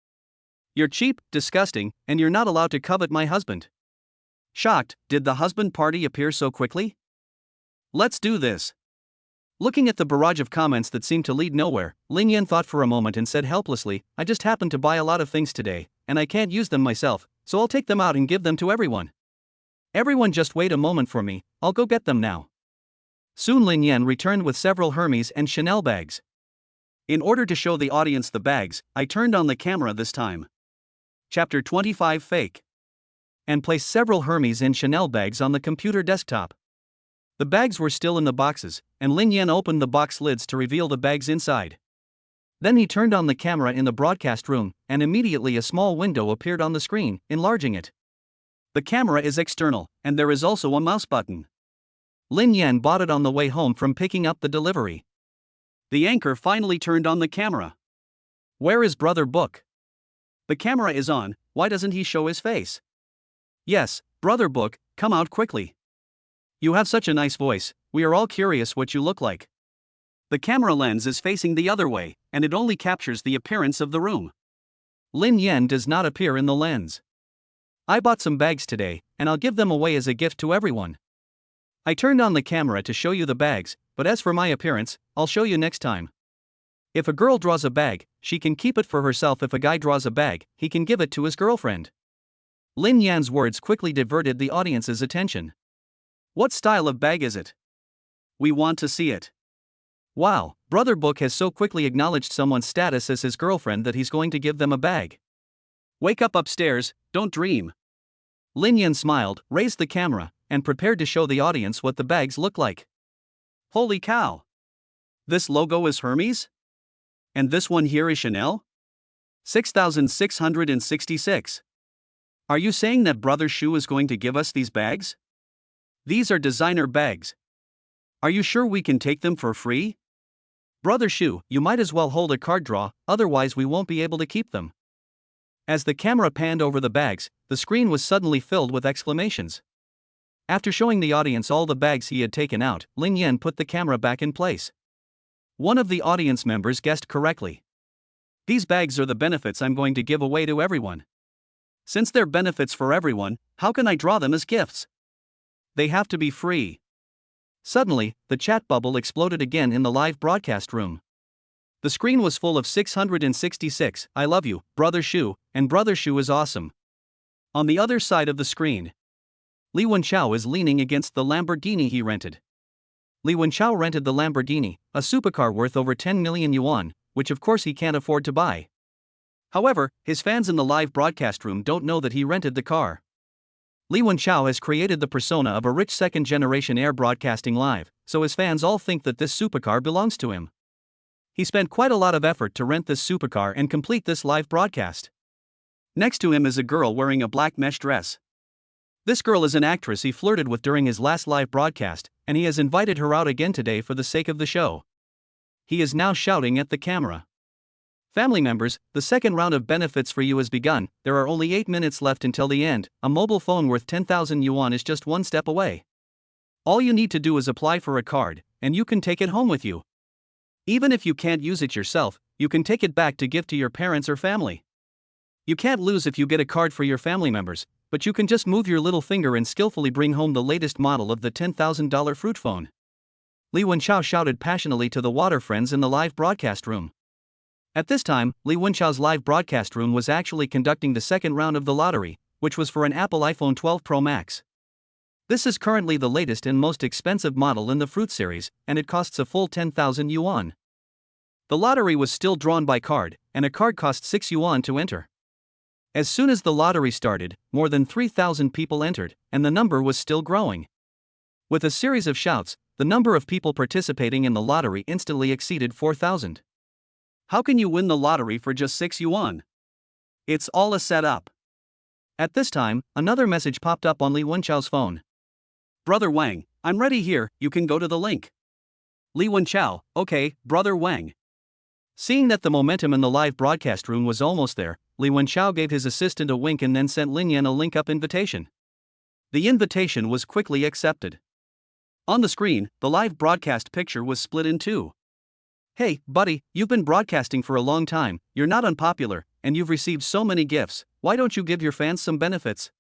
You're cheap, disgusting, and you're not allowed to covet my husband. Shocked, did the husband party appear so quickly? Let's do this. Looking at the barrage of comments that seemed to lead nowhere, Lin Yan thought for a moment and said helplessly, I just happened to buy a lot of things today, and I can't use them myself, so I'll take them out and give them to everyone. Everyone just wait a moment for me, I'll go get them now. Soon Lin Yan returned with several Hermes and Chanel bags. In order to show the audience the bags, I turned on the camera this time. Chapter 25 Fake. And placed several Hermes and Chanel bags on the computer desktop. The bags were still in the boxes, and Lin Yan opened the box lids to reveal the bags inside. Then he turned on the camera in the broadcast room, and immediately a small window appeared on the screen, enlarging it. The camera is external, and there is also a mouse button. Lin Yan bought it on the way home from picking up the delivery. The anchor finally turned on the camera. Where is Brother Book? The camera is on, why doesn't he show his face? Yes, Brother Book, come out quickly. You have such a nice voice, we are all curious what you look like. The camera lens is facing the other way, and it only captures the appearance of the room. Lin Yan does not appear in the lens. I bought some bags today, and I'll give them away as a gift to everyone. I turned on the camera to show you the bags, but as for my appearance, I'll show you next time. If a girl draws a bag, she can keep it for herself. If a guy draws a bag, he can give it to his girlfriend. Lin Yan's words quickly diverted the audience's attention. What style of bag is it? We want to see it. Wow, Brother Book has so quickly acknowledged someone's status as his girlfriend that he's going to give them a bag. Wake up upstairs, don't dream. Lin Yan smiled, raised the camera, and prepared to show the audience what the bags look like. Holy cow! This logo is Hermes? And this one here is Chanel? 6,666. Are you saying that Brother Shu is going to give us these bags? These are designer bags. Are you sure we can take them for free? Brother Shu, you might as well hold a card draw, otherwise we won't be able to keep them. As the camera panned over the bags, the screen was suddenly filled with exclamations. After showing the audience all the bags he had taken out, Lin Yan put the camera back in place. One of the audience members guessed correctly. These bags are the benefits I'm going to give away to everyone. Since they're benefits for everyone, how can I draw them as gifts? They have to be free. Suddenly, the chat bubble exploded again in the live broadcast room. The screen was full of 666, I love you, Brother Shu, and Brother Shu is awesome. On the other side of the screen, Li Wenchao is leaning against the Lamborghini he rented. Li Wenchao rented the Lamborghini, a supercar worth over 10 million yuan, which of course he can't afford to buy. However, his fans in the live broadcast room don't know that he rented the car. Li Wenchao has created the persona of a rich second-generation heir broadcasting live, so his fans all think that this supercar belongs to him. He spent quite a lot of effort to rent this supercar and complete this live broadcast. Next to him is a girl wearing a black mesh dress. This girl is an actress he flirted with during his last live broadcast, and he has invited her out again today for the sake of the show. He is now shouting at the camera. Family members, the second round of benefits for you has begun. There are only 8 minutes left until the end. A mobile phone worth 10,000 yuan is just one step away. All you need to do is apply for a card, and you can take it home with you. Even if you can't use it yourself, you can take it back to give to your parents or family. You can't lose if you get a card for your family members, but you can just move your little finger and skillfully bring home the latest model of the $10,000 fruit phone. Li Wenchao shouted passionately to the water friends in the live broadcast room. At this time, Li Wenchao's live broadcast room was actually conducting the second round of the lottery, which was for an Apple iPhone 12 Pro Max. This is currently the latest and most expensive model in the fruit series, and it costs a full 10,000 yuan. The lottery was still drawn by card, and a card cost 6 yuan to enter. As soon as the lottery started, more than 3,000 people entered, and the number was still growing. With a series of shouts, the number of people participating in the lottery instantly exceeded 4,000. How can you win the lottery for just 6 yuan? It's all a setup. At this time, another message popped up on Li Wenchao's phone. Brother Wang, I'm ready here, you can go to the link. Li Wenchao, okay, Brother Wang. Seeing that the momentum in the live broadcast room was almost there, Li Wenchao gave his assistant a wink and then sent Lin Yan a link-up invitation. The invitation was quickly accepted. On the screen, the live broadcast picture was split in two. Hey, buddy, you've been broadcasting for a long time, you're not unpopular, and you've received so many gifts, why don't you give your fans some benefits?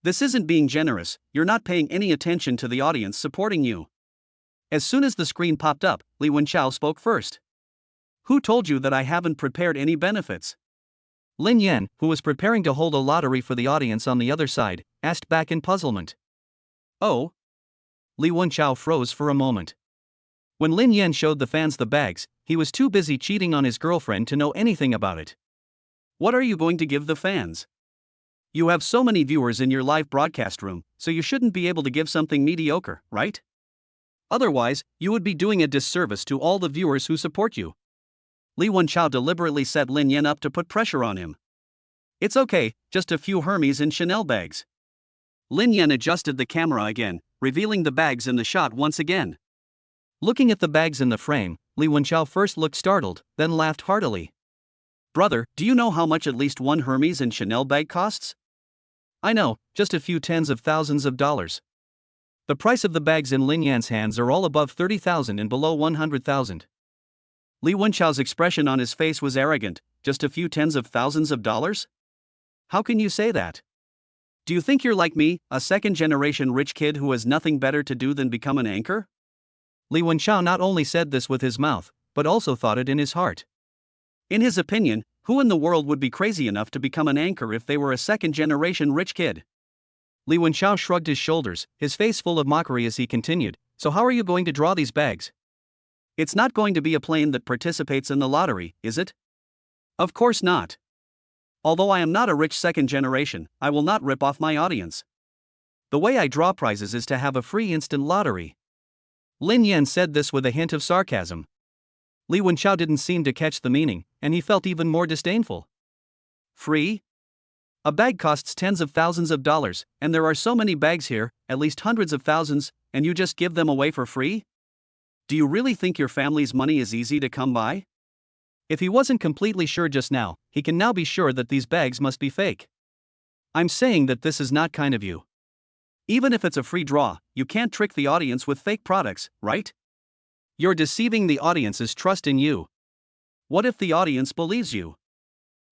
This isn't being generous, you're not paying any attention to the audience supporting you. As soon as the screen popped up, Li Wenchao spoke first. Who told you that I haven't prepared any benefits? Lin Yan, who was preparing to hold a lottery for the audience on the other side, asked back in puzzlement. Oh? Li Wenchao froze for a moment. When Lin Yan showed the fans the bags, he was too busy cheating on his girlfriend to know anything about it. What are you going to give the fans? You have so many viewers in your live broadcast room, so you shouldn't be able to give something mediocre, right? Otherwise, you would be doing a disservice to all the viewers who support you. Li Wenchao deliberately set Lin Yan up to put pressure on him. It's okay, just a few Hermes and Chanel bags. Lin Yan adjusted the camera again, revealing the bags in the shot once again. Looking at the bags in the frame, Li Wenchao first looked startled, then laughed heartily. Brother, do you know how much at least one Hermes and Chanel bag costs? I know, just a few tens of thousands of dollars. The price of the bags in Lin Yan's hands are all above 30,000 and below 100,000. Li Wenchao's expression on his face was arrogant. Just a few tens of thousands of dollars? How can you say that? Do you think you're like me, a second-generation rich kid who has nothing better to do than become an anchor? Li Wenchao not only said this with his mouth, but also thought it in his heart. In his opinion, who in the world would be crazy enough to become an anchor if they were a second-generation rich kid? Li Wenchao shrugged his shoulders, his face full of mockery as he continued, so how are you going to draw these bags? It's not going to be a plane that participates in the lottery, is it? Of course not. Although I am not a rich second generation, I will not rip off my audience. The way I draw prizes is to have a free instant lottery. Lin Yan said this with a hint of sarcasm. Li Wenchao didn't seem to catch the meaning, and he felt even more disdainful. Free? A bag costs tens of thousands of dollars, and there are so many bags here, at least hundreds of thousands, and you just give them away for free? Do you really think your family's money is easy to come by? If he wasn't completely sure just now, he can now be sure that these bags must be fake. I'm saying that this is not kind of you. Even if it's a free draw, you can't trick the audience with fake products, right? You're deceiving the audience's trust in you. What if the audience believes you?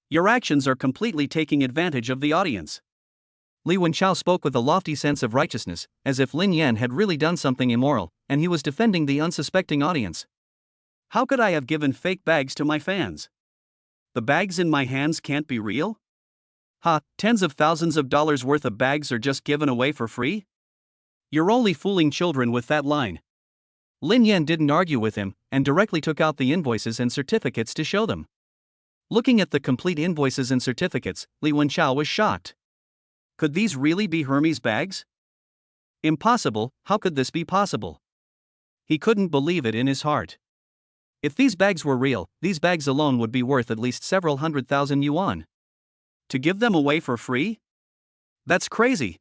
Your actions are completely taking advantage of the audience. Li Wenchao spoke with a lofty sense of righteousness, as if Lin Yan had really done something immoral, and he was defending the unsuspecting audience. How could I have given fake bags to my fans? The bags in my hands can't be real? Tens of thousands of dollars worth of bags are just given away for free? You're only fooling children with that line. Lin Yan didn't argue with him, and directly took out the invoices and certificates to show them. Looking at the complete invoices and certificates, Li Wenchao was shocked. Could these really be Hermes bags? Impossible, how could this be possible? He couldn't believe it in his heart. If these bags were real, these bags alone would be worth at least several 100,000 yuan. To give them away for free? That's crazy.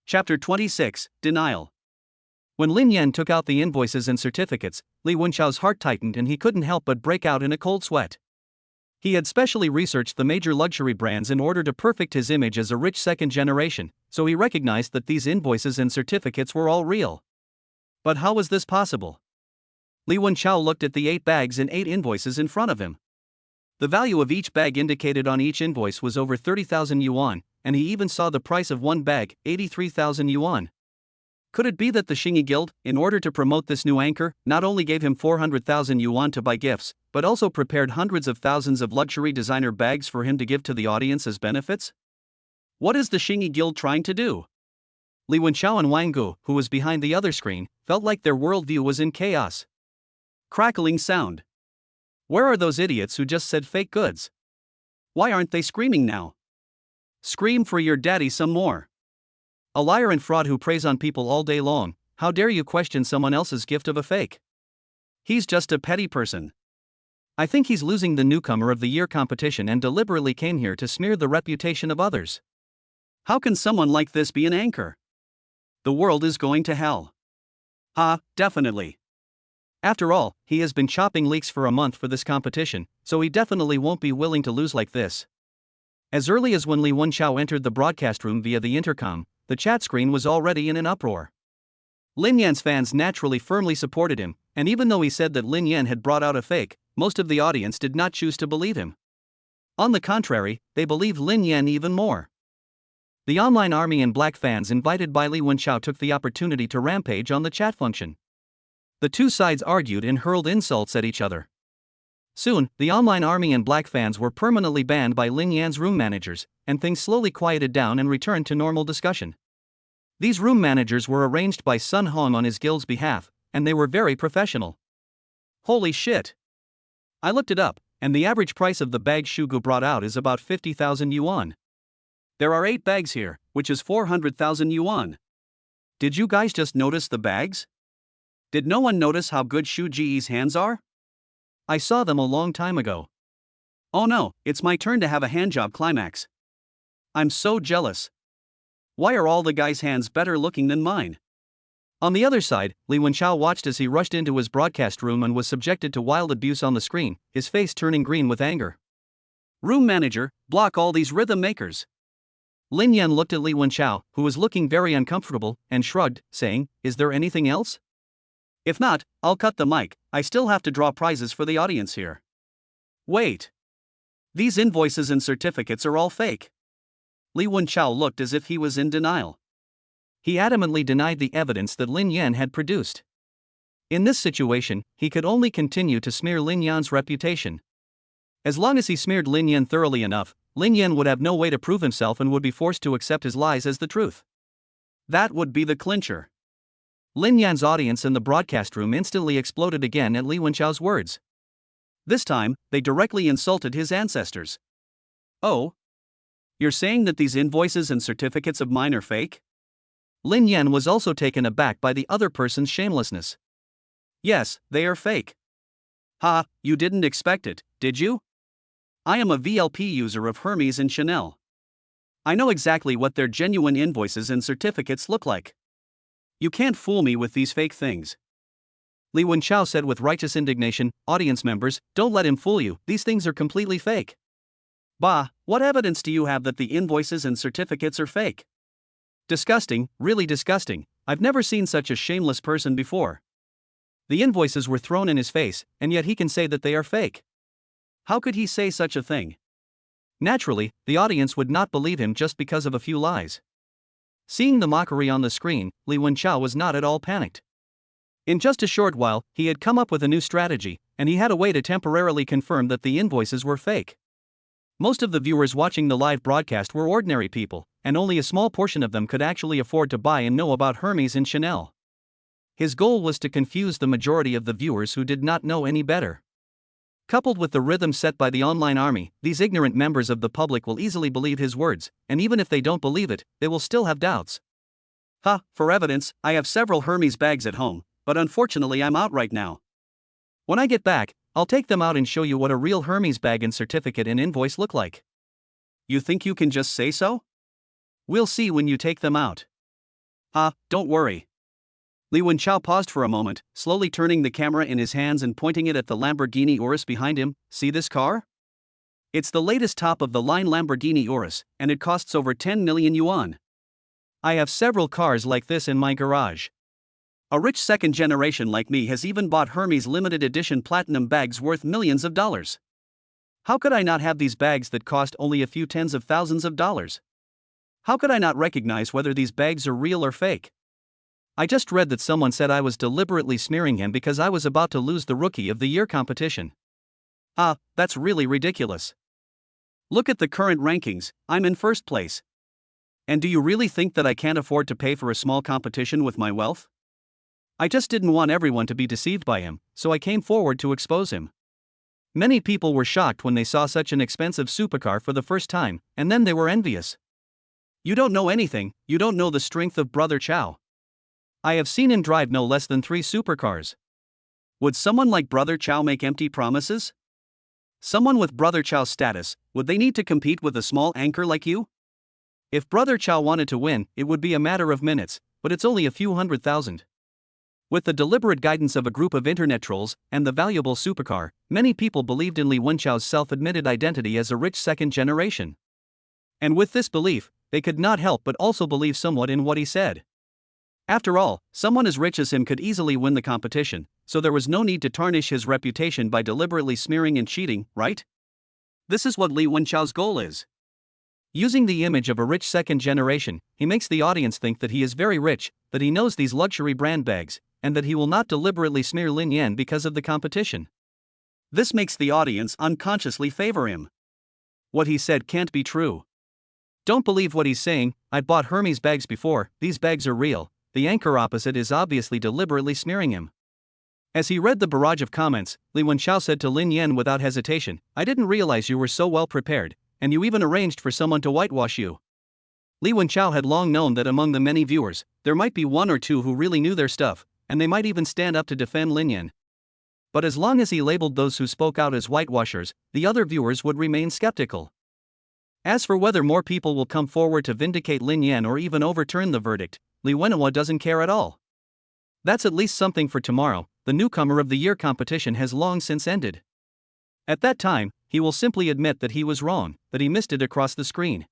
Chapter 26, Denial. When Lin Yan took out the invoices and certificates, Li Wenchao's heart tightened and he couldn't help but break out in a cold sweat. He had specially researched the major luxury brands in order to perfect his image as a rich second generation, so he recognized that these invoices and certificates were all real. But how was this possible? Li Wenchao looked at the 8 bags and 8 invoices in front of him. The value of each bag indicated on each invoice was over 30,000 yuan, and he even saw the price of one bag, 83,000 yuan. Could it be that the Xingyi Guild, in order to promote this new anchor, not only gave him 400,000 yuan to buy gifts, but also prepared hundreds of thousands of luxury designer bags for him to give to the audience as benefits? What is the Xingyi Guild trying to do? Li Wenchao and Wang Gu, who was behind the other screen, felt like their worldview was in chaos. Crackling sound. Where are those idiots who just said fake goods? Why aren't they screaming now? Scream for your daddy some more. A liar and fraud who preys on people all day long, how dare you question someone else's gift of a fake? He's just a petty person. I think he's losing the Newcomer of the Year competition and deliberately came here to smear the reputation of others. How can someone like this be an anchor? The world is going to hell. Definitely. After all, he has been chopping leeks for a month for this competition, so he definitely won't be willing to lose like this. As early as when Li Wenchao entered the broadcast room via the intercom, the chat screen was already in an uproar. Lin Yan's fans naturally firmly supported him, and even though he said that Lin Yan had brought out a fake, most of the audience did not choose to believe him. On the contrary, they believed Lin Yan even more. The online army and black fans invited by Li Wenchao took the opportunity to rampage on the chat function. The two sides argued and hurled insults at each other. Soon, the online army and black fans were permanently banned by Lin Yan's room managers, and things slowly quieted down and returned to normal discussion. These room managers were arranged by Sun Hong on his guild's behalf, and they were very professional. Holy shit! I looked it up, and the average price of the bag Shugu brought out is about 50,000 yuan. There are 8 bags here, which is 400,000 yuan. Did you guys just notice the bags? Did no one notice how good Shu Ji's hands are? I saw them a long time ago. Oh no, it's my turn to have a handjob climax. I'm so jealous. Why are all the guys' hands better looking than mine? On the other side, Li Wenchao watched as he rushed into his broadcast room and was subjected to wild abuse on the screen, his face turning green with anger. Room manager, block all these rhythm makers. Lin Yan looked at Li Wenchao, who was looking very uncomfortable, and shrugged, saying, "Is there anything else? If not, I'll cut the mic, I still have to draw prizes for the audience here." Wait. These invoices and certificates are all fake. Li Wenchao looked as if he was in denial. He adamantly denied the evidence that Lin Yan had produced. In this situation, he could only continue to smear Lin Yan's reputation. As long as he smeared Lin Yan thoroughly enough, Lin Yan would have no way to prove himself and would be forced to accept his lies as the truth. That would be the clincher. Lin Yan's audience in the broadcast room instantly exploded again at Li Wenchao's words. This time, they directly insulted his ancestors. Oh? You're saying that these invoices and certificates of mine are fake? Lin Yan was also taken aback by the other person's shamelessness. Yes, they are fake. You didn't expect it, did you? I am a VLP user of Hermes and Chanel. I know exactly what their genuine invoices and certificates look like. You can't fool me with these fake things. Li Wenchao said with righteous indignation, "Audience members, don't let him fool you, these things are completely fake." Bah, what evidence do you have that the invoices and certificates are fake? Disgusting, really disgusting, I've never seen such a shameless person before. The invoices were thrown in his face, and yet he can say that they are fake. How could he say such a thing? Naturally, the audience would not believe him just because of a few lies. Seeing the mockery on the screen, Li Wenchao was not at all panicked. In just a short while, he had come up with a new strategy, and he had a way to temporarily confirm that the invoices were fake. Most of the viewers watching the live broadcast were ordinary people, and only a small portion of them could actually afford to buy and know about Hermes and Chanel. His goal was to confuse the majority of the viewers who did not know any better. Coupled with the rhythm set by the online army, these ignorant members of the public will easily believe his words, and even if they don't believe it, they will still have doubts. For evidence, I have several Hermes bags at home, but unfortunately I'm out right now. When I get back, I'll take them out and show you what a real Hermes bag and certificate and invoice look like. You think you can just say so? We'll see when you take them out. Don't worry. Li Wenchao paused for a moment, slowly turning the camera in his hands and pointing it at the Lamborghini Urus behind him. See this car? It's the latest top-of-the-line Lamborghini Urus, and it costs over 10 million yuan. I have several cars like this in my garage. A rich second generation like me has even bought Hermes limited edition platinum bags worth millions of dollars. How could I not have these bags that cost only a few tens of thousands of dollars? How could I not recognize whether these bags are real or fake? I just read that someone said I was deliberately smearing him because I was about to lose the Rookie of the Year competition. That's really ridiculous. Look at the current rankings, I'm in first place. And do you really think that I can't afford to pay for a small competition with my wealth? I just didn't want everyone to be deceived by him, so I came forward to expose him. Many people were shocked when they saw such an expensive supercar for the first time, and then they were envious. You don't know anything, you don't know the strength of Brother Chow. I have seen him drive no less than 3 supercars. Would someone like Brother Chow make empty promises? Someone with Brother Chow's status, would they need to compete with a small anchor like you? If Brother Chow wanted to win, it would be a matter of minutes, but it's only a few 100,000. With the deliberate guidance of a group of internet trolls and the valuable supercar, many people believed in Li Wenchao's self-admitted identity as a rich second generation. And with this belief, they could not help but also believe somewhat in what he said. After all, someone as rich as him could easily win the competition, so there was no need to tarnish his reputation by deliberately smearing and cheating, right? This is what Li Wenchao's goal is. Using the image of a rich second generation, he makes the audience think that he is very rich, that he knows these luxury brand bags, and that he will not deliberately smear Lin Yan because of the competition. This makes the audience unconsciously favor him. What he said can't be true. Don't believe what he's saying. I bought Hermes bags before, these bags are real. The anchor opposite is obviously deliberately smearing him. As he read the barrage of comments, Li Wenchao said to Lin Yan without hesitation, I didn't realize you were so well prepared, and you even arranged for someone to whitewash you. Li Wenchao had long known that among the many viewers, there might be one or two who really knew their stuff, and they might even stand up to defend Lin Yan. But as long as he labeled those who spoke out as whitewashers, the other viewers would remain skeptical. As for whether more people will come forward to vindicate Lin Yan or even overturn the verdict, Li Wenhua doesn't care at all. That's at least something for tomorrow. The newcomer of the year competition has long since ended. At that time, he will simply admit that he was wrong, that he missed it across the screen.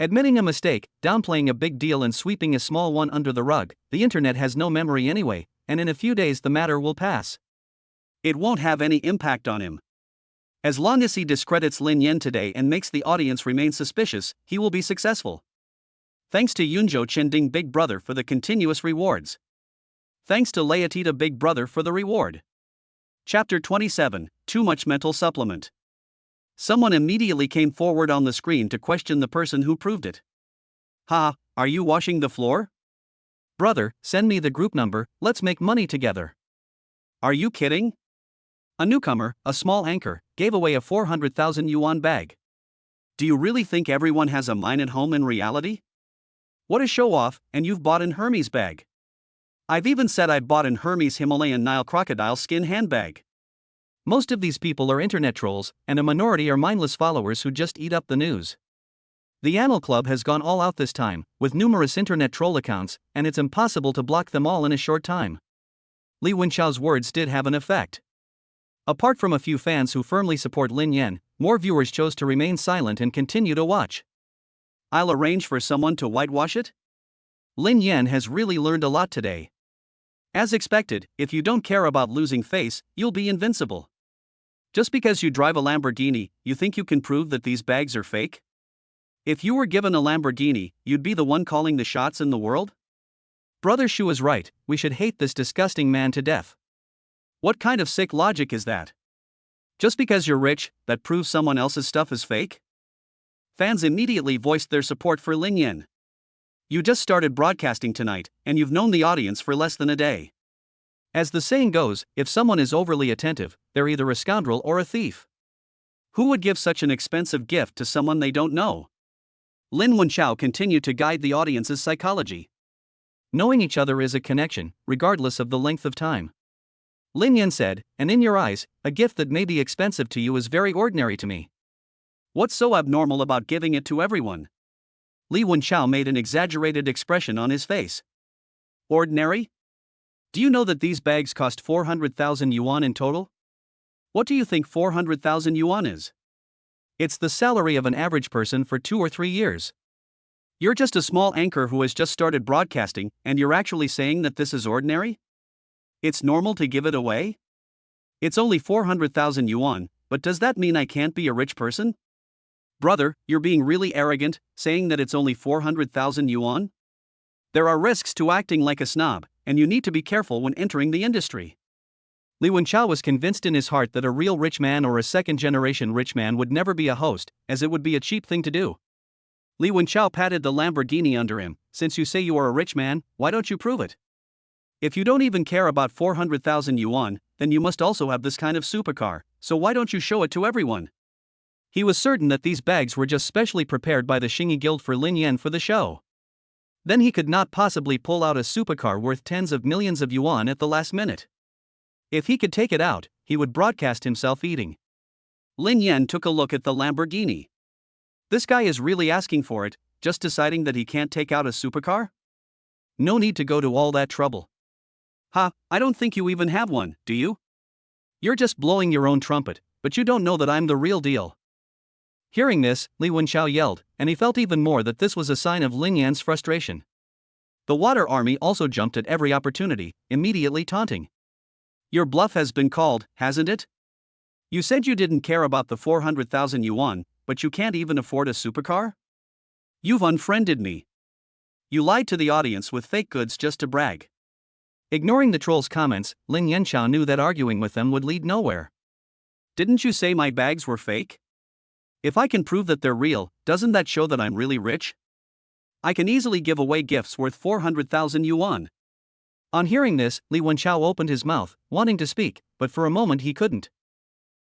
Admitting a mistake, downplaying a big deal and sweeping a small one under the rug, the internet has no memory anyway, and in a few days the matter will pass. It won't have any impact on him. As long as he discredits Lin Yan today and makes the audience remain suspicious, he will be successful. Thanks to Yunzhou Chending Big Brother for the continuous rewards. Thanks to Laetita Big Brother for the reward. Chapter 27, Too Much Mental Supplement. Someone immediately came forward on the screen to question the person who proved it. Are you washing the floor? Brother, send me the group number, let's make money together. Are you kidding? A newcomer, a small anchor, gave away a 400,000 yuan bag. Do you really think everyone has a mine at home in reality? What a show-off, and you've bought an Hermes bag. I've even said I bought an Hermes Himalayan Nile crocodile skin handbag. Most of these people are internet trolls, and a minority are mindless followers who just eat up the news. The Annal Club has gone all out this time, with numerous internet troll accounts, and it's impossible to block them all in a short time. Li Wenchao's words did have an effect. Apart from a few fans who firmly support Lin Yan, more viewers chose to remain silent and continue to watch. I'll arrange for someone to whitewash it? Lin Yan has really learned a lot today. As expected, if you don't care about losing face, you'll be invincible. Just because you drive a Lamborghini, you think you can prove that these bags are fake? If you were given a Lamborghini, you'd be the one calling the shots in the world? Brother Shu is right, we should hate this disgusting man to death. What kind of sick logic is that? Just because you're rich, that proves someone else's stuff is fake? Fans immediately voiced their support for Lin Yan. You just started broadcasting tonight, and you've known the audience for less than a day. As the saying goes, if someone is overly attentive, they're either a scoundrel or a thief. Who would give such an expensive gift to someone they don't know? Lin Wenchao continued to guide the audience's psychology. Knowing each other is a connection, regardless of the length of time. Lin Yan said, and in your eyes, a gift that may be expensive to you is very ordinary to me. What's so abnormal about giving it to everyone? Li Wenchao made an exaggerated expression on his face. Ordinary? Do you know that these bags cost 400,000 yuan in total? What do you think 400,000 yuan is? It's the salary of an average person for 2 or 3 years. You're just a small anchor who has just started broadcasting, and you're actually saying that this is ordinary? It's normal to give it away? It's only 400,000 yuan, but does that mean I can't be a rich person? Brother, you're being really arrogant, saying that it's only 400,000 yuan? There are risks to acting like a snob, and you need to be careful when entering the industry. Li Wenchao was convinced in his heart that a real rich man or a second-generation rich man would never be a host, as it would be a cheap thing to do. Li Wenchao patted the Lamborghini under him. Since you say you are a rich man, why don't you prove it? If you don't even care about 400,000 yuan, then you must also have this kind of supercar, so why don't you show it to everyone? He was certain that these bags were just specially prepared by the Xingyi Guild for Lin Yan for the show. Then he could not possibly pull out a supercar worth tens of millions of yuan at the last minute. If he could take it out, he would broadcast himself eating. Lin Yan took a look at the Lamborghini. This guy is really asking for it, just deciding that he can't take out a supercar? No need to go to all that trouble. Ha, I don't think you even have one, do you? You're just blowing your own trumpet, but you don't know that I'm the real deal. Hearing this, Li Wenchao yelled, and he felt even more that this was a sign of Lin Yan's frustration. The water army also jumped at every opportunity, immediately taunting. Your bluff has been called, hasn't it? You said you didn't care about the 400,000 yuan, but you can't even afford a supercar? You've unfriended me. You lied to the audience with fake goods just to brag. Ignoring the troll's comments, Lin Wenchao knew that arguing with them would lead nowhere. Didn't you say my bags were fake? If I can prove that they're real, doesn't that show that I'm really rich? I can easily give away gifts worth 400,000 yuan. On hearing this, Li Wenchao opened his mouth, wanting to speak, but for a moment he couldn't.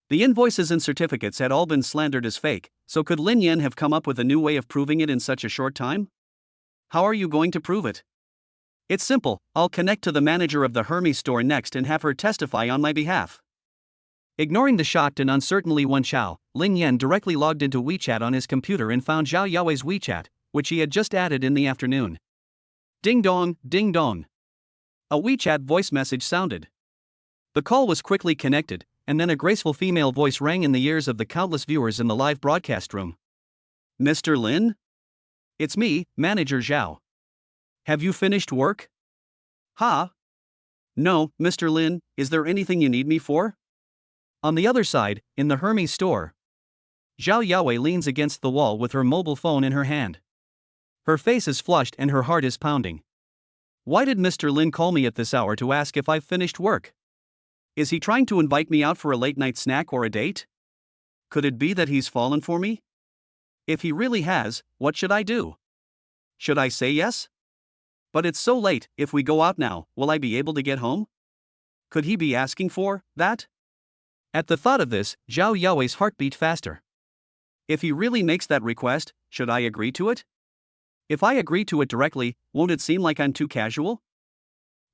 The invoices and certificates had all been slandered as fake, so could Lin Yan have come up with a new way of proving it in such a short time? How are you going to prove it? It's simple, I'll connect to the manager of the Hermes store next and have her testify on my behalf. Ignoring the shocked and uncertain Li Wenchao, Lin Yan directly logged into WeChat on his computer and found Zhao Yaoi's WeChat, which he had just added in the afternoon. Ding dong, ding dong. A WeChat voice message sounded. The call was quickly connected, and then a graceful female voice rang in the ears of the countless viewers in the live broadcast room. Mr. Lin? It's me, Manager Zhao. Have you finished work? Ha? No, Mr. Lin, is there anything you need me for? On the other side, in the Hermes store, Zhao Yaoi leans against the wall with her mobile phone in her hand. Her face is flushed and her heart is pounding. Why did Mr. Lin call me at this hour to ask if I've finished work? Is he trying to invite me out for a late-night snack or a date? Could it be that he's fallen for me? If he really has, what should I do? Should I say yes? But it's so late, if we go out now, will I be able to get home? Could he be asking for that? At the thought of this, Zhao Yaoi's heart beat faster. If he really makes that request, should I agree to it? If I agree to it directly, won't it seem like I'm too casual?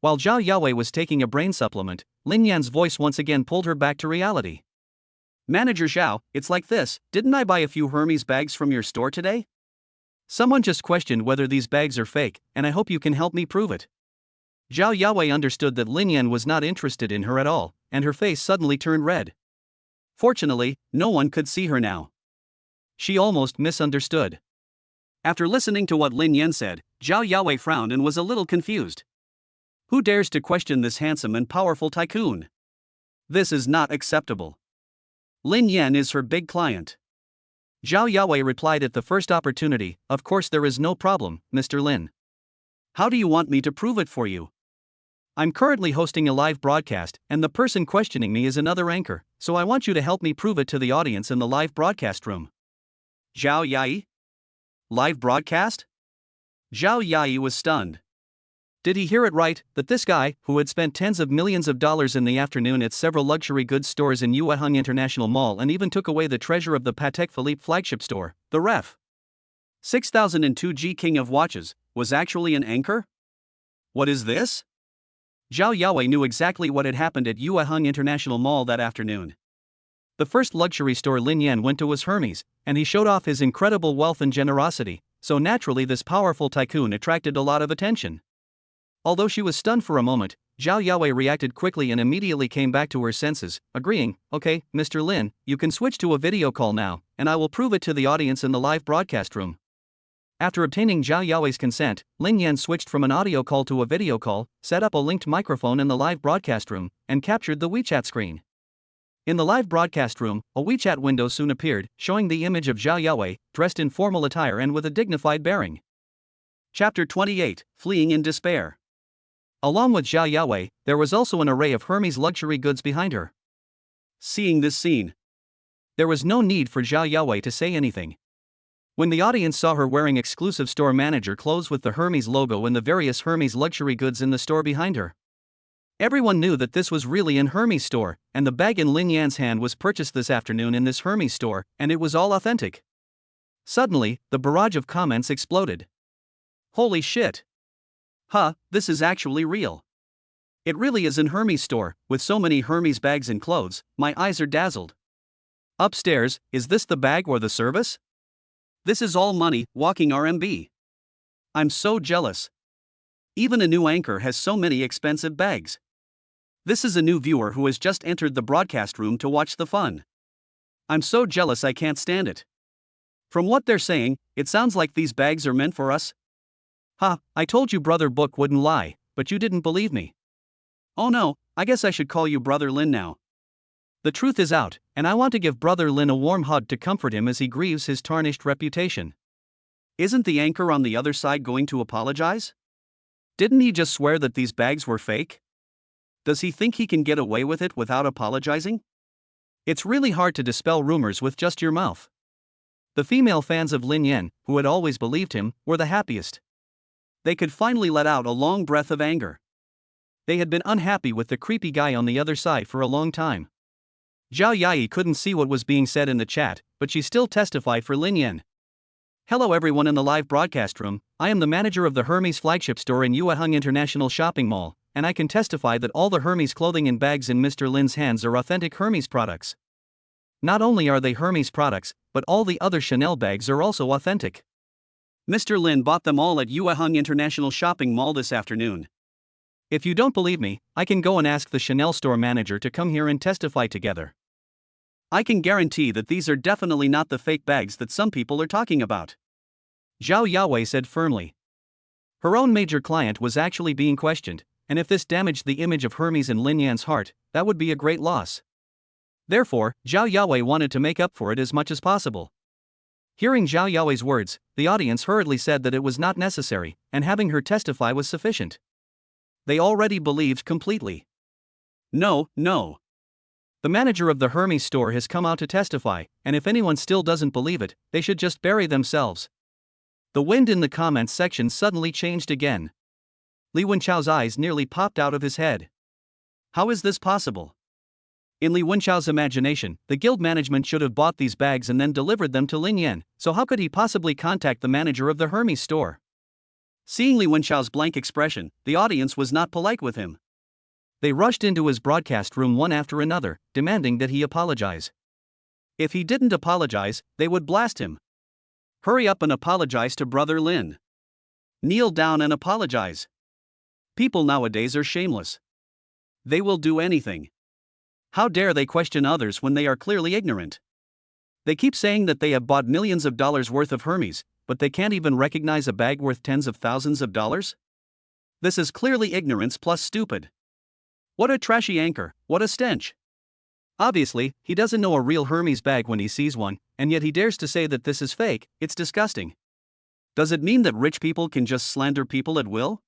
While Zhao Yaoi was taking a brain supplement, Lin Yan's voice once again pulled her back to reality. Manager Zhao, it's like this, didn't I buy a few Hermes bags from your store today? Someone just questioned whether these bags are fake, and I hope you can help me prove it. Zhao Yaoi understood that Lin Yan was not interested in her at all, and her face suddenly turned red. Fortunately, no one could see her now. She almost misunderstood. After listening to what Lin Yan said, Zhao Yaoi frowned and was a little confused. Who dares to question this handsome and powerful tycoon? This is not acceptable. Lin Yan is her big client. Zhao Yaoi replied at the first opportunity, of course there is no problem, Mr. Lin. How do you want me to prove it for you? I'm currently hosting a live broadcast, and the person questioning me is another anchor, so I want you to help me prove it to the audience in the live broadcast room. Zhao Yaoi? Live broadcast? Zhao Yaoi was stunned. Did he hear it right, that this guy, who had spent tens of millions of dollars in the afternoon at several luxury goods stores in Yuehang International Mall and even took away the treasure of the Patek Philippe flagship store, the Ref. 6002G King of Watches, was actually an anchor? What is this? Zhao Yaowei knew exactly what had happened at Yuehang International Mall that afternoon. The first luxury store Lin Yan went to was Hermes, and he showed off his incredible wealth and generosity, so naturally this powerful tycoon attracted a lot of attention. Although she was stunned for a moment, Zhao Yaowei reacted quickly and immediately came back to her senses, agreeing, "Okay, Mr. Lin, you can switch to a video call now, and I will prove it to the audience in the live broadcast room." After obtaining Zhao Yaowei's consent, Lin Yan switched from an audio call to a video call, set up a linked microphone in the live broadcast room, and captured the WeChat screen. In the live broadcast room, a WeChat window soon appeared, showing the image of Zhao Yaowei, dressed in formal attire and with a dignified bearing. Chapter 28, Fleeing in Despair. Along with Zhao Yaowei, there was also an array of Hermes luxury goods behind her. Seeing this scene, there was no need for Zhao Yaowei to say anything. When the audience saw her wearing exclusive store manager clothes with the Hermes logo and the various Hermes luxury goods in the store behind her, everyone knew that this was really an Hermes store, and the bag in Lin Yan's hand was purchased this afternoon in this Hermes store, and it was all authentic. Suddenly, the barrage of comments exploded. Holy shit! Huh, this is actually real. It really is an Hermes store, with so many Hermes bags and clothes, my eyes are dazzled. Upstairs, is this the bag or the service? This is all money, walking RMB. I'm so jealous. Even a new anchor has so many expensive bags. This is a new viewer who has just entered the broadcast room to watch the fun. I'm so jealous I can't stand it. From what they're saying, it sounds like these bags are meant for us. Ha, I told you Brother Book wouldn't lie, but you didn't believe me. Oh no, I guess I should call you Brother Lin now. The truth is out, and I want to give Brother Lin a warm hug to comfort him as he grieves his tarnished reputation. Isn't the anchor on the other side going to apologize? Didn't he just swear that these bags were fake? Does he think he can get away with it without apologizing? It's really hard to dispel rumors with just your mouth. The female fans of Lin Yan, who had always believed him, were the happiest. They could finally let out a long breath of anger. They had been unhappy with the creepy guy on the other side for a long time. Zhao Yaowei couldn't see what was being said in the chat, but she still testified for Lin Yan. Hello everyone in the live broadcast room, I am the manager of the Hermes flagship store in Yuehang International Shopping Mall, and I can testify that all the Hermes clothing and bags in Mr. Lin's hands are authentic Hermes products. Not only are they Hermes products, but all the other Chanel bags are also authentic. Mr. Lin bought them all at Yuehang International Shopping Mall this afternoon. If you don't believe me, I can go and ask the Chanel store manager to come here and testify together. I can guarantee that these are definitely not the fake bags that some people are talking about. Zhao Yaowei said firmly. Her own major client was actually being questioned, and if this damaged the image of Hermes in Lin Yan's heart, that would be a great loss. Therefore, Zhao Yaowei wanted to make up for it as much as possible. Hearing Zhao Yaowei's words, the audience hurriedly said that it was not necessary, and having her testify was sufficient. They already believed completely. No. The manager of the Hermes store has come out to testify, and if anyone still doesn't believe it, they should just bury themselves. The wind in the comments section suddenly changed again. Li Wenchao's eyes nearly popped out of his head. How is this possible? In Li Wenchao's imagination, the guild management should have bought these bags and then delivered them to Lin Yan, so how could he possibly contact the manager of the Hermes store? Seeing Li Wenchao's blank expression, the audience was not polite with him. They rushed into his broadcast room one after another, demanding that he apologize. If he didn't apologize, they would blast him. Hurry up and apologize to Brother Lin. Kneel down and apologize. People nowadays are shameless. They will do anything. How dare they question others when they are clearly ignorant? They keep saying that they have bought millions of dollars worth of Hermes, but they can't even recognize a bag worth tens of thousands of dollars? This is clearly ignorance plus stupid. What a trashy anchor, what a stench. Obviously, he doesn't know a real Hermes bag when he sees one, and yet he dares to say that this is fake. It's disgusting. Does it mean that rich people can just slander people at will?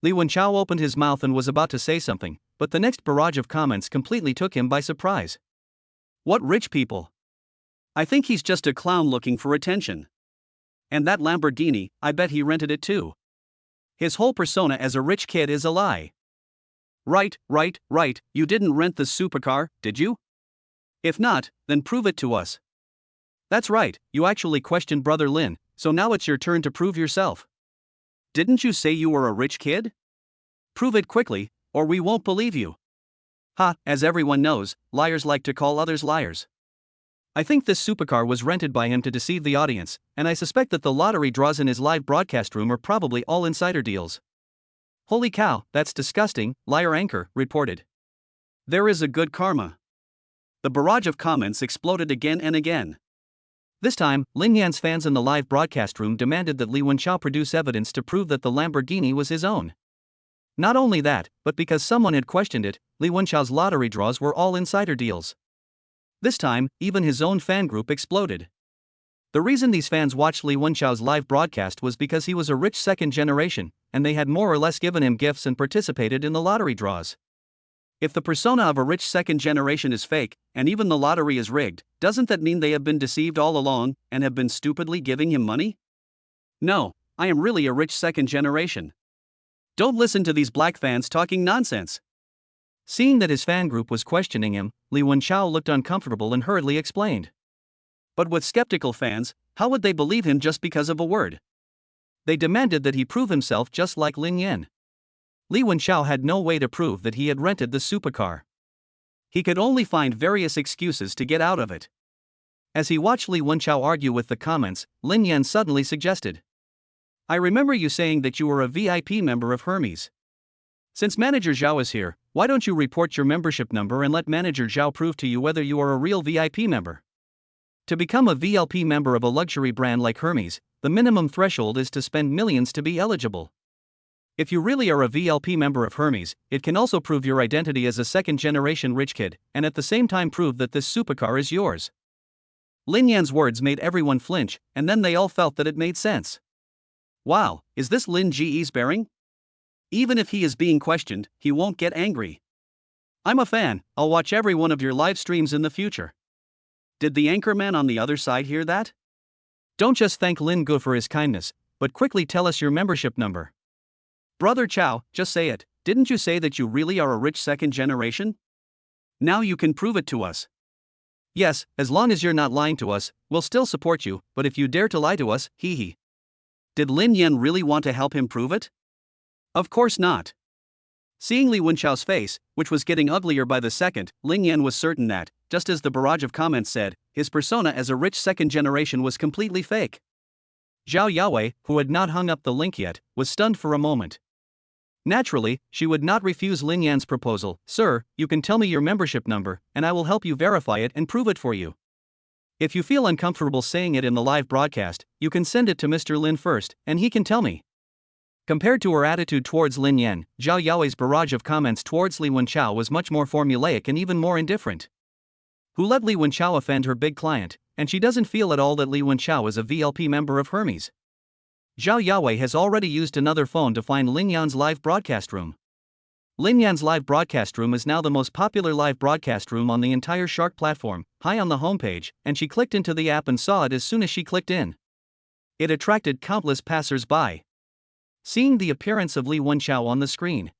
Li Wenchao opened his mouth and was about to say something, but the next barrage of comments completely took him by surprise. What rich people? I think he's just a clown looking for attention. And that Lamborghini, I bet he rented it too. His whole persona as a rich kid is a lie. Right. You didn't rent the supercar, did you? If not, then prove it to us. That's right, you actually questioned Brother Lin, so now it's your turn to prove yourself. Didn't you say you were a rich kid? Prove it quickly, or we won't believe you. Ha, as everyone knows, liars like to call others liars. I think this supercar was rented by him to deceive the audience, and I suspect that the lottery draws in his live broadcast room are probably all insider deals. Holy cow, that's disgusting, liar anchor reported. There is a good karma. The barrage of comments exploded again and again. This time, Lin Yan's fans in the live broadcast room demanded that Li Wenchao produce evidence to prove that the Lamborghini was his own. Not only that, but because someone had questioned it, Li Wenchao's lottery draws were all insider deals. This time, even his own fan group exploded. The reason these fans watched Li Wenchao's live broadcast was because he was a rich second generation, and they had more or less given him gifts and participated in the lottery draws. If the persona of a rich second generation is fake, and even the lottery is rigged, doesn't that mean they have been deceived all along, and have been stupidly giving him money? No, I am really a rich second generation. Don't listen to these black fans talking nonsense. Seeing that his fan group was questioning him, Li Wenchao looked uncomfortable and hurriedly explained. But with skeptical fans, how would they believe him just because of a word? They demanded that he prove himself just like Lin Yan. Li Wenchao had no way to prove that he had rented the supercar. He could only find various excuses to get out of it. As he watched Li Wenchao argue with the comments, Lin Yan suddenly suggested. I remember you saying that you were a VIP member of Hermes. Since Manager Zhao is here, why don't you report your membership number and let Manager Zhao prove to you whether you are a real VIP member? To become a VIP member of a luxury brand like Hermes, the minimum threshold is to spend millions to be eligible. If you really are a VIP member of Hermes, it can also prove your identity as a second-generation rich kid, and at the same time prove that this supercar is yours. Lin Yan's words made everyone flinch, and then they all felt that it made sense. Wow, is this Lin Ge's bearing? Even if he is being questioned, he won't get angry. I'm a fan, I'll watch every one of your live streams in the future. Did the anchorman on the other side hear that? Don't just thank Lin Gu for his kindness, but quickly tell us your membership number. Brother Chow, just say it, didn't you say that you really are a rich second generation? Now you can prove it to us. Yes, as long as you're not lying to us, we'll still support you, but if you dare to lie to us, hee hee. Did Lin Yan really want to help him prove it? Of course not. Seeing Li Wenchao's face, which was getting uglier by the second, Lin Yan was certain that, just as the barrage of comments said, his persona as a rich second generation was completely fake. Zhao Yawei, who had not hung up the link yet, was stunned for a moment. Naturally, she would not refuse Lin Yan's proposal. Sir, you can tell me your membership number, and I will help you verify it and prove it for you. If you feel uncomfortable saying it in the live broadcast, you can send it to Mr. Lin first, and he can tell me. Compared to her attitude towards Lin Yan, Zhao Yawei's barrage of comments towards Li Wenchao was much more formulaic and even more indifferent. Who let Li Wenchao offend her big client, and she doesn't feel at all that Li Wenchao is a VLP member of Hermes. Zhao Yawei has already used another phone to find Lin Yan's live broadcast room. Lin Yan's live broadcast room is now the most popular live broadcast room on the entire Shark platform, high on the homepage, and she clicked into the app and saw it as soon as she clicked in. It attracted countless passers-by. Seeing the appearance of Li Wenchao on the screen.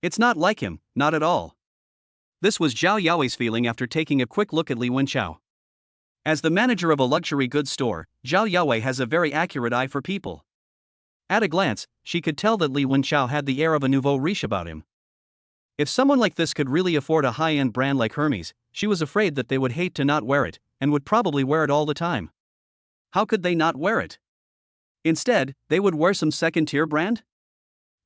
It's not like him, not at all. This was Zhao Yawei's feeling after taking a quick look at Li Wenchao. As the manager of a luxury goods store, Zhao Yawei has a very accurate eye for people. At a glance, she could tell that Li Wenchao had the air of a nouveau riche about him. If someone like this could really afford a high-end brand like Hermes, she was afraid that they would hate to not wear it, and would probably wear it all the time. How could they not wear it? Instead, they would wear some second-tier brand?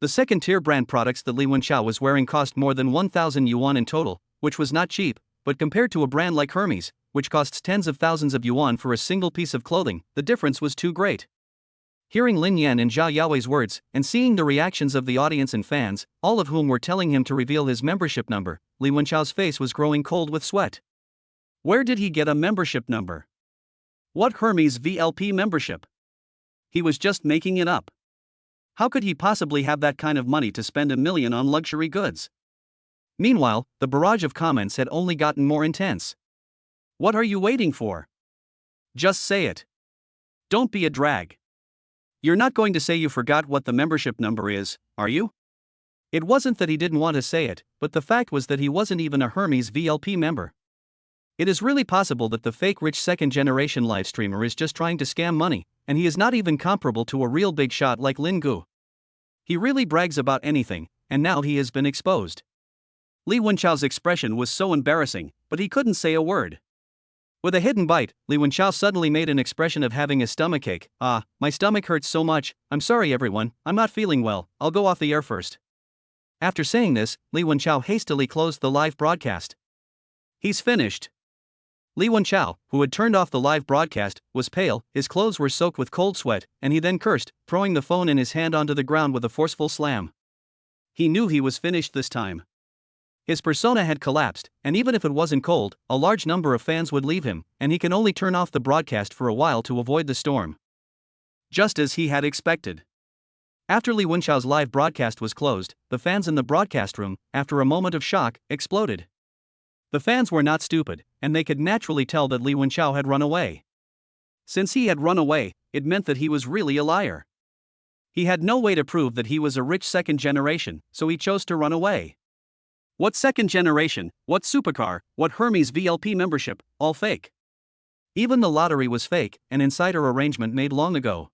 The second-tier brand products that Li Wenchao was wearing cost more than 1,000 yuan in total, which was not cheap, but compared to a brand like Hermes, which costs tens of thousands of yuan for a single piece of clothing, the difference was too great. Hearing Lin Yan and Zhao Yawei's words, and seeing the reactions of the audience and fans, all of whom were telling him to reveal his membership number, Li Wenchao's face was growing cold with sweat. Where did he get a membership number? What Hermes VLP membership? He was just making it up. How could he possibly have that kind of money to spend $1 million on luxury goods? Meanwhile, the barrage of comments had only gotten more intense. What are you waiting for? Just say it. Don't be a drag. You're not going to say you forgot what the membership number is, are you? It wasn't that he didn't want to say it, but the fact was that he wasn't even a Hermes VLP member. It is really possible that the fake rich second-generation live streamer is just trying to scam money, and he is not even comparable to a real big shot like Lin Gu. He really brags about anything, and now he has been exposed. Li Wenchao's expression was so embarrassing, but he couldn't say a word. With a hidden bite, Li Wenchao suddenly made an expression of having a stomachache. My stomach hurts so much, I'm sorry everyone, I'm not feeling well, I'll go off the air first. After saying this, Li Wenchao hastily closed the live broadcast. He's finished. Li Wenchao, who had turned off the live broadcast, was pale, his clothes were soaked with cold sweat, and he then cursed, throwing the phone in his hand onto the ground with a forceful slam. He knew he was finished this time. His persona had collapsed, and even if it wasn't cold, a large number of fans would leave him, and he can only turn off the broadcast for a while to avoid the storm. Just as he had expected. After Li Wenchao's live broadcast was closed, the fans in the broadcast room, after a moment of shock, exploded. The fans were not stupid, and they could naturally tell that Li Wenchao had run away. Since he had run away, it meant that he was really a liar. He had no way to prove that he was a rich second generation, so he chose to run away. What second generation, what supercar, what Hermes VLP membership, all fake. Even the lottery was fake, an insider arrangement made long ago.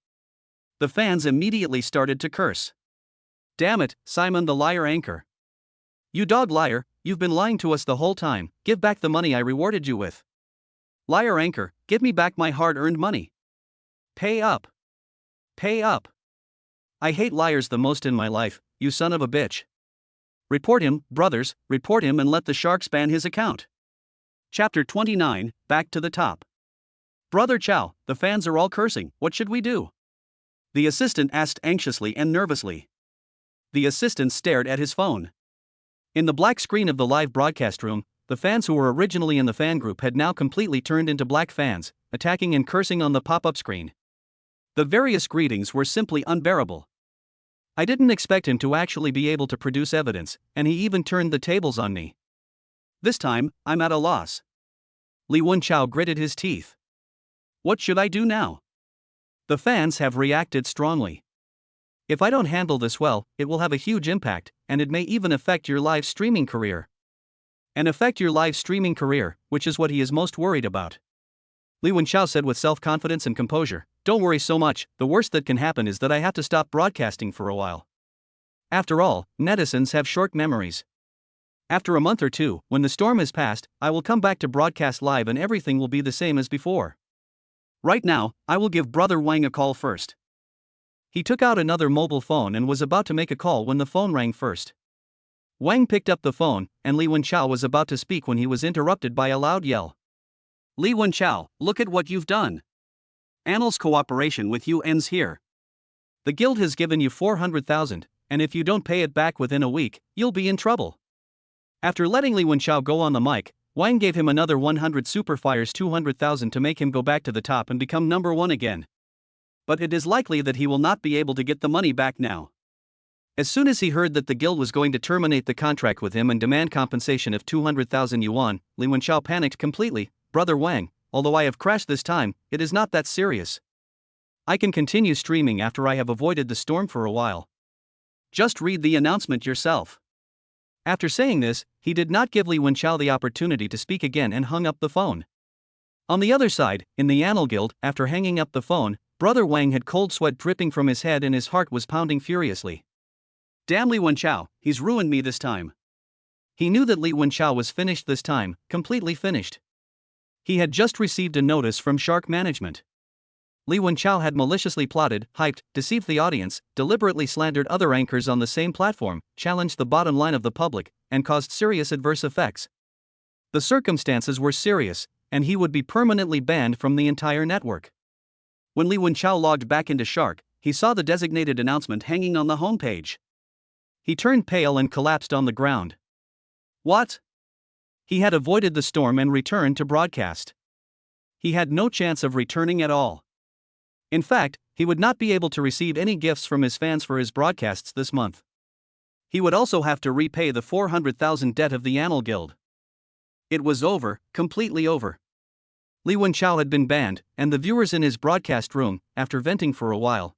The fans immediately started to curse. Damn it, Simon the liar anchor. You dog liar, you've been lying to us the whole time, give back the money I rewarded you with. Liar anchor, give me back my hard-earned money. Pay up. Pay up. I hate liars the most in my life, you son of a bitch. Report him, brothers, report him and let the sharks ban his account. Chapter 29, Back to the Top. Brother Chow, the fans are all cursing, what should we do? The assistant asked anxiously and nervously. The assistant stared at his phone. In the black screen of the live broadcast room, the fans who were originally in the fan group had now completely turned into black fans, attacking and cursing on the pop-up screen. The various greetings were simply unbearable. I didn't expect him to actually be able to produce evidence, and he even turned the tables on me. This time, I'm at a loss. Li Wenchao gritted his teeth. What should I do now? The fans have reacted strongly. If I don't handle this well, it will have a huge impact, and it may even affect your live streaming career. And affect your live streaming career, which is what he is most worried about. Li Wenchao said with self-confidence and composure, don't worry so much, the worst that can happen is that I have to stop broadcasting for a while. After all, netizens have short memories. After a month or two, when the storm has passed, I will come back to broadcast live and everything will be the same as before. Right now, I will give Brother Wang a call first. He took out another mobile phone and was about to make a call when the phone rang first. Wang picked up the phone, and Li Wenchao was about to speak when he was interrupted by a loud yell. Li Wenchao, look at what you've done. Annal's cooperation with you ends here. The guild has given you 400,000, and if you don't pay it back within a week, you'll be in trouble. After letting Li Wenchao go on the mic, Wang gave him another 100 superfires 200,000 to make him go back to the top and become number one again. But it is likely that he will not be able to get the money back now. As soon as he heard that the guild was going to terminate the contract with him and demand compensation of 200,000 yuan, Li Wenchao panicked completely. Brother Wang, although I have crashed this time, it is not that serious. I can continue streaming after I have avoided the storm for a while. Just read the announcement yourself. After saying this, he did not give Li Wenchao the opportunity to speak again and hung up the phone. On the other side, in the Annal Guild, after hanging up the phone, Brother Wang had cold sweat dripping from his head and his heart was pounding furiously. Damn Li Wenchao, he's ruined me this time. He knew that Li Wenchao was finished this time, completely finished. He had just received a notice from Shark Management. Li Wenchao had maliciously plotted, hyped, deceived the audience, deliberately slandered other anchors on the same platform, challenged the bottom line of the public, and caused serious adverse effects. The circumstances were serious, and he would be permanently banned from the entire network. When Li Wenchao logged back into Shark, he saw the designated announcement hanging on the homepage. He turned pale and collapsed on the ground. What? He had avoided the storm and returned to broadcast. He had no chance of returning at all. In fact, he would not be able to receive any gifts from his fans for his broadcasts this month. He would also have to repay the 400,000 debt of the Annal Guild. It was over, completely over. Li Wenchao had been banned, and the viewers in his broadcast room, after venting for a while,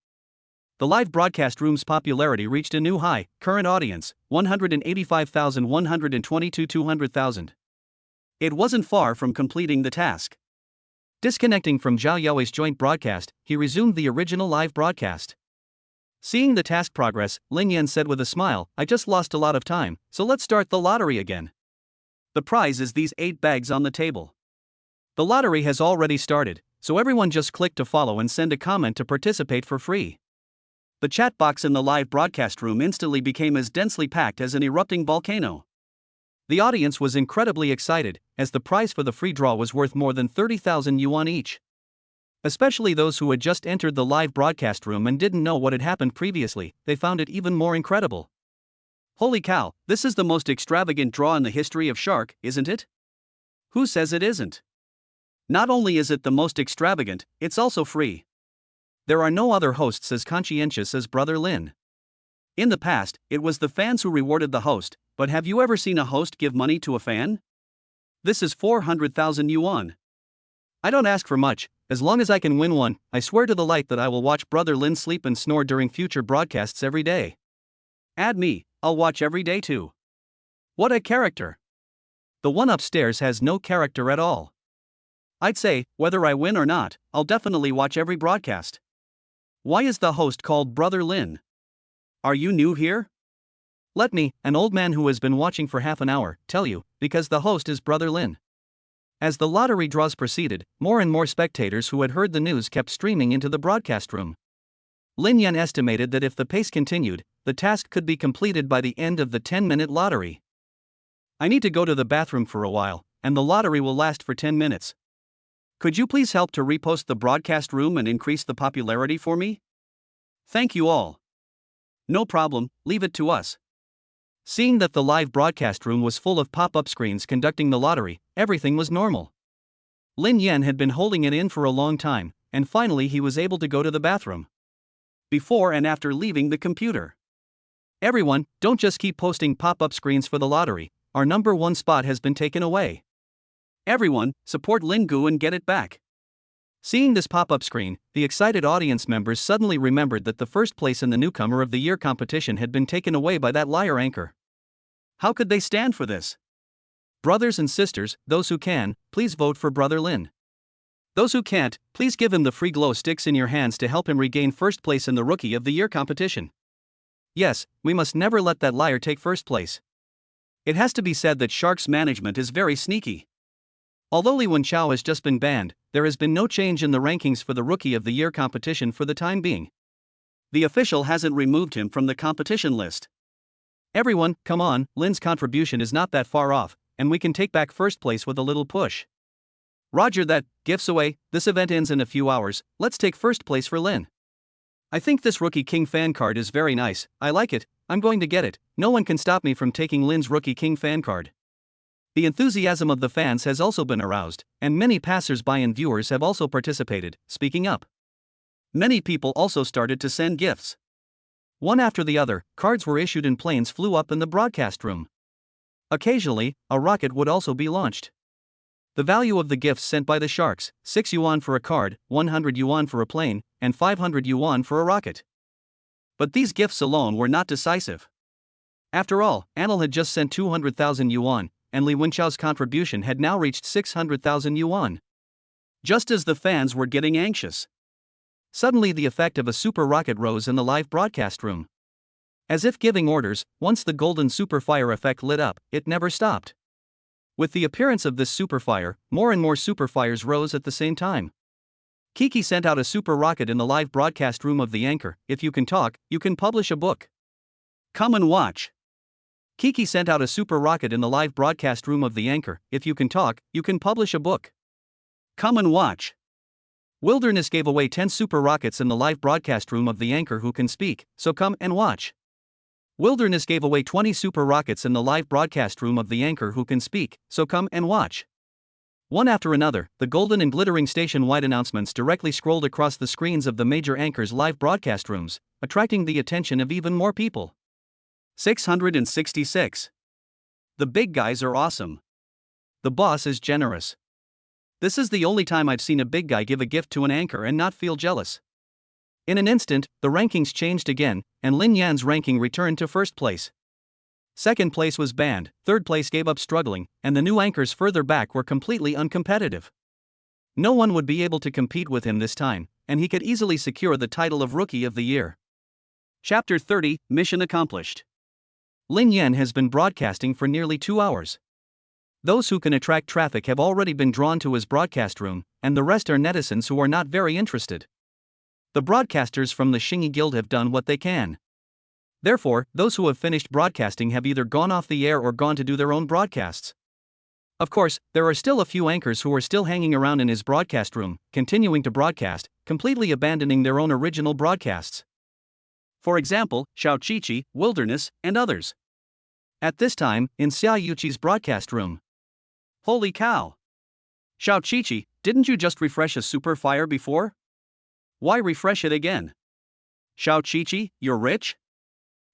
The live broadcast room's popularity reached a new high, current audience, 185,122 200,000. It wasn't far from completing the task. Disconnecting from Zhao Yaoi's joint broadcast, he resumed the original live broadcast. Seeing the task progress, Lin Yan said with a smile, "I just lost a lot of time, so let's start the lottery again. The prize is these 8 bags on the table. The lottery has already started, so everyone just click to follow and send a comment to participate for free." The chat box in the live broadcast room instantly became as densely packed as an erupting volcano. The audience was incredibly excited, as the prize for the free draw was worth more than 30,000 yuan each. Especially those who had just entered the live broadcast room and didn't know what had happened previously, they found it even more incredible. Holy cow, this is the most extravagant draw in the history of Shark, isn't it? Who says it isn't? Not only is it the most extravagant, it's also free. There are no other hosts as conscientious as Brother Lin. In the past, it was the fans who rewarded the host, but have you ever seen a host give money to a fan? This is 400,000 yuan. I don't ask for much, as long as I can win one. I swear to the light that I will watch Brother Lin sleep and snore during future broadcasts every day. Add me, I'll watch every day too. What a character! The one upstairs has no character at all. I'd say, whether I win or not, I'll definitely watch every broadcast. Why is the host called Brother Lin? Are you new here? Let me, an old man who has been watching for half an hour, tell you, because the host is Brother Lin. As the lottery draws proceeded, more and more spectators who had heard the news kept streaming into the broadcast room. Lin Yan estimated that if the pace continued, the task could be completed by the end of the 10-minute lottery. I need to go to the bathroom for a while, and the lottery will last for 10 minutes. Could you please help to repost the broadcast room and increase the popularity for me? Thank you all. No problem, leave it to us. Seeing that the live broadcast room was full of pop-up screens conducting the lottery, everything was normal. Lin Yan had been holding it in for a long time, and finally he was able to go to the bathroom. Before and after leaving the computer. Everyone, don't just keep posting pop-up screens for the lottery, our number 1 spot has been taken away. Everyone, support Lin Gu and get it back. Seeing this pop-up screen, the excited audience members suddenly remembered that the first place in the Newcomer of the Year competition had been taken away by that liar anchor. How could they stand for this? Brothers and sisters, those who can, please vote for Brother Lin. Those who can't, please give him the free glow sticks in your hands to help him regain first place in the Rookie of the Year competition. Yes, we must never let that liar take first place. It has to be said that Shark's management is very sneaky. Although Li Wenchao has just been banned, there has been no change in the rankings for the Rookie of the Year competition for the time being. The official hasn't removed him from the competition list. Everyone, come on, Lin's contribution is not that far off, and we can take back first place with a little push. Roger that, gifts away, this event ends in a few hours, let's take first place for Lin. I think this Rookie King fan card is very nice, I like it, I'm going to get it, no one can stop me from taking Lin's Rookie King fan card. The enthusiasm of the fans has also been aroused, and many passers-by and viewers have also participated, speaking up. Many people also started to send gifts. One after the other, cards were issued and planes flew up in the broadcast room. Occasionally, a rocket would also be launched. The value of the gifts sent by the Sharks, 6 yuan for a card, 100 yuan for a plane, and 500 yuan for a rocket. But these gifts alone were not decisive. After all, Anil had just sent 200,000 yuan, and Li Wenchao's contribution had now reached 600,000 yuan. Just as the fans were getting anxious. Suddenly the effect of a super rocket rose in the live broadcast room. As if giving orders, once the golden super fire effect lit up, it never stopped. With the appearance of this super fire, more and more super fires rose at the same time. Kiki sent out a super rocket in the live broadcast room of the anchor. If you can talk, you can publish a book. Come and watch. Kiki sent out a super rocket in the live broadcast room of the anchor. If you can talk, you can publish a book. Come and watch. Wilderness gave away 10 super rockets in the live broadcast room of the anchor who can speak, so come and watch. Wilderness gave away 20 super rockets in the live broadcast room of the anchor who can speak, so come and watch. One after another, the golden and glittering station-wide announcements directly scrolled across the screens of the major anchors' live broadcast rooms, attracting the attention of even more people. 666. The big guys are awesome. The boss is generous. This is the only time I've seen a big guy give a gift to an anchor and not feel jealous. In an instant, the rankings changed again, and Lin Yan's ranking returned to first place. Second place was banned, third place gave up struggling, and the new anchors further back were completely uncompetitive. No one would be able to compete with him this time, and he could easily secure the title of Rookie of the Year. Chapter 30, Mission Accomplished. Lin Yan has been broadcasting for nearly 2 hours. Those who can attract traffic have already been drawn to his broadcast room, and the rest are netizens who are not very interested. The broadcasters from the Xingyi Guild have done what they can. Therefore, those who have finished broadcasting have either gone off the air or gone to do their own broadcasts. Of course, there are still a few anchors who are still hanging around in his broadcast room, continuing to broadcast, completely abandoning their own original broadcasts. For example, Xiao Qiqi, Wilderness, and others. At this time, in Xia Yuqi's broadcast room. Holy cow! Xiao Qiqi, didn't you just refresh a super fire before? Why refresh it again? Xiao Qiqi, you're rich?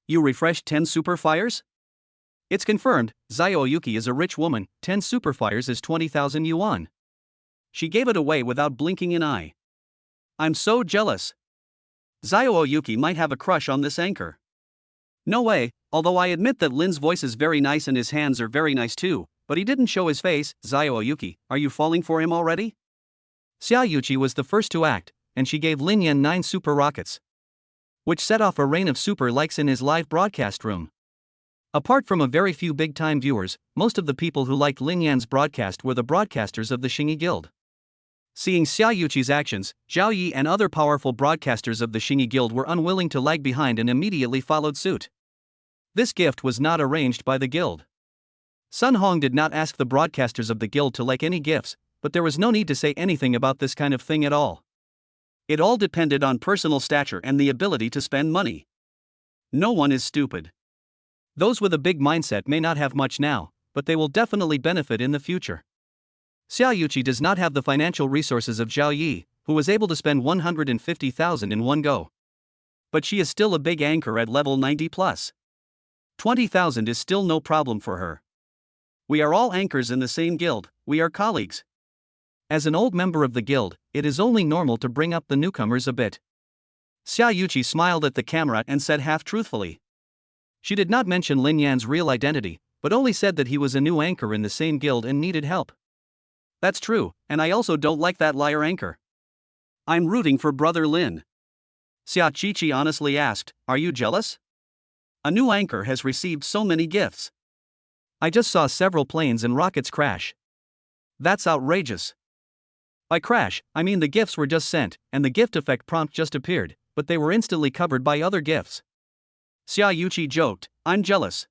You refreshed 10 super fires? It's confirmed, Xiao Yuki is a rich woman, 10 super fires is 20,000 yuan. She gave it away without blinking an eye. I'm so jealous. Xiao Yuki might have a crush on this anchor. No way, although I admit that Lin's voice is very nice and his hands are very nice too, but he didn't show his face. Xiao Yuki, are you falling for him already? Xia Yuqi was the first to act, and she gave Lin Yan 9 super rockets, which set off a rain of super likes in his live broadcast room. Apart from a very few big-time viewers, most of the people who liked Lin Yan's broadcast were the broadcasters of the Xingyi Guild. Seeing Xia Yuqi's actions, Zhao Yi and other powerful broadcasters of the Xingyi Guild were unwilling to lag behind and immediately followed suit. This gift was not arranged by the guild. Sun Hong did not ask the broadcasters of the guild to like any gifts, but there was no need to say anything about this kind of thing at all. It all depended on personal stature and the ability to spend money. No one is stupid. Those with a big mindset may not have much now, but they will definitely benefit in the future. Xia Yuqi does not have the financial resources of Zhao Yi, who was able to spend 150,000 in one go. But she is still a big anchor at level 90 plus. 20,000 is still no problem for her. We are all anchors in the same guild, we are colleagues. As an old member of the guild, it is only normal to bring up the newcomers a bit. Xia Yuqi smiled at the camera and said half-truthfully. She did not mention Lin Yan's real identity, but only said that he was a new anchor in the same guild and needed help. That's true, and I also don't like that liar anchor. I'm rooting for Brother Lin. Xia Qiqi honestly asked, are you jealous? A new anchor has received so many gifts. I just saw several planes and rockets crash. That's outrageous. By crash, I mean the gifts were just sent, and the gift effect prompt just appeared, but they were instantly covered by other gifts. Xia Yuqi joked, I'm jealous.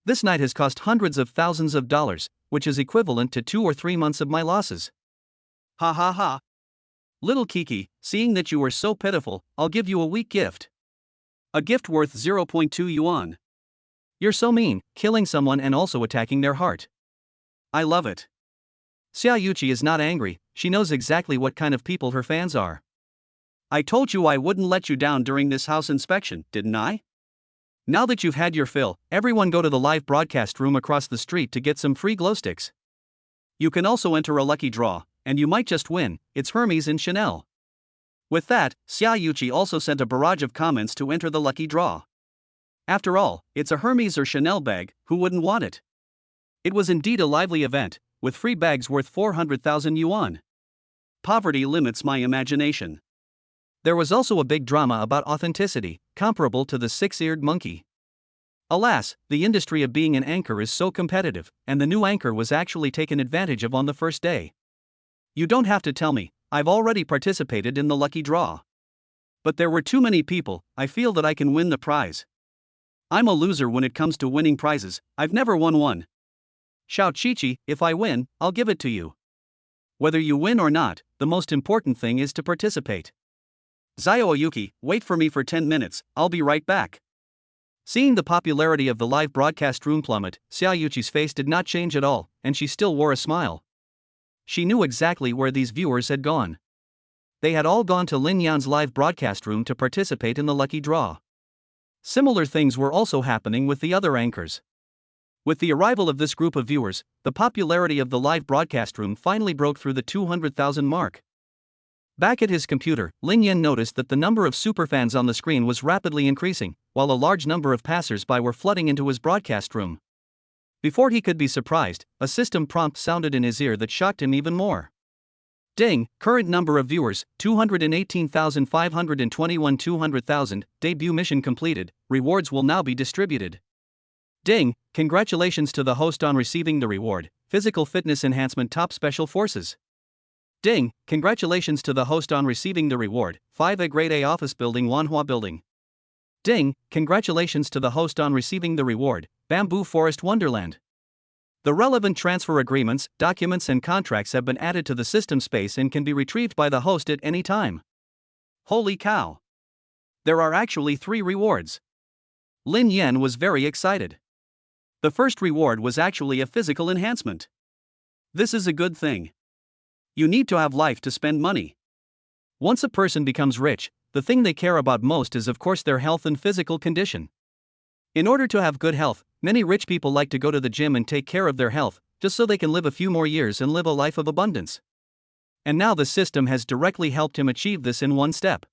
This night has cost hundreds of thousands of dollars, which is equivalent to 2 or 3 months of my losses. Ha ha ha. Little Kiki, seeing that you were so pitiful, I'll give you a weak gift. A gift worth 0.2 yuan. You're so mean, killing someone and also attacking their heart. I love it. Xia Yuqi is not angry, she knows exactly what kind of people her fans are. I told you I wouldn't let you down during this house inspection, didn't I? Now that you've had your fill, everyone go to the live broadcast room across the street to get some free glow sticks. You can also enter a lucky draw, and you might just win. It's Hermes and Chanel. With that, Xia Yuqi also sent a barrage of comments to enter the lucky draw. After all, it's a Hermes or Chanel bag, who wouldn't want it? It was indeed a lively event, with free bags worth 400,000 yuan. Poverty limits my imagination. There was also a big drama about authenticity, comparable to the six-eared monkey. Alas, the industry of being an anchor is so competitive, and the new anchor was actually taken advantage of on the first day. You don't have to tell me, I've already participated in the lucky draw. But there were too many people, I feel that I can win the prize. I'm a loser when it comes to winning prizes, I've never won one. Xiao Qiqi, if I win, I'll give it to you. Whether you win or not, the most important thing is to participate. Xiao Yuqi, wait for me for 10 minutes, I'll be right back. Seeing the popularity of the live broadcast room plummet, Xia Yuqi's face did not change at all, and she still wore a smile. She knew exactly where these viewers had gone. They had all gone to Lin Yan's live broadcast room to participate in the lucky draw. Similar things were also happening with the other anchors. With the arrival of this group of viewers, the popularity of the live broadcast room finally broke through the 200,000 mark. Back at his computer, Lin Yan noticed that the number of superfans on the screen was rapidly increasing, while a large number of passers-by were flooding into his broadcast room. Before he could be surprised, a system prompt sounded in his ear that shocked him even more. Ding, current number of viewers, 218,521 200,000, debut mission completed, rewards will now be distributed. Ding, congratulations to the host on receiving the reward, physical fitness enhancement top special forces. Ding, congratulations to the host on receiving the reward, 5A Grade A office building Wanhua building. Ding, congratulations to the host on receiving the reward, Bamboo Forest Wonderland. The relevant transfer agreements, documents and contracts have been added to the system space and can be retrieved by the host at any time. Holy cow! There are actually 3 rewards. Lin Yan was very excited. The first reward was actually a physical enhancement. This is a good thing. You need to have life to spend money. Once a person becomes rich, the thing they care about most is of course their health and physical condition. In order to have good health, many rich people like to go to the gym and take care of their health, just so they can live a few more years and live a life of abundance. And now the system has directly helped him achieve this in one step.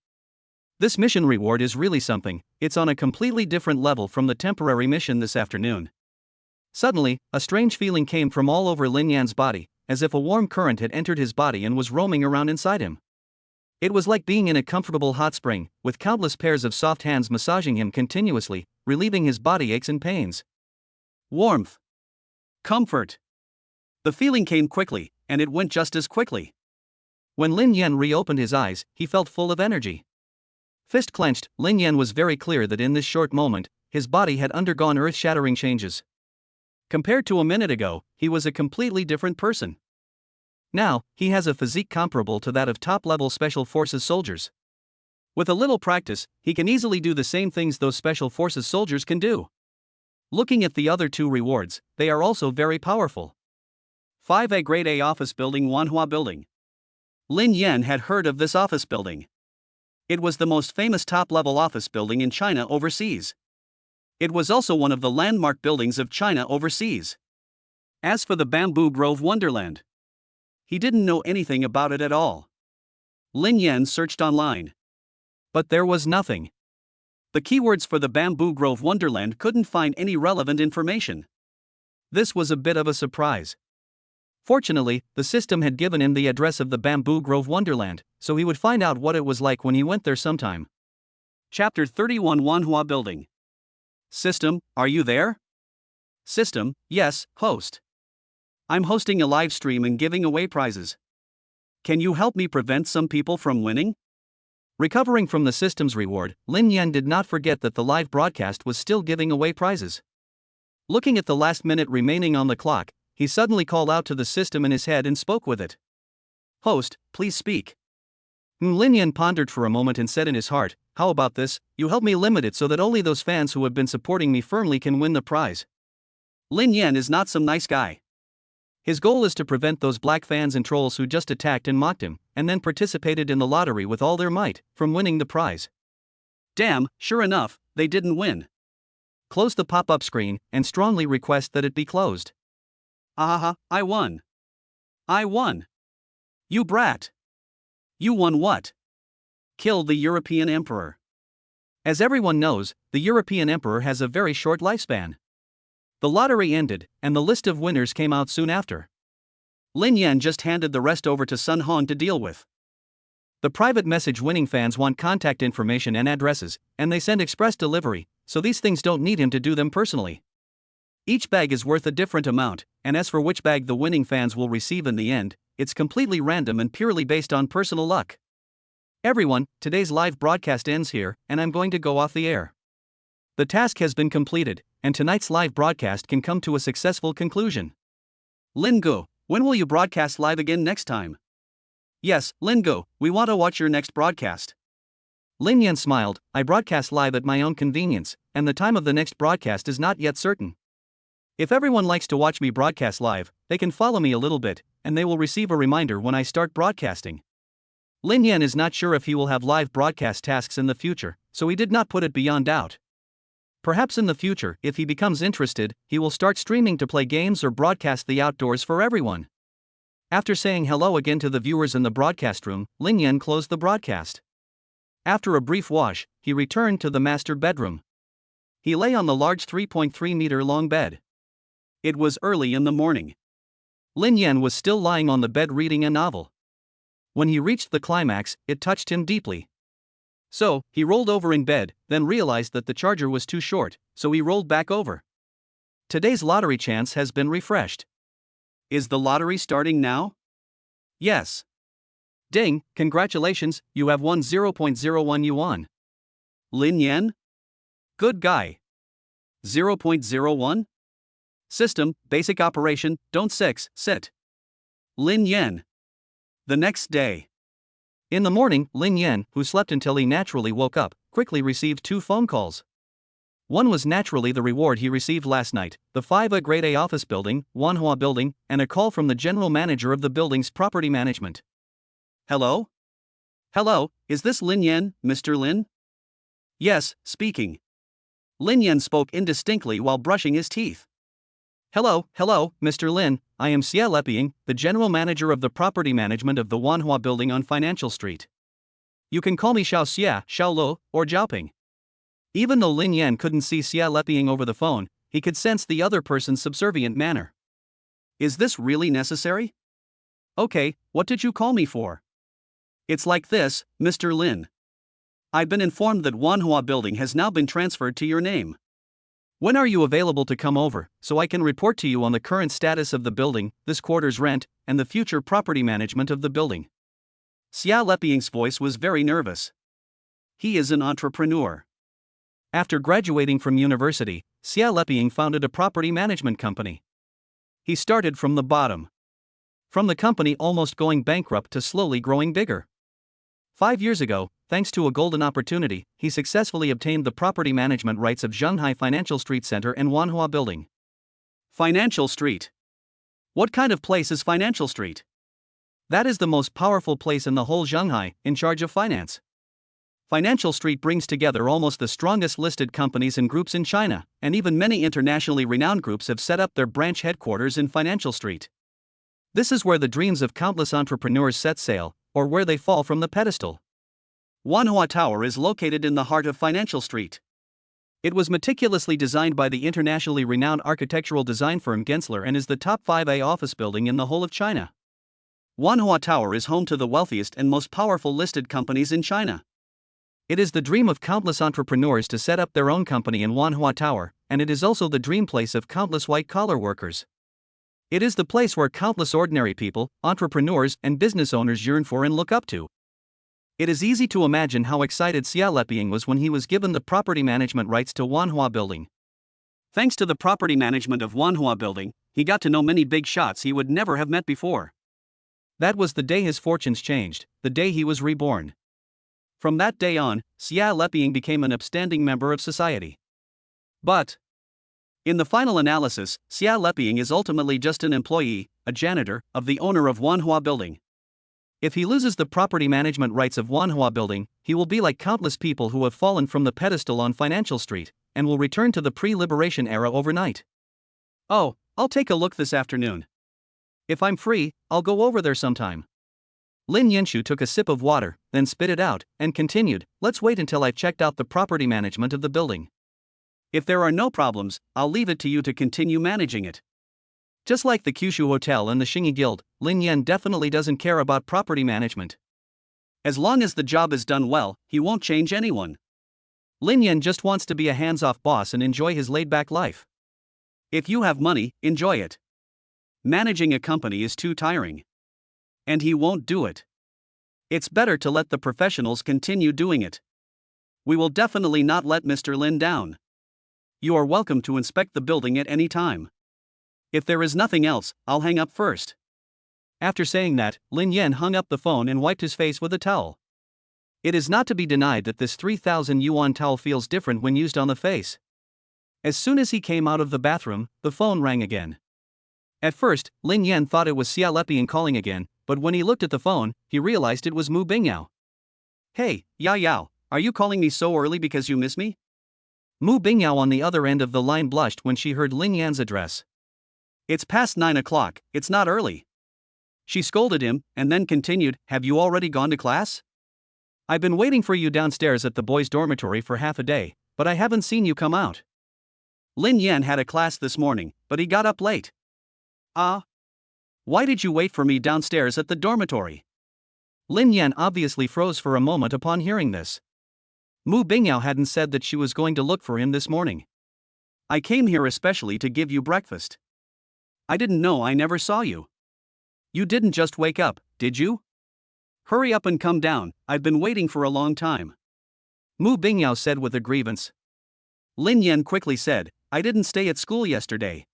This mission reward is really something, it's on a completely different level from the temporary mission this afternoon. Suddenly, a strange feeling came from all over Lin Yan's body, as if a warm current had entered his body and was roaming around inside him. It was like being in a comfortable hot spring, with countless pairs of soft hands massaging him continuously, relieving his body aches and pains. Warmth. Comfort. The feeling came quickly, and it went just as quickly. When Lin Yan reopened his eyes, he felt full of energy. Fist clenched, Lin Yan was very clear that in this short moment, his body had undergone earth-shattering changes. Compared to a minute ago, he was a completely different person. Now, he has a physique comparable to that of top-level Special Forces soldiers. With a little practice, he can easily do the same things those Special Forces soldiers can do. Looking at the other 2 rewards, they are also very powerful. 5A Grade A office building Wanhua building. Lin Yan had heard of this office building. It was the most famous top-level office building in China overseas. It was also one of the landmark buildings of China overseas. As for the Bamboo Grove Wonderland, he didn't know anything about it at all. Lin Yan searched online. But there was nothing. The keywords for the Bamboo Grove Wonderland couldn't find any relevant information. This was a bit of a surprise. Fortunately, the system had given him the address of the Bamboo Grove Wonderland, so he would find out what it was like when he went there sometime. Chapter 31 Wanhua Building. System, are you there? System, yes, host. I'm hosting a live stream and giving away prizes. Can you help me prevent some people from winning? Recovering from the system's reward, Lin Yan did not forget that the live broadcast was still giving away prizes. Looking at the last minute remaining on the clock, he suddenly called out to the system in his head and spoke with it. Host, please speak. Lin Yan pondered for a moment and said in his heart, how about this, you help me limit it so that only those fans who have been supporting me firmly can win the prize. Lin Yan is not some nice guy. His goal is to prevent those black fans and trolls who just attacked and mocked him, and then participated in the lottery with all their might, from winning the prize. Damn, sure enough, they didn't win. Close the pop-up screen, and strongly request that it be closed. Ahaha, I won. I won. You brat. You won what? Killed the European Emperor. As everyone knows, the European Emperor has a very short lifespan. The lottery ended, and the list of winners came out soon after. Lin Yan just handed the rest over to Sun Hong to deal with. The private message winning fans want contact information and addresses, and they send express delivery, so these things don't need him to do them personally. Each bag is worth a different amount, and as for which bag the winning fans will receive in the end, it's completely random and purely based on personal luck. Everyone, today's live broadcast ends here, and I'm going to go off the air. The task has been completed, and tonight's live broadcast can come to a successful conclusion. Lin Gu, when will you broadcast live again next time? Yes, Lin Gu, we want to watch your next broadcast. Lin Yan smiled, I broadcast live at my own convenience, and the time of the next broadcast is not yet certain. If everyone likes to watch me broadcast live, they can follow me a little bit, and they will receive a reminder when I start broadcasting. Lin Yan is not sure if he will have live broadcast tasks in the future, so he did not put it beyond doubt. Perhaps in the future, if he becomes interested, he will start streaming to play games or broadcast the outdoors for everyone. After saying hello again to the viewers in the broadcast room, Lin Yan closed the broadcast. After a brief wash, he returned to the master bedroom. He lay on the large 3.3-meter long bed. It was early in the morning. Lin Yan was still lying on the bed reading a novel. When he reached the climax, it touched him deeply. So, he rolled over in bed, then realized that the charger was too short, so he rolled back over. Today's lottery chance has been refreshed. Is the lottery starting now? Yes. Ding, congratulations, you have won 0.01 yuan. Lin Yan? Good guy. 0.01? System, basic operation, don't sit. Lin Yan. The next day. In the morning, Lin Yan, who slept until he naturally woke up, quickly received 2 phone calls. One was naturally the reward he received last night, the 5A Grade A office building, Wanhua building, and a call from the general manager of the building's property management. Hello? Hello, is this Lin Yan, Mr. Lin? Yes, speaking. Lin Yan spoke indistinctly while brushing his teeth. Hello, Mr. Lin, I am Xie Leping, the general manager of the property management of the Wanhua building on Financial Street. You can call me Xiao Xie, Xiao Lo, or Jiaoping. Even though Lin Yan couldn't see Xie Leping over the phone, he could sense the other person's subservient manner. Is this really necessary? Okay, what did you call me for? It's like this, Mr. Lin. I've been informed that Wanhua building has now been transferred to your name. When are you available to come over, so I can report to you on the current status of the building, this quarter's rent, and the future property management of the building? Xia Leping's voice was very nervous. He is an entrepreneur. After graduating from university, Xia Leping founded a property management company. He started from the bottom. From the company almost going bankrupt to slowly growing bigger. 5 years ago, thanks to a golden opportunity, he successfully obtained the property management rights of Shanghai Financial Street Center and Wanhua Building. Financial Street. What kind of place is Financial Street? That is the most powerful place in the whole Shanghai, in charge of finance. Financial Street brings together almost the strongest listed companies and groups in China, and even many internationally renowned groups have set up their branch headquarters in Financial Street. This is where the dreams of countless entrepreneurs set sail, or where they fall from the pedestal. Wanhua Tower is located in the heart of Financial Street. It was meticulously designed by the internationally renowned architectural design firm Gensler and is the top 5A office building in the whole of China. Wanhua Tower is home to the wealthiest and most powerful listed companies in China. It is the dream of countless entrepreneurs to set up their own company in Wanhua Tower, and it is also the dream place of countless white-collar workers. It is the place where countless ordinary people, entrepreneurs, and business owners yearn for and look up to. It is easy to imagine how excited Xia Leping was when he was given the property management rights to Wanhua Building. Thanks to the property management of Wanhua Building, he got to know many big shots he would never have met before. That was the day his fortunes changed, the day he was reborn. From that day on, Xia Leping became an upstanding member of society. But in the final analysis, Xia Leping is ultimately just an employee, a janitor, of the owner of Wanhua Building. If he loses the property management rights of Wanhua Building, he will be like countless people who have fallen from the pedestal on Financial Street, and will return to the pre-liberation era overnight. Oh, I'll take a look this afternoon. If I'm free, I'll go over there sometime. Lin Yanshu took a sip of water, then spit it out, and continued, let's wait until I've checked out the property management of the building. If there are no problems, I'll leave it to you to continue managing it. Just like the Kyushu Hotel and the Xingyi Guild, Lin Yan definitely doesn't care about property management. As long as the job is done well, he won't change anyone. Lin Yan just wants to be a hands-off boss and enjoy his laid-back life. If you have money, enjoy it. Managing a company is too tiring. And he won't do it. It's better to let the professionals continue doing it. We will definitely not let Mr. Lin down. You are welcome to inspect the building at any time. If there is nothing else, I'll hang up first. After saying that, Lin Yan hung up the phone and wiped his face with a towel. It is not to be denied that this 3,000 yuan towel feels different when used on the face. As soon as he came out of the bathroom, the phone rang again. At first, Lin Yan thought it was Xia Leping calling again, but when he looked at the phone, he realized it was Mu Bingyao. Hey, Yao, are you calling me so early because you miss me? Mu Bingyao on the other end of the line blushed when she heard Lin Yan's address. It's past 9 o'clock, it's not early. She scolded him, and then continued, "Have you already gone to class? I've been waiting for you downstairs at the boys' dormitory for half a day, but I haven't seen you come out." Lin Yan had a class this morning, but he got up late. Ah. Why did you wait for me downstairs at the dormitory? Lin Yan obviously froze for a moment upon hearing this. Mu Bingyao hadn't said that she was going to look for him this morning. "I came here especially to give you breakfast. I didn't know I never saw you. You didn't just wake up, did you? Hurry up and come down, I've been waiting for a long time," Mu Bingyao said with a grievance. Lin Yan quickly said, "I didn't stay at school yesterday.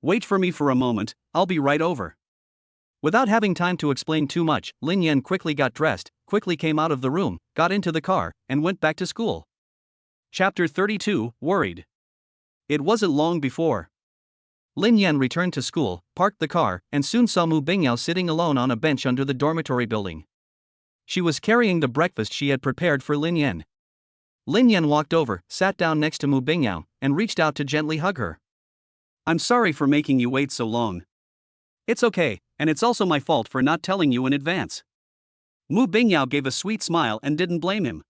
Wait for me for a moment, I'll be right over." Without having time to explain too much, Lin Yan quickly got dressed, quickly came out of the room, got into the car, and went back to school. Chapter 32, Worried. It wasn't long before Lin Yan returned to school, parked the car, and soon saw Mu Bingyao sitting alone on a bench under the dormitory building. She was carrying the breakfast she had prepared for Lin Yan. Lin Yan walked over, sat down next to Mu Bingyao, and reached out to gently hug her. "I'm sorry for making you wait so long. It's okay, and it's also my fault for not telling you in advance." Mu Bingyao gave a sweet smile and didn't blame him.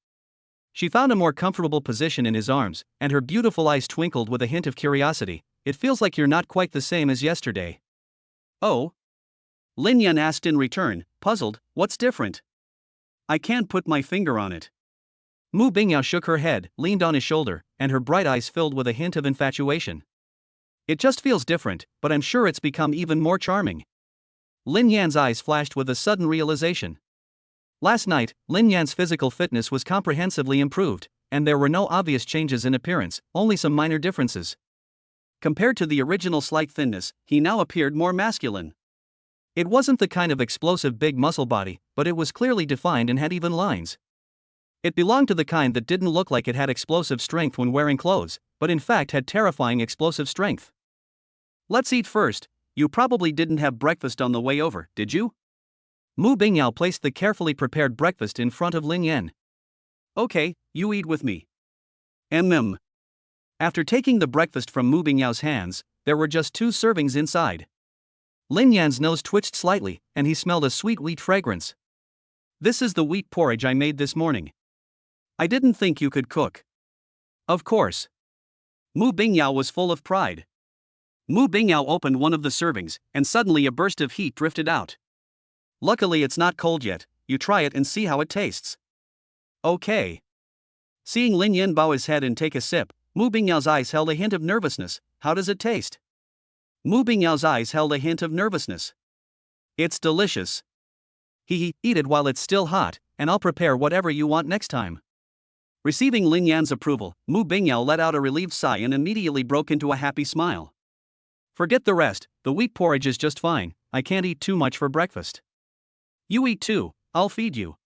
She found a more comfortable position in his arms, and her beautiful eyes twinkled with a hint of curiosity. "It feels like you're not quite the same as yesterday." "Oh?" Lin Yan asked in return, puzzled, "What's different?" "I can't put my finger on it." Mu Bingyao shook her head, leaned on his shoulder, and her bright eyes filled with a hint of infatuation. "It just feels different, but I'm sure it's become even more charming." Lin Yan's eyes flashed with a sudden realization. Last night, Lin Yan's physical fitness was comprehensively improved, and there were no obvious changes in appearance, only some minor differences. Compared to the original slight thinness, he now appeared more masculine. It wasn't the kind of explosive big muscle body, but it was clearly defined and had even lines. It belonged to the kind that didn't look like it had explosive strength when wearing clothes, but in fact had terrifying explosive strength. "Let's eat first. You probably didn't have breakfast on the way over, did you?" Mu Bingyao placed the carefully prepared breakfast in front of Lin Yan. "Okay, you eat with me." After taking the breakfast from Mu Bingyao's hands, there were just 2 servings inside. Lin Yan's nose twitched slightly, and he smelled a sweet wheat fragrance. "This is the wheat porridge I made this morning. I didn't think you could cook." "Of course." Mu Bingyao was full of pride. Mu Bingyao opened one of the servings, and suddenly a burst of heat drifted out. "Luckily it's not cold yet, you try it and see how it tastes." "Okay." Seeing Lin Yan bow his head and take a sip, Mu Bingyao's eyes held a hint of nervousness. "How does it taste?" Mu Bingyao's eyes held a hint of nervousness. "It's delicious. Eat it while it's still hot, and I'll prepare whatever you want next time." Receiving Lin Yan's approval, Mu Bingyao let out a relieved sigh and immediately broke into a happy smile. "Forget the rest, the wheat porridge is just fine, I can't eat too much for breakfast." "You eat too, I'll feed you."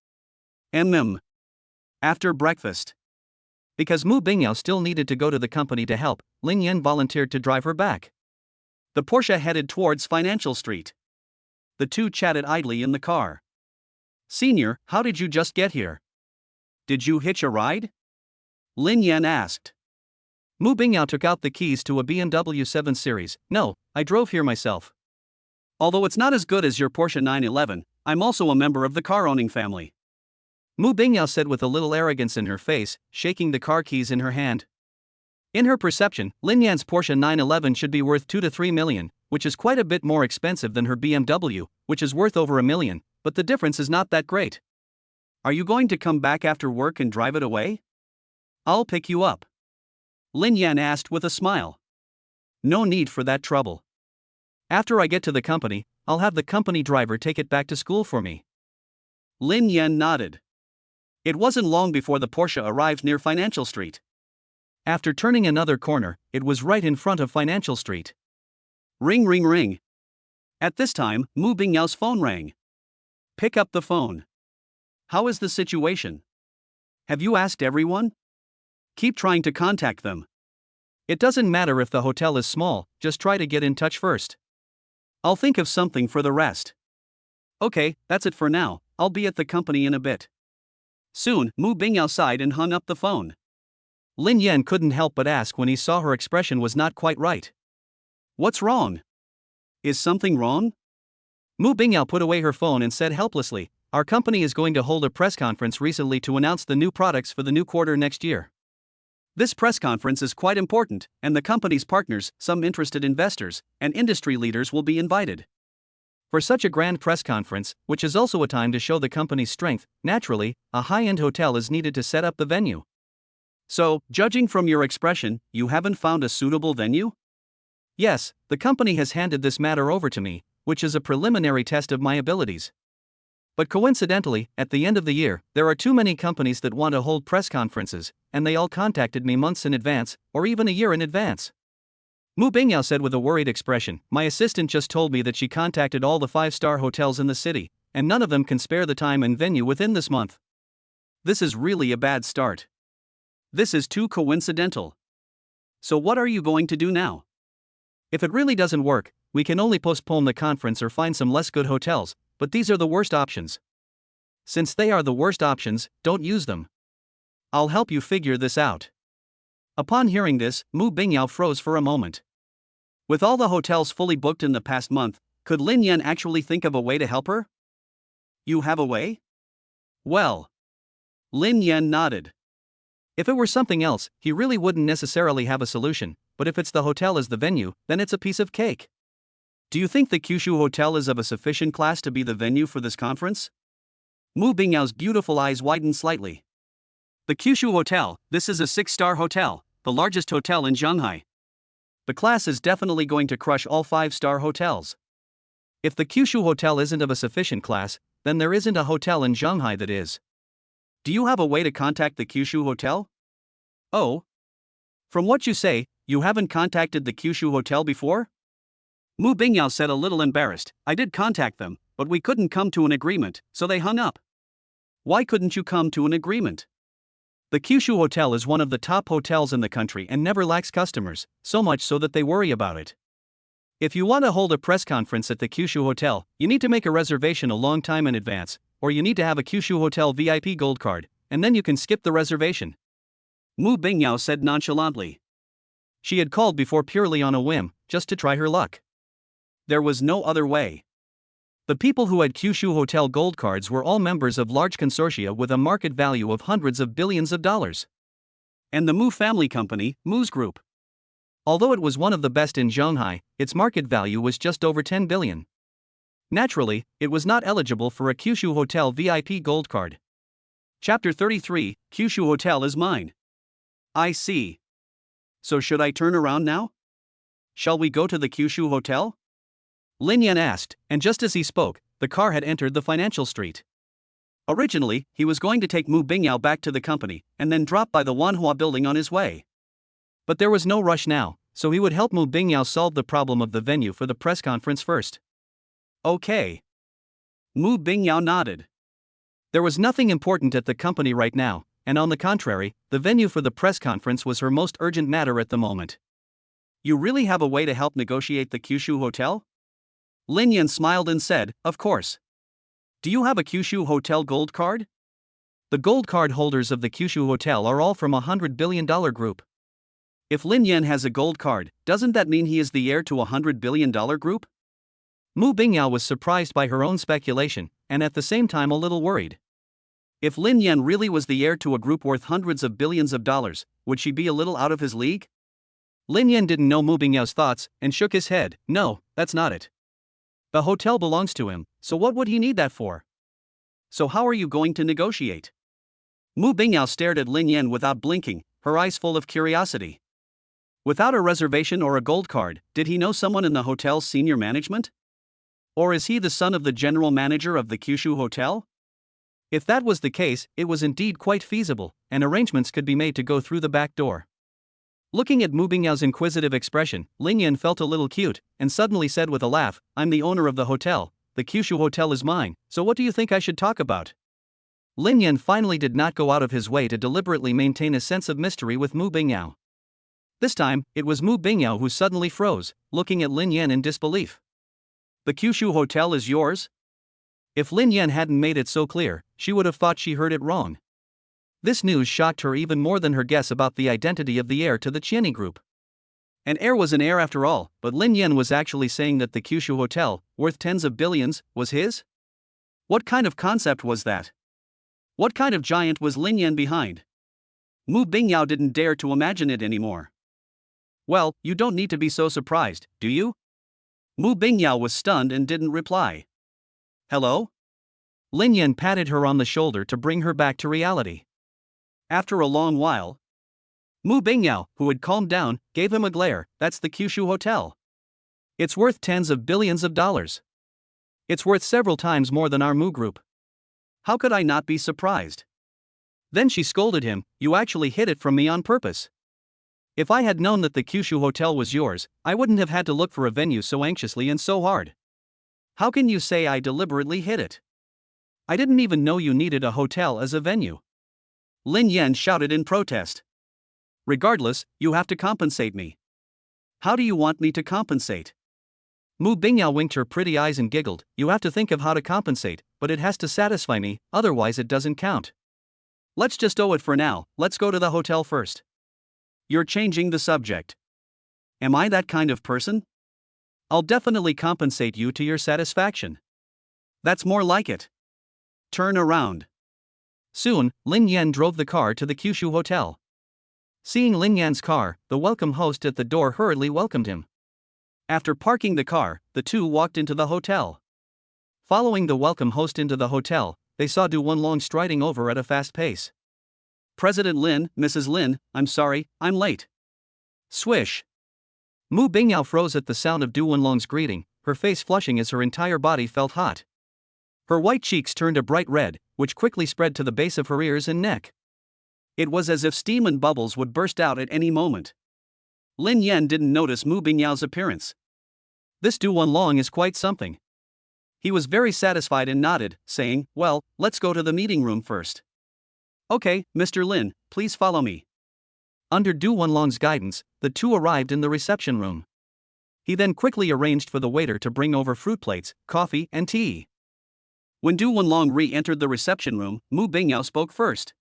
After breakfast. Because Mu Bingyao still needed to go to the company to help, Lin Yan volunteered to drive her back. The Porsche headed towards Financial Street. The two chatted idly in the car. "Senior, how did you just get here? Did you hitch a ride?" Lin Yan asked. Mu Bingyao took out the keys to a BMW 7 Series. "No, I drove here myself. Although it's not as good as your Porsche 911, I'm also a member of the car-owning family," Mu Bingyao said with a little arrogance in her face, shaking the car keys in her hand. In her perception, Lin Yan's Porsche 911 should be worth 2 to 3 million, which is quite a bit more expensive than her BMW, which is worth over $1 million, but the difference is not that great. "Are you going to come back after work and drive it away? I'll pick you up," Lin Yan asked with a smile. "No need for that trouble. After I get to the company, I'll have the company driver take it back to school for me." Lin Yan nodded. It wasn't long before the Porsche arrived near Financial Street. After turning another corner, it was right in front of Financial Street. Ring ring ring. At this time, Mu Bingyao's phone rang. "Pick up the phone. How is the situation? Have you asked everyone? Keep trying to contact them. It doesn't matter if the hotel is small, just try to get in touch first. I'll think of something for the rest." "Okay, that's it for now, I'll be at the company in a bit." Soon, Mu Bingyao sighed and hung up the phone. Lin Yan couldn't help but ask when he saw her expression was not quite right. "What's wrong? Is something wrong?" Mu Bingyao put away her phone and said helplessly, "Our company is going to hold a press conference recently to announce the new products for the new quarter next year. This press conference is quite important, and the company's partners, some interested investors, and industry leaders will be invited. For such a grand press conference, which is also a time to show the company's strength, naturally, a high-end hotel is needed to set up the venue. So, judging from your expression, you haven't found a suitable venue?" "Yes, the company has handed this matter over to me, which is a preliminary test of my abilities. But coincidentally, at the end of the year, there are too many companies that want to hold press conferences, and they all contacted me months in advance, or even a year in advance." Mu Bingyao said with a worried expression, "My assistant just told me that she contacted all the 5-star hotels in the city, and none of them can spare the time and venue within this month. This is really a bad start. This is too coincidental. So what are you going to do now? If it really doesn't work, we can only postpone the conference or find some less good hotels, but these are the worst options. Since they are the worst options, don't use them. I'll help you figure this out." Upon hearing this, Mu Bingyao froze for a moment. With all the hotels fully booked in the past month, could Lin Yan actually think of a way to help her? "You have a way?" "Well." Lin Yan nodded. If it were something else, he really wouldn't necessarily have a solution, but if it's the hotel as the venue, then it's a piece of cake. "Do you think the Kyushu Hotel is of a sufficient class to be the venue for this conference?" Mu Bingyao's beautiful eyes widened slightly. "The Kyushu Hotel, this is a 6-star hotel, the largest hotel in Shanghai. The class is definitely going to crush all 5-star hotels. If the Kyushu Hotel isn't of a sufficient class, then there isn't a hotel in Shanghai that is. Do you have a way to contact the Kyushu Hotel?" "Oh? From what you say, you haven't contacted the Kyushu Hotel before?" Mu Bingyao said a little embarrassed, "I did contact them, but we couldn't come to an agreement, so they hung up." "Why couldn't you come to an agreement?" "The Kyushu Hotel is one of the top hotels in the country and never lacks customers, so much so that they worry about it. If you want to hold a press conference at the Kyushu Hotel, you need to make a reservation a long time in advance, or you need to have a Kyushu Hotel VIP Gold Card, and then you can skip the reservation," Mu Bingyao said nonchalantly. She had called before purely on a whim, just to try her luck. There was no other way. The people who had Kyushu Hotel Gold Cards were all members of large consortia with a market value of hundreds of billions of dollars. And the Mu family company, Mu's Group. Although it was one of the best in Shanghai, its market value was just over 10 billion. Naturally, it was not eligible for a Kyushu Hotel VIP Gold Card. Chapter 33, Kyushu Hotel is mine. I see. So should I turn around now? Shall we go to the Kyushu Hotel? Lin Yan asked, and just as he spoke, the car had entered the financial street. Originally, he was going to take Mu Bingyao back to the company, and then drop by the Wanhua building on his way. But there was no rush now, so he would help Mu Bingyao solve the problem of the venue for the press conference first. Okay. Mu Bingyao nodded. There was nothing important at the company right now, and on the contrary, the venue for the press conference was her most urgent matter at the moment. "You really have a way to help negotiate the Kyushu Hotel?" Lin Yan smiled and said, "Of course. Do you have a Kyushu Hotel Gold Card?" The gold card holders of the Kyushu Hotel are all from a $100 billion group. If Lin Yan has a gold card, doesn't that mean he is the heir to a $100 billion group? Mu Bingyao was surprised by her own speculation, and at the same time a little worried. If Lin Yan really was the heir to a group worth hundreds of billions of dollars, would she be a little out of his league? Lin Yan didn't know Mu Bingyao's thoughts, and shook his head. "No, that's not it. The hotel belongs to him, so what would he need that for? So how are you going to negotiate?" Mu Bingyao stared at Lin Yan without blinking, her eyes full of curiosity. Without a reservation or a gold card, did he know someone in the hotel's senior management? Or is he the son of the general manager of the Kyushu Hotel? If that was the case, it was indeed quite feasible, and arrangements could be made to go through the back door. Looking at Mu Bingyao's inquisitive expression, Lin Yan felt a little cute, and suddenly said with a laugh, "I'm the owner of the hotel, the Kyushu Hotel is mine, so what do you think I should talk about?" Lin Yan finally did not go out of his way to deliberately maintain a sense of mystery with Mu Bingyao. This time, it was Mu Bingyao who suddenly froze, looking at Lin Yan in disbelief. "The Kyushu Hotel is yours?" If Lin Yan hadn't made it so clear, she would have thought she heard it wrong. This news shocked her even more than her guess about the identity of the heir to the Qianni Group. An heir was an heir after all, but Lin Yan was actually saying that the Kyushu hotel, worth tens of billions, was his? What kind of concept was that? What kind of giant was Lin Yan behind? Mu Bingyao didn't dare to imagine it anymore. Well, you don't need to be so surprised, do you? Mu Bingyao was stunned and didn't reply. Hello? Lin Yan patted her on the shoulder to bring her back to reality. After a long while, Mu Bingyao, who had calmed down, gave him a glare. That's the Kyushu Hotel. It's worth tens of billions of dollars. It's worth several times more than our Mu Group. How could I not be surprised? Then she scolded him, you actually hid it from me on purpose. If I had known that the Kyushu Hotel was yours, I wouldn't have had to look for a venue so anxiously and so hard. How can you say I deliberately hid it? I didn't even know you needed a hotel as a venue. Lin Yan shouted in protest. Regardless, you have to compensate me. How do you want me to compensate? Mu Bingyao winked her pretty eyes and giggled. You have to think of how to compensate, but it has to satisfy me, otherwise it doesn't count. Let's just owe it for now, let's go to the hotel first. You're changing the subject. Am I that kind of person? I'll definitely compensate you to your satisfaction. That's more like it. Turn around. Soon, Lin Yan drove the car to the Kyushu Hotel. Seeing Lin Yan's car, the welcome host at the door hurriedly welcomed him. After parking the car, the two walked into the hotel. Following the welcome host into the hotel, they saw Du Wenlong striding over at a fast pace. President Lin, Mrs. Lin, I'm sorry, I'm late. Swish. Mu Bingyao froze at the sound of Du Wenlong's greeting, her face flushing as her entire body felt hot. Her white cheeks turned a bright red, which quickly spread to the base of her ears and neck. It was as if steam and bubbles would burst out at any moment. Lin Yan didn't notice Mu Bingyao's appearance. This Du Wenlong is quite something. He was very satisfied and nodded, saying, well, let's go to the meeting room first. Okay, Mr. Lin, please follow me. Under Du Wenlong's guidance, the two arrived in the reception room. He then quickly arranged for the waiter to bring over fruit plates, coffee, and tea. When Du Wenlong re-entered the reception room, Mu Bingyao spoke first.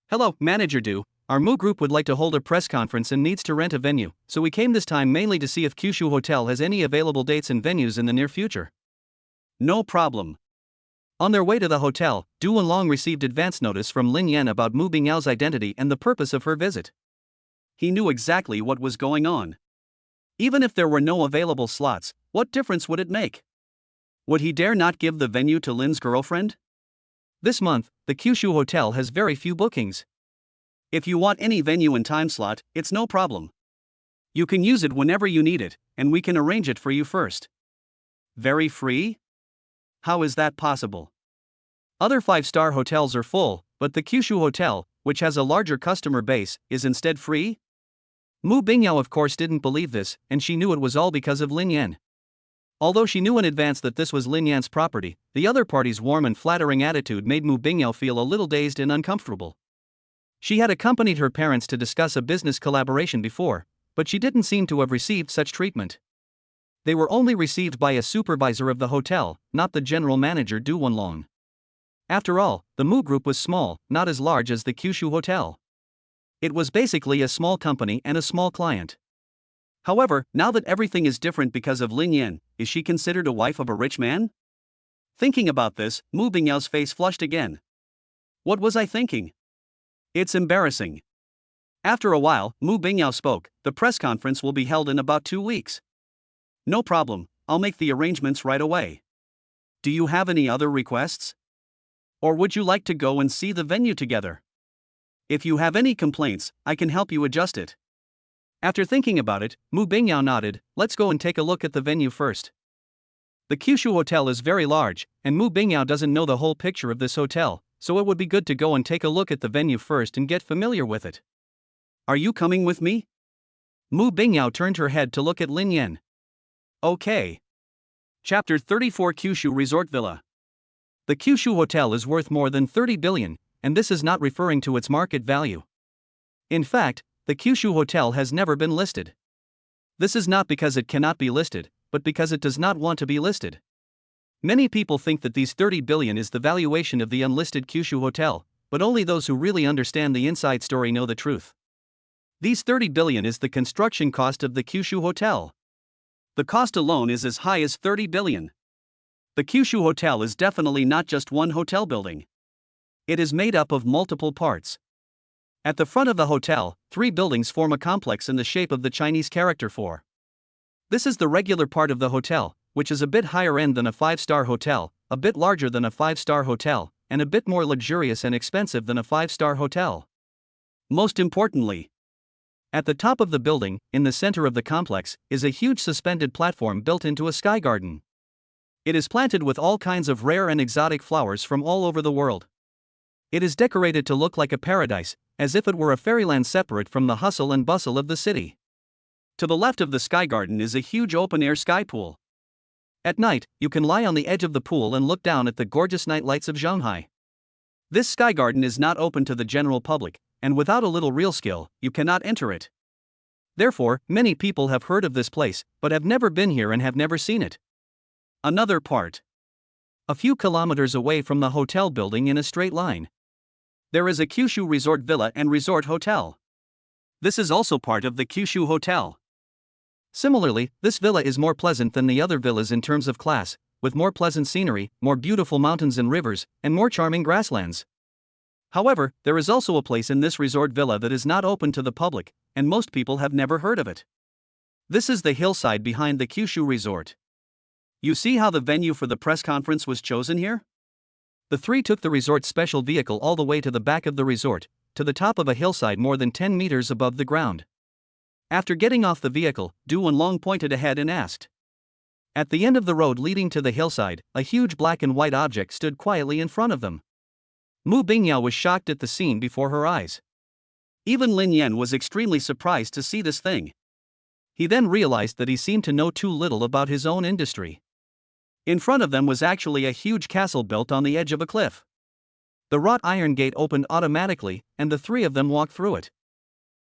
Hello, Manager Du. Our Mu Group would like to hold a press conference and needs to rent a venue, so we came this time mainly to see if Kyushu Hotel has any available dates and venues in the near future. No problem. On their way to the hotel, Du Wenlong received advance notice from Lin Yan about Mu Bingyao's identity and the purpose of her visit. He knew exactly what was going on. Even if there were no available slots, what difference would it make? Would he dare not give the venue to Lin's girlfriend? This month, the Kyushu Hotel has very few bookings. If you want any venue and time slot, it's no problem. You can use it whenever you need it, and we can arrange it for you first. Very free? How is that possible? Other 5-star hotels are full, but the Kyushu Hotel, which has a larger customer base, is instead free? Mu Bingyao of course didn't believe this, and she knew it was all because of Lin Yan. Although she knew in advance that this was Lin Yan's property, the other party's warm and flattering attitude made Mu Bingyao feel a little dazed and uncomfortable. She had accompanied her parents to discuss a business collaboration before, but she didn't seem to have received such treatment. They were only received by a supervisor of the hotel, not the general manager Du Wenlong. After all, the Mu Group was small, not as large as the Kyushu Hotel. It was basically a small company and a small client. However, now that everything is different because of Lin Yan, is she considered a wife of a rich man? Thinking about this, Mu Bingyao's face flushed again. What was I thinking? It's embarrassing. After a while, Mu Bingyao spoke. The press conference will be held in about 2 weeks. No problem, I'll make the arrangements right away. Do you have any other requests? Or would you like to go and see the venue together? If you have any complaints, I can help you adjust it. After thinking about it, Mu Bingyao nodded. Let's go and take a look at the venue first. The Kyushu Hotel is very large, and Mu Bingyao doesn't know the whole picture of this hotel, so it would be good to go and take a look at the venue first and get familiar with it. Are you coming with me? Mu Bingyao turned her head to look at Lin Yan. Okay. Chapter 34 Kyushu Resort Villa. The Kyushu Hotel is worth more than 30 billion, and this is not referring to its market value. In fact, the Kyushu Hotel has never been listed. This is not because it cannot be listed, but because it does not want to be listed. Many people think that these 30 billion is the valuation of the unlisted Kyushu Hotel, but only those who really understand the inside story know the truth. These 30 billion is the construction cost of the Kyushu Hotel. The cost alone is as high as 30 billion. The Kyushu Hotel is definitely not just one hotel building. It is made up of multiple parts. At the front of the hotel, 3 buildings form a complex in the shape of the Chinese character 4. This is the regular part of the hotel, which is a bit higher end than a 5-star hotel, a bit larger than a 5-star hotel, and a bit more luxurious and expensive than a 5-star hotel. Most importantly, at the top of the building, in the center of the complex, is a huge suspended platform built into a sky garden. It is planted with all kinds of rare and exotic flowers from all over the world. It is decorated to look like a paradise, as if it were a fairyland separate from the hustle and bustle of the city. To the left of the sky garden is a huge open-air sky pool. At night, you can lie on the edge of the pool and look down at the gorgeous night lights of Shanghai. This sky garden is not open to the general public, and without a little real skill, you cannot enter it. Therefore, many people have heard of this place, but have never been here and have never seen it. Another part. A few kilometers away from the hotel building in a straight line, there is a Kyushu Resort Villa and Resort Hotel. This is also part of the Kyushu Hotel. Similarly, this villa is more pleasant than the other villas in terms of class, with more pleasant scenery, more beautiful mountains and rivers, and more charming grasslands. However, there is also a place in this resort villa that is not open to the public, and most people have never heard of it. This is the hillside behind the Kyushu Resort. You see how the venue for the press conference was chosen here? The 3 took the resort's special vehicle all the way to the back of the resort, to the top of a hillside more than 10 meters above the ground. After getting off the vehicle, Du Wenlong pointed ahead and asked. At the end of the road leading to the hillside, a huge black and white object stood quietly in front of them. Mu Bingyao was shocked at the scene before her eyes. Even Lin Yan was extremely surprised to see this thing. He then realized that he seemed to know too little about his own industry. In front of them was actually a huge castle built on the edge of a cliff. The wrought iron gate opened automatically, and the 3 of them walked through it.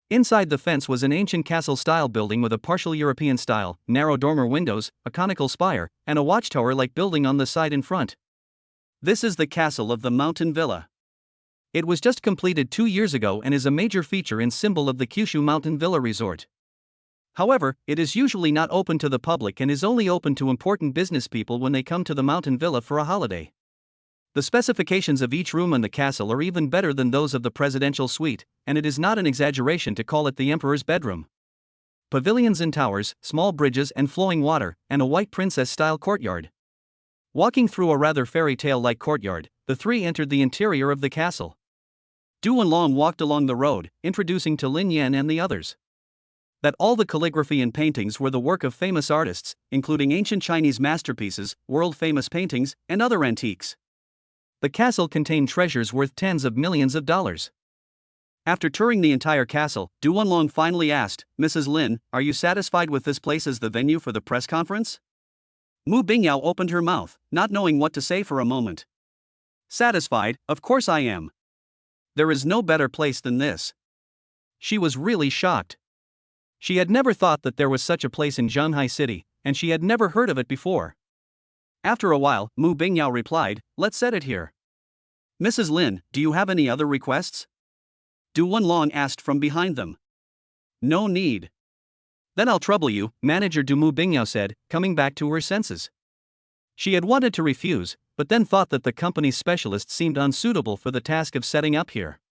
Inside the fence was an ancient castle-style building with a partial European style, narrow dormer windows, a conical spire, and a watchtower-like building on the side in front. This is the castle of the Mountain Villa. It was just completed 2 years ago and is a major feature and symbol of the Kyushu Mountain Villa Resort. However, it is usually not open to the public and is only open to important business people when they come to the mountain villa for a holiday. The specifications of each room in the castle are even better than those of the presidential suite, and it is not an exaggeration to call it the emperor's bedroom. Pavilions and towers, small bridges and flowing water, and a white princess-style courtyard. Walking through a rather fairy tale-like courtyard, the 3 entered the interior of the castle. Du Wenlong walked along the road, introducing to Lin Yan and the others that all the calligraphy and paintings were the work of famous artists, including ancient Chinese masterpieces, world-famous paintings, and other antiques. The castle contained treasures worth tens of millions of dollars. After touring the entire castle, Du Wenlong finally asked, "Mrs. Lin, are you satisfied with this place as the venue for the press conference?" Mu Bingyao opened her mouth, not knowing what to say for a moment. Satisfied, of course I am. There is no better place than this. She was really shocked. She had never thought that there was such a place in Shanghai City, and she had never heard of it before. After a while, Mu Bingyao replied, "Let's set it here." "Mrs. Lin, do you have any other requests?" Du Wenlong asked from behind them. "No need." "Then I'll trouble you," manager Du Mu Bingyao said, coming back to her senses. She had wanted to refuse, but then thought that the company's specialist seemed unsuitable for the task of setting up here.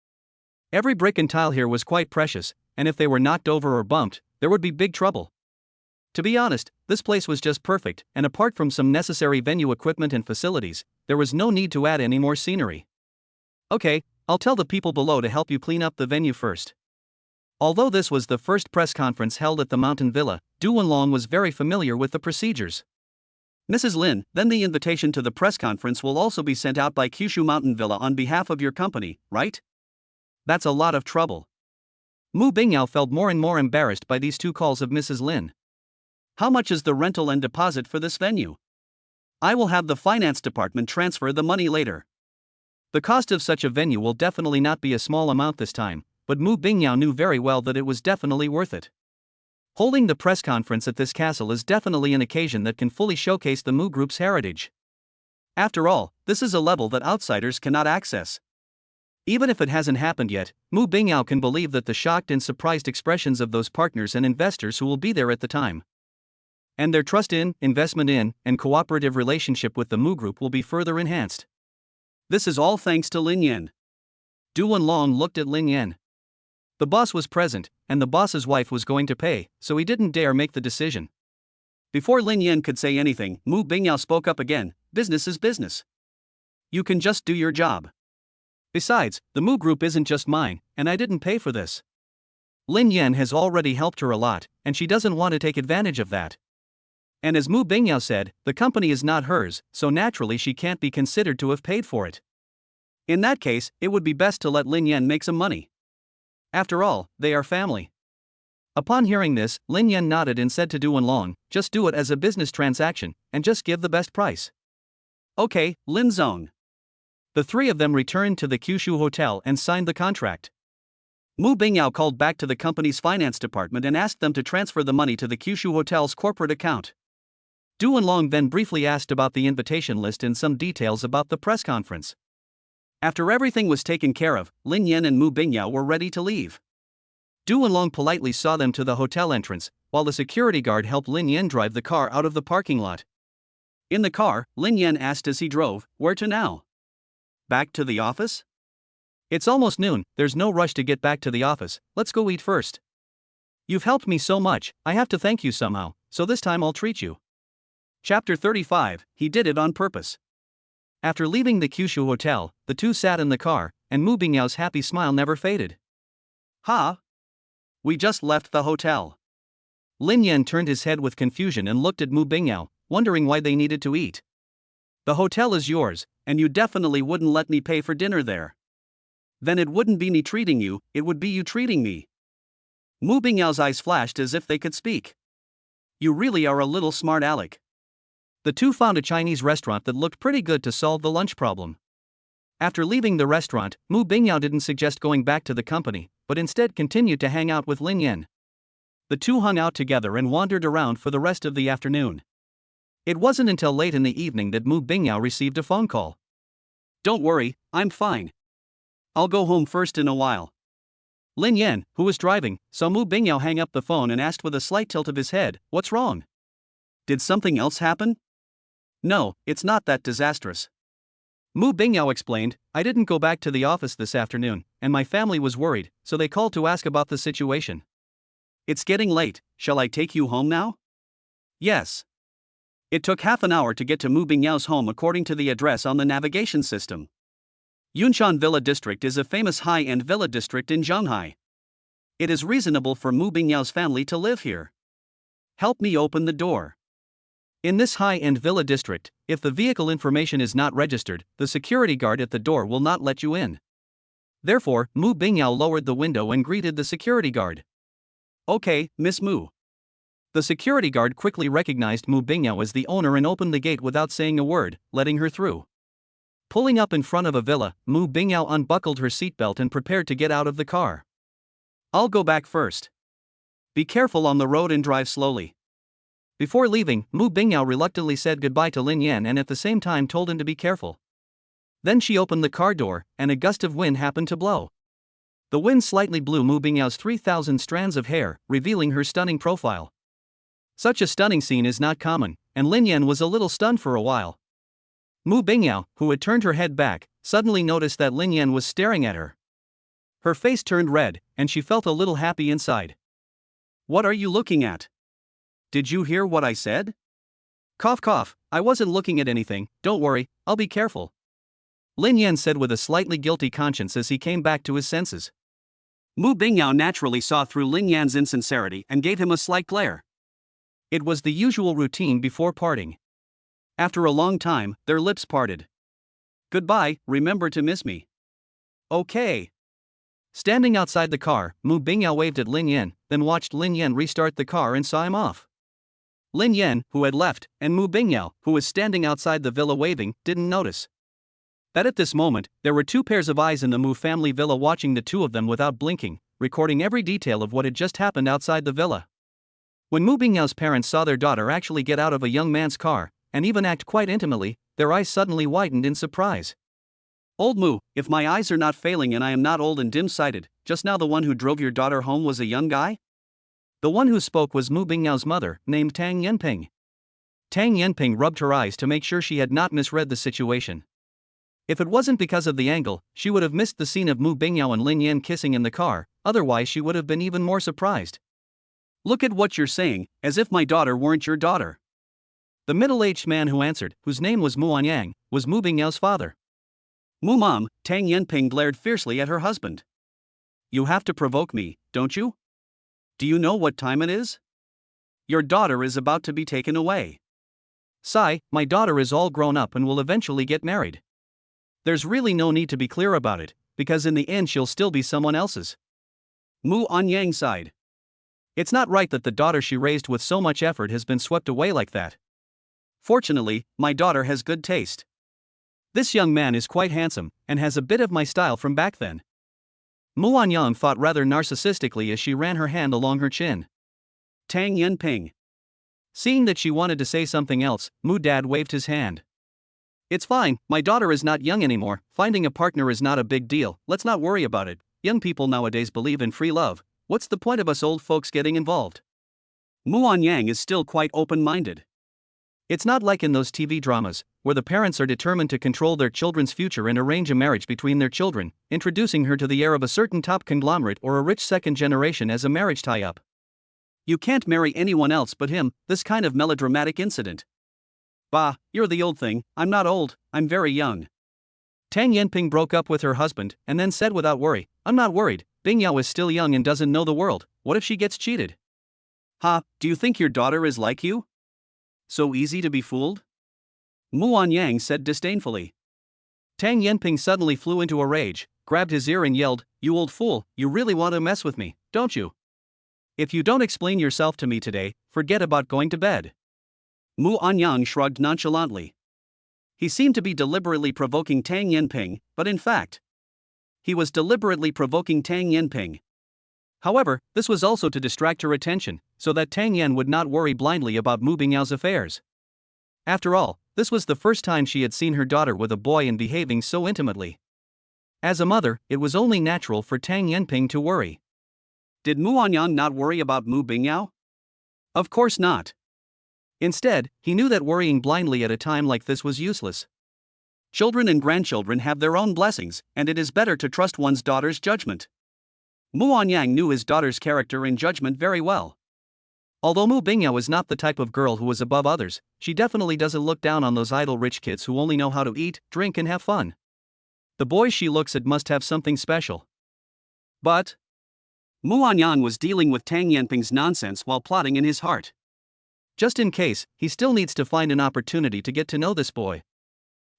Every brick and tile here was quite precious, and if they were knocked over or bumped, there would be big trouble. To be honest, this place was just perfect, and apart from some necessary venue equipment and facilities, there was no need to add any more scenery. "Okay, I'll tell the people below to help you clean up the venue first." Although this was the first press conference held at the Mountain Villa, Du Wenlong was very familiar with the procedures. "Mrs. Lin, then the invitation to the press conference will also be sent out by Kyushu Mountain Villa on behalf of your company, right?" "That's a lot of trouble." Mu Bingyao felt more and more embarrassed by these 2 calls of Mrs. Lin. "How much is the rental and deposit for this venue?" "I will have the finance department transfer the money later." The cost of such a venue will definitely not be a small amount this time, but Mu Bingyao knew very well that it was definitely worth it. Holding the press conference at this castle is definitely an occasion that can fully showcase the Mu Group's heritage. After all, this is a level that outsiders cannot access. Even if it hasn't happened yet, Mu Bingyao can believe that the shocked and surprised expressions of those partners and investors who will be there at the time. And their trust in, investment in, and cooperative relationship with the Mu Group will be further enhanced. This is all thanks to Lin Yan. Du Wenlong looked at Lin Yan. The boss was present, and the boss's wife was going to pay, so he didn't dare make the decision. Before Lin Yan could say anything, Mu Bingyao spoke up again. Business is business. You can just do your job. Besides, the Mu Group isn't just mine, and I didn't pay for this. Lin Yan has already helped her a lot, and she doesn't want to take advantage of that. And as Mu Bingyao said, the company is not hers, so naturally she can't be considered to have paid for it. In that case, it would be best to let Lin Yan make some money. After all, they are family. Upon hearing this, Lin Yan nodded and said to Du Wenlong, just do it as a business transaction, and just give the best price. Okay, Lin Zong. The three of them returned to the Kyushu Hotel and signed the contract. Mu Bingyao called back to the company's finance department and asked them to transfer the money to the Kyushu Hotel's corporate account. Du Wenlong then briefly asked about the invitation list and some details about the press conference. After everything was taken care of, Lin Yan and Mu Bingyao were ready to leave. Du Wenlong politely saw them to the hotel entrance, while the security guard helped Lin Yan drive the car out of the parking lot. In the car, Lin Yan asked as he drove, "Where to now? Back to the office? It's almost noon, there's no rush to get back to the office, let's go eat first. You've helped me so much, I have to thank you somehow, so this time I'll treat you." Chapter 35, He Did It on Purpose. After leaving the Kyushu Hotel, the two sat in the car, and Mu Bingyao's happy smile never faded. "Ha! We just left the hotel." Lin Yan turned his head with confusion and looked at Mu Bingyao, wondering why they needed to eat. "The hotel is yours, and you definitely wouldn't let me pay for dinner there." "Then it wouldn't be me treating you, it would be you treating me." Mu Bingyao's eyes flashed as if they could speak. "You really are a little smart aleck." The two found a Chinese restaurant that looked pretty good to solve the lunch problem. After leaving the restaurant, Mu Bingyao didn't suggest going back to the company, but instead continued to hang out with Lin Yan. The two hung out together and wandered around for the rest of the afternoon. It wasn't until late in the evening that Mu Bingyao received a phone call. "Don't worry, I'm fine. I'll go home first in a while." Lin Yan, who was driving, saw Mu Bingyao hang up the phone and asked with a slight tilt of his head, "What's wrong? Did something else happen?" "No, it's not that disastrous." Mu Bingyao explained, "I didn't go back to the office this afternoon, and my family was worried, so they called to ask about the situation." "It's getting late, shall I take you home now?" "Yes." It took half an hour to get to Mu Bingyao's home according to the address on the navigation system. Yunshan Villa District is a famous high-end villa district in Shanghai. It is reasonable for Mu Bingyao's family to live here. "Help me open the door." In this high-end villa district, if the vehicle information is not registered, the security guard at the door will not let you in. Therefore, Mu Bingyao lowered the window and greeted the security guard. "Okay, Miss Mu." The security guard quickly recognized Mu Bingyao as the owner and opened the gate without saying a word, letting her through. Pulling up in front of a villa, Mu Bingyao unbuckled her seatbelt and prepared to get out of the car. "I'll go back first. Be careful on the road and drive slowly." Before leaving, Mu Bingyao reluctantly said goodbye to Lin Yan and at the same time told him to be careful. Then she opened the car door, and a gust of wind happened to blow. The wind slightly blew Mu Bingyao's 3,000 strands of hair, revealing her stunning profile. Such a stunning scene is not common, and Lin Yan was a little stunned for a while. Mu Bingyao, who had turned her head back, suddenly noticed that Lin Yan was staring at her. Her face turned red, and she felt a little happy inside. "What are you looking at? Did you hear what I said?" "Cough cough, I wasn't looking at anything, don't worry, I'll be careful," Lin Yan said with a slightly guilty conscience as he came back to his senses. Mu Bingyao naturally saw through Lin Yan's insincerity and gave him a slight glare. It was the usual routine before parting. After a long time, their lips parted. "Goodbye, remember to miss me." "Okay." Standing outside the car, Mu Bingyao waved at Lin Yan, then watched Lin Yan restart the car and saw him off. Lin Yan, who had left, and Mu Bingyao, who was standing outside the villa waving, didn't notice that at this moment, there were two pairs of eyes in the Mu family villa watching the two of them without blinking, recording every detail of what had just happened outside the villa. When Mu Bingyao's parents saw their daughter actually get out of a young man's car, and even act quite intimately, their eyes suddenly widened in surprise. Old Moo, if my eyes are not failing and I am not old and dim-sighted, just now the one who drove your daughter home was a young guy? The one who spoke was Mu Bingyao's mother, named Tang Yanping. Tang Yanping rubbed her eyes to make sure she had not misread the situation. If it wasn't because of the angle, she would have missed the scene of Mu Bingyao and Lin Yan kissing in the car, otherwise she would have been even more surprised. Look at what you're saying, as if my daughter weren't your daughter. The middle-aged man who answered, whose name was Mu Anyang, was Mu Bingyao's father. Mu Mom, Tang Yanping glared fiercely at her husband. You have to provoke me, don't you? Do you know what time it is? Your daughter is about to be taken away. Sigh, my daughter is all grown up and will eventually get married. There's really no need to be clear about it, because in the end she'll still be someone else's. Mu Anyang sighed. It's not right that the daughter she raised with so much effort has been swept away like that. Fortunately, my daughter has good taste. This young man is quite handsome, and has a bit of my style from back then. Mu Anyang thought rather narcissistically as she ran her hand along her chin. Tang Yanping. Seeing that she wanted to say something else, Mu Dad waved his hand. It's fine, my daughter is not young anymore, finding a partner is not a big deal, let's not worry about it. Young people nowadays believe in free love, what's the point of us old folks getting involved? Mu Anyang is still quite open-minded. It's not like in those TV dramas, where the parents are determined to control their children's future and arrange a marriage between their children, introducing her to the heir of a certain top conglomerate or a rich second generation as a marriage tie-up. You can't marry anyone else but him, this kind of melodramatic incident. Bah, you're the old thing, I'm not old, I'm very young. Tang Yanping broke up with her husband and then said without worry, I'm not worried, Bingyao is still young and doesn't know the world, what if she gets cheated? Ha, do you think your daughter is like you? So easy to be fooled? Mu Anyang said disdainfully. Tang Yanping suddenly flew into a rage, grabbed his ear and yelled, You old fool, you really want to mess with me, don't you? If you don't explain yourself to me today, forget about going to bed. Mu Anyang shrugged nonchalantly. He seemed to be deliberately provoking Tang Yanping, but in fact, he was deliberately provoking Tang Yanping. However, this was also to distract her attention, so that Tang Yan would not worry blindly about Mu Bingyao's affairs. After all, this was the first time she had seen her daughter with a boy and behaving so intimately. As a mother, it was only natural for Tang Yanping to worry. Did Mu Anyang not worry about Mu Bingyao? Of course not. Instead, he knew that worrying blindly at a time like this was useless. Children and grandchildren have their own blessings, and it is better to trust one's daughter's judgment. Mu Anyang knew his daughter's character and judgment very well. Although Mu Bingyao is not the type of girl who is above others, she definitely doesn't look down on those idle rich kids who only know how to eat, drink and have fun. The boys she looks at must have something special. But Mu Anyang was dealing with Tang Yanping's nonsense while plotting in his heart. Just in case, he still needs to find an opportunity to get to know this boy.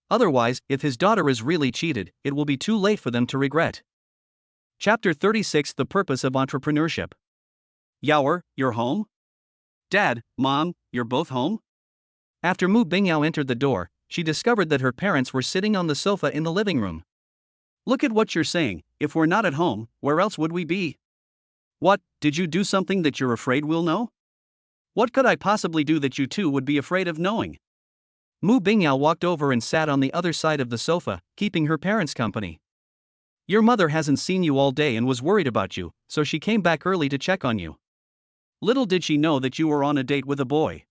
Otherwise, if his daughter is really cheated, it will be too late for them to regret. Chapter 36: The Purpose of Entrepreneurship. Yaoer, you're home? Dad, Mom, you're both home? After Mu Bingyao entered the door, she discovered that her parents were sitting on the sofa in the living room. Look at what you're saying, if we're not at home, where else would we be? What, did you do something that you're afraid we'll know? What could I possibly do that you two would be afraid of knowing? Mu Bingyao walked over and sat on the other side of the sofa, keeping her parents company. Your mother hasn't seen you all day and was worried about you, so she came back early to check on you. Little did she know that you were on a date with a boy.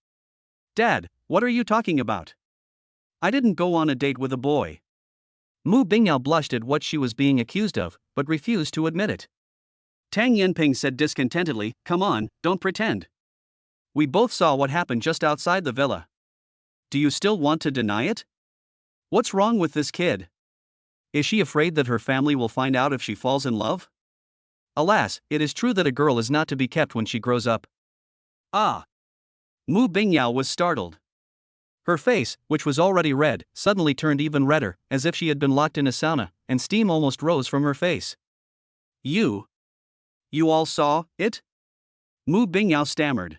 Dad, what are you talking about? I didn't go on a date with a boy. Mu Bingyao blushed at what she was being accused of, but refused to admit it. Tang Yanping said discontentedly, Come on, don't pretend. We both saw what happened just outside the villa. Do you still want to deny it? What's wrong with this kid? Is she afraid that her family will find out if she falls in love? Alas, it is true that a girl is not to be kept when she grows up. Ah! Mu Bingyao was startled. Her face, which was already red, suddenly turned even redder, as if she had been locked in a sauna, and steam almost rose from her face. You all saw it? Mu Bingyao stammered.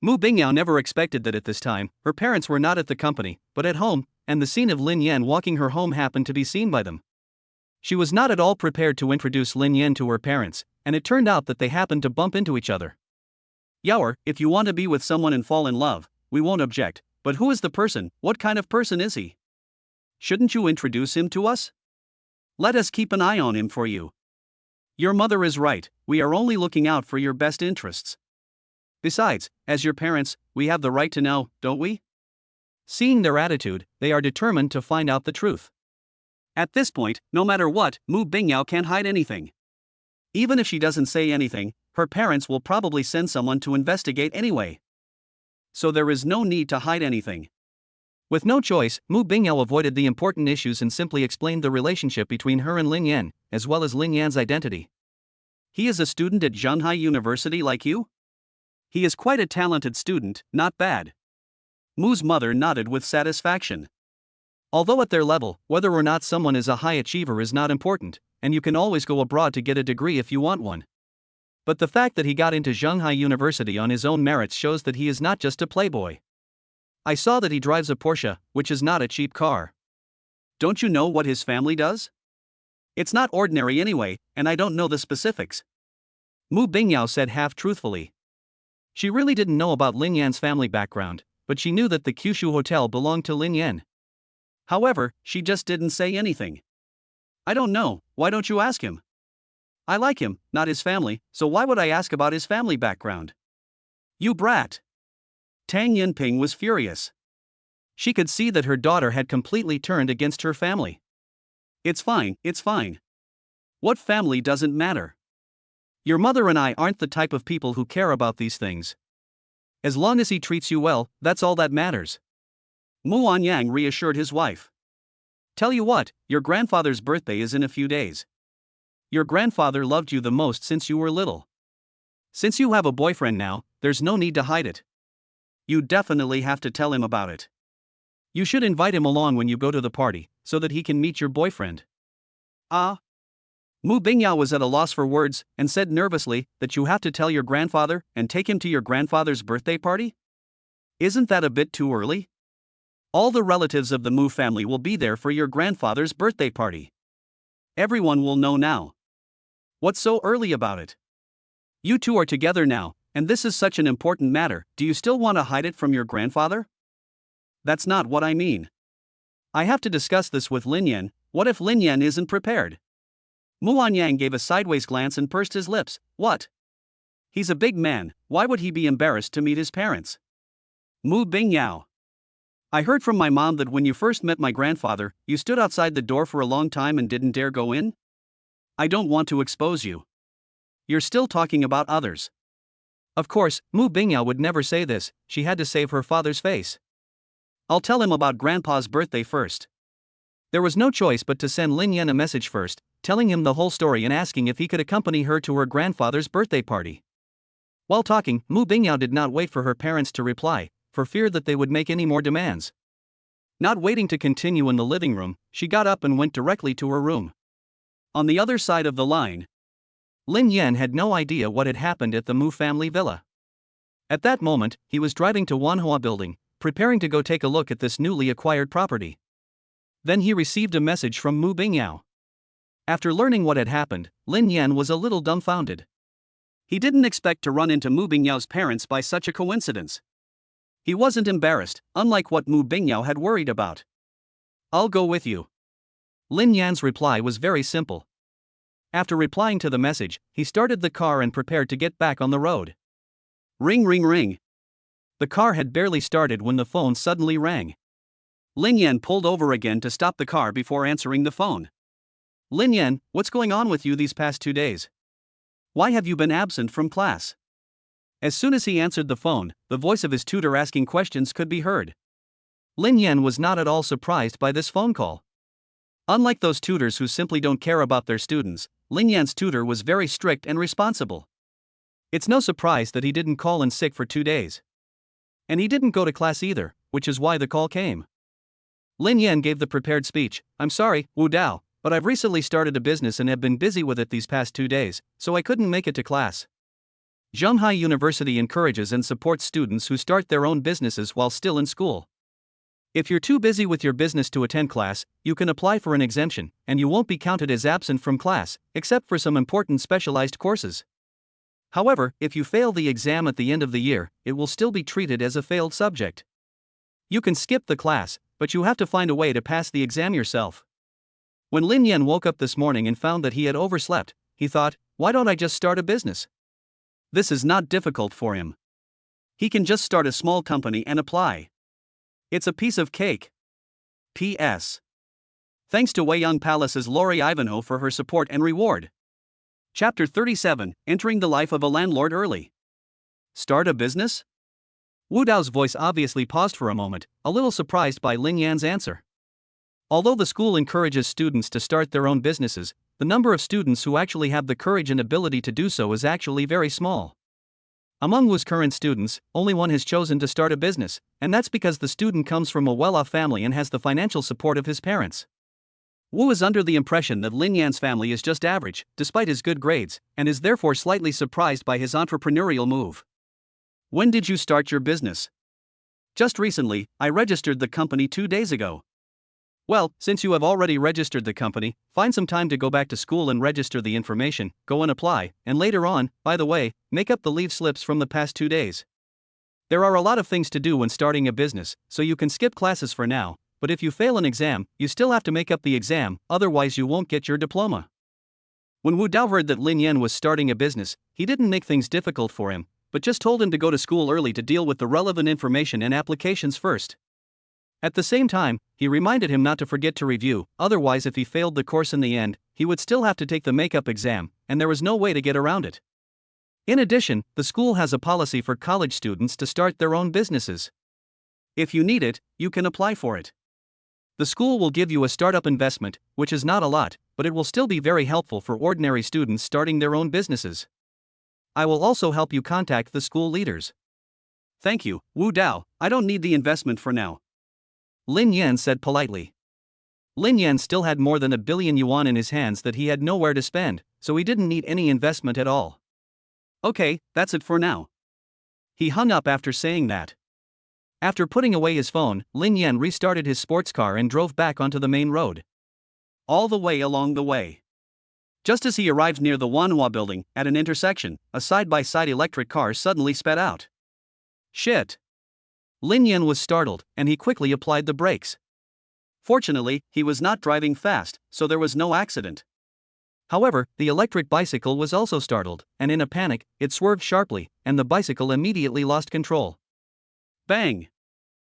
Mu Bingyao never expected that at this time, her parents were not at the company, but at home, and the scene of Lin Yan walking her home happened to be seen by them. She was not at all prepared to introduce Lin Yan to her parents, and it turned out that they happened to bump into each other. Yaoer, if you want to be with someone and fall in love, we won't object, but who is the person, what kind of person is he? Shouldn't you introduce him to us? Let us keep an eye on him for you. Your mother is right, we are only looking out for your best interests. Besides, as your parents, we have the right to know, don't we? Seeing their attitude, they are determined to find out the truth. At this point, no matter what, Mu Bingyao can't hide anything. Even if she doesn't say anything, her parents will probably send someone to investigate anyway. So there is no need to hide anything. With no choice, Mu Bingyao avoided the important issues and simply explained the relationship between her and Lin Yan, as well as Lin Yan's identity. He is a student at Zhanghai University like you? He is quite a talented student, not bad. Mu's mother nodded with satisfaction. Although at their level, whether or not someone is a high achiever is not important, and you can always go abroad to get a degree if you want one. But the fact that he got into Zhanghai University on his own merits shows that he is not just a playboy. I saw that he drives a Porsche, which is not a cheap car. Don't you know what his family does? It's not ordinary anyway, and I don't know the specifics. Mu Bingyao said half-truthfully. She really didn't know about Lin Yan's family background, but she knew that the Kyushu Hotel belonged to Lin Yan. However, she just didn't say anything. I don't know, why don't you ask him? I like him, not his family, so why would I ask about his family background? You brat! Tang Yinping was furious. She could see that her daughter had completely turned against her family. It's fine, it's fine. What family doesn't matter? Your mother and I aren't the type of people who care about these things. As long as he treats you well, that's all that matters. Mu Anyang reassured his wife. Tell you what, your grandfather's birthday is in a few days. Your grandfather loved you the most since you were little. Since you have a boyfriend now, there's no need to hide it. You definitely have to tell him about it. You should invite him along when you go to the party, so that he can meet your boyfriend. Mu Bingyao was at a loss for words, and said nervously that you have to tell your grandfather and take him to your grandfather's birthday party? Isn't that a bit too early? All the relatives of the Mu family will be there for your grandfather's birthday party. Everyone will know now. What's so early about it? You two are together now, and this is such an important matter, do you still want to hide it from your grandfather? That's not what I mean. I have to discuss this with Lin Yan. What if Lin Yan isn't prepared? Mu Anyang gave a sideways glance and pursed his lips. What? He's a big man, why would he be embarrassed to meet his parents? Mu Bingyao. I heard from my mom that when you first met my grandfather, you stood outside the door for a long time and didn't dare go in? I don't want to expose you. You're still talking about others. Of course, Mu Bingyao would never say this, she had to save her father's face. I'll tell him about Grandpa's birthday first. There was no choice but to send Lin Yan a message first, telling him the whole story and asking if he could accompany her to her grandfather's birthday party. While talking, Mu Bingyao did not wait for her parents to reply, for fear that they would make any more demands. Not waiting to continue in the living room, she got up and went directly to her room. On the other side of the line, Lin Yan had no idea what had happened at the Mu family villa. At that moment, he was driving to Wanhua building, preparing to go take a look at this newly acquired property. Then he received a message from Mu Bingyao. After learning what had happened, Lin Yan was a little dumbfounded. He didn't expect to run into Mu Bingyao's parents by such a coincidence. He wasn't embarrassed, unlike what Mu Bingyao had worried about. I'll go with you. Lin Yan's reply was very simple. After replying to the message, he started the car and prepared to get back on the road. Ring ring ring. The car had barely started when the phone suddenly rang. Lin Yan pulled over again to stop the car before answering the phone. Lin Yan, what's going on with you these past 2 days? Why have you been absent from class? As soon as he answered the phone, the voice of his tutor asking questions could be heard. Lin Yan was not at all surprised by this phone call. Unlike those tutors who simply don't care about their students, Lin Yan's tutor was very strict and responsible. It's no surprise that he didn't call in sick for 2 days. And he didn't go to class either, which is why the call came. Lin Yan gave the prepared speech. I'm sorry, Wu Dao, but I've recently started a business and have been busy with it these past 2 days, so I couldn't make it to class. Zhanghai University encourages and supports students who start their own businesses while still in school. If you're too busy with your business to attend class, you can apply for an exemption, and you won't be counted as absent from class, except for some important specialized courses. However, if you fail the exam at the end of the year, it will still be treated as a failed subject. You can skip the class, but you have to find a way to pass the exam yourself. When Lin Yan woke up this morning and found that he had overslept, he thought, why don't I just start a business? This is not difficult for him. He can just start a small company and apply. It's a piece of cake. P.S. Thanks to Weyang Palace's Lori Ivanhoe for her support and reward. Chapter 37, Entering the Life of a Landlord Early. Start a business? Wu Dao's voice obviously paused for a moment, a little surprised by Lin Yan's answer. Although the school encourages students to start their own businesses, the number of students who actually have the courage and ability to do so is actually very small. Among Wu's current students, only one has chosen to start a business, and that's because the student comes from a well-off family and has the financial support of his parents. Wu is under the impression that Lin Yan's family is just average, despite his good grades, and is therefore slightly surprised by his entrepreneurial move. When did you start your business? Just recently, I registered the company 2 days ago. Well, since you have already registered the company, find some time to go back to school and register the information, go and apply, and later on, by the way, make up the leave slips from the past 2 days. There are a lot of things to do when starting a business, so you can skip classes for now, but if you fail an exam, you still have to make up the exam, otherwise you won't get your diploma. When Wu Dao heard that Lin Yan was starting a business, he didn't make things difficult for him, but just told him to go to school early to deal with the relevant information and applications first. At the same time, he reminded him not to forget to review, otherwise if he failed the course in the end, he would still have to take the makeup exam, and there was no way to get around it. In addition, the school has a policy for college students to start their own businesses. If you need it, you can apply for it. The school will give you a startup investment, which is not a lot, but it will still be very helpful for ordinary students starting their own businesses. I will also help you contact the school leaders. Thank you, Wu Dao, I don't need the investment for now. Lin Yan said politely. Lin Yan still had more than 1 billion yuan in his hands that he had nowhere to spend, so he didn't need any investment at all. Okay, that's it for now. He hung up after saying that. After putting away his phone, Lin Yan restarted his sports car and drove back onto the main road. All the way along the way. Just as he arrived near the Wanhua building, at an intersection, a side-by-side electric car suddenly sped out. Shit! Lin Yan was startled, and he quickly applied the brakes. Fortunately, he was not driving fast, so there was no accident. However, the electric bicycle was also startled, and in a panic, it swerved sharply, and the bicycle immediately lost control. Bang!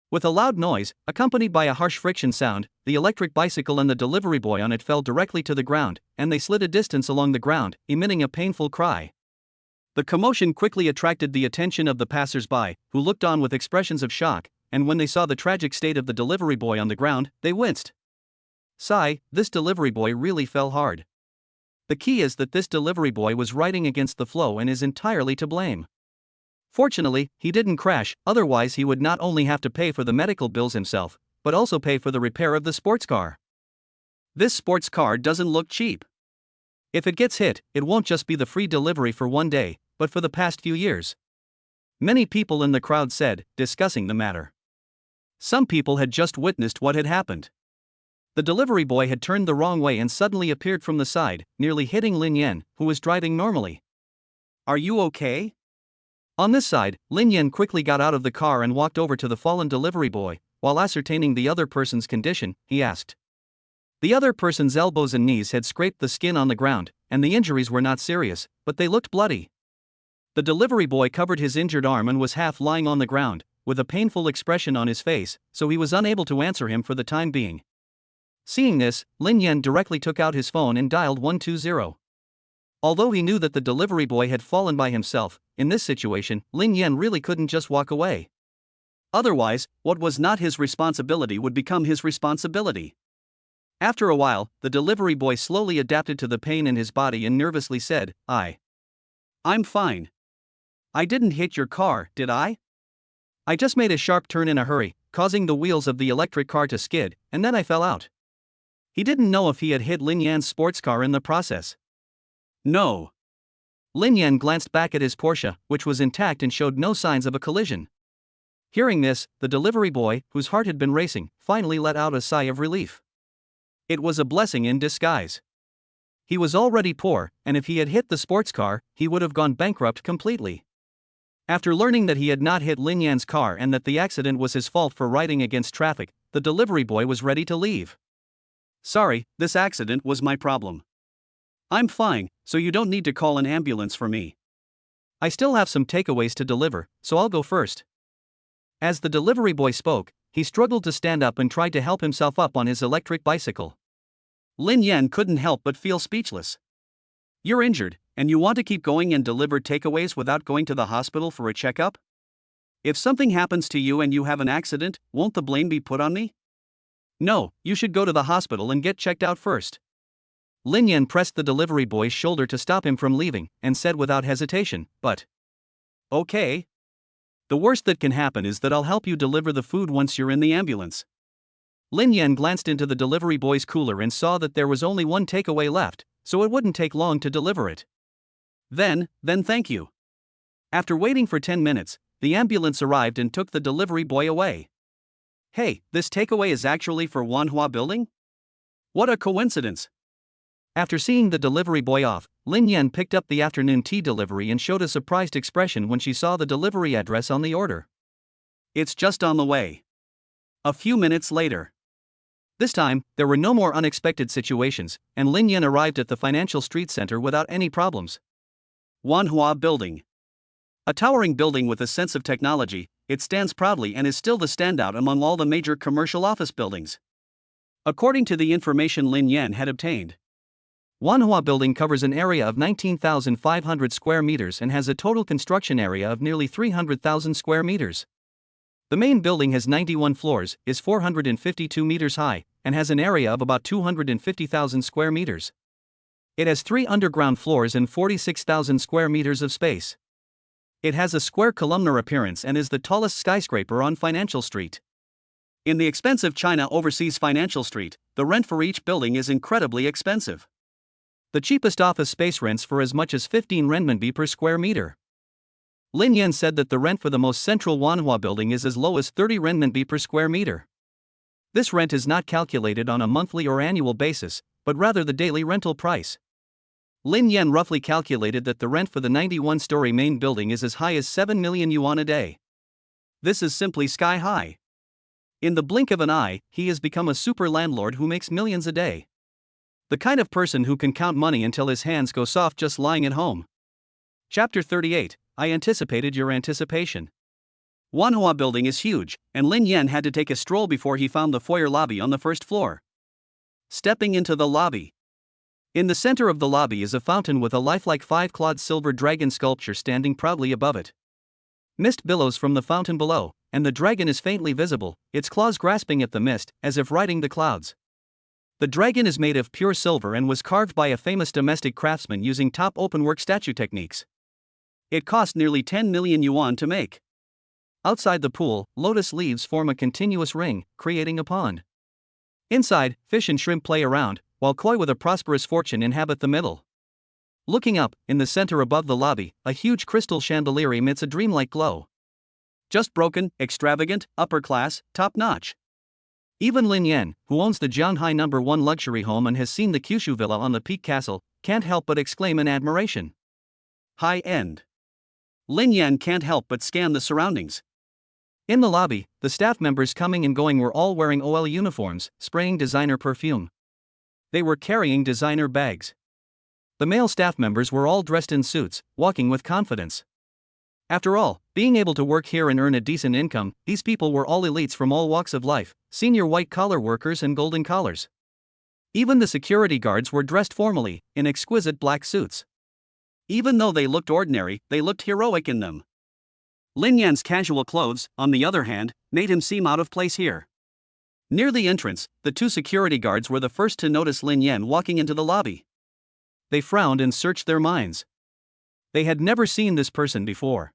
With a loud noise, accompanied by a harsh friction sound, the electric bicycle and the delivery boy on it fell directly to the ground, and they slid a distance along the ground, emitting a painful cry. The commotion quickly attracted the attention of the passers-by, who looked on with expressions of shock, and when they saw the tragic state of the delivery boy on the ground, they winced. Sigh, this delivery boy really fell hard. The key is that this delivery boy was riding against the flow and is entirely to blame. Fortunately, he didn't crash, otherwise he would not only have to pay for the medical bills himself, but also pay for the repair of the sports car. This sports car doesn't look cheap. If it gets hit, it won't just be the free delivery for 1 day, but for the past few years. Many people in the crowd said, discussing the matter. Some people had just witnessed what had happened. The delivery boy had turned the wrong way and suddenly appeared from the side, nearly hitting Lin Yan, who was driving normally. Are you okay? On this side, Lin Yan quickly got out of the car and walked over to the fallen delivery boy. While ascertaining the other person's condition, he asked. The other person's elbows and knees had scraped the skin on the ground, and the injuries were not serious, but they looked bloody. The delivery boy covered his injured arm and was half lying on the ground, with a painful expression on his face, so he was unable to answer him for the time being. Seeing this, Lin Yan directly took out his phone and dialed 120. Although he knew that the delivery boy had fallen by himself, in this situation, Lin Yan really couldn't just walk away. Otherwise, what was not his responsibility would become his responsibility. After a while, the delivery boy slowly adapted to the pain in his body and nervously said, I'm fine. I didn't hit your car, did I? I just made a sharp turn in a hurry, causing the wheels of the electric car to skid, and then I fell out. He didn't know if he had hit Lin Yan's sports car in the process. No. Lin Yan glanced back at his Porsche, which was intact and showed no signs of a collision. Hearing this, the delivery boy, whose heart had been racing, finally let out a sigh of relief. It was a blessing in disguise. He was already poor, and if he had hit the sports car, he would have gone bankrupt completely. After learning that he had not hit Lin Yan's car and that the accident was his fault for riding against traffic, the delivery boy was ready to leave. Sorry, this accident was my problem. I'm fine, so you don't need to call an ambulance for me. I still have some takeaways to deliver, so I'll go first. As the delivery boy spoke, he struggled to stand up and tried to help himself up on his electric bicycle. Lin Yan couldn't help but feel speechless. You're injured, and you want to keep going and deliver takeaways without going to the hospital for a checkup? If something happens to you and you have an accident, won't the blame be put on me? No, you should go to the hospital and get checked out first. Lin Yan pressed the delivery boy's shoulder to stop him from leaving, and said without hesitation, but okay. The worst that can happen is that I'll help you deliver the food once you're in the ambulance. Lin Yan glanced into the delivery boy's cooler and saw that there was only one takeaway left, so it wouldn't take long to deliver it. Then thank you. After waiting for 10 minutes, the ambulance arrived and took the delivery boy away. Hey, this takeaway is actually for Wanhua Building? What a coincidence! After seeing the delivery boy off, Lin Yan picked up the afternoon tea delivery and showed a surprised expression when she saw the delivery address on the order. It's just on the way. A few minutes later. This time, there were no more unexpected situations, and Lin Yan arrived at the financial street center without any problems. Wanhua Building. A towering building with a sense of technology, it stands proudly and is still the standout among all the major commercial office buildings. According to the information Lin Yan had obtained, Wanhua Building covers an area of 19,500 square meters and has a total construction area of nearly 300,000 square meters. The main building has 91 floors, is 452 meters high, and has an area of about 250,000 square meters. It has 3 underground floors and 46,000 square meters of space. It has a square columnar appearance and is the tallest skyscraper on Financial Street. In the expensive China Overseas Financial Street, the rent for each building is incredibly expensive. The cheapest office space rents for as much as 15 renminbi per square meter. Lin Yan said that the rent for the most central Wanhua building is as low as 30 renminbi per square meter. This rent is not calculated on a monthly or annual basis, but rather the daily rental price. Lin Yan roughly calculated that the rent for the 91-story main building is as high as 7 million yuan a day. This is simply sky high. In the blink of an eye, he has become a super landlord who makes millions a day. The kind of person who can count money until his hands go soft just lying at home. Chapter 38, I anticipated your anticipation. Wanhua Building is huge, and Lin Yan had to take a stroll before he found the foyer lobby on the first floor. Stepping into the lobby. In the center of the lobby is a fountain with a lifelike 5-clawed silver dragon sculpture standing proudly above it. Mist billows from the fountain below, and the dragon is faintly visible, its claws grasping at the mist, as if riding the clouds. The dragon is made of pure silver and was carved by a famous domestic craftsman using top openwork statue techniques. It cost nearly 10 million yuan to make. Outside the pool, lotus leaves form a continuous ring, creating a pond. Inside, fish and shrimp play around, while koi with a prosperous fortune inhabit the middle. Looking up, in the center above the lobby, a huge crystal chandelier emits a dreamlike glow. Just broken, extravagant, upper class, top-notch. Even Lin Yan, who owns the Jianghai No. 1 luxury home and has seen the Kyushu villa on the Peak Castle, can't help but exclaim in admiration. High-end. Lin Yan can't help but scan the surroundings. In the lobby, the staff members coming and going were all wearing OL uniforms, spraying designer perfume. They were carrying designer bags. The male staff members were all dressed in suits, walking with confidence. After all, being able to work here and earn a decent income, these people were all elites from all walks of life, senior white-collar workers and golden collars. Even the security guards were dressed formally, in exquisite black suits. Even though they looked ordinary, they looked heroic in them. Lin Yan's casual clothes, on the other hand, made him seem out of place here. Near the entrance, the 2 security guards were the first to notice Lin Yan walking into the lobby. They frowned and searched their minds. They had never seen this person before.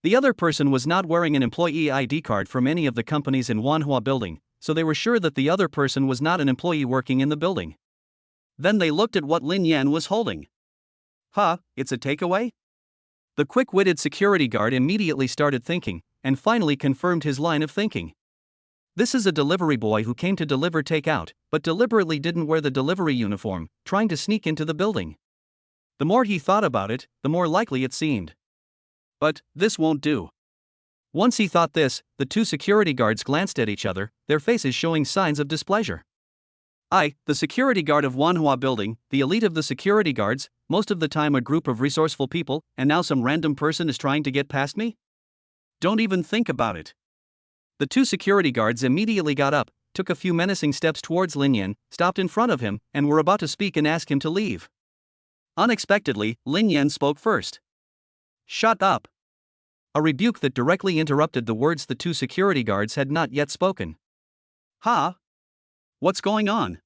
The other person was not wearing an employee ID card from any of the companies in Wanhua Building, so they were sure that the other person was not an employee working in the building. Then they looked at what Lin Yan was holding. Huh, it's a takeaway? The quick-witted security guard immediately started thinking, and finally confirmed his line of thinking. This is a delivery boy who came to deliver takeout, but deliberately didn't wear the delivery uniform, trying to sneak into the building. The more he thought about it, the more likely it seemed. But this won't do. Once he thought this, the 2 security guards glanced at each other, their faces showing signs of displeasure. The security guard of Wanhua building, the elite of the security guards, most of the time a group of resourceful people, and now some random person is trying to get past me? Don't even think about it. The two security guards immediately got up, took a few menacing steps towards Lin Yan, stopped in front of him, and were about to speak and ask him to leave. Unexpectedly, Lin Yan spoke first. "Shut up." A rebuke that directly interrupted the words the two security guards had not yet spoken. "Huh? What's going on?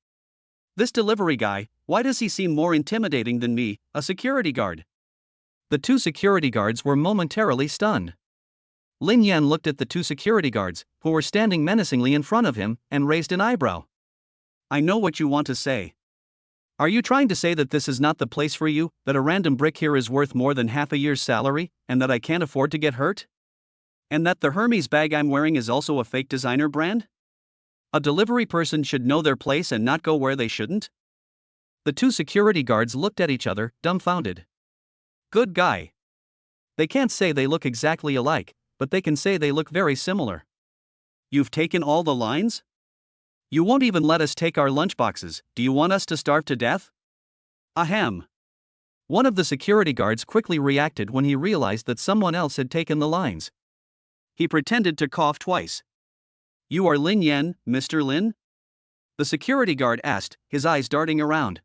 This delivery guy, why does he seem more intimidating than me, a security guard?" The two security guards were momentarily stunned. Lin Yan looked at the two security guards, who were standing menacingly in front of him, and raised an eyebrow. "I know what you want to say. Are you trying to say that this is not the place for you, that a random brick here is worth more than half a year's salary, and that I can't afford to get hurt? And that the Hermes bag I'm wearing is also a fake designer brand? A delivery person should know their place and not go where they shouldn't?" The two security guards looked at each other, dumbfounded. Good guy. They can't say they look exactly alike, but they can say they look very similar. "You've taken all the lines? You won't even let us take our lunchboxes. Do you want us to starve to death?" Ahem. One of the security guards quickly reacted when he realized that someone else had taken the lines. He pretended to cough twice. "You are Lin Yan, Mr. Lin?" the security guard asked, his eyes darting around.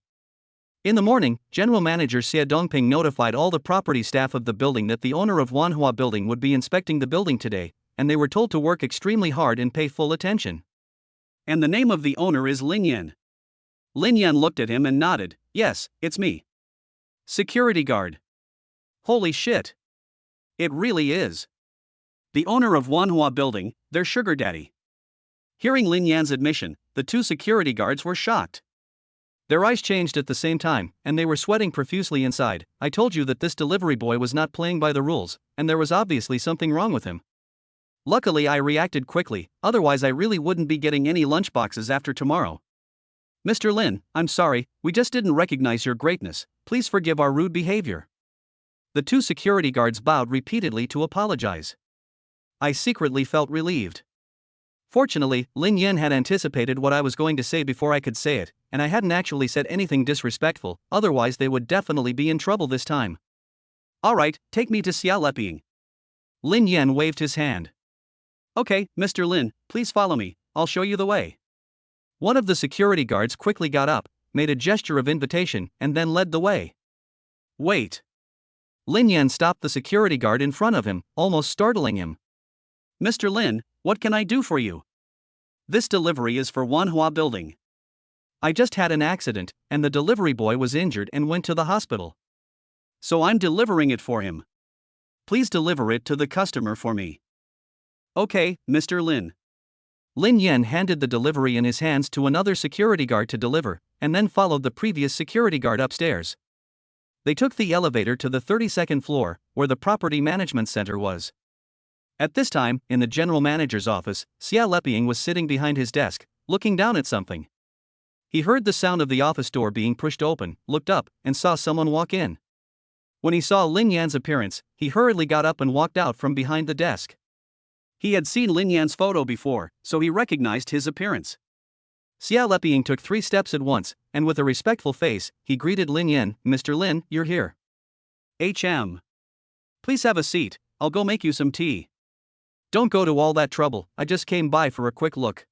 In the morning, General Manager Xie Dongping notified all the property staff of the building that the owner of Wanhua building would be inspecting the building today, and they were told to work extremely hard and pay full attention. "And the name of the owner is Lin Yan?" Lin Yan looked at him and nodded. "Yes, it's me." Security guard. "Holy shit. It really is. The owner of Wanhua building, their sugar daddy." Hearing Lin Yan's admission, the two security guards were shocked. Their eyes changed at the same time, and they were sweating profusely inside. "I told you that this delivery boy was not playing by the rules, and there was obviously something wrong with him. Luckily I reacted quickly, otherwise I really wouldn't be getting any lunchboxes after tomorrow. Mr. Lin, I'm sorry, we just didn't recognize your greatness. Please forgive our rude behavior." The two security guards bowed repeatedly to apologize. I secretly felt relieved. Fortunately, Lin Yan had anticipated what I was going to say before I could say it, and I hadn't actually said anything disrespectful, otherwise they would definitely be in trouble this time. "Alright, take me to Xia Leping." Lin Yan waved his hand. "Okay, Mr. Lin, please follow me, I'll show you the way." One of the security guards quickly got up, made a gesture of invitation, and then led the way. "Wait." Lin Yan stopped the security guard in front of him, almost startling him. "Mr. Lin, what can I do for you? This delivery is for Wanhua building. I just had an accident, and the delivery boy was injured and went to the hospital. So I'm delivering it for him. Please deliver it to the customer for me." "Okay, Mr. Lin." Lin Yan handed the delivery in his hands to another security guard to deliver, and then followed the previous security guard upstairs. They took the elevator to the 32nd floor, where the property management center was. At this time, in the general manager's office, Xia Leping was sitting behind his desk, looking down at something. He heard the sound of the office door being pushed open, looked up, and saw someone walk in. When he saw Lin Yan's appearance, he hurriedly got up and walked out from behind the desk. He had seen Lin Yan's photo before, so he recognized his appearance. Xia Leping took 3 steps at once, and with a respectful face, he greeted Lin Yan. "Mr. Lin, you're here. Please have a seat, I'll go make you some tea." "Don't go to all that trouble, I just came by for a quick look,"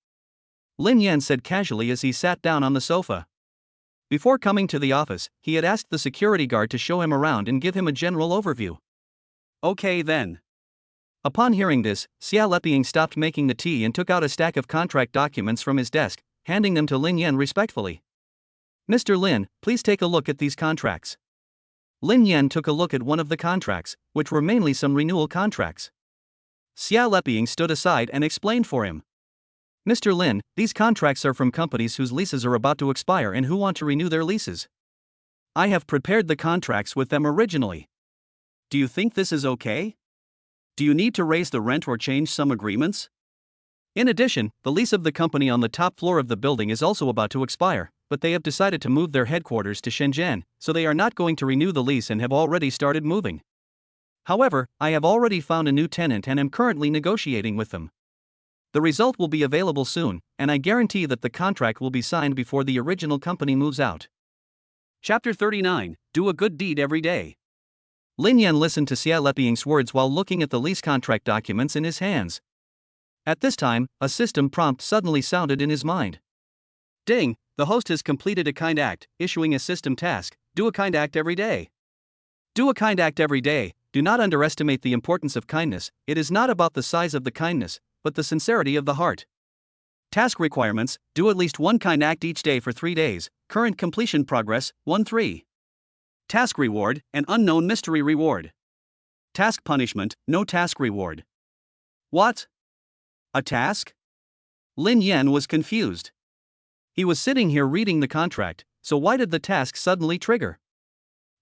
Lin Yan said casually as he sat down on the sofa. Before coming to the office, he had asked the security guard to show him around and give him a general overview. "Okay then." Upon hearing this, Xia Leping stopped making the tea and took out a stack of contract documents from his desk, handing them to Lin Yan respectfully. "Mr. Lin, please take a look at these contracts." Lin Yan took a look at one of the contracts, which were mainly some renewal contracts. Xia Leping stood aside and explained for him. "Mr. Lin, these contracts are from companies whose leases are about to expire and who want to renew their leases. I have prepared the contracts with them originally. Do you think this is okay? Do you need to raise the rent or change some agreements? In addition, the lease of the company on the top floor of the building is also about to expire, but they have decided to move their headquarters to Shenzhen, so they are not going to renew the lease and have already started moving. However, I have already found a new tenant and am currently negotiating with them. The result will be available soon, and I guarantee that the contract will be signed before the original company moves out. Chapter 39, Do a Good Deed Every Day. Lin Yan listened to Xia Leping's words while looking at the lease contract documents in his hands. At this time, a system prompt suddenly sounded in his mind. Ding, the host has completed a kind act, issuing a system task, do a kind act every day. Do a kind act every day. Do not underestimate the importance of kindness. It is not about the size of the kindness, but the sincerity of the heart. Task requirements: do at least one kind act each day for 3 days. Current completion progress 1-3. Task reward: an unknown mystery reward. Task punishment: no task reward. What? A task? Lin Yan was confused. He was sitting here reading the contract, so why did the task suddenly trigger?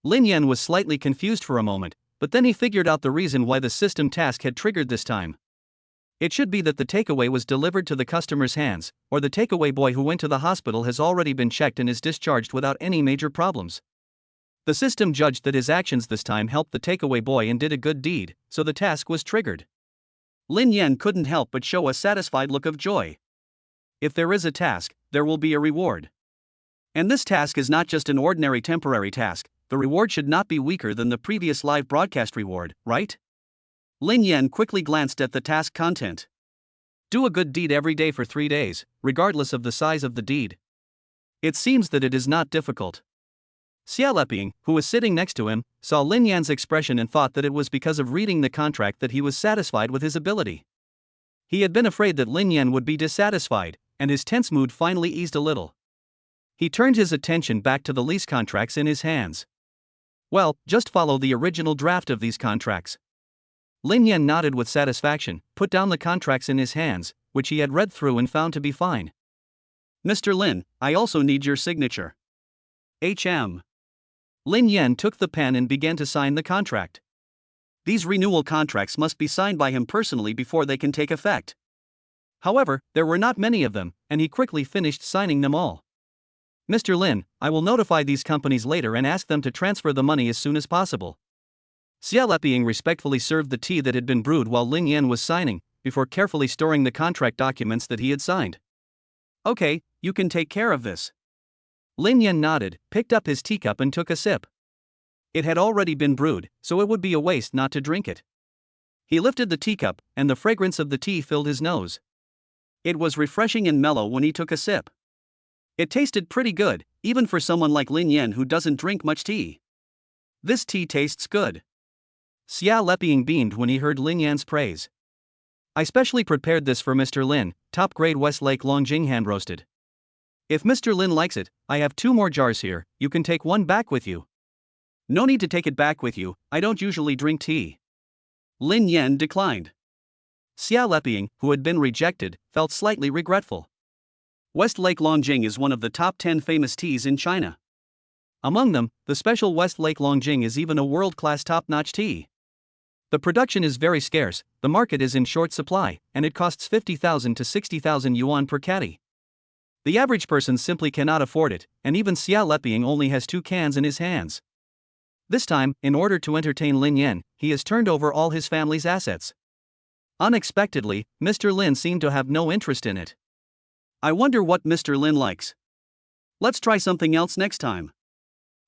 Lin Yan was slightly confused for a moment, but then he figured out the reason why the system task had triggered this time. It should be that the takeaway was delivered to the customer's hands, or the takeaway boy who went to the hospital has already been checked and is discharged without any major problems. The system judged that his actions this time helped the takeaway boy and did a good deed, so the task was triggered. Lin Yan couldn't help but show a satisfied look of joy. If there is a task, there will be a reward. And this task is not just an ordinary temporary task. The reward should not be weaker than the previous live broadcast reward, right? Lin Yan quickly glanced at the task content. Do a good deed every day for 3 days, regardless of the size of the deed. It seems that it is not difficult. Xia Leping, who was sitting next to him, saw Lin Yan's expression and thought that it was because of reading the contract that he was satisfied with his ability. He had been afraid that Lin Yan would be dissatisfied, and his tense mood finally eased a little. He turned his attention back to the lease contracts in his hands. Well, just follow the original draft of these contracts. Lin Yan nodded with satisfaction, put down the contracts in his hands, which he had read through and found to be fine. Mr. Lin, I also need your signature. HM. Lin Yan took the pen and began to sign the contract. These renewal contracts must be signed by him personally before they can take effect. However, there were not many of them, and he quickly finished signing them all. Mr. Lin, I will notify these companies later and ask them to transfer the money as soon as possible. Xia Leping respectfully served the tea that had been brewed while Lin Yan was signing, before carefully storing the contract documents that he had signed. Okay, you can take care of this. Lin Yan nodded, picked up his teacup and took a sip. It had already been brewed, so it would be a waste not to drink it. He lifted the teacup, and the fragrance of the tea filled his nose. It was refreshing and mellow when he took a sip. It tasted pretty good, even for someone like Lin Yan who doesn't drink much tea. This tea tastes good. Xia Leping beamed when he heard Lin Yan's praise. I specially prepared this for Mr. Lin, top-grade Westlake Longjing hand-roasted. If Mr. Lin likes it, I have 2 more jars here, you can take one back with you. No need to take it back with you, I don't usually drink tea. Lin Yan declined. Xia Leping, who had been rejected, felt slightly regretful. Westlake Longjing is one of the top 10 famous teas in China. Among them, the special Westlake Longjing is even a world-class top-notch tea. The production is very scarce, the market is in short supply, and it costs 50,000 to 60,000 yuan per caddy. The average person simply cannot afford it, and even Xia Leping only has 2 cans in his hands. This time, in order to entertain Lin Yan, he has turned over all his family's assets. Unexpectedly, Mr. Lin seemed to have no interest in it. I wonder what Mr. Lin likes. Let's try something else next time.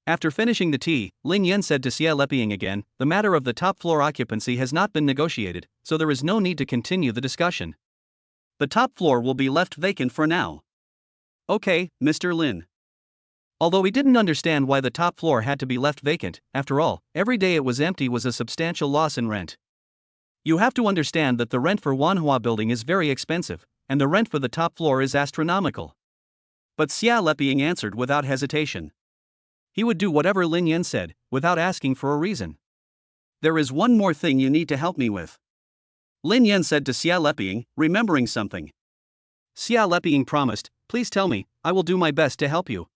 After finishing the tea, Lin Yan said to Xia Leping again, the matter of the top floor occupancy has not been negotiated, so there is no need to continue the discussion. The top floor will be left vacant for now. Okay, Mr. Lin. Although he didn't understand why the top floor had to be left vacant, after all, every day it was empty was a substantial loss in rent. You have to understand that the rent for Wanhua building is very expensive, and the rent for the top floor is astronomical. But Xia Leping answered without hesitation. He would do whatever Lin Yan said, without asking for a reason. There is one more thing you need to help me with. Lin Yan said to Xia Leping, remembering something. Xia Leping promised, please tell me, I will do my best to help you.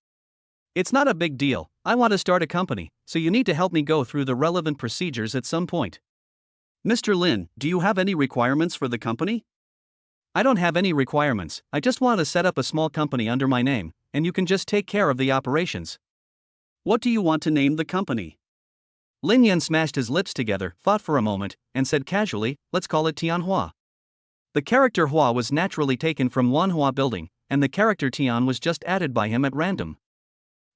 It's not a big deal, I want to start a company, so you need to help me go through the relevant procedures at some point. Mr. Lin, do you have any requirements for the company? I don't have any requirements, I just want to set up a small company under my name, and you can just take care of the operations. What do you want to name the company? Lin Yan smashed his lips together, thought for a moment, and said casually, let's call it Tianhua. The character Hua was naturally taken from Wanhua Building, and the character Tian was just added by him at random.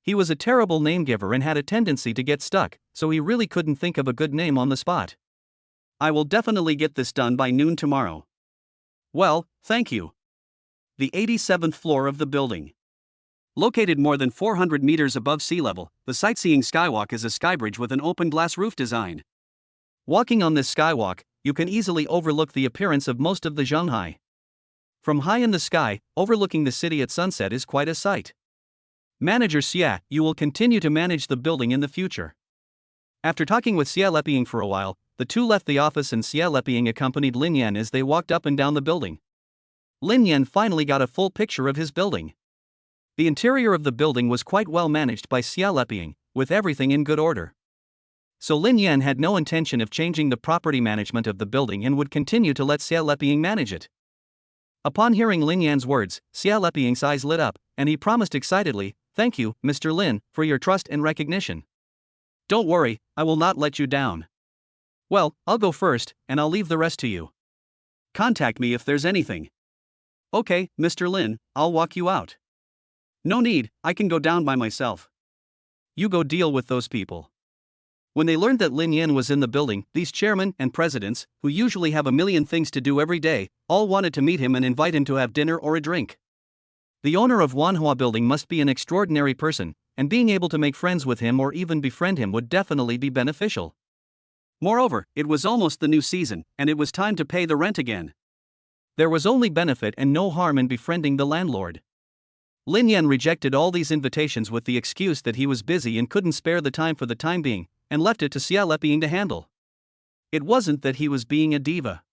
He was a terrible name giver and had a tendency to get stuck, so he really couldn't think of a good name on the spot. I will definitely get this done by noon tomorrow. Well, thank you. The 87th floor of the building. Located more than 400 meters above sea level, the sightseeing skywalk is a skybridge with an open glass roof design. Walking on this skywalk, you can easily overlook the appearance of most of the Shanghai. From high in the sky, overlooking the city at sunset is quite a sight. Manager Xia, you will continue to manage the building in the future. After talking with Xia Leping for a while, the two left the office and Xia Leping accompanied Lin Yan as they walked up and down the building. Lin Yan finally got a full picture of his building. The interior of the building was quite well managed by Xia Leping, with everything in good order. So Lin Yan had no intention of changing the property management of the building and would continue to let Xia Leping manage it. Upon hearing Lin Yan's words, Xia Leping's eyes lit up, and he promised excitedly, "Thank you, Mr. Lin, for your trust and recognition. Don't worry, I will not let you down. Well, I'll go first, and I'll leave the rest to you. Contact me if there's anything." "Okay, Mr. Lin, I'll walk you out." "No need, I can go down by myself." "You go deal with those people." When they learned that Lin Yan was in the building, these chairmen and presidents, who usually have a million things to do every day, all wanted to meet him and invite him to have dinner or a drink. The owner of Wanhua Building must be an extraordinary person, and being able to make friends with him or even befriend him would definitely be beneficial. Moreover, it was almost the new season, and it was time to pay the rent again. There was only benefit and no harm in befriending the landlord. Lin Yan rejected all these invitations with the excuse that he was busy and couldn't spare the time for the time being, and left it to Xia Leping to handle. It wasn't that he was being a diva.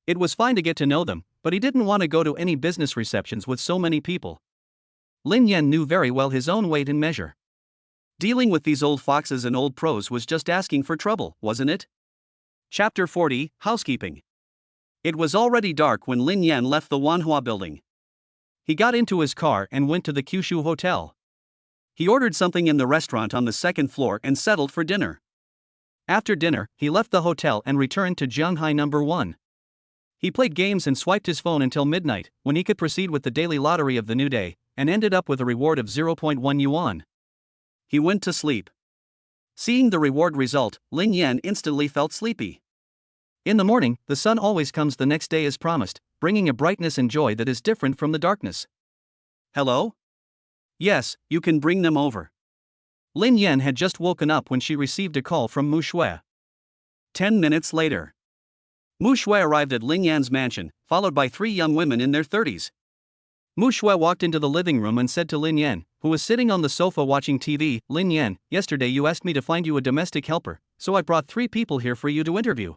It was fine to get to know them, but he didn't want to go to any business receptions with so many people. Lin Yan knew very well his own weight and measure. Dealing with these old foxes and old pros was just asking for trouble, wasn't it? Chapter 40, Housekeeping. It was already dark when Lin Yan left the Wanhua Building. He got into his car and went to the Kyushu Hotel. He ordered something in the restaurant on the second floor and settled for dinner. After dinner, he left the hotel and returned to Shanghai number 1. He played games and swiped his phone until midnight, when he could proceed with the daily lottery of the new day, and ended up with a reward of 0.1 yuan. He went to sleep. Seeing the reward result, Lin Yan instantly felt sleepy. In the morning, the sun always comes the next day as promised, bringing a brightness and joy that is different from the darkness. "Hello? Yes, you can bring them over." Lin Yan had just woken up when she received a call from Mu Shui. 10 minutes later, Mu Shui arrived at Lin Yan's mansion, followed by 3 young women in their 30s. Mu Shui walked into the living room and said to Lin Yan, who was sitting on the sofa watching TV, "Lin Yan, yesterday you asked me to find you a domestic helper, so I brought 3 people here for you to interview.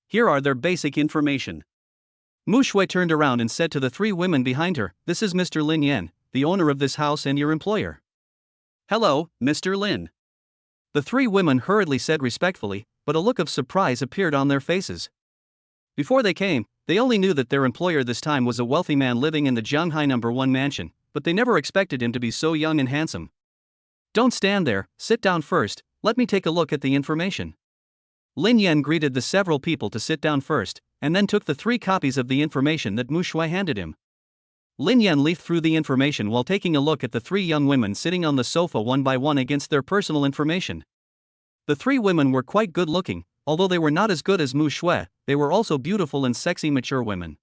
Here are their basic information." Mu Shui turned around and said to the 3 women behind her, "This is Mr. Lin Yan, the owner of this house and your employer." "Hello, Mr. Lin." The 3 women hurriedly said respectfully, but a look of surprise appeared on their faces. Before they came, they only knew that their employer this time was a wealthy man living in the Shanghai number 1 mansion, but they never expected him to be so young and handsome. "Don't stand there, sit down first, let me take a look at the information." Lin Yan greeted the several people to sit down first, and then took the 3 copies of the information that Mu Shui handed him. Lin Yan leafed through the information while taking a look at the 3 young women sitting on the sofa one by one against their personal information. The 3 women were quite good looking, although they were not as good as Mu Shui, they were also beautiful and sexy mature women.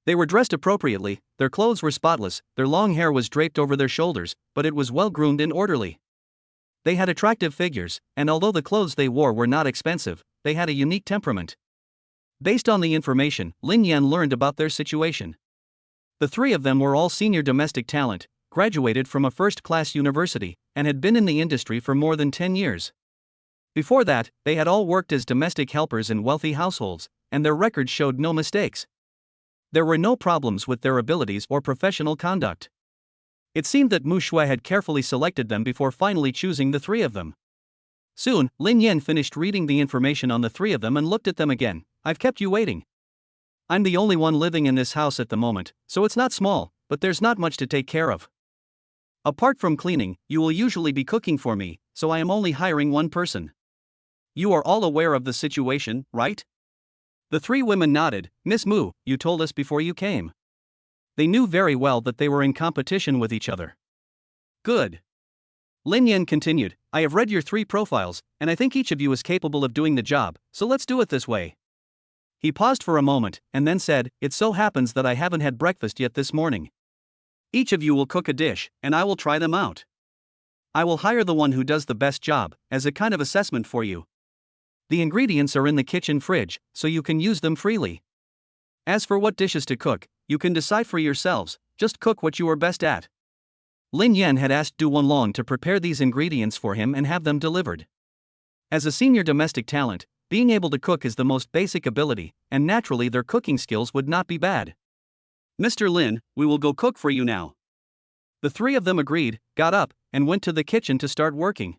They were dressed appropriately, their clothes were spotless, their long hair was draped over their shoulders, but it was well groomed and orderly. They had attractive figures, and although the clothes they wore were not expensive, they had a unique temperament. Based on the information, Lin Yan learned about their situation. The 3 of them were all senior domestic talent, graduated from a first-class university, and had been in the industry for more than 10 years. Before that, they had all worked as domestic helpers in wealthy households, and their records showed no mistakes. There were no problems with their abilities or professional conduct. It seemed that Mu Shui had carefully selected them before finally choosing the 3 of them. Soon, Lin Yan finished reading the information on the 3 of them and looked at them again. "I've kept you waiting. I'm the only one living in this house at the moment, so it's not small, but there's not much to take care of. Apart from cleaning, you will usually be cooking for me, so I am only hiring 1 person. You are all aware of the situation, right?" The three women nodded. Miss Mu, you told us before you came. They knew very well that they were in competition with each other. Good. Lin Yan continued, I have read your three profiles, and I think each of you is capable of doing the job, so let's do it this way. He paused for a moment, and then said, it so happens that I haven't had breakfast yet this morning. Each of you will cook a dish, and I will try them out. I will hire the one who does the best job, as a kind of assessment for you. The ingredients are in the kitchen fridge, so you can use them freely. As for what dishes to cook, you can decide for yourselves, just cook what you are best at. Lin Yan had asked Du Wenlong to prepare these ingredients for him and have them delivered. As a senior domestic talent, being able to cook is the most basic ability, and naturally their cooking skills would not be bad. Mr. Lin, we will go cook for you now. The three of them agreed, got up, and went to the kitchen to start working.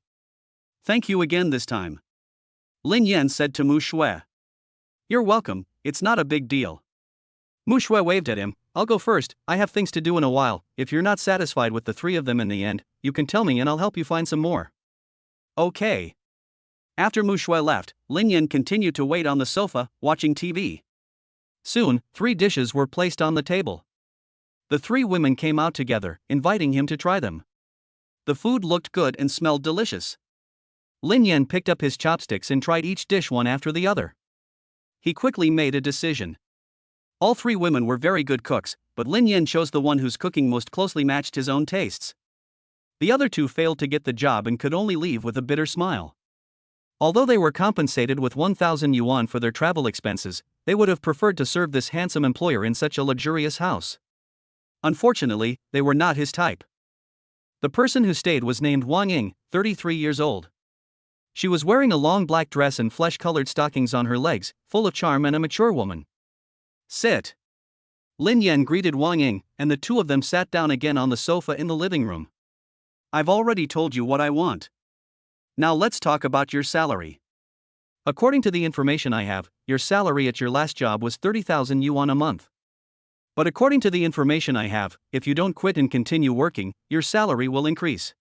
Thank you again this time. Lin Yan said to Mu Shui. You're welcome, it's not a big deal. Mu Shui waved at him, I'll go first, I have things to do in a while. If you're not satisfied with the three of them in the end, you can tell me and I'll help you find some more. Okay. After Mu Shui left, Lin Yan continued to wait on the sofa, watching TV. Soon, 3 dishes were placed on the table. The 3 women came out together, inviting him to try them. The food looked good and smelled delicious. Lin Yan picked up his chopsticks and tried each dish one after the other. He quickly made a decision. All 3 women were very good cooks, but Lin Yan chose the one whose cooking most closely matched his own tastes. The other 2 failed to get the job and could only leave with a bitter smile. Although they were compensated with 1,000 yuan for their travel expenses, they would have preferred to serve this handsome employer in such a luxurious house. Unfortunately, they were not his type. The person who stayed was named Wang Ying, 33 years old. She was wearing a long black dress and flesh-colored stockings on her legs, full of charm and a mature woman. Sit. Lin Yan greeted Wang Ying, and the 2 of them sat down again on the sofa in the living room. I've already told you what I want. Now let's talk about your salary. According to the information I have, your salary at your last job was 30,000 yuan a month. But according to the information I have, if you don't quit and continue working, your salary will increase.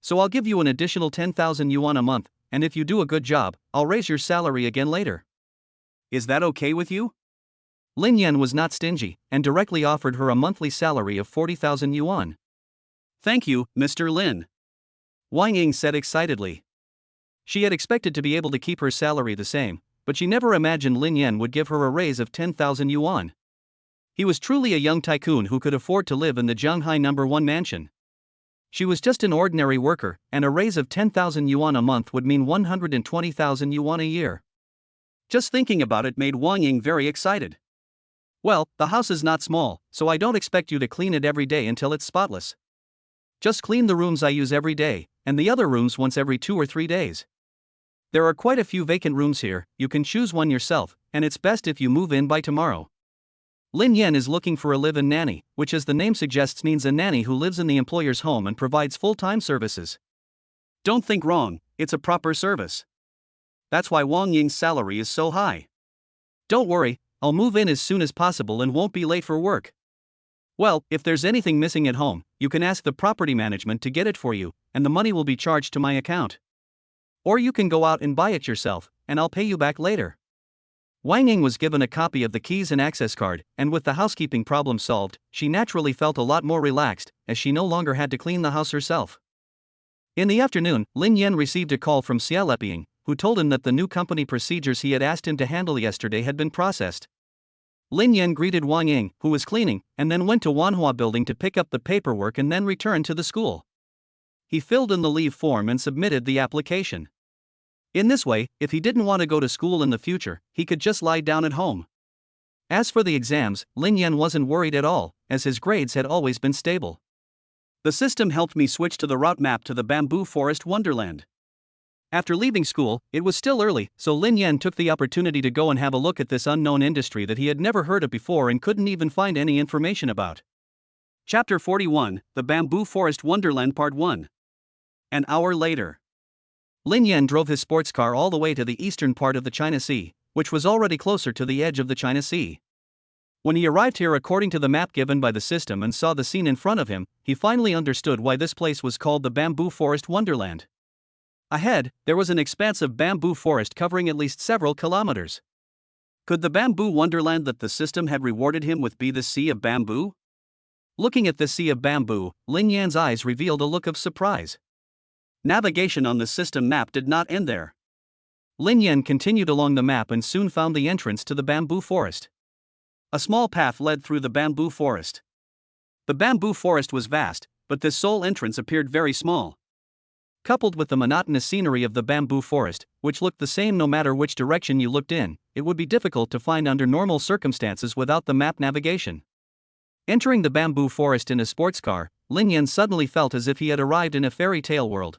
So I'll give you an additional 10,000 yuan a month, and if you do a good job, I'll raise your salary again later. Is that okay with you? Lin Yan was not stingy, and directly offered her a monthly salary of 40,000 yuan. Thank you, Mr. Lin. Wang Ying said excitedly. She had expected to be able to keep her salary the same, but she never imagined Lin Yan would give her a raise of 10,000 yuan. He was truly a young tycoon who could afford to live in the Zhanghai No. 1 mansion. She was just an ordinary worker, and a raise of 10,000 yuan a month would mean 120,000 yuan a year. Just thinking about it made Wang Ying very excited. Well, the house is not small, so I don't expect you to clean it every day until it's spotless. Just clean the rooms I use every day, and the other rooms once every 2 or 3 days. There are quite a few vacant rooms here, you can choose one yourself, and it's best if you move in by tomorrow. Lin Yan is looking for a live-in nanny, which as the name suggests means a nanny who lives in the employer's home and provides full-time services. Don't think wrong, it's a proper service. That's why Wang Ying's salary is so high. Don't worry, I'll move in as soon as possible and won't be late for work. Well, if there's anything missing at home, you can ask the property management to get it for you, and the money will be charged to my account. Or you can go out and buy it yourself, and I'll pay you back later. Wang Ying was given a copy of the keys and access card, and with the housekeeping problem solved, she naturally felt a lot more relaxed, as she no longer had to clean the house herself. In the afternoon, Lin Yan received a call from Xia Leping, who told him that the new company procedures he had asked him to handle yesterday had been processed. Lin Yan greeted Wang Ying, who was cleaning, and then went to Wanhua Building to pick up the paperwork and then returned to the school. He filled in the leave form and submitted the application. In this way, if he didn't want to go to school in the future, he could just lie down at home. As for the exams, Lin Yan wasn't worried at all, as his grades had always been stable. The system helped me switch to the route map to the bamboo forest wonderland. After leaving school, it was still early, so Lin Yan took the opportunity to go and have a look at this unknown industry that he had never heard of before and couldn't even find any information about. Chapter 41, The Bamboo Forest Wonderland Part 1. An hour later. Lin Yan drove his sports car all the way to the eastern part of the China Sea, which was already closer to the edge of the China Sea. When he arrived here according to the map given by the system and saw the scene in front of him, he finally understood why this place was called the Bamboo Forest Wonderland. Ahead, there was an expanse of bamboo forest covering at least several kilometers. Could the bamboo wonderland that the system had rewarded him with be the sea of bamboo? Looking at the sea of bamboo, Lin Yan's eyes revealed a look of surprise. Navigation on the system map did not end there. Lin Yan continued along the map and soon found the entrance to the bamboo forest. A small path led through the bamboo forest. The bamboo forest was vast, but this sole entrance appeared very small. Coupled with the monotonous scenery of the bamboo forest, which looked the same no matter which direction you looked in, it would be difficult to find under normal circumstances without the map navigation. Entering the bamboo forest in a sports car, Lin Yan suddenly felt as if he had arrived in a fairy tale world.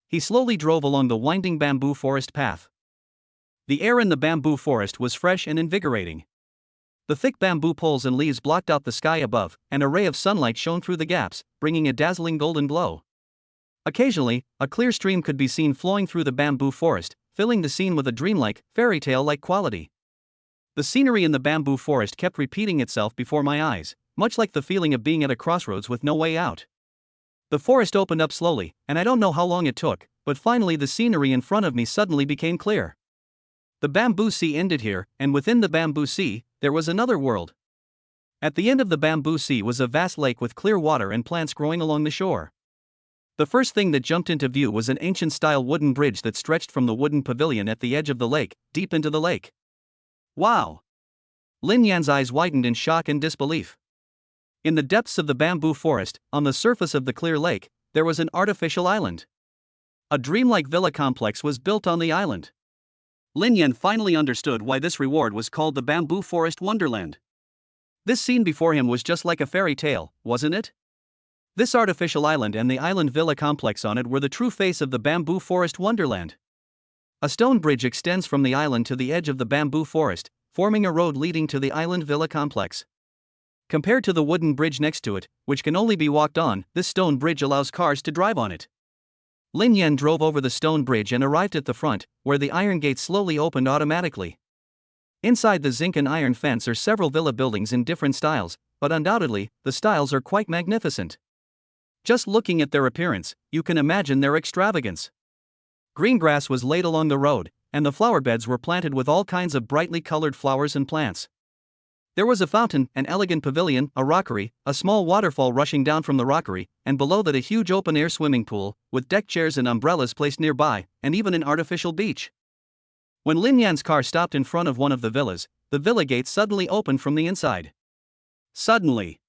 He slowly drove along the winding bamboo forest path. The air in the bamboo forest was fresh and invigorating. The thick bamboo poles and leaves blocked out the sky above, and a ray of sunlight shone through the gaps, bringing a dazzling golden glow. Occasionally, a clear stream could be seen flowing through the bamboo forest, filling the scene with a dreamlike, fairy tale-like quality. The scenery in the bamboo forest kept repeating itself before my eyes, much like the feeling of being at a crossroads with no way out. The forest opened up slowly, and I don't know how long it took, but finally the scenery in front of me suddenly became clear. The bamboo sea ended here, and within the bamboo sea, there was another world. At the end of the bamboo sea was a vast lake with clear water and plants growing along the shore. The first thing that jumped into view was an ancient-style wooden bridge that stretched from the wooden pavilion at the edge of the lake, deep into the lake. Wow! Lin Yan's eyes widened in shock and disbelief. In the depths of the bamboo forest, on the surface of the clear lake, there was an artificial island. A dreamlike villa complex was built on the island. Lin Yan finally understood why this reward was called the Bamboo Forest Wonderland. This scene before him was just like a fairy tale, wasn't it? This artificial island and the island villa complex on it were the true face of the Bamboo Forest Wonderland. A stone bridge extends from the island to the edge of the bamboo forest, forming a road leading to the island villa complex. Compared to the wooden bridge next to it, which can only be walked on, this stone bridge allows cars to drive on it. Lin Yan drove over the stone bridge and arrived at the front, where the iron gates slowly opened automatically. Inside the zinc and iron fence are several villa buildings in different styles, but undoubtedly, the styles are quite magnificent. Just looking at their appearance, you can imagine their extravagance. Green grass was laid along the road, and the flower beds were planted with all kinds of brightly colored flowers and plants. There was a fountain, an elegant pavilion, a rockery, a small waterfall rushing down from the rockery, and below that a huge open-air swimming pool, with deck chairs and umbrellas placed nearby, and even an artificial beach. When Lin Yan's car stopped in front of one of the villas, the villa gates suddenly opened from the inside. Suddenly,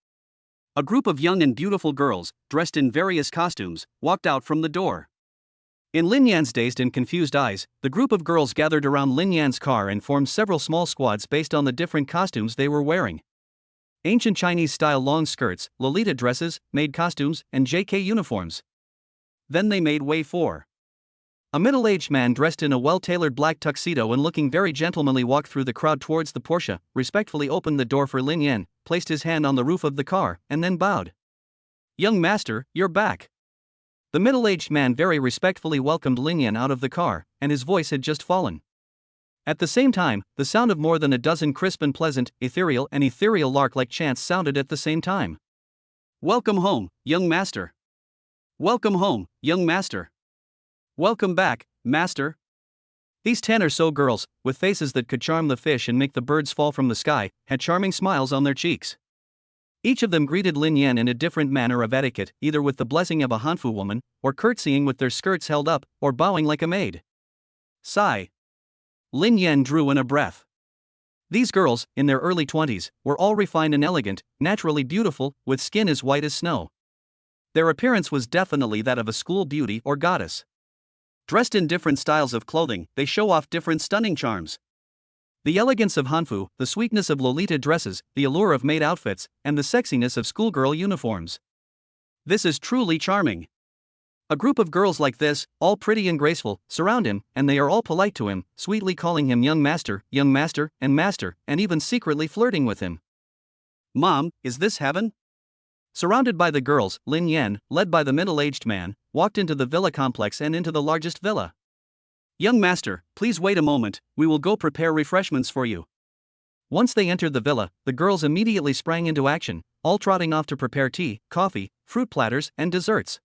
a group of young and beautiful girls, dressed in various costumes, walked out from the door. In Lin Yan's dazed and confused eyes, the group of girls gathered around Lin Yan's car and formed several small squads based on the different costumes they were wearing. Ancient Chinese-style long skirts, Lolita dresses, maid costumes, and JK uniforms. Then they made way for a middle-aged man dressed in a well-tailored black tuxedo and looking very gentlemanly walked through the crowd towards the Porsche, respectfully opened the door for Lin Yan, placed his hand on the roof of the car, and then bowed. "Young master, you're back." The middle-aged man very respectfully welcomed Lin Yan out of the car, and his voice had just fallen. At the same time, the sound of more than a dozen crisp and pleasant, ethereal lark-like chants sounded at the same time. "Welcome home, young master. Welcome home, young master. Welcome back, master." These 10 or so girls, with faces that could charm the fish and make the birds fall from the sky, had charming smiles on their cheeks. Each of them greeted Lin Yan in a different manner of etiquette, either with the blessing of a Hanfu woman, or curtsying with their skirts held up, or bowing like a maid. Sigh. Lin Yan drew in a breath. These girls, in their early 20s, were all refined and elegant, naturally beautiful, with skin as white as snow. Their appearance was definitely that of a school beauty or goddess. Dressed in different styles of clothing, they show off different stunning charms. The elegance of Hanfu, the sweetness of Lolita dresses, the allure of maid outfits, and the sexiness of schoolgirl uniforms. This is truly charming. A group of girls like this, all pretty and graceful, surround him, and they are all polite to him, sweetly calling him young master, and even secretly flirting with him. "Mom, is this heaven?" Surrounded by the girls, Lin Yan, led by the middle-aged man, walked into the villa complex and into the largest villa. "Young master, please wait a moment, we will go prepare refreshments for you." Once they entered the villa, the girls immediately sprang into action, all trotting off to prepare tea, coffee, fruit platters, and desserts.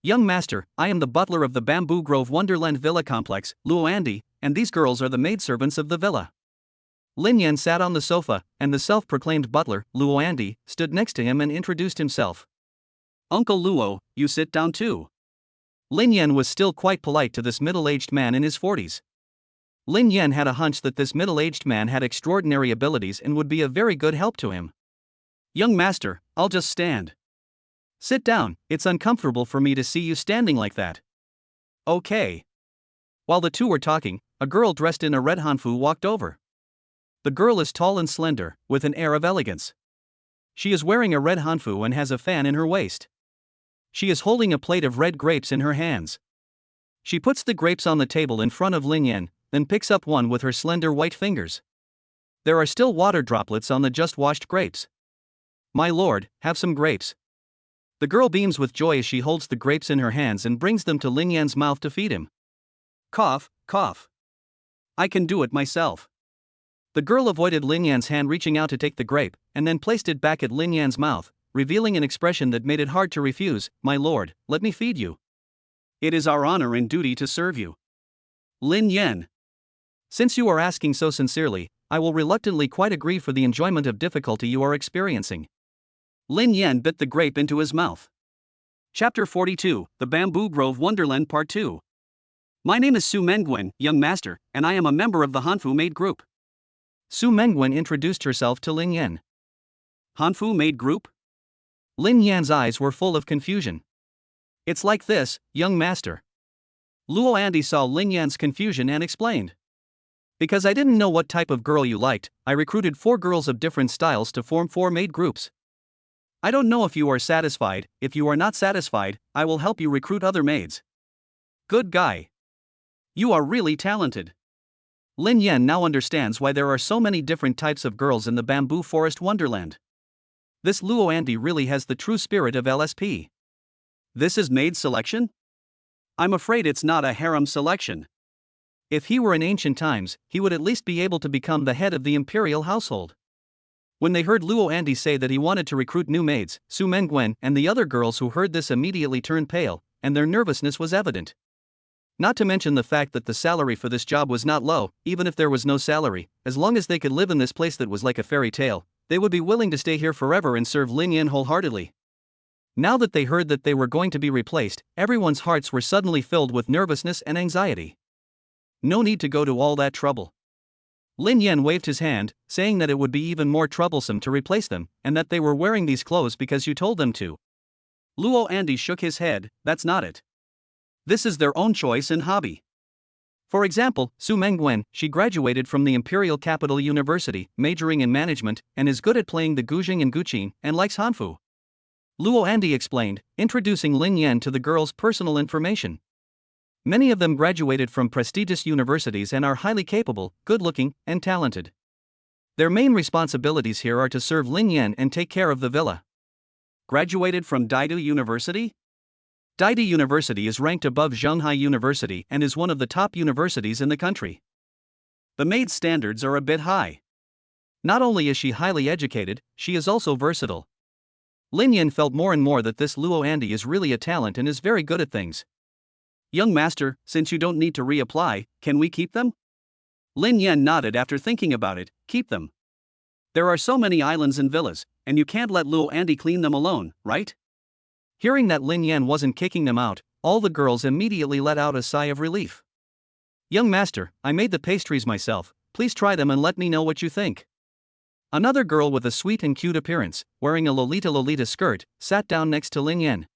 "Young master, I am the butler of the Bamboo Grove Wonderland Villa Complex, Luo Andy, and these girls are the maidservants of the villa." Lin Yan sat on the sofa, and the self-proclaimed butler, Luo Andy, stood next to him and introduced himself. Uncle Luo, you sit down too. Lin Yan was still quite polite to this middle-aged man in his 40s. Lin Yan had a hunch that this middle-aged man had extraordinary abilities and would be a very good help to him. Young master, I'll just stand. Sit down, it's uncomfortable for me to see you standing like that. Okay. While the two were talking, a girl dressed in a red hanfu walked over. The girl is tall and slender, with an air of elegance. She is wearing a red hanfu and has a fan in her waist. She is holding a plate of red grapes in her hands. She puts the grapes on the table in front of Lin Yan, then picks up one with her slender white fingers. There are still water droplets on the just washed grapes. My lord, have some grapes. The girl beams with joy as she holds the grapes in her hands and brings them to Lin Yan's mouth to feed him. Cough, cough. I can do it myself. The girl avoided Lin Yan's hand reaching out to take the grape, and then placed it back at Lin Yan's mouth, revealing an expression that made it hard to refuse. My lord, let me feed you. It is our honor and duty to serve you. Lin Yan. Since you are asking so sincerely, I will reluctantly quite agree for the enjoyment of difficulty you are experiencing. Lin Yan bit the grape into his mouth. Chapter 42, The Bamboo Grove Wonderland Part 2. My name is Su Mengwen, young master, and I am a member of the Hanfu Maid Group. Su Mengwen introduced herself to Lin Yan. Hanfu Maid Group? Lin Yan's eyes were full of confusion. It's like this, young master. Luo Andy saw Lin Yan's confusion and explained. Because I didn't know what type of girl you liked, I recruited 4 girls of different styles to form 4 maid groups. I don't know if you are satisfied. If you are not satisfied, I will help you recruit other maids. Good guy. You are really talented. Lin Yan now understands why there are so many different types of girls in the bamboo forest wonderland. This Luo Andy really has the true spirit of LSP. This is maid selection? I'm afraid it's not a harem selection. If he were in ancient times, he would at least be able to become the head of the imperial household. When they heard Luo Andy say that he wanted to recruit new maids, Su Mengwen and the other girls who heard this immediately turned pale, and their nervousness was evident. Not to mention the fact that the salary for this job was not low. Even if there was no salary, as long as they could live in this place that was like a fairy tale, they would be willing to stay here forever and serve Lin Yan wholeheartedly. Now that they heard that they were going to be replaced, everyone's hearts were suddenly filled with nervousness and anxiety. No need to go to all that trouble. Lin Yan waved his hand, saying that it would be even more troublesome to replace them, and that they were wearing these clothes because you told them to. Luo Andy shook his head. That's not it. This is their own choice and hobby. For example, Su Mengwen, she graduated from the Imperial Capital University, majoring in management, and is good at playing the guzheng and guqin, and likes Hanfu. Luo Andy explained, introducing Lin Yan to the girls' personal information. Many of them graduated from prestigious universities and are highly capable, good-looking, and talented. Their main responsibilities here are to serve Lin Yan and take care of the villa. Graduated from Daidu University? Daidu University is ranked above Zhonghai University and is one of the top universities in the country. The maid's standards are a bit high. Not only is she highly educated, she is also versatile. Lin Yan felt more and more that this Luo Andy is really a talent and is very good at things. Young master, since you don't need to reapply, can we keep them? Lin Yan nodded after thinking about it. Keep them. There are so many islands and villas, and you can't let Luo Andy clean them alone, right? Hearing that Lin Yan wasn't kicking them out, all the girls immediately let out a sigh of relief. Young master, I made the pastries myself, please try them and let me know what you think. Another girl with a sweet and cute appearance, wearing a Lolita skirt, sat down next to Lin Yan.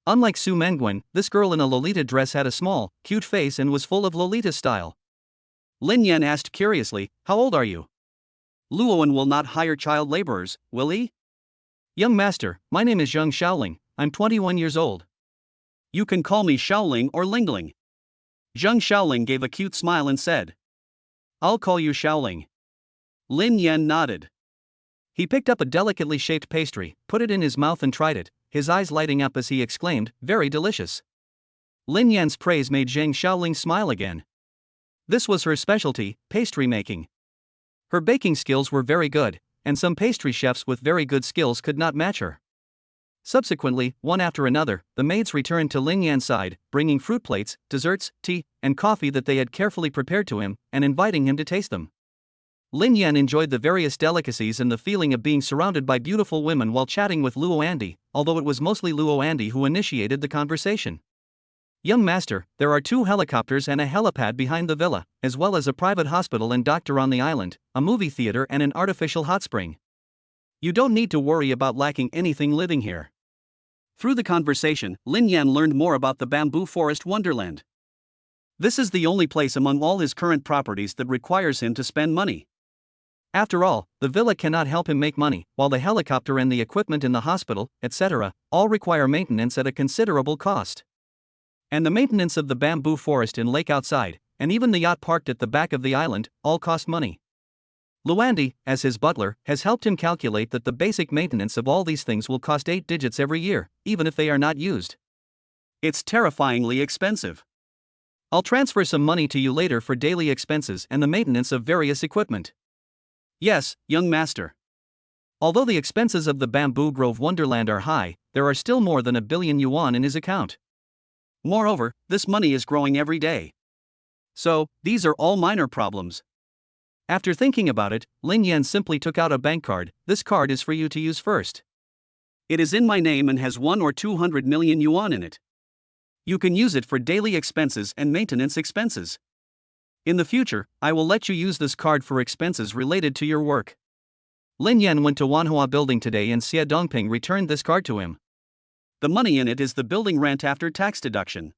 Unlike Su Mengwen, this girl in a Lolita dress had a small, cute face and was full of Lolita style. Lin Yan asked curiously, how old are you? Luoan will not hire child laborers, will he? Young master, my name is Zheng Shaoling, I'm 21 years old. You can call me Shaoling or Lingling. Zheng Shaoling gave a cute smile and said. I'll call you Shaoling. Lin Yan nodded. He picked up a delicately shaped pastry, put it in his mouth and tried it, his eyes lighting up as he exclaimed, very delicious. Lin Yan's praise made Zheng Shaoling smile again. This was her specialty, pastry making. Her baking skills were very good, and some pastry chefs with very good skills could not match her. Subsequently, one after another, the maids returned to Lin Yan's side, bringing fruit plates, desserts, tea, and coffee that they had carefully prepared to him, and inviting him to taste them. Lin Yan enjoyed the various delicacies and the feeling of being surrounded by beautiful women while chatting with Luo Andy, although it was mostly Luo Andy who initiated the conversation. Young master, there are 2 helicopters and a helipad behind the villa, as well as a private hospital and doctor on the island, a movie theater and an artificial hot spring. You don't need to worry about lacking anything living here. Through the conversation, Lin Yan learned more about the bamboo forest wonderland. This is the only place among all his current properties that requires him to spend money. After all, the villa cannot help him make money, while the helicopter and the equipment in the hospital, etc., all require maintenance at a considerable cost. And the maintenance of the bamboo forest and lake outside, and even the yacht parked at the back of the island, all cost money. Luandi, as his butler, has helped him calculate that the basic maintenance of all these things will cost 8 digits every year, even if they are not used. It's terrifyingly expensive. I'll transfer some money to you later for daily expenses and the maintenance of various equipment. Yes, young master. Although the expenses of the Bamboo Grove Wonderland are high, there are still more than 1 billion yuan in his account. Moreover, this money is growing every day. So, these are all minor problems. After thinking about it, Lin Yan simply took out a bank card. This card is for you to use first. It is in my name and has 1 or 200 million yuan in it. You can use it for daily expenses and maintenance expenses. In the future, I will let you use this card for expenses related to your work. Lin Yan went to Wanhua Building today and Xie Dongping returned this card to him. The money in it is the building rent after tax deduction.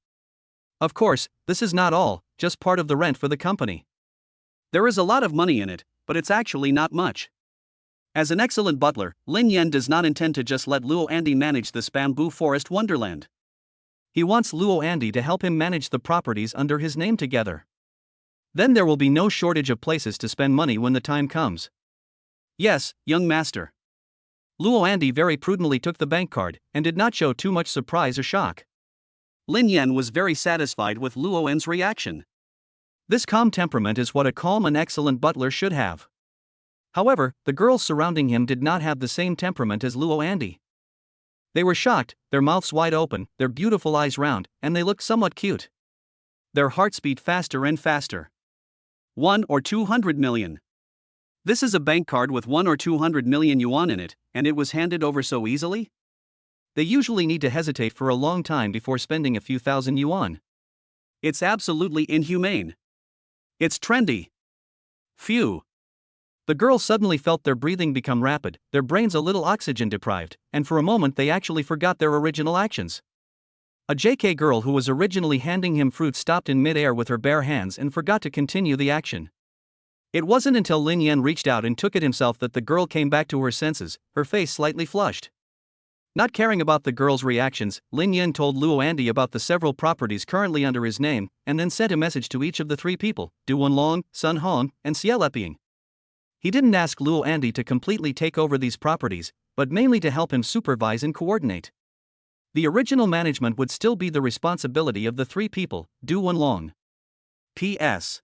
Of course, this is not all, just part of the rent for the company. There is a lot of money in it, but it's actually not much. As an excellent butler, Lin Yan does not intend to just let Luo Andy manage this bamboo forest wonderland. He wants Luo Andy to help him manage the properties under his name together. Then there will be no shortage of places to spend money when the time comes. Yes, young master. Luo Andy very prudently took the bank card and did not show too much surprise or shock. Lin Yan was very satisfied with Luo An's reaction. This calm temperament is what a calm and excellent butler should have. However, the girls surrounding him did not have the same temperament as Luo Andy. They were shocked, their mouths wide open, their beautiful eyes round, and they looked somewhat cute. Their hearts beat faster and faster. 1 or 200 million. This is a bank card with 1 or 200 million yuan in it, and it was handed over so easily? They usually need to hesitate for a long time before spending a few thousand yuan. It's absolutely inhumane. It's trendy. Phew. The girls suddenly felt their breathing become rapid, their brains a little oxygen deprived, and for a moment they actually forgot their original actions. A JK girl who was originally handing him fruit stopped in mid-air with her bare hands and forgot to continue the action. It wasn't until Lin Yan reached out and took it himself that the girl came back to her senses, her face slightly flushed. Not caring about the girl's reactions, Lin Yan told Luo Andy about the several properties currently under his name, and then sent a message to each of the 3 people, Du Wenlong, Sun Hong, and Xie Leping. He didn't ask Luo Andy to completely take over these properties, but mainly to help him supervise and coordinate. The original management would still be the responsibility of the 3 people, Du Wenlong. P.S.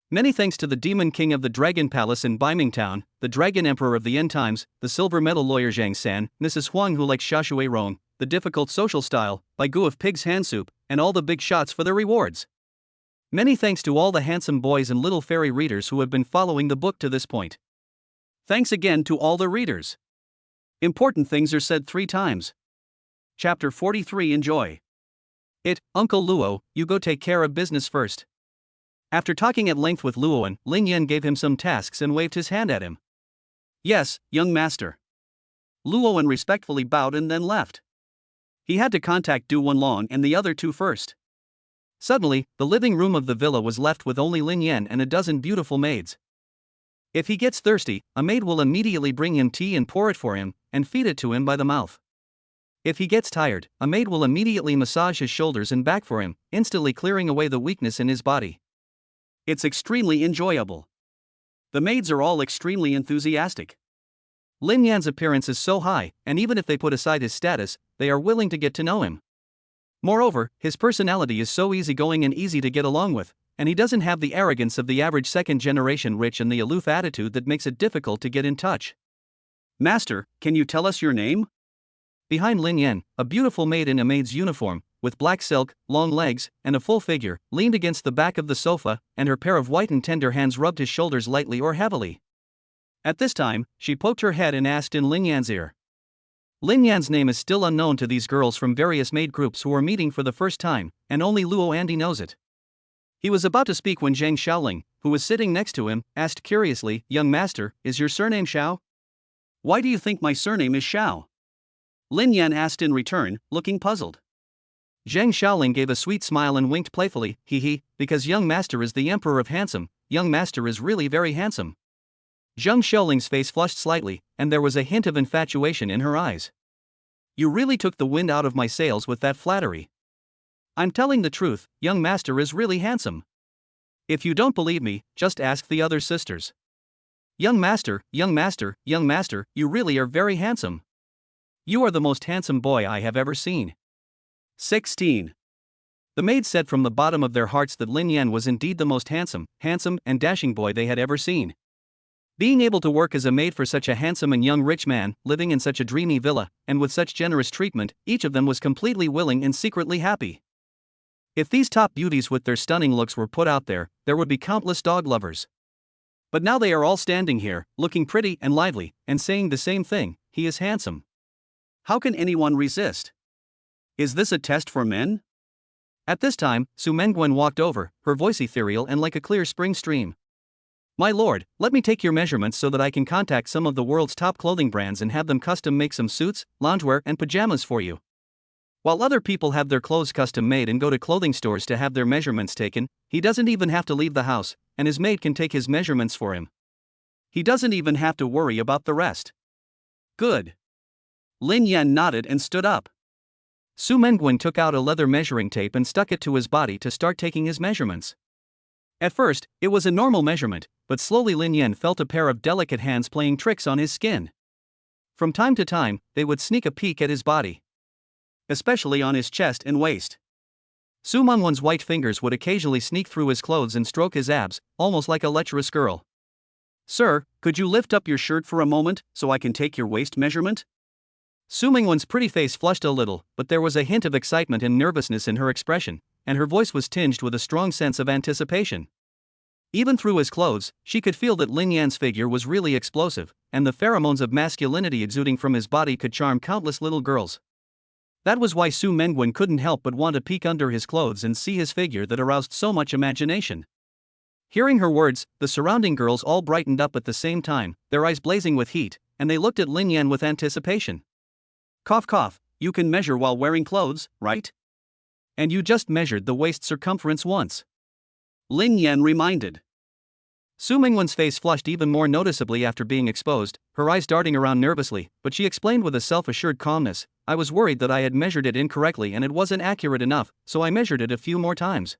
Many thanks to the Demon King of the Dragon Palace in Beiming Town, the Dragon Emperor of the End Times, the Silver Medal Lawyer Zhang San, Mrs. Huang who likes Shashui Rong, the Difficult Social Style, Baigu of Pig's Hand Soup, and all the big shots for their rewards. Many thanks to all the handsome boys and little fairy readers who have been following the book to this point. Thanks again to all the readers. Important things are said 3 times. Chapter 43. Enjoy. It, Uncle Luo, you go take care of business first. After talking at length with Luoan, Lin Yan gave him some tasks and waved his hand at him. Yes, young master. Luoan respectfully bowed and then left. He had to contact Du Wenlong and the other 2 first. Suddenly, the living room of the villa was left with only Lin Yan and a dozen beautiful maids. If he gets thirsty, a maid will immediately bring him tea and pour it for him, and feed it to him by the mouth. If he gets tired, a maid will immediately massage his shoulders and back for him, instantly clearing away the weakness in his body. It's extremely enjoyable. The maids are all extremely enthusiastic. Lin Yan's appearance is so high, and even if they put aside his status, they are willing to get to know him. Moreover, his personality is so easygoing and easy to get along with, and he doesn't have the arrogance of the average second-generation rich and the aloof attitude that makes it difficult to get in touch. Master, can you tell us your name? Behind Lin Yan, a beautiful maid in a maid's uniform, with black silk, long legs, and a full figure, leaned against the back of the sofa, and her pair of white and tender hands rubbed his shoulders lightly or heavily. At this time, she poked her head and asked in Lin Yan's ear. Lin Yan's name is still unknown to these girls from various maid groups who are meeting for the first time, and only Luo Andy knows it. He was about to speak when Zhang Xiaoling, who was sitting next to him, asked curiously, "Young master, is your surname Xiao?" "Why do you think my surname is Xiao?" Lin Yan asked in return, looking puzzled. Zhang Xiaoling gave a sweet smile and winked playfully, "Hee, because young master is the emperor of handsome, young master is really very handsome." Zhang Xiaoling's face flushed slightly, and there was a hint of infatuation in her eyes. "You really took the wind out of my sails with that flattery. I'm telling the truth, young master is really handsome. If you don't believe me, just ask the other sisters. Young master, young master, young master, you really are very handsome. You are the most handsome boy I have ever seen." 16. The maids said from the bottom of their hearts that Lin Yan was indeed the most handsome, and dashing boy they had ever seen. Being able to work as a maid for such a handsome and young rich man, living in such a dreamy villa, and with such generous treatment, each of them was completely willing and secretly happy. If these top beauties with their stunning looks were put out there would be countless dog lovers. But now they are all standing here, looking pretty and lively, and saying the same thing, "He is handsome." How can anyone resist? Is this a test for men? At this time, Su Mengwen walked over, her voice ethereal and like a clear spring stream. "My lord, let me take your measurements so that I can contact some of the world's top clothing brands and have them custom make some suits, loungewear and pajamas for you." While other people have their clothes custom made and go to clothing stores to have their measurements taken, he doesn't even have to leave the house, and his maid can take his measurements for him. He doesn't even have to worry about the rest. Good. Lin Yan nodded and stood up. Su Mengwen took out a leather measuring tape and stuck it to his body to start taking his measurements. At first, it was a normal measurement, but slowly Lin Yan felt a pair of delicate hands playing tricks on his skin. From time to time, they would sneak a peek at his body, especially on his chest and waist. Su Mengwen's white fingers would occasionally sneak through his clothes and stroke his abs, almost like a lecherous girl. "Sir, could you lift up your shirt for a moment, so I can take your waist measurement?" Su Mengwen's pretty face flushed a little, but there was a hint of excitement and nervousness in her expression, and her voice was tinged with a strong sense of anticipation. Even through his clothes, she could feel that Lin Yan's figure was really explosive, and the pheromones of masculinity exuding from his body could charm countless little girls. That was why Su Mengwen couldn't help but want to peek under his clothes and see his figure that aroused so much imagination. Hearing her words, the surrounding girls all brightened up at the same time, their eyes blazing with heat, and they looked at Lin Yan with anticipation. "Cough cough, you can measure while wearing clothes, right? And you just measured the waist circumference once," Lin Yan reminded. Su Mengwen's face flushed even more noticeably after being exposed, her eyes darting around nervously, but she explained with a self-assured calmness, "I was worried that I had measured it incorrectly and it wasn't accurate enough, so I measured it a few more times."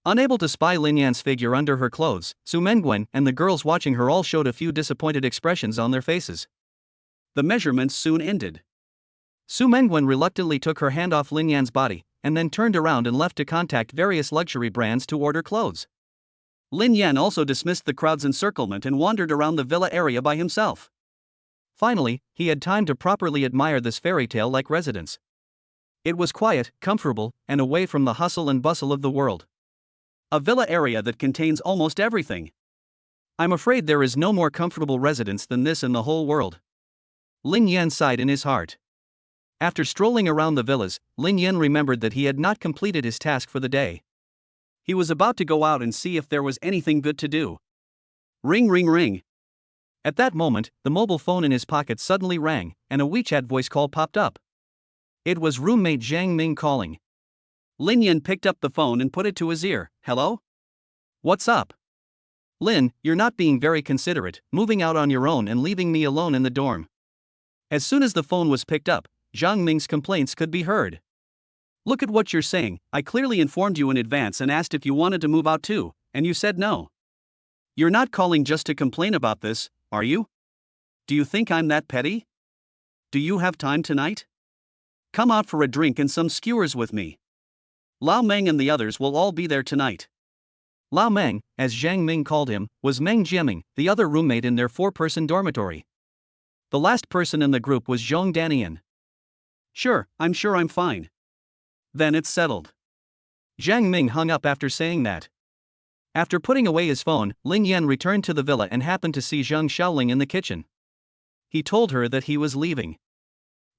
Unable to spy Lin Yan's figure under her clothes, Su Mengwen and the girls watching her all showed a few disappointed expressions on their faces. The measurements soon ended. Su Mengwen reluctantly took her hand off Lin Yan's body, and then turned around and left to contact various luxury brands to order clothes. Lin Yan also dismissed the crowd's encirclement and wandered around the villa area by himself. Finally, he had time to properly admire this fairy tale-like residence. It was quiet, comfortable, and away from the hustle and bustle of the world. A villa area that contains almost everything. I'm afraid there is no more comfortable residence than this in the whole world. Lin Yan sighed in his heart. After strolling around the villas, Lin Yan remembered that he had not completed his task for the day. He was about to go out and see if there was anything good to do. Ring ring ring. At that moment, the mobile phone in his pocket suddenly rang, and a WeChat voice call popped up. It was roommate Zhang Ming calling. Lin Yan picked up the phone and put it to his ear. "Hello? What's up?" "Lin, you're not being very considerate, moving out on your own and leaving me alone in the dorm." As soon as the phone was picked up, Zhang Ming's complaints could be heard. "Look at what you're saying, I clearly informed you in advance and asked if you wanted to move out too, and you said no. You're not calling just to complain about this, are you? Do you think I'm that petty? Do you have time tonight? Come out for a drink and some skewers with me. Lao Meng and the others will all be there tonight." Lao Meng, as Zhang Ming called him, was Meng Jiaming, the other roommate in their 4-person dormitory. The last person in the group was Zhong Danian. Sure I'm fine. Then it's settled. Jiang Ming hung up after saying that. After putting away his phone, Lin Yan returned to the villa and happened to see Zhang Xiaoling in the kitchen. He told her that he was leaving.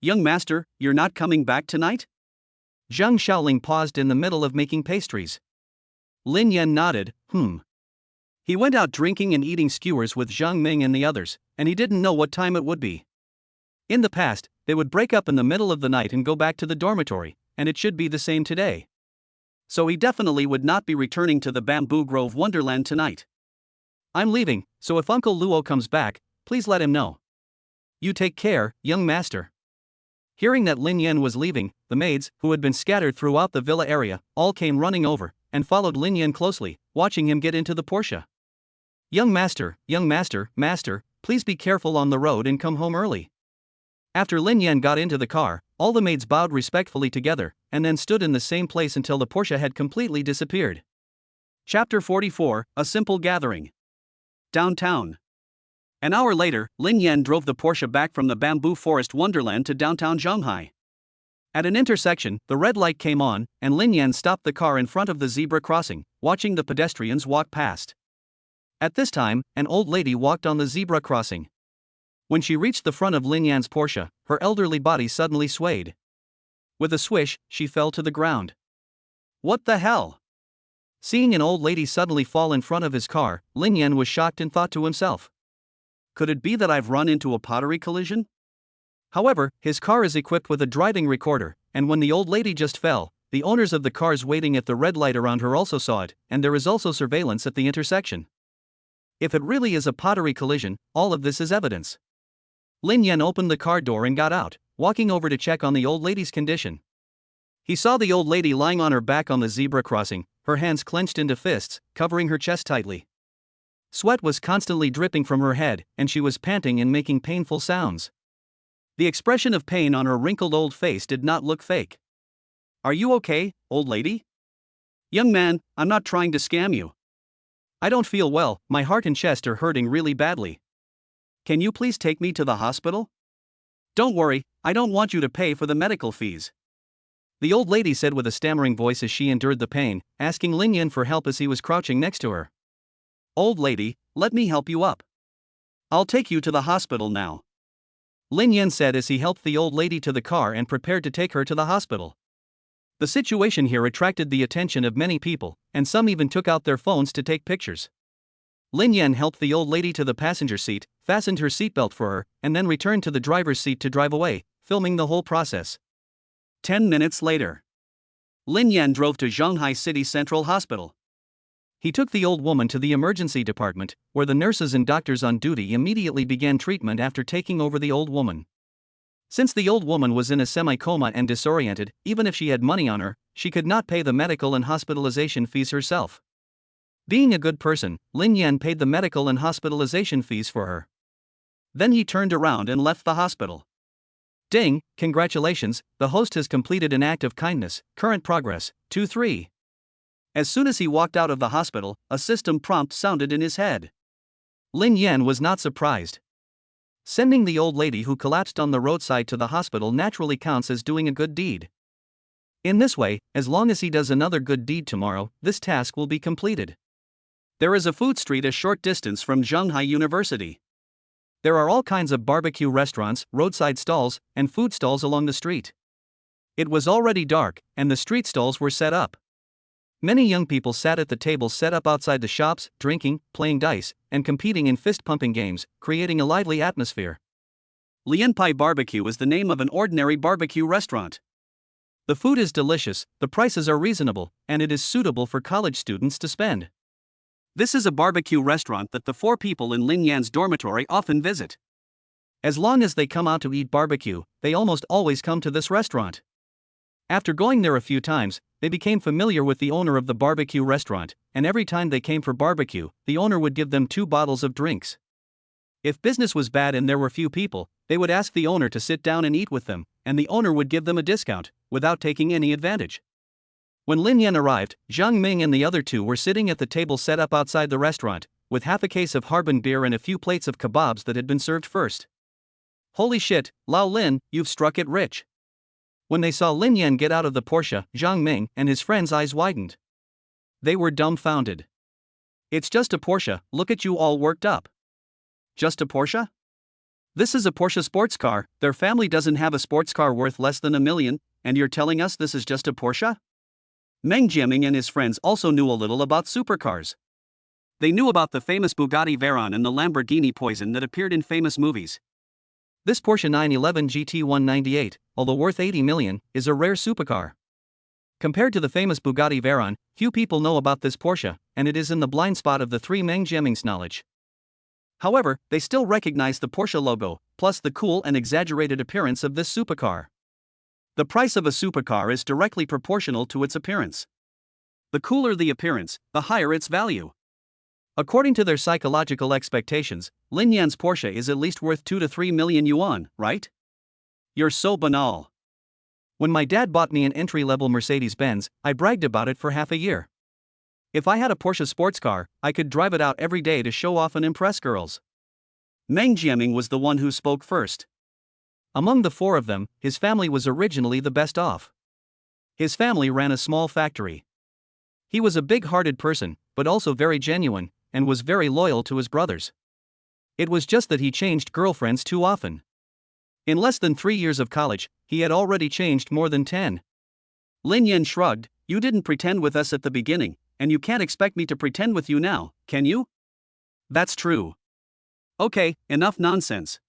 Young master, you're not coming back tonight? Zhang Xiaoling paused in the middle of making pastries. Lin Yan nodded, He went out drinking and eating skewers with Zhang Ming and the others, and he didn't know what time it would be. In the past, they would break up in the middle of the night and go back to the dormitory, and it should be the same today. So he definitely would not be returning to the Bamboo Grove Wonderland tonight. I'm leaving, so if Uncle Luo comes back, please let him know. You take care, young master. Hearing that Lin Yan was leaving, the maids, who had been scattered throughout the villa area, all came running over, and followed Lin Yan closely, watching him get into the Porsche. Young master, master, please be careful on the road and come home early. After Lin Yan got into the car, all the maids bowed respectfully together, and then stood in the same place until the Porsche had completely disappeared. Chapter 44, A Simple Gathering. Downtown. An hour later, Lin Yan drove the Porsche back from the Bamboo Forest Wonderland to downtown Shanghai. At an intersection, the red light came on, and Lin Yan stopped the car in front of the zebra crossing, watching the pedestrians walk past. At this time, an old lady walked on the zebra crossing. When she reached the front of Lin Yan's Porsche, her elderly body suddenly swayed. With a swish, she fell to the ground. What the hell? Seeing an old lady suddenly fall in front of his car, Lin Yan was shocked and thought to himself, could it be that I've run into a pottery collision? However, his car is equipped with a driving recorder, and when the old lady just fell, the owners of the cars waiting at the red light around her also saw it, and there is also surveillance at the intersection. If it really is a pottery collision, all of this is evidence. Lin Yan opened the car door and got out, walking over to check on the old lady's condition. He saw the old lady lying on her back on the zebra crossing, her hands clenched into fists, covering her chest tightly. Sweat was constantly dripping from her head, and she was panting and making painful sounds. The expression of pain on her wrinkled old face did not look fake. Are you okay, old lady? Young man, I'm not trying to scam you. I don't feel well, my heart and chest are hurting really badly. Can you please take me to the hospital? Don't worry, I don't want you to pay for the medical fees. The old lady said with a stammering voice as she endured the pain, asking Lin Yan for help as he was crouching next to her. Old lady, let me help you up. I'll take you to the hospital now. Lin Yan said as he helped the old lady to the car and prepared to take her to the hospital. The situation here attracted the attention of many people, and some even took out their phones to take pictures. Lin Yan helped the old lady to the passenger seat, fastened her seatbelt for her, and then returned to the driver's seat to drive away, filming the whole process. 10 minutes later, Lin Yan drove to Shanghai City Central Hospital. He took the old woman to the emergency department, where the nurses and doctors on duty immediately began treatment after taking over the old woman. Since the old woman was in a semi-coma and disoriented, even if she had money on her, she could not pay the medical and hospitalization fees herself. Being a good person, Lin Yan paid the medical and hospitalization fees for her. Then he turned around and left the hospital. Ding, congratulations, the host has completed an act of kindness, current progress, 2-3. As soon as he walked out of the hospital, a system prompt sounded in his head. Lin Yan was not surprised. Sending the old lady who collapsed on the roadside to the hospital naturally counts as doing a good deed. In this way, as long as he does another good deed tomorrow, this task will be completed. There is a food street a short distance from Shanghai University. There are all kinds of barbecue restaurants, roadside stalls, and food stalls along the street. It was already dark, and the street stalls were set up. Many young people sat at the tables set up outside the shops, drinking, playing dice, and competing in fist-pumping games, creating a lively atmosphere. Lianpai Barbecue is the name of an ordinary barbecue restaurant. The food is delicious, the prices are reasonable, and it is suitable for college students to spend. This is a barbecue restaurant that the 4 people in Lin Yan's dormitory often visit. As long as they come out to eat barbecue, they almost always come to this restaurant. After going there a few times, they became familiar with the owner of the barbecue restaurant, and every time they came for barbecue, the owner would give them 2 bottles of drinks. If business was bad and there were few people, they would ask the owner to sit down and eat with them, and the owner would give them a discount, without taking any advantage. When Lin Yan arrived, Zhang Ming and the other 2 were sitting at the table set up outside the restaurant, with half a case of Harbin beer and a few plates of kebabs that had been served first. Holy shit, Lao Lin, you've struck it rich. When they saw Lin Yan get out of the Porsche, Zhang Ming and his friends' eyes widened. They were dumbfounded. It's just a Porsche, look at you all worked up. Just a Porsche? This is a Porsche sports car, their family doesn't have a sports car worth less than $1 million, and you're telling us this is just a Porsche? Meng Jiaming and his friends also knew a little about supercars. They knew about the famous Bugatti Veyron and the Lamborghini Poison that appeared in famous movies. This Porsche 911 GT 198, although worth $80 million, is a rare supercar. Compared to the famous Bugatti Veyron, few people know about this Porsche, and it is in the blind spot of the three Meng Jiaming's knowledge. However, they still recognize the Porsche logo, plus the cool and exaggerated appearance of this supercar. The price of a supercar is directly proportional to its appearance. The cooler the appearance, the higher its value. According to their psychological expectations, Lin Yan's Porsche is at least worth 2 to 3 million yuan, right? You're so banal. When my dad bought me an entry-level Mercedes-Benz, I bragged about it for half a year. If I had a Porsche sports car, I could drive it out every day to show off and impress girls. Meng Jiaming was the one who spoke first. Among the four of them, his family was originally the best off. His family ran a small factory. He was a big-hearted person, but also very genuine, and was very loyal to his brothers. It was just that he changed girlfriends too often. In less than 3 years of college, he had already changed more than 10. Lin Yan shrugged, you didn't pretend with us at the beginning, and you can't expect me to pretend with you now, can you? That's true. Okay, enough nonsense.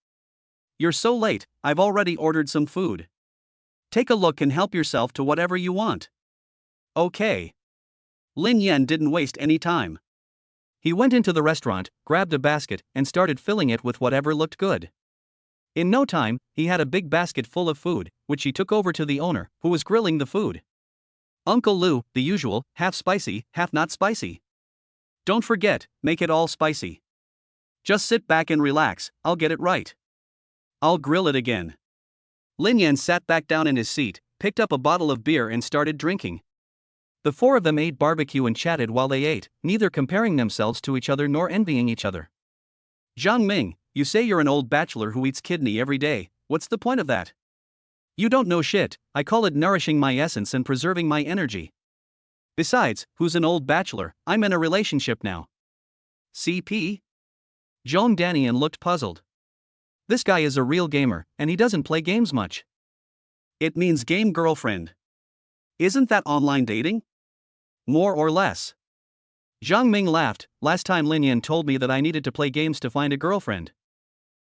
You're so late, I've already ordered some food. Take a look and help yourself to whatever you want. Okay. Lin Yan didn't waste any time. He went into the restaurant, grabbed a basket, and started filling it with whatever looked good. In no time, he had a big basket full of food, which he took over to the owner, who was grilling the food. Uncle Lu, the usual, half spicy, half not spicy. Don't forget, make it all spicy. Just sit back and relax, I'll get it right. I'll grill it again. Lin Yan sat back down in his seat, picked up a bottle of beer and started drinking. The four of them ate barbecue and chatted while they ate, neither comparing themselves to each other nor envying each other. Zhang Ming, you say you're an old bachelor who eats kidney every day, what's the point of that? You don't know shit, I call it nourishing my essence and preserving my energy. Besides, who's an old bachelor, I'm in a relationship now. CP? Zhong Danian looked puzzled. This guy is a real gamer, and he doesn't play games much. It means game girlfriend. Isn't that online dating? More or less. Zhang Ming laughed, last time Lin Yan told me that I needed to play games to find a girlfriend.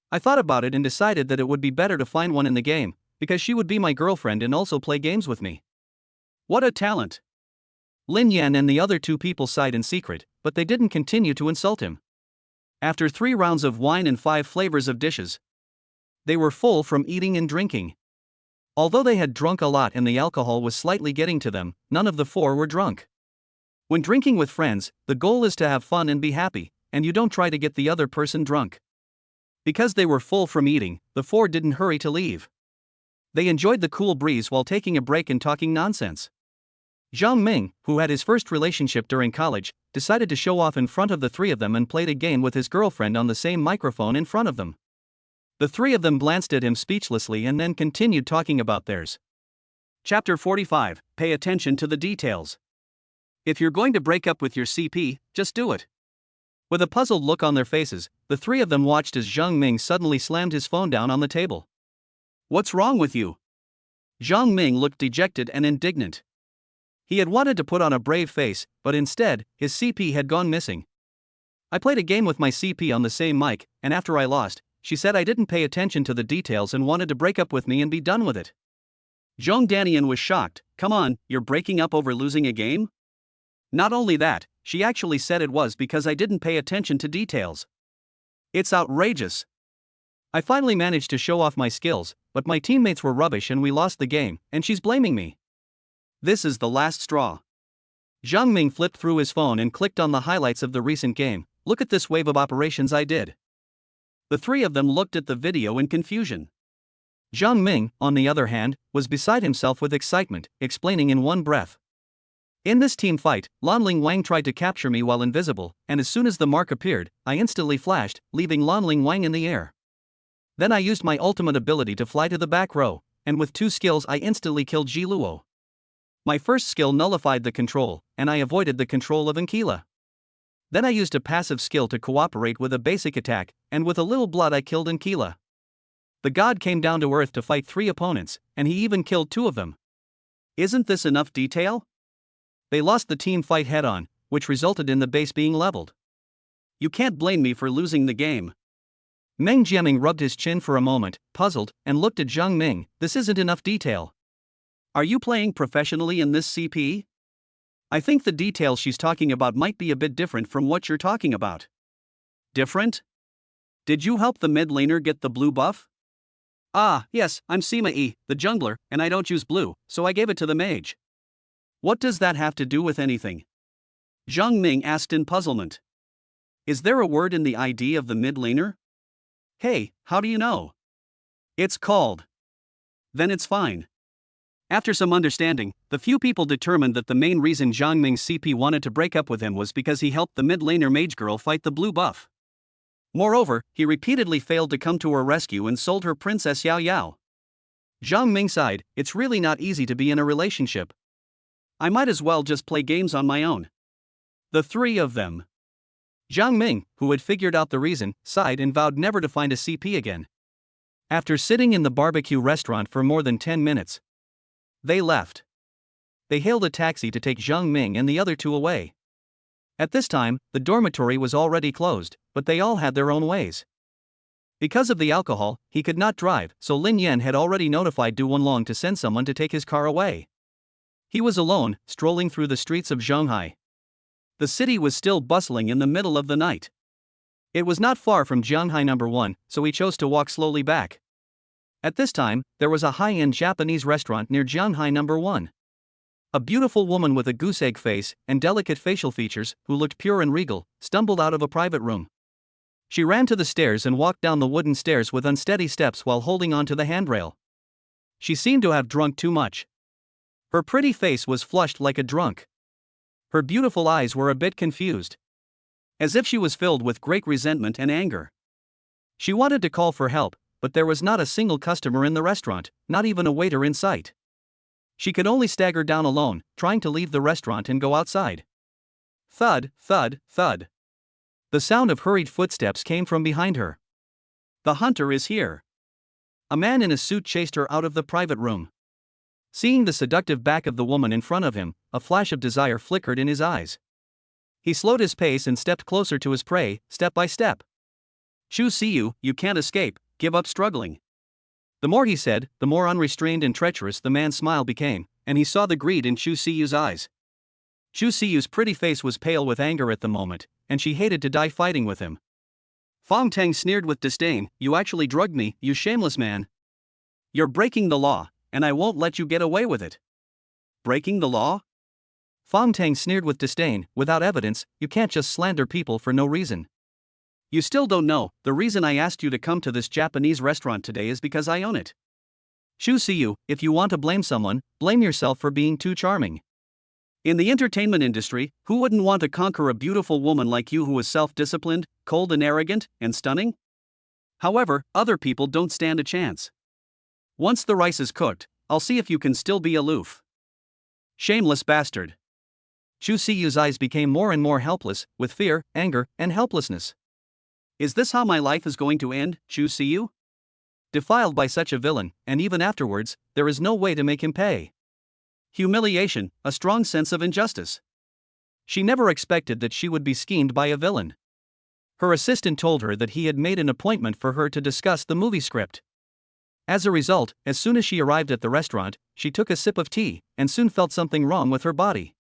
I thought about it and decided that it would be better to find one in the game, because she would be my girlfriend and also play games with me. What a talent! Lin Yan and the other two people sighed in secret, but they didn't continue to insult him. After 3 rounds of wine and 5 flavors of dishes, they were full from eating and drinking. Although they had drunk a lot and the alcohol was slightly getting to them, none of the 4 were drunk. When drinking with friends, the goal is to have fun and be happy, and you don't try to get the other person drunk. Because they were full from eating, the 4 didn't hurry to leave. They enjoyed the cool breeze while taking a break and talking nonsense. Zhang Ming, who had his first relationship during college, decided to show off in front of the 3 of them and played a game with his girlfriend on the same microphone in front of them. The 3 of them glanced at him speechlessly and then continued talking about theirs. Chapter 45, Pay attention to the details. If you're going to break up with your CP, just do it. With a puzzled look on their faces, the 3 of them watched as Zhang Ming suddenly slammed his phone down on the table. What's wrong with you? Zhang Ming looked dejected and indignant. He had wanted to put on a brave face, but instead, his CP had gone missing. I played a game with my CP on the same mic, and after I lost, she said I didn't pay attention to the details and wanted to break up with me and be done with it. Zhong Danian was shocked. Come on, you're breaking up over losing a game? Not only that, she actually said it was because I didn't pay attention to details. It's outrageous. I finally managed to show off my skills, but my teammates were rubbish and we lost the game, and she's blaming me. This is the last straw. Zhang Ming flipped through his phone and clicked on the highlights of the recent game. Look at this wave of operations I did. The 3 of them looked at the video in confusion. Zhang Ming, on the other hand, was beside himself with excitement, explaining in one breath. In this team fight, Lanling Wang tried to capture me while invisible, and as soon as the mark appeared, I instantly flashed, leaving Lanling Wang in the air. Then I used my ultimate ability to fly to the back row, and with 2 skills I instantly killed Ji Luo. My first skill nullified the control, and I avoided the control of Ankila. Then I used a passive skill to cooperate with a basic attack, and with a little blood I killed Ankila. The god came down to earth to fight 3 opponents, and he even killed 2 of them. Isn't this enough detail? They lost the team fight head-on, which resulted in the base being leveled. You can't blame me for losing the game. Meng Jiaming rubbed his chin for a moment, puzzled, and looked at Zhang Ming. This isn't enough detail. Are you playing professionally in this CP? I think the details she's talking about might be a bit different from what you're talking about. Different? Did you help the mid laner get the blue buff? Ah, yes, I'm Sima Yi, the jungler, and I don't use blue, so I gave it to the mage. What does that have to do with anything? Zhang Ming asked in puzzlement. Is there a word in the ID of the mid laner? Hey, how do you know? It's called. Then it's fine. After some understanding, the few people determined that the main reason Zhang Ming's CP wanted to break up with him was because he helped the mid laner mage girl fight the blue buff. Moreover, he repeatedly failed to come to her rescue and sold her Princess Yao Yao. Zhang Ming sighed. It's really not easy to be in a relationship. I might as well just play games on my own. The 3 of them. Zhang Ming, who had figured out the reason, sighed and vowed never to find a CP again. After sitting in the barbecue restaurant for more than 10 minutes, they left. They hailed a taxi to take Zhang Ming and the other 2 away. At this time, the dormitory was already closed, but they all had their own ways. Because of the alcohol, he could not drive, so Lin Yan had already notified Du Wenlong to send someone to take his car away. He was alone, strolling through the streets of Shanghai. The city was still bustling in the middle of the night. It was not far from Jianghai No. 1, so he chose to walk slowly back. At this time, there was a high-end Japanese restaurant near Jianghai No. 1. A beautiful woman with a goose-egg face and delicate facial features, who looked pure and regal, stumbled out of a private room. She ran to the stairs and walked down the wooden stairs with unsteady steps while holding onto the handrail. She seemed to have drunk too much. Her pretty face was flushed like a drunk. Her beautiful eyes were a bit confused, as if she was filled with great resentment and anger. She wanted to call for help, but there was not a single customer in the restaurant, not even a waiter in sight. She could only stagger down alone, trying to leave the restaurant and go outside. Thud, thud, thud. The sound of hurried footsteps came from behind her. The hunter is here. A man in a suit chased her out of the private room. Seeing the seductive back of the woman in front of him, a flash of desire flickered in his eyes. He slowed his pace and stepped closer to his prey, step by step. Chu Siyu, you can't escape, give up struggling. The more he said, the more unrestrained and treacherous the man's smile became, and he saw the greed in Chu Siyu's eyes. Chu Siyu's pretty face was pale with anger at the moment, and she hated to die fighting with him. Fong Tang sneered with disdain. You actually drugged me, you shameless man. You're breaking the law, and I won't let you get away with it. Breaking the law? Fong Tang sneered with disdain. Without evidence, you can't just slander people for no reason. You still don't know. The reason I asked you to come to this Japanese restaurant today is because I own it. Chu Siyu, if you want to blame someone, blame yourself for being too charming. In the entertainment industry, who wouldn't want to conquer a beautiful woman like you who is self-disciplined, cold and arrogant, and stunning? However, other people don't stand a chance. Once the rice is cooked, I'll see if you can still be aloof. Shameless bastard. Chu Siyu's eyes became more and more helpless, with fear, anger, and helplessness. Is this how my life is going to end, Chu Siyu? Defiled by such a villain, and even afterwards, there is no way to make him pay. Humiliation, a strong sense of injustice. She never expected that she would be schemed by a villain. Her assistant told her that he had made an appointment for her to discuss the movie script. As a result, as soon as she arrived at the restaurant, she took a sip of tea, and soon felt something wrong with her body.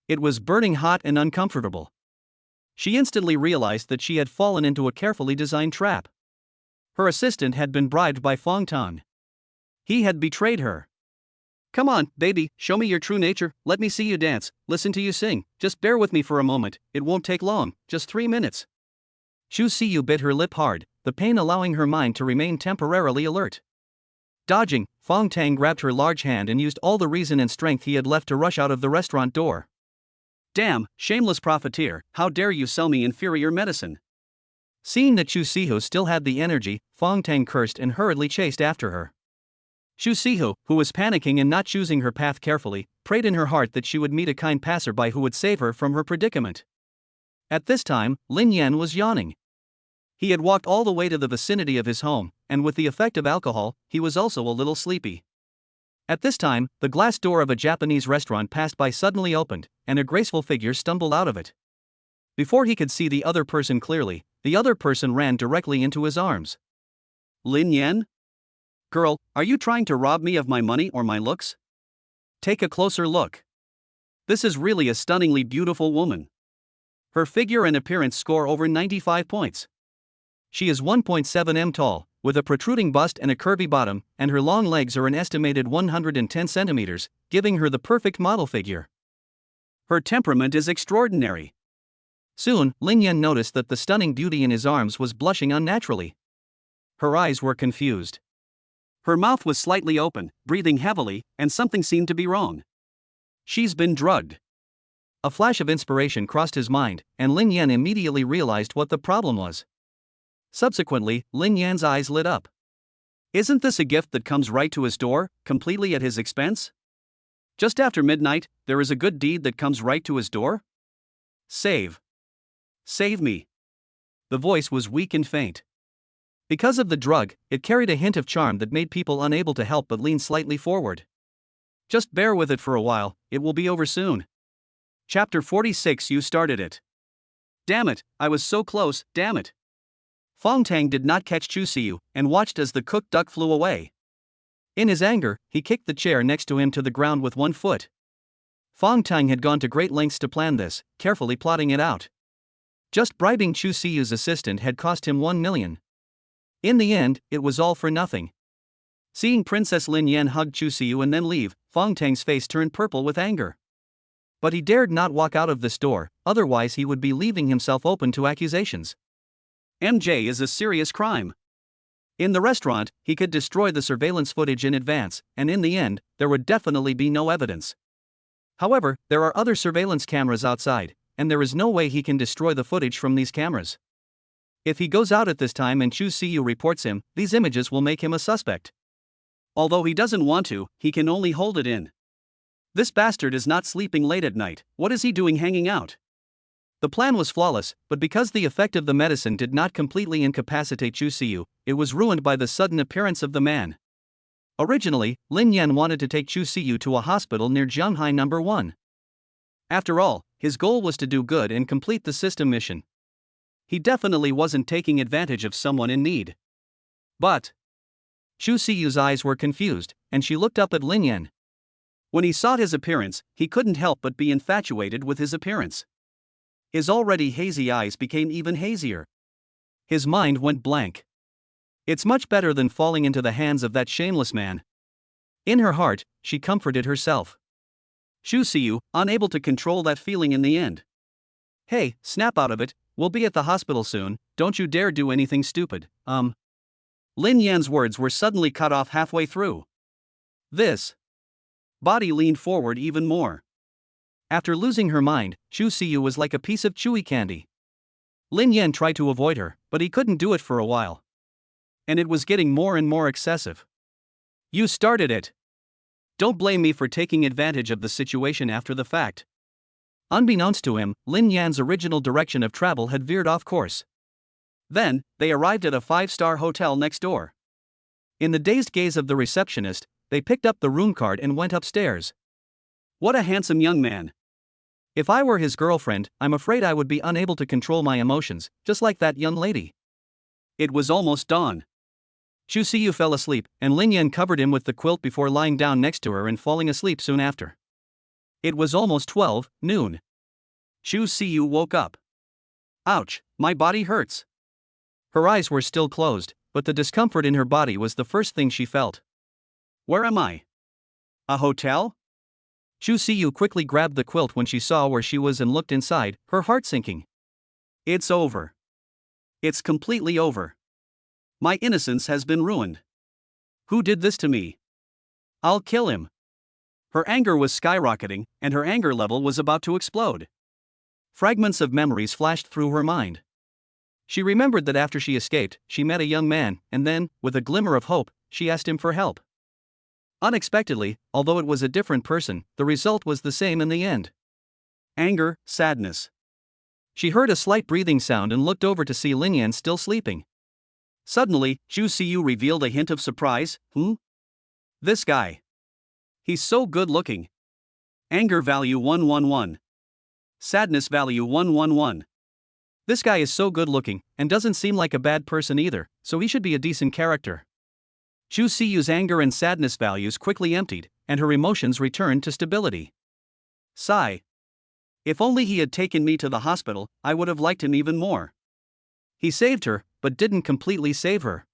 It was burning hot and uncomfortable. She instantly realized that she had fallen into a carefully designed trap. Her assistant had been bribed by Fong Tang. He had betrayed her. Come on, baby, show me your true nature, let me see you dance, listen to you sing, just bear with me for a moment, it won't take long, just 3 minutes. Chu Siyu bit her lip hard, the pain allowing her mind to remain temporarily alert. Dodging, Fong Tang grabbed her large hand and used all the reason and strength he had left to rush out of the restaurant door. Damn, shameless profiteer, how dare you sell me inferior medicine? Seeing that Chu Siyu still had the energy, Fong Tang cursed and hurriedly chased after her. Chu Sihu, who was panicking and not choosing her path carefully, prayed in her heart that she would meet a kind passerby who would save her from her predicament. At this time, Lin Yan was yawning. He had walked all the way to the vicinity of his home, and with the effect of alcohol, he was also a little sleepy. At this time, the glass door of a Japanese restaurant passed by suddenly opened, and a graceful figure stumbled out of it. Before he could see the other person clearly, the other person ran directly into his arms. Lin Yan? Girl, are you trying to rob me of my money or my looks? Take a closer look. This is really a stunningly beautiful woman. Her figure and appearance score over 95 points. She is 1.7 m tall, with a protruding bust and a curvy bottom, and her long legs are an estimated 110 centimeters, giving her the perfect model figure. Her temperament is extraordinary. Soon, Lin Yan noticed that the stunning beauty in his arms was blushing unnaturally. Her eyes were confused. Her mouth was slightly open, breathing heavily, and something seemed to be wrong. She's been drugged. A flash of inspiration crossed his mind, and Lin Yan immediately realized what the problem was. Subsequently, Lin Yan's eyes lit up. Isn't this a gift that comes right to his door, completely at his expense? Just after midnight, there is a good deed that comes right to his door? Save. Save me. The voice was weak and faint. Because of the drug, it carried a hint of charm that made people unable to help but lean slightly forward. Just bear with it for a while, it will be over soon. Chapter 46. You started it. Damn it, I was so close, damn it. Fong Tang did not catch Chu Siu, and watched as the cooked duck flew away. In his anger, he kicked the chair next to him to the ground with one foot. Fong Tang had gone to great lengths to plan this, carefully plotting it out. Just bribing Chu Siu's assistant had cost him 1 million. In the end, it was all for nothing. Seeing Princess Lin Yan hug Chu Siu and then leave, Fong Tang's face turned purple with anger. But he dared not walk out of this door, otherwise he would be leaving himself open to accusations. MJ is a serious crime. In the restaurant, he could destroy the surveillance footage in advance, and in the end, there would definitely be no evidence. However, there are other surveillance cameras outside, and there is no way he can destroy the footage from these cameras. If he goes out at this time and Chu Siu reports him, these images will make him a suspect. Although he doesn't want to, he can only hold it in. This bastard is not sleeping late at night, what is he doing hanging out? The plan was flawless, but because the effect of the medicine did not completely incapacitate Chu Siu, it was ruined by the sudden appearance of the man. Originally, Lin Yan wanted to take Chu Siu to a hospital near Zhanghai No. 1. After all, his goal was to do good and complete the system mission. He definitely wasn't taking advantage of someone in need. But Chu Siu's eyes were confused, and she looked up at Lin Yan. When he saw his appearance, he couldn't help but be infatuated with his appearance. His already hazy eyes became even hazier. His mind went blank. It's much better than falling into the hands of that shameless man. In her heart, she comforted herself. Chu Siu, unable to control that feeling in the end. Hey, snap out of it, we'll be at the hospital soon, don't you dare do anything stupid, Lin Yan's words were suddenly cut off halfway through. This body leaned forward even more. After losing her mind, Chu Siu was like a piece of chewy candy. Lin Yan tried to avoid her, but he couldn't do it for a while. And it was getting more and more excessive. You started it. Don't blame me for taking advantage of the situation after the fact. Unbeknownst to him, Lin Yan's original direction of travel had veered off course. Then, they arrived at a 5-star hotel next door. In the dazed gaze of the receptionist, they picked up the room card and went upstairs. What a handsome young man. If I were his girlfriend, I'm afraid I would be unable to control my emotions, just like that young lady. It was almost dawn. Chu Siu fell asleep, and Lin Yan covered him with the quilt before lying down next to her and falling asleep soon after. It was almost 12 noon. Chu Siu woke up. Ouch, my body hurts. Her eyes were still closed, but the discomfort in her body was the first thing she felt. Where am I? A hotel? Chu Siu quickly grabbed the quilt when she saw where she was and looked inside, her heart sinking. It's over. It's completely over. My innocence has been ruined. Who did this to me? I'll kill him. Her anger was skyrocketing, and her anger level was about to explode. Fragments of memories flashed through her mind. She remembered that after she escaped, she met a young man, and then, with a glimmer of hope, she asked him for help. Unexpectedly, although it was a different person, the result was the same in the end. Anger, sadness. She heard a slight breathing sound and looked over to see Lin Yan still sleeping. Suddenly, Zhu Siyu revealed a hint of surprise. This guy. He's so good looking. Anger value 111. Sadness value 111. This guy is so good looking, and doesn't seem like a bad person either, so he should be a decent character. Zhu Siyu's anger and sadness values quickly emptied, and her emotions returned to stability. Sigh. If only he had taken me to the hospital, I would have liked him even more. He saved her, but didn't completely save her.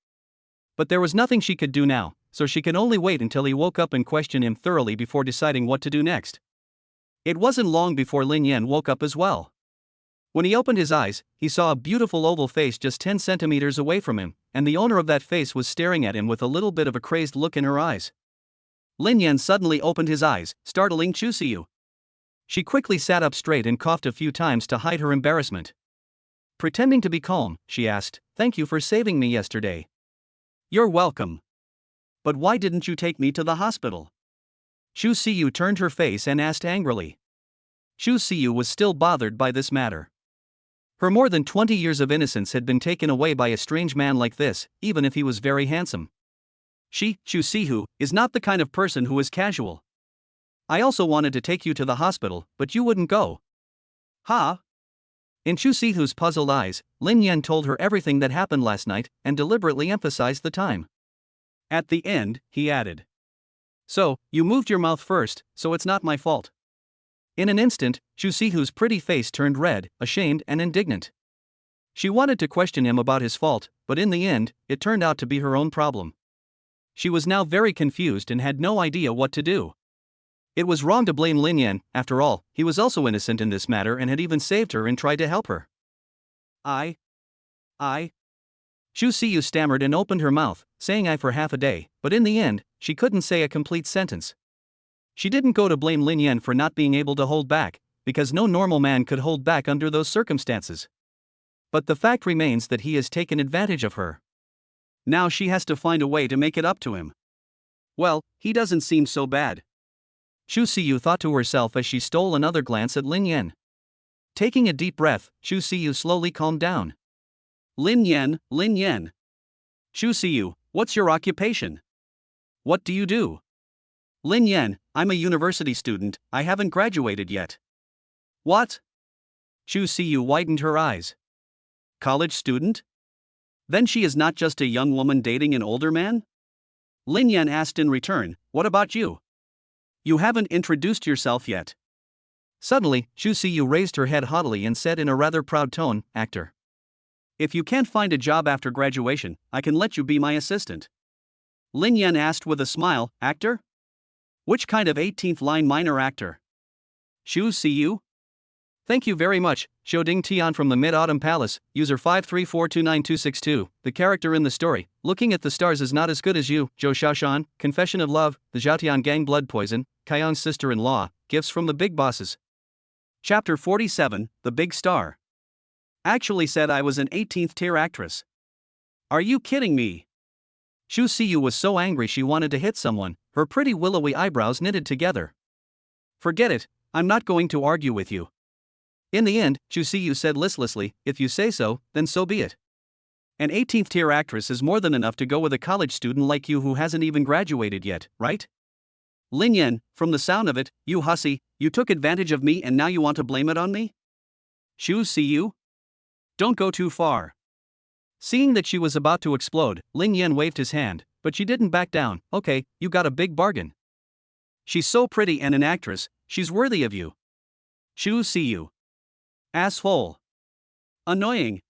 But there was nothing she could do now, so she could only wait until he woke up and question him thoroughly before deciding what to do next. It wasn't long before Lin Yan woke up as well. When he opened his eyes, he saw a beautiful oval face just 10 centimeters away from him, and the owner of that face was staring at him with a little bit of a crazed look in her eyes. Lin Yan suddenly opened his eyes, startling Zhu Siyu. She quickly sat up straight and coughed a few times to hide her embarrassment. Pretending to be calm, she asked, "Thank you for saving me yesterday." "You're welcome. But why didn't you take me to the hospital?" Zhu Siyu turned her face and asked angrily. Zhu Siyu was still bothered by this matter. Her more than 20 years of innocence had been taken away by a strange man like this, even if he was very handsome. Zhu Siyu, is not the kind of person who is casual. I also wanted to take you to the hospital, but you wouldn't go. Huh? In Zhu Siyu's puzzled eyes, Lin Yan told her everything that happened last night, and deliberately emphasized the time. At the end, he added. So, you moved your mouth first, so it's not my fault. In an instant, Zhu Siyu's pretty face turned red, ashamed and indignant. She wanted to question him about his fault, but in the end, it turned out to be her own problem. She was now very confused and had no idea what to do. It was wrong to blame Lin Yan, after all, he was also innocent in this matter and had even saved her and tried to help her. I. Zhu Siyu stammered and opened her mouth, saying I for half a day, but in the end, she couldn't say a complete sentence. She didn't go to blame Lin Yan for not being able to hold back, because no normal man could hold back under those circumstances. But the fact remains that he has taken advantage of her. Now she has to find a way to make it up to him. Well, he doesn't seem so bad. Zhu Siyu thought to herself as she stole another glance at Lin Yan. Taking a deep breath, Zhu Siyu slowly calmed down. Lin Yan. Zhu Siyu, what's your occupation? What do you do? Lin Yan, I'm a university student, I haven't graduated yet. What? Zhu Siyu widened her eyes. College student? Then she is not just a young woman dating an older man? Lin Yan asked in return, what about you? You haven't introduced yourself yet. Suddenly, Zhu Siyu raised her head haughtily and said in a rather proud tone, actor. If you can't find a job after graduation, I can let you be my assistant. Lin Yan asked with a smile, actor? Which kind of 18th line minor actor? Zhu Siyu? Thank you very much, Xiaoding Tian from the Mid-Autumn Palace, user 534292262, the character in the story, looking at the stars is not as good as you, Zhou Xiaoshan, Confession of Love, the Zhaotian Gang Blood Poison, Kaiyang's sister-in-law, Gifts from the Big Bosses. Chapter 47, The Big Star. Actually said I was an 18th tier actress. Are you kidding me? Zhu Siyu was so angry she wanted to hit someone, her pretty willowy eyebrows knitted together. Forget it, I'm not going to argue with you. In the end, Zhu Siyu said listlessly, if you say so, then so be it. An 18th tier actress is more than enough to go with a college student like you who hasn't even graduated yet, right? Lin Yan, from the sound of it, you hussy, you took advantage of me and now you want to blame it on me? Zhu Siyu? Don't go too far. Seeing that she was about to explode, Lin Yan waved his hand, but she didn't back down. Okay, you got a big bargain. She's so pretty and an actress, she's worthy of you. Zhu Siyu. Asshole. Annoying.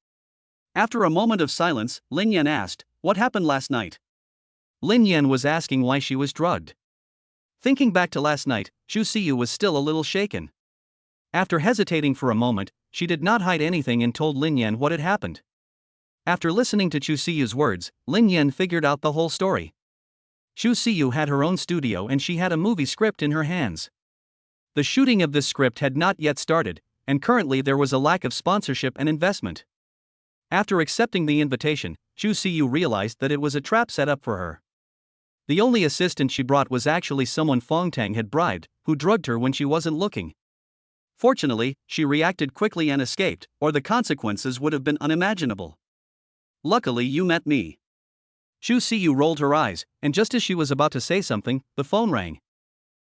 After a moment of silence, Lin Yan asked, what happened last night? Lin Yan was asking why she was drugged. Thinking back to last night, Zhu Siyu was still a little shaken. After hesitating for a moment, she did not hide anything and told Lin Yan what had happened. After listening to Zhu Siyu's words, Lin Yan figured out the whole story. Zhu Siyu had her own studio and she had a movie script in her hands. The shooting of this script had not yet started, and currently there was a lack of sponsorship and investment. After accepting the invitation, Zhu Siyu realized that it was a trap set up for her. The only assistant she brought was actually someone Fong Tang had bribed, who drugged her when she wasn't looking. Fortunately, she reacted quickly and escaped, or the consequences would have been unimaginable. Luckily you met me. Chu Siyu rolled her eyes, and just as she was about to say something, the phone rang.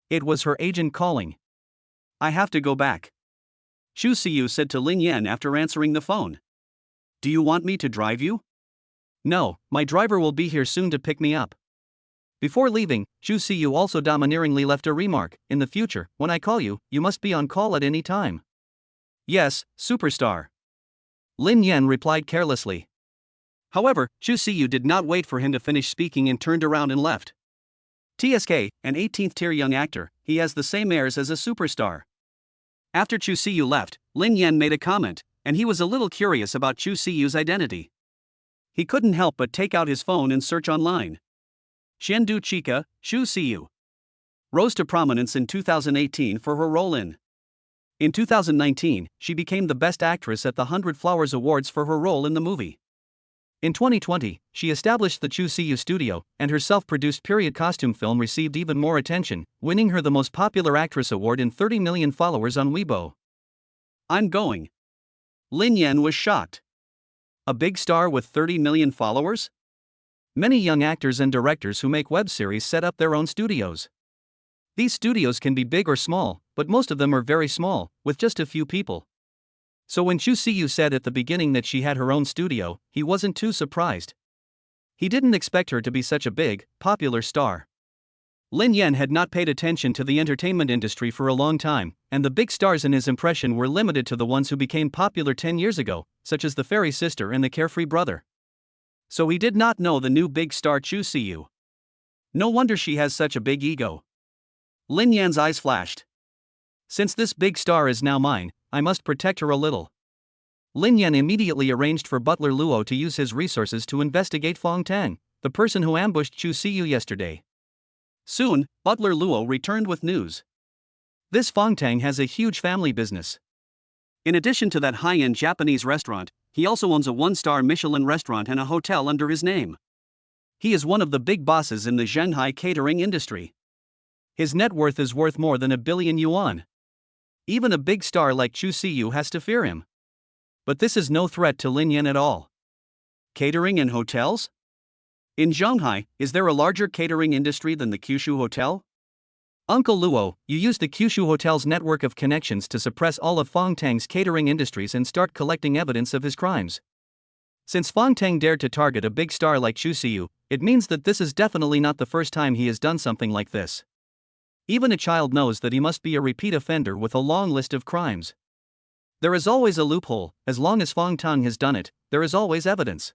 It was her agent calling. I have to go back, Chu Siyu said to Lin Yan after answering the phone. Do you want me to drive you? No, my driver will be here soon to pick me up. Before leaving, Chu Siyu also domineeringly left a remark, in the future, when I call you, you must be on call at any time. Yes, superstar, Lin Yan replied carelessly. However, Chu Siyu did not wait for him to finish speaking and turned around and left. TSK, an 18th-tier young actor, he has the same airs as a superstar. After Chu Siyu left, Lin Yan made a comment, and he was a little curious about Chu Siyu's identity. He couldn't help but take out his phone and search online. Xiandu Chica, Chu Siyu rose to prominence in 2018 for her role in. In 2019, she became the Best Actress at the 100 Flowers Awards for her role in the movie. In 2020, she established the Chu Siyu Studio, and her self-produced period costume film received even more attention, winning her the Most Popular Actress award and 30 million followers on Weibo. I'm going. Lin Yan was shocked. A big star with 30 million followers? Many young actors and directors who make web series set up their own studios. These studios can be big or small, but most of them are very small, with just a few people. So when Chu Siyu said at the beginning that she had her own studio, he wasn't too surprised. He didn't expect her to be such a big, popular star. Lin Yan had not paid attention to the entertainment industry for a long time, and the big stars in his impression were limited to the ones who became popular 10 years ago, such as the fairy sister and the carefree brother. So he did not know the new big star Chu Siyu. No wonder she has such a big ego. Lin Yan's eyes flashed. Since this big star is now mine, I must protect her a little. Lin Yan immediately arranged for Butler Luo to use his resources to investigate Fong Tang, the person who ambushed Chu Siyu yesterday. Soon, Butler Luo returned with news. This Fong Tang has a huge family business. In addition to that high-end Japanese restaurant, he also owns a one-star Michelin restaurant and a hotel under his name. He is one of the big bosses in the Shanghai catering industry. His net worth is worth more than 1 billion yuan. Even a big star like Chu Siyu has to fear him. But this is no threat to Lin Yan at all. Catering and hotels? In Shanghai, is there a larger catering industry than the Kyushu Hotel? Uncle Luo, you used the Kyushu Hotel's network of connections to suppress all of Fong Tang's catering industries and start collecting evidence of his crimes. Since Fong Tang dared to target a big star like Chu Siyu, it means that this is definitely not the first time he has done something like this. Even a child knows that he must be a repeat offender with a long list of crimes. There is always a loophole. As long as Fong Tang has done it, there is always evidence.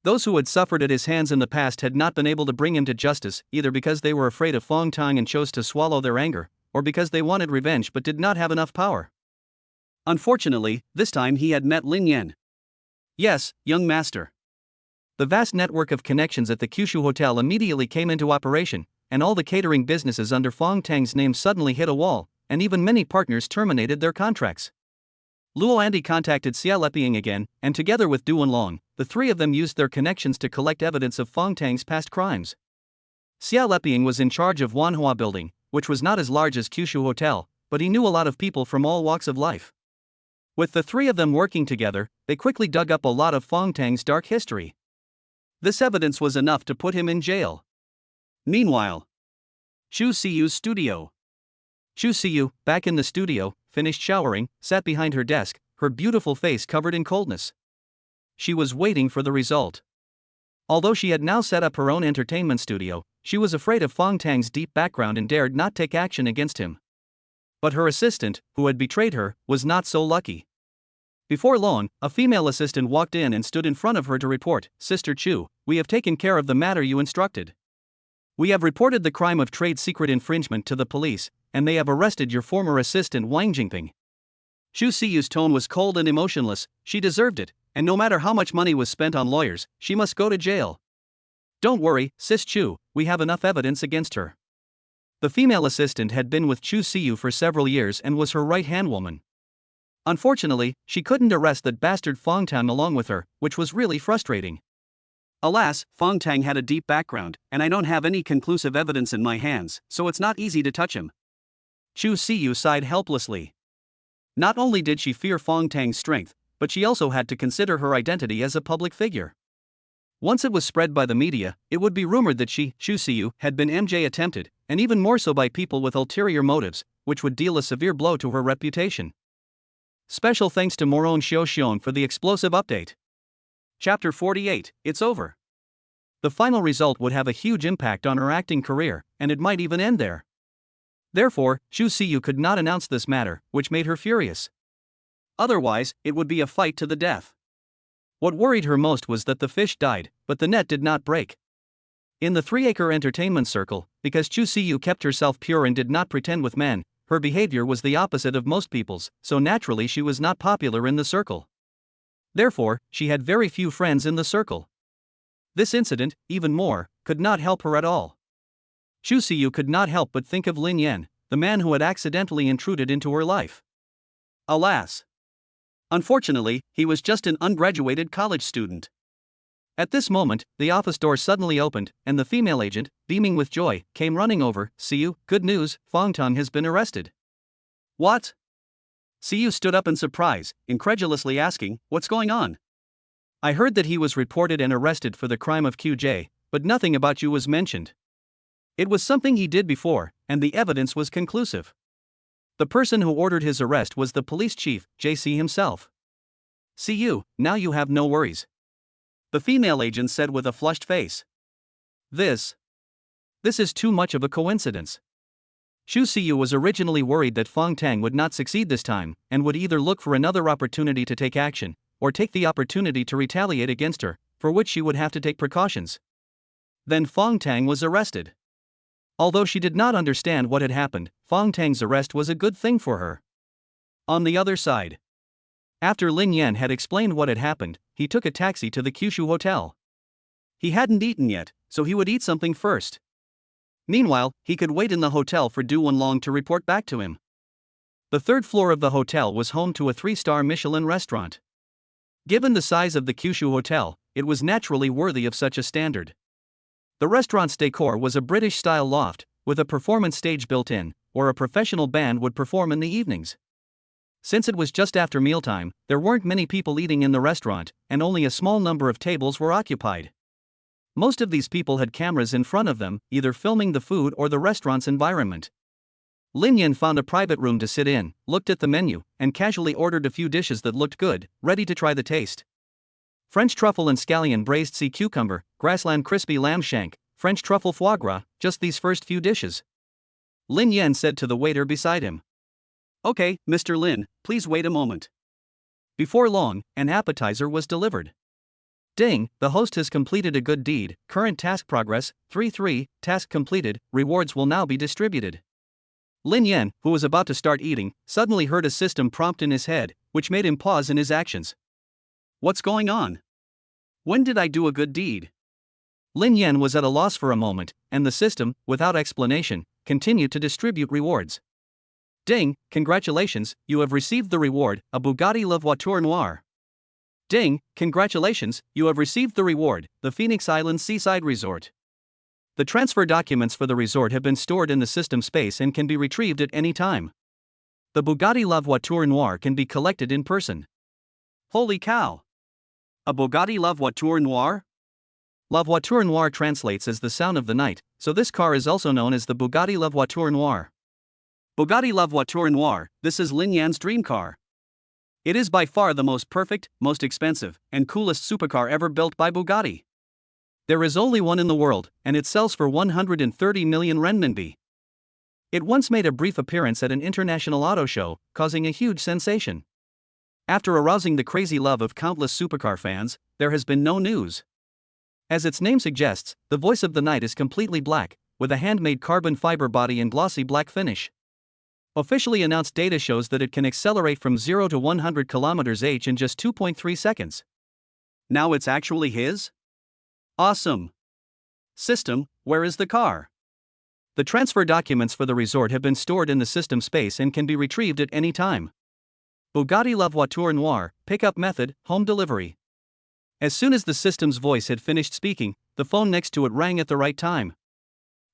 Those who had suffered at his hands in the past had not been able to bring him to justice, either because they were afraid of Fong Tang and chose to swallow their anger, or because they wanted revenge but did not have enough power. Unfortunately, this time he had met Lin Yan. Yes, young master. The vast network of connections at the Kyushu Hotel immediately came into operation, and all the catering businesses under Fong Tang's name suddenly hit a wall, and even many partners terminated their contracts. Luo Andy contacted Xia Leping again, and together with Du Wenlong, the three of them used their connections to collect evidence of Fong Tang's past crimes. Xia Leping was in charge of Wanhua Building, which was not as large as Kyushu Hotel, but he knew a lot of people from all walks of life. With the three of them working together, they quickly dug up a lot of Fong Tang's dark history. This evidence was enough to put him in jail. Meanwhile, Chu Siyu's studio. Chu Siyu, back in the studio, finished showering, sat behind her desk, her beautiful face covered in coldness. She was waiting for the result. Although she had now set up her own entertainment studio, she was afraid of Fong Tang's deep background and dared not take action against him. But her assistant, who had betrayed her, was not so lucky. Before long, a female assistant walked in and stood in front of her to report, "Sister Chu, we have taken care of the matter you instructed. We have reported the crime of trade secret infringement to the police, and they have arrested your former assistant Wang Jingping." Chu Siyu's tone was cold and emotionless. She deserved it, and no matter how much money was spent on lawyers, she must go to jail. Don't worry, Sis Chu, we have enough evidence against her. The female assistant had been with Chu Siyu for several years and was her right-hand woman. Unfortunately, she couldn't arrest that bastard Fong Tang along with her, which was really frustrating. Alas, Fong Tang had a deep background, and I don't have any conclusive evidence in my hands, so it's not easy to touch him. Chu Siyu sighed helplessly. Not only did she fear Fong Tang's strength, but she also had to consider her identity as a public figure. Once it was spread by the media, it would be rumored that she, Chu Siyu, had been MJ attempted, and even more so by people with ulterior motives, which would deal a severe blow to her reputation. Special thanks to Moron Xiaoxian for the explosive update. Chapter 48, It's over. The final result would have a huge impact on her acting career, and it might even end there. Therefore, Chu Siyu could not announce this matter, which made her furious. Otherwise, it would be a fight to the death. What worried her most was that the fish died, but the net did not break. In the 3-acre entertainment circle, because Chu Siyu kept herself pure and did not pretend with men, her behavior was the opposite of most people's, so naturally she was not popular in the circle. Therefore, she had very few friends in the circle. This incident, even more, could not help her at all. Chu Siyu could not help but think of Lin Yan, the man who had accidentally intruded into her life. Alas! Unfortunately, he was just an ungraduated college student. At this moment, the office door suddenly opened, and the female agent, beaming with joy, came running over. Siyu, good news, Fong Tang has been arrested. What? Siyu stood up in surprise, incredulously asking, what's going on? I heard that he was reported and arrested for the crime of QJ, but nothing about you was mentioned. It was something he did before, and the evidence was conclusive. The person who ordered his arrest was the police chief, JC himself. Siyu, now you have no worries. The female agent said with a flushed face. This is too much of a coincidence. Chu Siyu was originally worried that Fong Tang would not succeed this time, and would either look for another opportunity to take action, or take the opportunity to retaliate against her, for which she would have to take precautions. Then Fong Tang was arrested. Although she did not understand what had happened, Fong Tang's arrest was a good thing for her. On the other side, after Lin Yan had explained what had happened, he took a taxi to the Kyushu Hotel. He hadn't eaten yet, so he would eat something first. Meanwhile, he could wait in the hotel for Du Wenlong to report back to him. The 3rd floor of the hotel was home to a 3-star Michelin restaurant. Given the size of the Kyushu Hotel, it was naturally worthy of such a standard. The restaurant's decor was a British-style loft, with a performance stage built in, where a professional band would perform in the evenings. Since it was just after mealtime, there weren't many people eating in the restaurant, and only a small number of tables were occupied. Most of these people had cameras in front of them, either filming the food or the restaurant's environment. Lin Yan found a private room to sit in, looked at the menu, and casually ordered a few dishes that looked good, ready to try the taste. French truffle and scallion braised sea cucumber, grassland crispy lamb shank, French truffle foie gras, just these first few dishes. Lin Yan said to the waiter beside him. Okay, Mr. Lin, please wait a moment. Before long, an appetizer was delivered. Ding, the host has completed a good deed, current task progress, 3-3, task completed, rewards will now be distributed. Lin Yan, who was about to start eating, suddenly heard a system prompt in his head, which made him pause in his actions. What's going on? When did I do a good deed? Lin Yan was at a loss for a moment, and the system, without explanation, continued to distribute rewards. Ding, congratulations, you have received the reward, a Bugatti La Voiture Noire. Ding, congratulations, you have received the reward, the Phoenix Island Seaside Resort. The transfer documents for the resort have been stored in the system space and can be retrieved at any time. The Bugatti La Voiture Noire can be collected in person. Holy cow! A Bugatti La Voiture Noire? La Voiture Noire translates as the sound of the night, so this car is also known as the Bugatti La Voiture Noire. Bugatti La Voiture Noire, this is Lin Yan's dream car. It is by far the most perfect, most expensive, and coolest supercar ever built by Bugatti. There is only one in the world, and it sells for 130 million renminbi. It once made a brief appearance at an international auto show, causing a huge sensation. After arousing the crazy love of countless supercar fans, there has been no news. As its name suggests, the voice of the night is completely black, with a handmade carbon fiber body and glossy black finish. Officially announced data shows that it can accelerate from 0 to 100 km/h in just 2.3 seconds. Now it's actually his? Awesome! System, where is the car? The transfer documents for the resort have been stored in the system space and can be retrieved at any time. Bugatti La Voiture Noire, pickup method, home delivery. As soon as the system's voice had finished speaking, the phone next to it rang at the right time.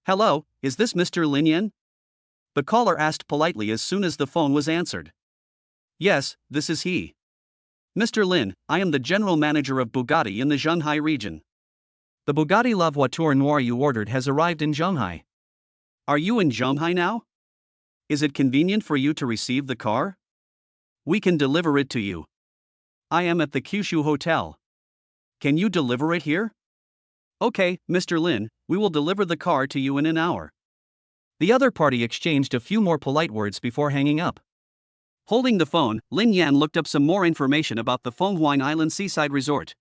"Hello, is this Mr. Lin Yan?" The caller asked politely as soon as the phone was answered. "Yes, this is he. Mr. Lin, I am the general manager of Bugatti in the Shanghai region. The Bugatti La Voiture Noire you ordered has arrived in Shanghai. Are you in Shanghai now? Is it convenient for you to receive the car? We can deliver it to you. I am at the Kyushu Hotel. Can you deliver it here? Okay, Mr. Lin, we will deliver the car to you in an hour." The other party exchanged a few more polite words before hanging up. Holding the phone, Lin Yan looked up some more information about the Fenghuan Island seaside resort.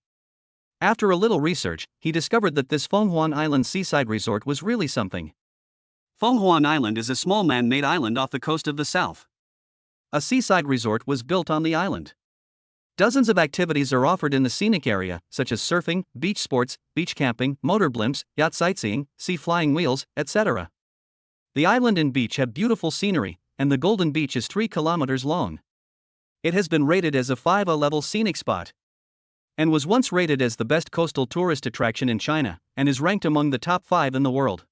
After a little research, he discovered that this Fenghuan Island seaside resort was really something. Fenghuan Island is a small man-made island off the coast of the south. A seaside resort was built on the island. Dozens of activities are offered in the scenic area, such as surfing, beach sports, beach camping, motor blimps, yacht sightseeing, sea flying wheels, etc. The island and beach have beautiful scenery, and the Golden Beach is 3 kilometers long. It has been rated as a 5A level scenic spot, and was once rated as the best coastal tourist attraction in China, and is ranked among the top 5 in the world.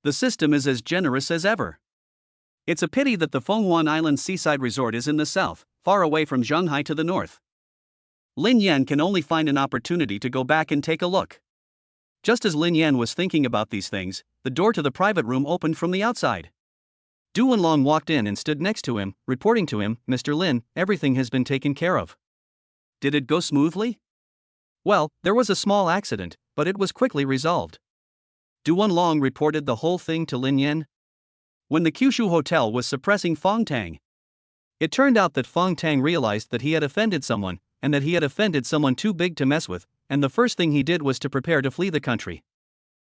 The system is as generous as ever. It's a pity that the Fenghuan Island seaside resort is in the south, far away from Shanghai to the north. Lin Yan can only find an opportunity to go back and take a look. Just as Lin Yan was thinking about these things, the door to the private room opened from the outside. Du Wenlong walked in and stood next to him, reporting to him, "Mr. Lin, everything has been taken care of." "Did it go smoothly?" "Well, there was a small accident, but it was quickly resolved." Du Wenlong reported the whole thing to Lin Yan. When the Kyushu Hotel was suppressing Fong Tang, it turned out that Fong Tang realized that he had offended someone, and that he had offended someone too big to mess with, and the first thing he did was to prepare to flee the country.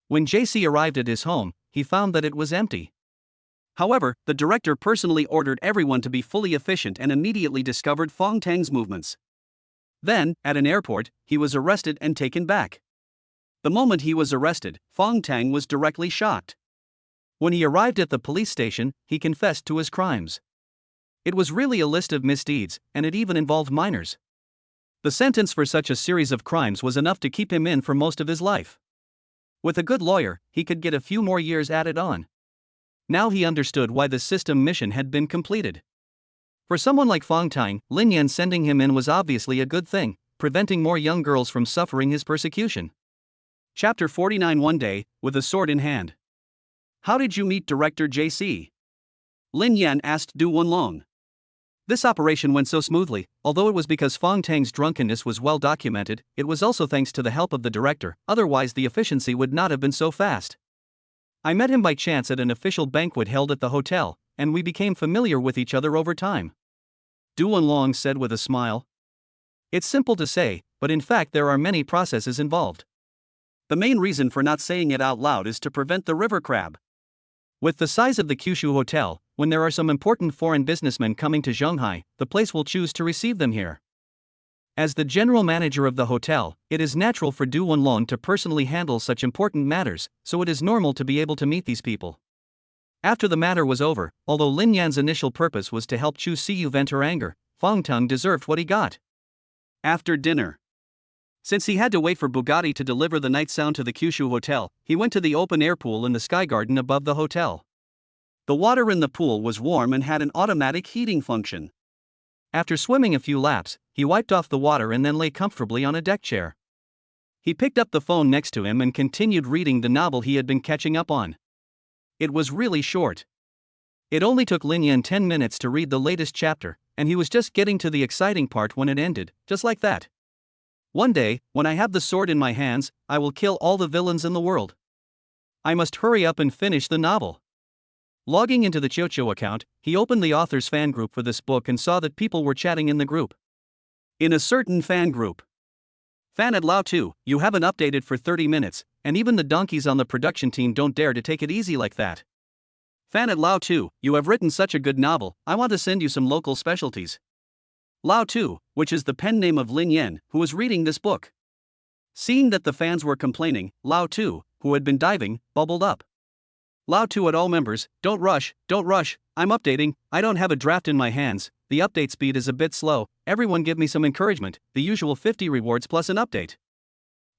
When JC arrived at his home, he found that it was empty. However, the director personally ordered everyone to be fully efficient and immediately discovered Fong Tang's movements. Then, at an airport, he was arrested and taken back. The moment he was arrested, Fong Tang was directly shocked. When he arrived at the police station, he confessed to his crimes. It was really a list of misdeeds, and it even involved minors. The sentence for such a series of crimes was enough to keep him in for most of his life. With a good lawyer, he could get a few more years added on. Now he understood why the system mission had been completed. For someone like Fong Tang, Lin Yan sending him in was obviously a good thing, preventing more young girls from suffering his persecution. Chapter 49. One day, with a sword in hand. "How did you meet Director JC?" Lin Yan asked Du Wenlong. This operation went so smoothly, although it was because Fong Tang's drunkenness was well documented, it was also thanks to the help of the director, otherwise the efficiency would not have been so fast. "I met him by chance at an official banquet held at the hotel, and we became familiar with each other over time," Du Wenlong said with a smile. It's simple to say, but in fact there are many processes involved. The main reason for not saying it out loud is to prevent the river crab. With the size of the Kyushu Hotel, when there are some important foreign businessmen coming to Shanghai, the place will choose to receive them here. As the general manager of the hotel, it is natural for Du Wenlong to personally handle such important matters, so it is normal to be able to meet these people. After the matter was over, although Lin Yan's initial purpose was to help Chu Siyu vent her anger, Fong Tang deserved what he got. After dinner, since he had to wait for Bugatti to deliver the night sound to the Kyushu Hotel, he went to the open-air pool in the sky garden above the hotel. The water in the pool was warm and had an automatic heating function. After swimming a few laps, he wiped off the water and then lay comfortably on a deck chair. He picked up the phone next to him and continued reading the novel he had been catching up on. It was really short. It only took Lin Yan 10 minutes to read the latest chapter, and he was just getting to the exciting part when it ended, just like that. "One day, when I have the sword in my hands, I will kill all the villains in the world. I must hurry up and finish the novel." Logging into the Chocho account, he opened the author's fan group for this book and saw that people were chatting in the group. In a certain fan group, "Fan at Lao 2, you haven't updated for 30 minutes, and even the donkeys on the production team don't dare to take it easy like that. Fan at Lao 2, you have written such a good novel, I want to send you some local specialties." Lao 2, which is the pen name of Lin Yan, who was reading this book. Seeing that the fans were complaining, Lao 2, who had been diving, bubbled up. Lao to at all members, don't rush, I'm updating, I don't have a draft in my hands, the update speed is a bit slow, everyone give me some encouragement, the usual 50 rewards plus an update.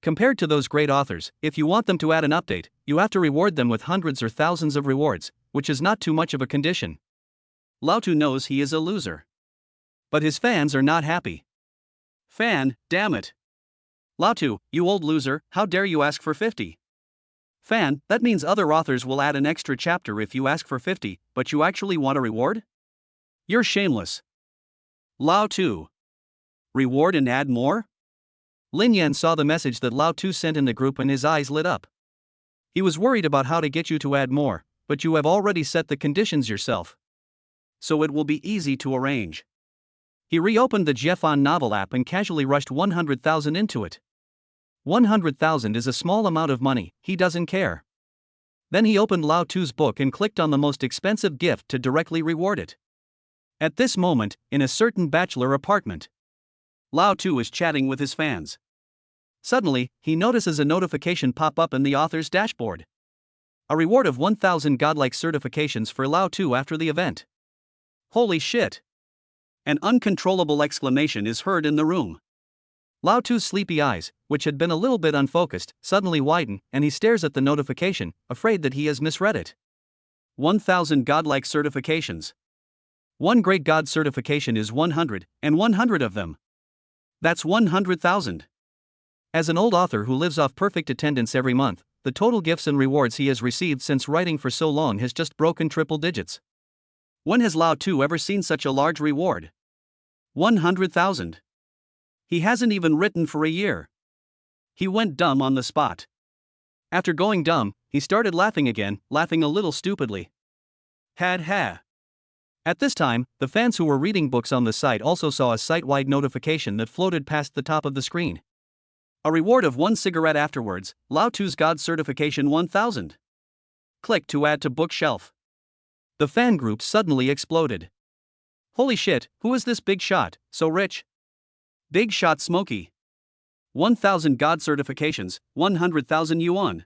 Compared to those great authors, if you want them to add an update, you have to reward them with hundreds or thousands of rewards, which is not too much of a condition. Lao Tu knows he is a loser. But his fans are not happy. Fan, damn it. Lao Tu, you old loser, how dare you ask for 50? Fan, that means other authors will add an extra chapter if you ask for 50, but you actually want a reward? You're shameless. Lao Tu. Reward and add more? Lin Yan saw the message that Lao Tu sent in the group and his eyes lit up. He was worried about how to get you to add more, but you have already set the conditions yourself. So it will be easy to arrange. He reopened the Jiefan novel app and casually rushed 100,000 into it. 100,000 is a small amount of money, he doesn't care. Then he opened Lao Tu's book and clicked on the most expensive gift to directly reward it. At this moment, in a certain bachelor apartment, Lao Tu is chatting with his fans. Suddenly, he notices a notification pop up in the author's dashboard. A reward of 1,000 godlike certifications for Lao Tu after the event. Holy shit! An uncontrollable exclamation is heard in the room. Lao Tu's sleepy eyes, which had been a little bit unfocused, suddenly widen, and he stares at the notification, afraid that he has misread it. 1,000 godlike certifications. One great god certification is 100, and 100 of them. That's 100,000. As an old author who lives off perfect attendance every month, the total gifts and rewards he has received since writing for so long has just broken triple digits. When has Lao Tu ever seen such a large reward? 100,000. He hasn't even written for a year. He went dumb on the spot. After going dumb, he started laughing again, laughing a little stupidly. Had ha. At this time, the fans who were reading books on the site also saw a site-wide notification that floated past the top of the screen. A reward of 1 cigarette afterwards, Lao Tu's God Certification 1000. Click to add to bookshelf. The fan group suddenly exploded. Holy shit, who is this big shot, so rich? Big shot Smokey. 1,000 God certifications, 100,000 yuan.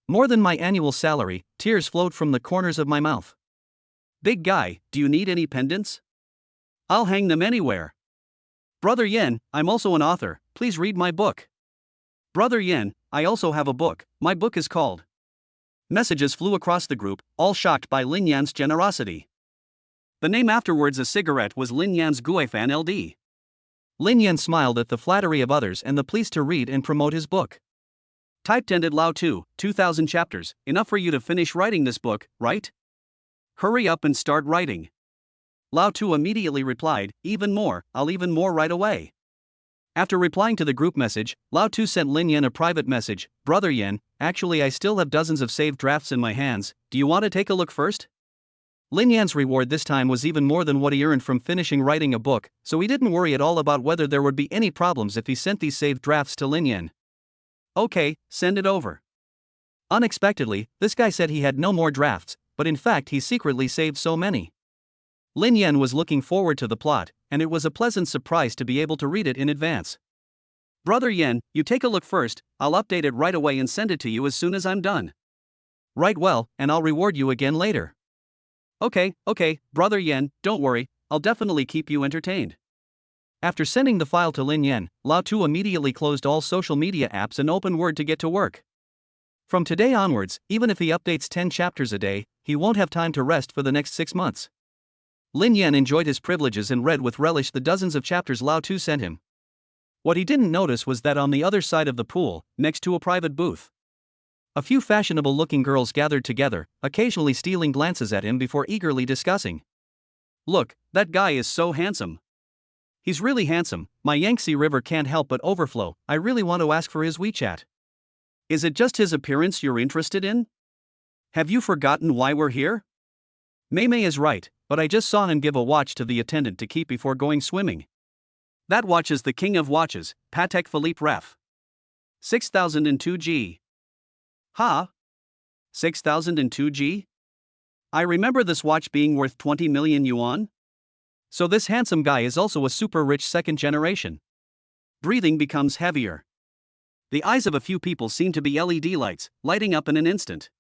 More than my annual salary, tears flowed from the corners of my mouth. Big guy, do you need any pendants? I'll hang them anywhere. Brother Yen, I'm also an author, please read my book. Brother Yen, I also have a book, my book is called. Messages flew across the group, all shocked by Lin Yan's generosity. The name afterwards a cigarette was Lin Yan's Guifan LD. Lin Yan smiled at the flattery of others and the pleased to read and promote his book. Typed ended Lao Tu, 2,000 chapters, enough for you to finish writing this book, right? Hurry up and start writing. Lao Tu immediately replied, even more, I'll even more right away. After replying to the group message, Lao Tu sent Lin Yan a private message, Brother Yen, actually I still have dozens of saved drafts in my hands, do you want to take a look first? Lin Yan's reward this time was even more than what he earned from finishing writing a book, so he didn't worry at all about whether there would be any problems if he sent these saved drafts to Lin Yan. Okay, send it over. Unexpectedly, this guy said he had no more drafts, but in fact he secretly saved so many. Lin Yan was looking forward to the plot, and it was a pleasant surprise to be able to read it in advance. Brother Yen, you take a look first, I'll update it right away and send it to you as soon as I'm done. Write well, and I'll reward you again later. Okay, Brother Yen, don't worry, I'll definitely keep you entertained. After sending the file to Lin Yan, Lao Tu immediately closed all social media apps and opened Word to get to work. From today onwards, even if he updates 10 chapters a day, he won't have time to rest for the next 6 months. Lin Yan enjoyed his privileges and read with relish the dozens of chapters Lao Tu sent him. What he didn't notice was that on the other side of the pool, next to a private booth, a few fashionable-looking girls gathered together, occasionally stealing glances at him before eagerly discussing. Look, that guy is so handsome. He's really handsome, my Yangtze River can't help but overflow, I really want to ask for his WeChat. Is it just his appearance you're interested in? Have you forgotten why we're here? Mei is right, but I just saw him give a watch to the attendant to keep before going swimming. That watch is the king of watches, Patek Philippe Ref. 6002 G. Ha? 6002 G? I remember this watch being worth 20 million yuan. So this handsome guy is also a super rich second generation. Breathing becomes heavier. The eyes of a few people seem to be LED lights, lighting up in an instant.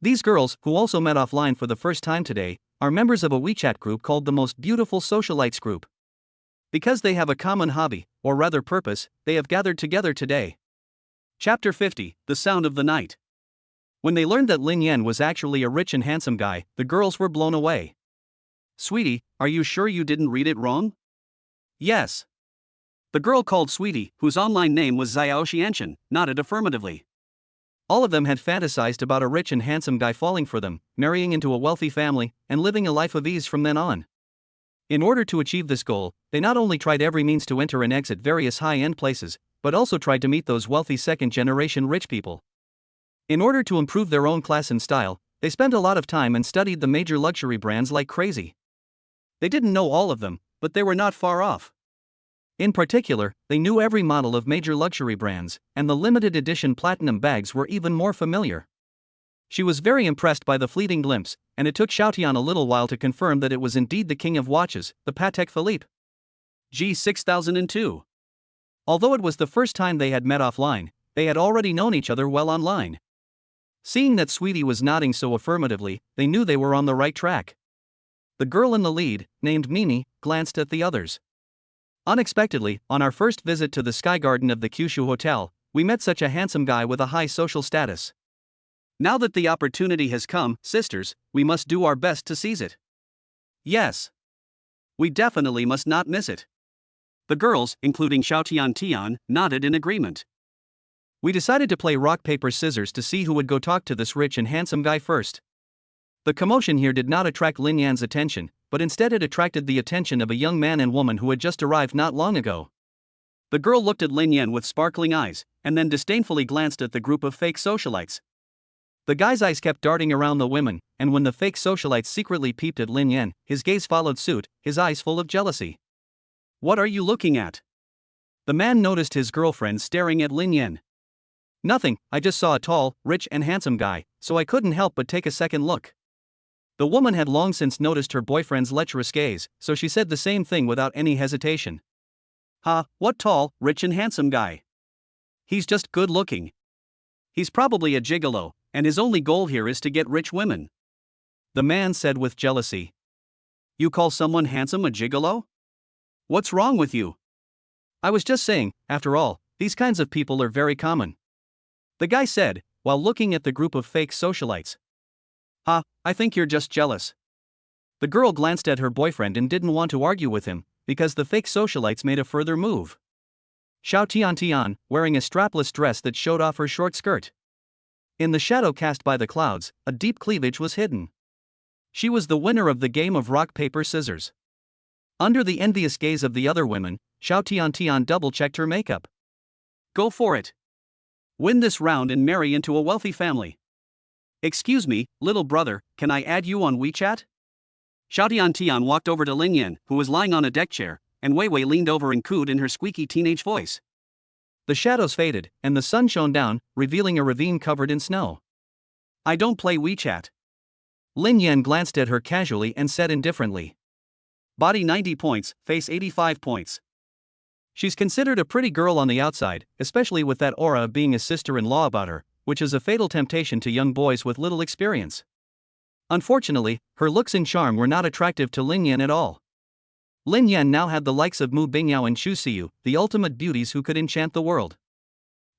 These girls, who also met offline for the first time today, are members of a WeChat group called the Most Beautiful Socialites Group. Because they have a common hobby, or rather purpose, they have gathered together today. Chapter 50, The Sound of the Night. When they learned that Lin Yan was actually a rich and handsome guy, the girls were blown away. Sweetie, are you sure you didn't read it wrong? Yes. The girl called Sweetie, whose online name was Xiao Xianchen, nodded affirmatively. All of them had fantasized about a rich and handsome guy falling for them, marrying into a wealthy family, and living a life of ease from then on. In order to achieve this goal, they not only tried every means to enter and exit various high-end places, but also tried to meet those wealthy second-generation rich people. In order to improve their own class and style, they spent a lot of time and studied the major luxury brands like crazy. They didn't know all of them, but they were not far off. In particular, they knew every model of major luxury brands, and the limited edition platinum bags were even more familiar. She was very impressed by the fleeting glimpse, and it took Xiaotian a little while to confirm that it was indeed the king of watches, the Patek Philippe G6002. Although it was the first time they had met offline, they had already known each other well online. Seeing that Sweetie was nodding so affirmatively, they knew they were on the right track. The girl in the lead, named Mimi, glanced at the others. Unexpectedly, on our first visit to the Sky Garden of the Kyushu Hotel, we met such a handsome guy with a high social status. Now that the opportunity has come, sisters, we must do our best to seize it. Yes. We definitely must not miss it. The girls, including Xiaotian Tian, nodded in agreement. We decided to play rock paper scissors to see who would go talk to this rich and handsome guy first. The commotion here did not attract Lin Yan's attention, but instead it attracted the attention of a young man and woman who had just arrived not long ago. The girl looked at Lin Yan with sparkling eyes, and then disdainfully glanced at the group of fake socialites. The guy's eyes kept darting around the women, and when the fake socialites secretly peeped at Lin Yan, his gaze followed suit, his eyes full of jealousy. What are you looking at? The man noticed his girlfriend staring at Lin Yan. Nothing, I just saw a tall, rich and handsome guy, so I couldn't help but take a second look. The woman had long since noticed her boyfriend's lecherous gaze, so she said the same thing without any hesitation. What tall, rich and handsome guy? He's just good looking. He's probably a gigolo, and his only goal here is to get rich women. The man said with jealousy. You call someone handsome a gigolo? What's wrong with you? I was just saying, after all, these kinds of people are very common. The guy said, while looking at the group of fake socialites. I think you're just jealous. The girl glanced at her boyfriend and didn't want to argue with him, because the fake socialites made a further move. Xiao Tian, wearing a strapless dress that showed off her short skirt. In the shadow cast by the clouds, a deep cleavage was hidden. She was the winner of the game of rock paper scissors. Under the envious gaze of the other women, Xiao Tian double-checked her makeup. Go for it. Win this round and marry into a wealthy family. Excuse me, little brother, can I add you on WeChat? Xiao Tian walked over to Lin Yan, who was lying on a deck chair, and Wei Wei leaned over and cooed in her squeaky teenage voice. The shadows faded, and the sun shone down, revealing a ravine covered in snow. I don't play WeChat. Lin Yan glanced at her casually and said indifferently. Body 90 points, face 85 points. She's considered a pretty girl on the outside, especially with that aura of being a sister-in-law about her, which is a fatal temptation to young boys with little experience. Unfortunately, her looks and charm were not attractive to Lin Yan at all. Lin Yan now had the likes of Mu Bingyao and Chu Siyu, the ultimate beauties who could enchant the world.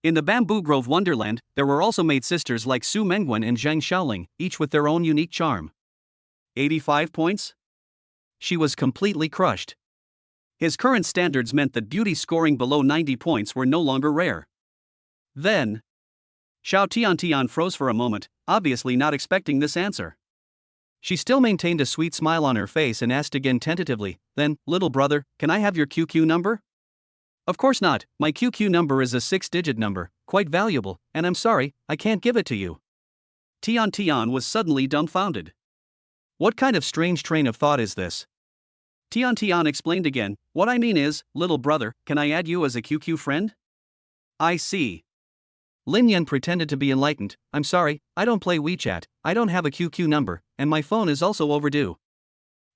In the Bamboo Grove Wonderland, there were also maid sisters like Su Mengwen and Zhang Xiaoling, each with their own unique charm. 85 points? She was completely crushed. His current standards meant that beauty scoring below 90 points were no longer rare. Then, Xiao Tian froze for a moment, obviously not expecting this answer. She still maintained a sweet smile on her face and asked again tentatively, then, little brother, can I have your QQ number? Of course not, my QQ number is a 6-digit number, quite valuable, and I'm sorry, I can't give it to you. Tian was suddenly dumbfounded. What kind of strange train of thought is this? Tian explained again, what I mean is, little brother, can I add you as a QQ friend? I see. Lin Yan pretended to be enlightened, I'm sorry, I don't play WeChat, I don't have a QQ number, and my phone is also overdue.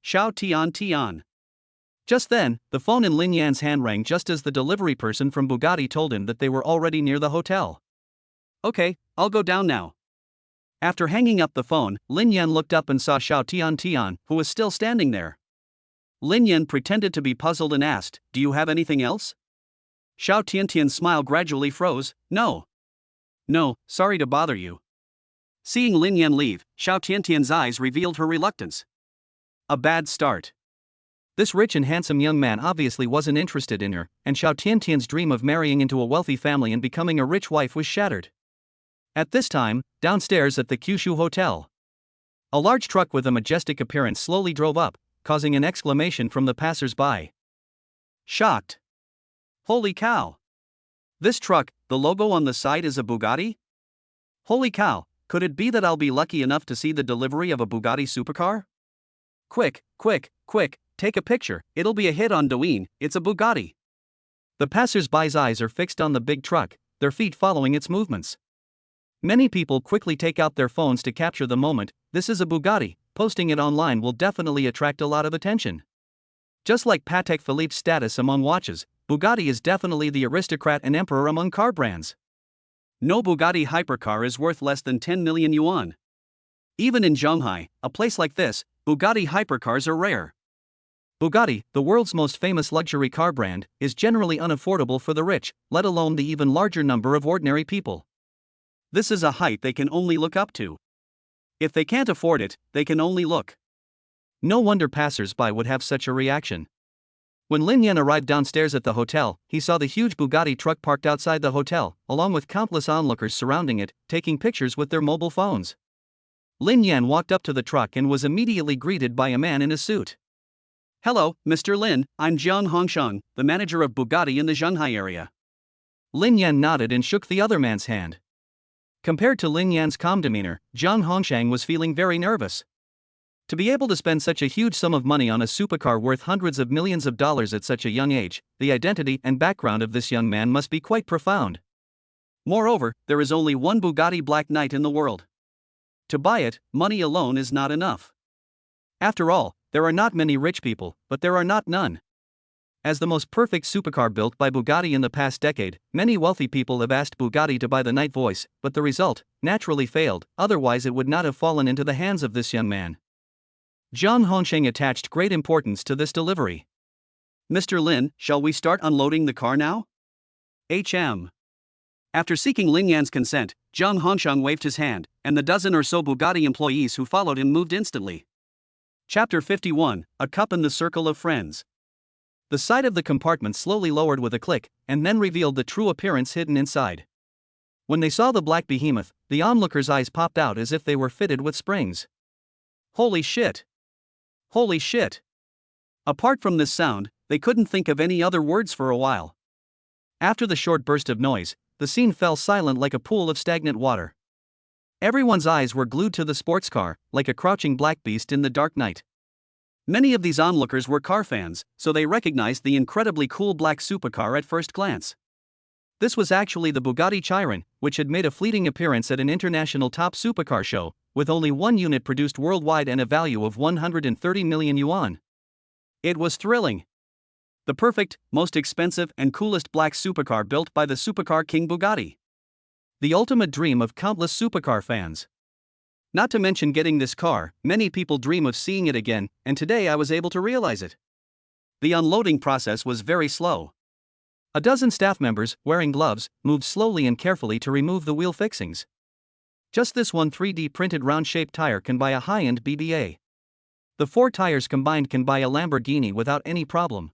Xiao Tian. Just then, the phone in Lin Yan's hand rang just as the delivery person from Bugatti told him that they were already near the hotel. Okay, I'll go down now. After hanging up the phone, Lin Yan looked up and saw Xiao Tian, who was still standing there. Lin Yan pretended to be puzzled and asked, "Do you have anything else?" Xiao Tian's smile gradually froze. "No. No, sorry to bother you." Seeing Lin Yan leave, Xiao Tian's eyes revealed her reluctance. A bad start. This rich and handsome young man obviously wasn't interested in her, and Xiao Tian's dream of marrying into a wealthy family and becoming a rich wife was shattered. At this time, downstairs at the Kyushu Hotel, a large truck with a majestic appearance slowly drove up, causing an exclamation from the passers-by. Shocked. Holy cow! This truck, the logo on the side is a Bugatti? Holy cow, could it be that I'll be lucky enough to see the delivery of a Bugatti supercar? Quick, quick, quick, take a picture, it'll be a hit on Douyin, it's a Bugatti. The passers-by's eyes are fixed on the big truck, their feet following its movements. Many people quickly take out their phones to capture the moment. This is a Bugatti, posting it online will definitely attract a lot of attention. Just like Patek Philippe's status among watches, Bugatti is definitely the aristocrat and emperor among car brands. No Bugatti hypercar is worth less than 10 million yuan. Even in Zhonghai, a place like this, Bugatti hypercars are rare. Bugatti, the world's most famous luxury car brand, is generally unaffordable for the rich, let alone the even larger number of ordinary people. This is a height they can only look up to. If they can't afford it, they can only look. No wonder passers-by would have such a reaction. When Lin Yan arrived downstairs at the hotel, he saw the huge Bugatti truck parked outside the hotel, along with countless onlookers surrounding it, taking pictures with their mobile phones. Lin Yan walked up to the truck and was immediately greeted by a man in a suit. "Hello, Mr. Lin, I'm Jiang Hongsheng, the manager of Bugatti in the Zhonghai area." Lin Yan nodded and shook the other man's hand. Compared to Lin Yan's calm demeanor, Jiang Hongsheng was feeling very nervous. To be able to spend such a huge sum of money on a supercar worth hundreds of millions of dollars at such a young age, the identity and background of this young man must be quite profound. Moreover, there is only one Bugatti Black Knight in the world. To buy it, money alone is not enough. After all, there are not many rich people, but there are not none. As the most perfect supercar built by Bugatti in the past decade, many wealthy people have asked Bugatti to buy the Night Voice, but the result naturally failed, otherwise it would not have fallen into the hands of this young man. Jiang Hongsheng attached great importance to this delivery. "Mr. Lin, shall we start unloading the car now?" After seeking Lin Yan's consent, Jiang Hongsheng waved his hand, and the dozen or so Bugatti employees who followed him moved instantly. Chapter 51, A Cup in the Circle of Friends. The side of the compartment slowly lowered with a click, and then revealed the true appearance hidden inside. When they saw the black behemoth, the onlookers' eyes popped out as if they were fitted with springs. Holy shit! Holy shit! Apart from this sound, they couldn't think of any other words for a while. After the short burst of noise, the scene fell silent like a pool of stagnant water. Everyone's eyes were glued to the sports car, like a crouching black beast in the dark night. Many of these onlookers were car fans, so they recognized the incredibly cool black supercar at first glance. This was actually the Bugatti Chiron, which had made a fleeting appearance at an international top supercar show, with only one unit produced worldwide and a value of 130 million yuan. It was thrilling. The perfect, most expensive and coolest black supercar built by the supercar king Bugatti. The ultimate dream of countless supercar fans. Not to mention getting this car, many people dream of seeing it again, and today I was able to realize it. The unloading process was very slow. A dozen staff members, wearing gloves, moved slowly and carefully to remove the wheel fixings. Just this one 3D printed round-shaped tire can buy a high-end BBA. The 4 tires combined can buy a Lamborghini without any problem.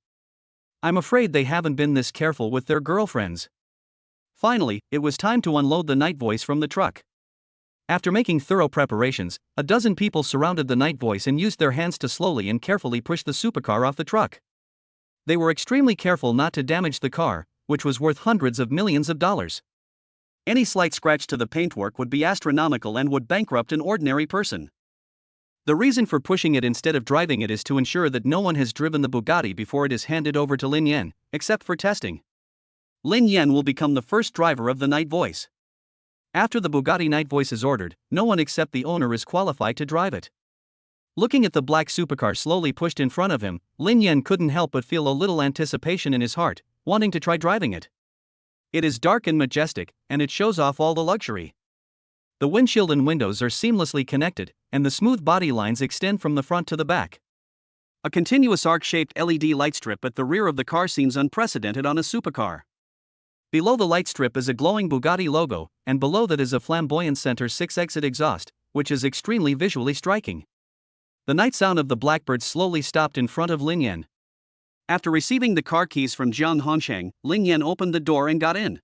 I'm afraid they haven't been this careful with their girlfriends. Finally, it was time to unload the Night Voice from the truck. After making thorough preparations, a dozen people surrounded the Night Voice and used their hands to slowly and carefully push the supercar off the truck. They were extremely careful not to damage the car, which was worth hundreds of millions of dollars. Any slight scratch to the paintwork would be astronomical and would bankrupt an ordinary person. The reason for pushing it instead of driving it is to ensure that no one has driven the Bugatti before it is handed over to Lin Yan, except for testing. Lin Yan will become the first driver of the Night Voice. After the Bugatti Night Voice is ordered, no one except the owner is qualified to drive it. Looking at the black supercar slowly pushed in front of him, Lin Yan couldn't help but feel a little anticipation in his heart, wanting to try driving it. It is dark and majestic, and it shows off all the luxury. The windshield and windows are seamlessly connected, and the smooth body lines extend from the front to the back. A continuous arc-shaped LED light strip at the rear of the car seems unprecedented on a supercar. Below the light strip is a glowing Bugatti logo, and below that is a flamboyant center 6-exit exhaust, which is extremely visually striking. The night sound of the Blackbird slowly stopped in front of Lin Yan. After receiving the car keys from Jiang Hongsheng, Lin Yan opened the door and got in.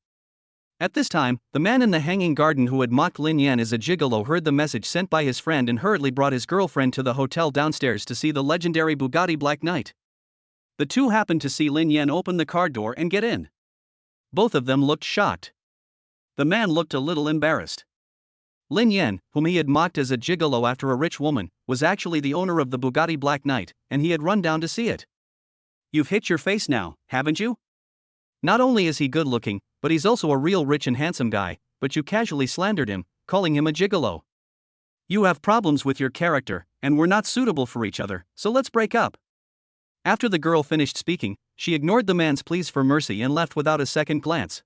At this time, the man in the hanging garden who had mocked Lin Yan as a gigolo heard the message sent by his friend and hurriedly brought his girlfriend to the hotel downstairs to see the legendary Bugatti Black Knight. The two happened to see Lin Yan open the car door and get in. Both of them looked shocked. The man looked a little embarrassed. Lin Yan, whom he had mocked as a gigolo after a rich woman, was actually the owner of the Bugatti Black Knight, and he had run down to see it. "You've hit your face now, haven't you? Not only is he good looking, but he's also a real rich and handsome guy, but you casually slandered him, calling him a gigolo. You have problems with your character, and we're not suitable for each other, so let's break up." After the girl finished speaking, she ignored the man's pleas for mercy and left without a second glance.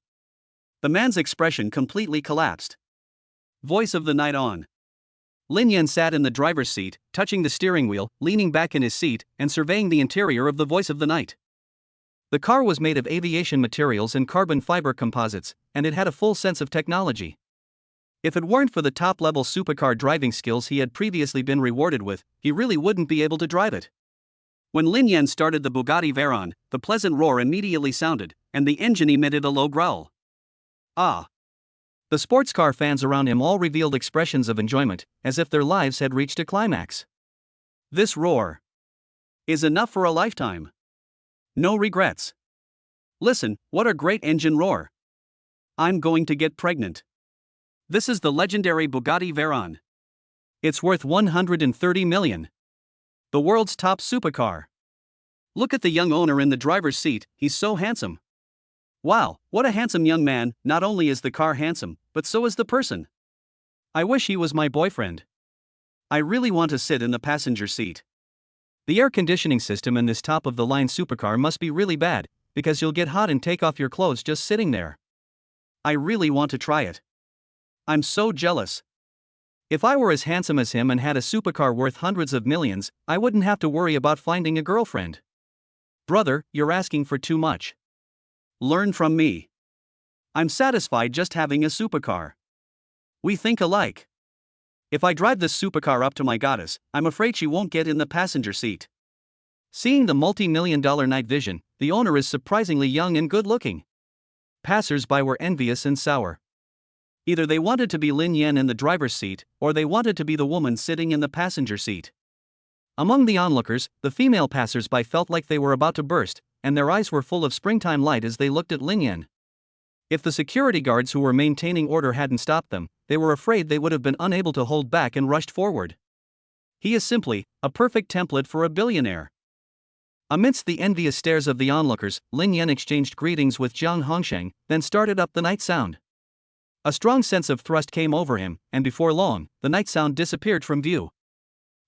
The man's expression completely collapsed. Voice of the night on. Lin Yan sat in the driver's seat, touching the steering wheel, leaning back in his seat, and surveying the interior of the Voice of the Night. The car was made of aviation materials and carbon fiber composites, and it had a full sense of technology. If it weren't for the top-level supercar driving skills he had previously been rewarded with, he really wouldn't be able to drive it. When Lin Yan started the Bugatti Veyron, the pleasant roar immediately sounded, and the engine emitted a low growl. Ah! The sports car fans around him all revealed expressions of enjoyment, as if their lives had reached a climax. This roar is enough for a lifetime. No regrets. Listen, what a great engine roar. I'm going to get pregnant. This is the legendary Bugatti Veyron. It's worth 130 million. The world's top supercar. Look at the young owner in the driver's seat, he's so handsome. Wow, what a handsome young man. Not only is the car handsome, but so is the person. I wish he was my boyfriend. I really want to sit in the passenger seat. The air conditioning system in this top-of-the-line supercar must be really bad, because you'll get hot and take off your clothes just sitting there. I really want to try it. I'm so jealous. If I were as handsome as him and had a supercar worth hundreds of millions, I wouldn't have to worry about finding a girlfriend. Brother, you're asking for too much. Learn from me. I'm satisfied just having a supercar. We think alike. If I drive this supercar up to my goddess, I'm afraid she won't get in the passenger seat. Seeing the multi-million-dollar night vision, the owner is surprisingly young and good-looking. Passers-by were envious and sour. Either they wanted to be Lin Yan in the driver's seat, or they wanted to be the woman sitting in the passenger seat. Among the onlookers, the female passers-by felt like they were about to burst, and their eyes were full of springtime light as they looked at Lin Yan. If the security guards who were maintaining order hadn't stopped them, they were afraid they would have been unable to hold back and rushed forward. He is simply a perfect template for a billionaire. Amidst the envious stares of the onlookers, Lin Yan exchanged greetings with Jiang Hongsheng, then started up the night sound. A strong sense of thrust came over him, and before long, the night sound disappeared from view.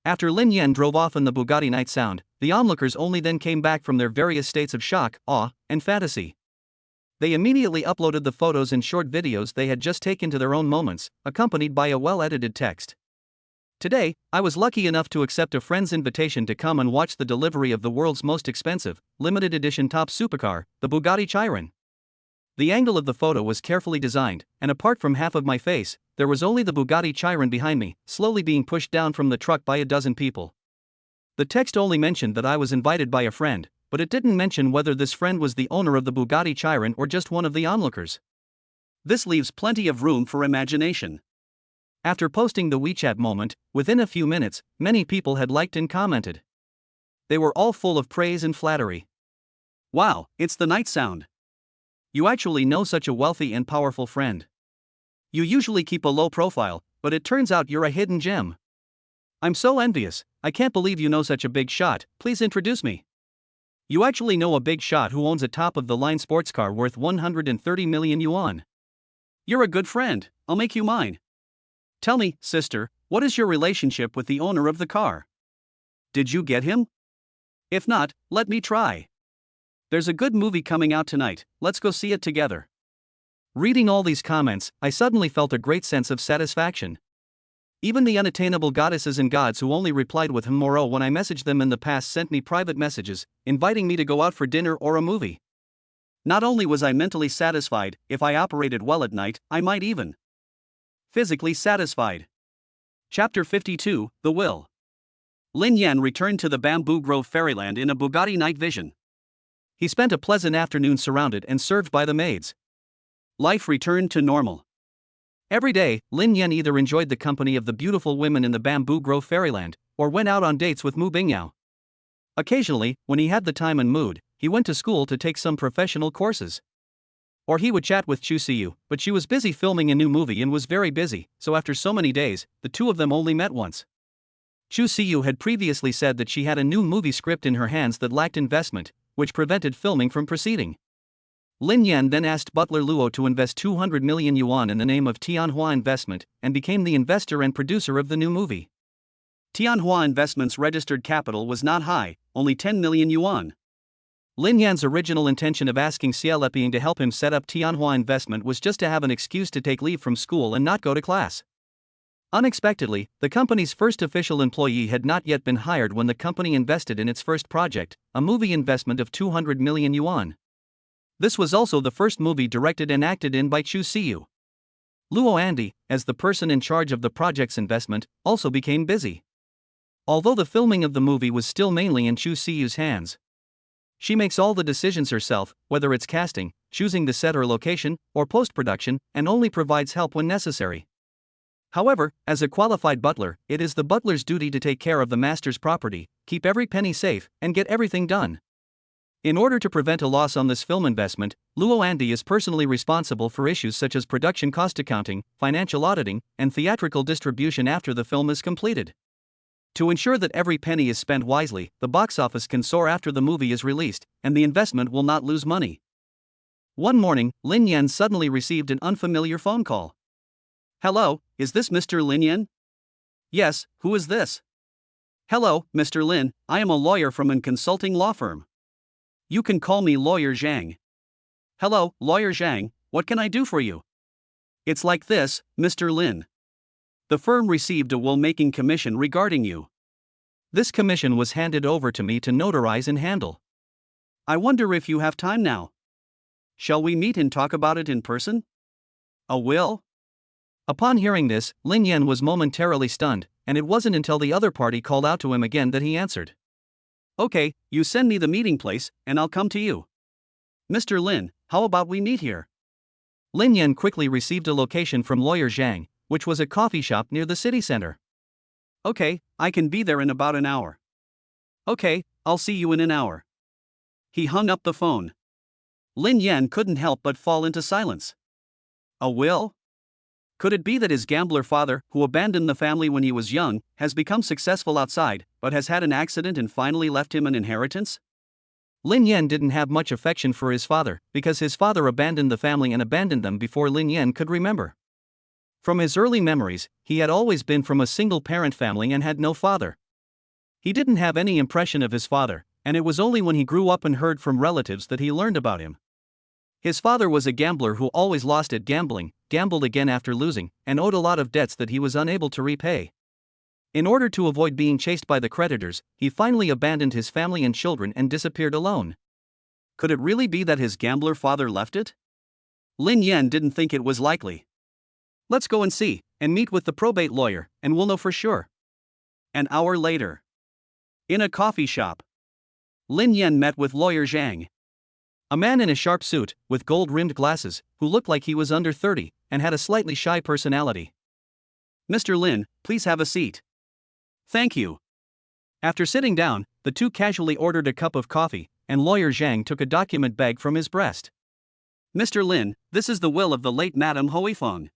After Lin Yan drove off in the Bugatti night sound, the onlookers only then came back from their various states of shock, awe, and fantasy. They immediately uploaded the photos and short videos they had just taken to their own moments, accompanied by a well-edited text. Today, I was lucky enough to accept a friend's invitation to come and watch the delivery of the world's most expensive, limited edition top supercar, the Bugatti Chiron. The angle of the photo was carefully designed, and apart from half of my face, there was only the Bugatti Chiron behind me, slowly being pushed down from the truck by a dozen people. The text only mentioned that I was invited by a friend, but it didn't mention whether this friend was the owner of the Bugatti Chiron or just one of the onlookers. This leaves plenty of room for imagination. After posting the WeChat moment, within a few minutes, many people had liked and commented. They were all full of praise and flattery. Wow, it's the night sound. You actually know such a wealthy and powerful friend. You usually keep a low profile, but it turns out you're a hidden gem. I'm so envious. I can't believe you know such a big shot. Please introduce me. You actually know a big shot who owns a top-of-the-line sports car worth 130 million yuan. You're a good friend. I'll make you mine. Tell me, sister, what is your relationship with the owner of the car? Did you get him? If not, let me try. There's a good movie coming out tonight, let's go see it together. Reading all these comments, I suddenly felt a great sense of satisfaction. Even the unattainable goddesses and gods who only replied with "moro" when I messaged them in the past sent me private messages, inviting me to go out for dinner or a movie. Not only was I mentally satisfied, if I operated well at night, I might even physically satisfied. Chapter 52, The Will. Lin Yan returned to the Bamboo Grove Fairyland in a Bugatti night vision. He spent a pleasant afternoon surrounded and served by the maids. Life returned to normal. Every day, Lin Yan either enjoyed the company of the beautiful women in the Bamboo Grove Fairyland, or went out on dates with Mu Bingyao. Occasionally, when he had the time and mood, he went to school to take some professional courses. Or he would chat with Chu Siyu, but she was busy filming a new movie and was very busy, so after so many days, the two of them only met once. Chu Siyu had previously said that she had a new movie script in her hands that lacked investment, which prevented filming from proceeding. Lin Yan then asked butler Luo to invest 200 million yuan in the name of Tianhua Investment, and became the investor and producer of the new movie. Tianhua Investment's registered capital was not high, only 10 million yuan. Lin Yan's original intention of asking Xie Leping to help him set up Tianhua Investment was just to have an excuse to take leave from school and not go to class. Unexpectedly, the company's first official employee had not yet been hired when the company invested in its first project, a movie investment of 200 million yuan. This was also the first movie directed and acted in by Chu Siyu. Luo Andy, as the person in charge of the project's investment, also became busy. Although the filming of the movie was still mainly in Chu Siyu's hands. She makes all the decisions herself, whether it's casting, choosing the set or location, or post-production, and only provides help when necessary. However, as a qualified butler, it is the butler's duty to take care of the master's property, keep every penny safe, and get everything done. In order to prevent a loss on this film investment, Luo Andy is personally responsible for issues such as production cost accounting, financial auditing, and theatrical distribution after the film is completed. To ensure that every penny is spent wisely, the box office can soar after the movie is released, and the investment will not lose money. One morning, Lin Yan suddenly received an unfamiliar phone call. "Hello, is this Mr. Lin Yan?" "Yes, who is this?" "Hello, Mr. Lin, I am a lawyer from a consulting law firm. You can call me Lawyer Zhang." "Hello, Lawyer Zhang, what can I do for you?" "It's like this, Mr. Lin. The firm received a will-making commission regarding you. This commission was handed over to me to notarize and handle. I wonder if you have time now. Shall we meet and talk about it in person?" "A will?" Upon hearing this, Lin Yan was momentarily stunned, and it wasn't until the other party called out to him again that he answered. "Okay, you send me the meeting place, and I'll come to you. Mr. Lin, how about we meet here?" Lin Yan quickly received a location from Lawyer Zhang, which was a coffee shop near the city center. "Okay, I can be there in about an hour." "Okay, I'll see you in an hour." He hung up the phone. Lin Yan couldn't help but fall into silence. A will? Could it be that his gambler father, who abandoned the family when he was young, has become successful outside, but has had an accident and finally left him an inheritance? Lin Yan didn't have much affection for his father, because his father abandoned the family and abandoned them before Lin Yan could remember. From his early memories, he had always been from a single-parent family and had no father. He didn't have any impression of his father, and it was only when he grew up and heard from relatives that he learned about him. His father was a gambler who always lost at gambling, gambled again after losing, and owed a lot of debts that he was unable to repay. In order to avoid being chased by the creditors, he finally abandoned his family and children and disappeared alone. Could it really be that his gambler father left it? Lin Yan didn't think it was likely. "Let's go and see, and meet with the probate lawyer, and we'll know for sure." An hour later. In a coffee shop. Lin Yan met with Lawyer Zhang. A man in a sharp suit, with gold-rimmed glasses, who looked like he was under 30, and had a slightly shy personality. "Mr. Lin, please have a seat." "Thank you." After sitting down, the two casually ordered a cup of coffee, and Lawyer Zhang took a document bag from his breast. "Mr. Lin, this is the will of the late Madame Huifeng.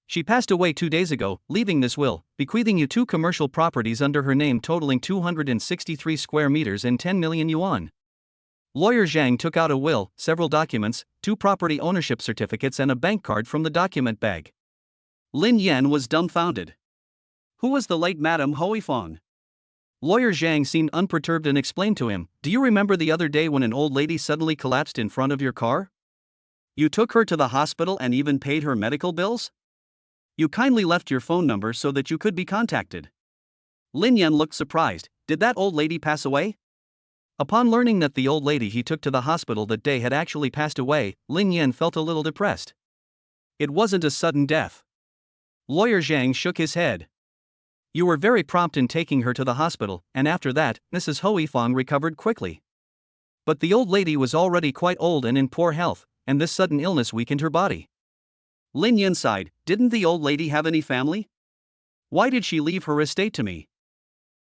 She passed away 2 days ago, leaving this will, bequeathing you 2 commercial properties under her name totaling 263 square meters and 10 million yuan. Lawyer Zhang took out a will, several documents, 2 property ownership certificates and a bank card from the document bag. Lin Yan was dumbfounded. Who was the late Madame Huifeng? Lawyer Zhang seemed unperturbed and explained to him, "Do you remember the other day when an old lady suddenly collapsed in front of your car? You took her to the hospital and even paid her medical bills? You kindly left your phone number so that you could be contacted. Lin Yan looked surprised. Did that old lady pass away? Upon learning that the old lady he took to the hospital that day had actually passed away, Lin Yan felt a little depressed. It wasn't a sudden death. Lawyer Zhang shook his head. You were very prompt in taking her to the hospital, and after that, Mrs. Hui Fong recovered quickly. But the old lady was already quite old and in poor health, and this sudden illness weakened her body. Lin Yan sighed. Didn't the old lady have any family? Why did she leave her estate to me?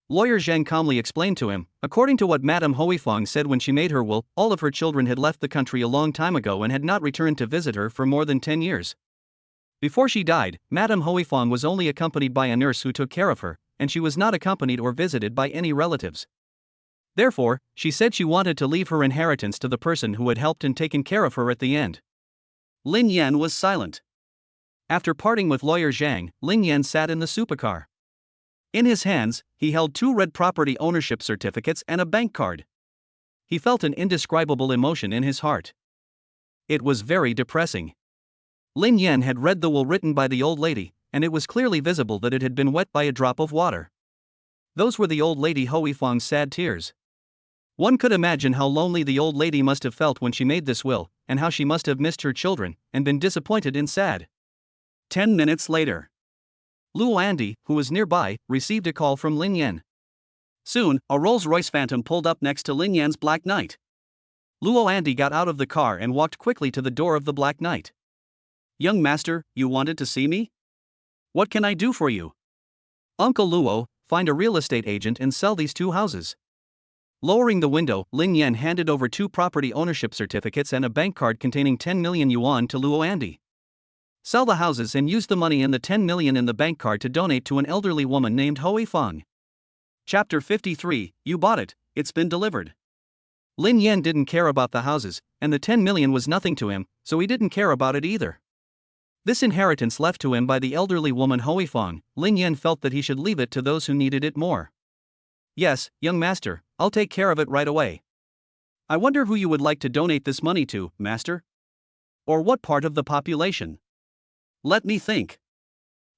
Lawyer Zhang calmly explained to him, according to what Madame Hui Fong said when she made her will, all of her children had left the country a long time ago and had not returned to visit her for more than 10 years. Before she died, Madame Hui Fong was only accompanied by a nurse who took care of her, and she was not accompanied or visited by any relatives. Therefore, she said she wanted to leave her inheritance to the person who had helped and taken care of her at the end. Lin Yan was silent. After parting with Lawyer Zhang, Lin Yan sat in the supercar. In his hands, he held 2 red property ownership certificates and a bank card. He felt an indescribable emotion in his heart. It was very depressing. Lin Yan had read the will written by the old lady, and it was clearly visible that it had been wet by a drop of water. Those were the old lady Hui Fong's sad tears. One could imagine how lonely the old lady must have felt when she made this will, and how she must have missed her children, and been disappointed and sad. 10 minutes later. Luo Andy, who was nearby, received a call from Lin Yan. Soon, a Rolls-Royce Phantom pulled up next to Lin Yan's Black Knight. Luo Andy got out of the car and walked quickly to the door of the Black Knight. Young master, you wanted to see me? What can I do for you? Uncle Luo, find a real estate agent and sell these 2 houses. Lowering the window, Lin Yan handed over 2 property ownership certificates and a bank card containing 10 million yuan to Luo Andy. Sell the houses and use the money and the 10 million in the bank card to donate to an elderly woman named Hui Fong. Chapter 53, You bought it, it's been delivered. Lin Yan didn't care about the houses, and the 10 million was nothing to him, so he didn't care about it either. This inheritance left to him by the elderly woman Hui Fong, Lin Yan felt that he should leave it to those who needed it more. Yes, young master, I'll take care of it right away. I wonder who you would like to donate this money to, master? Or what part of the population? Let me think.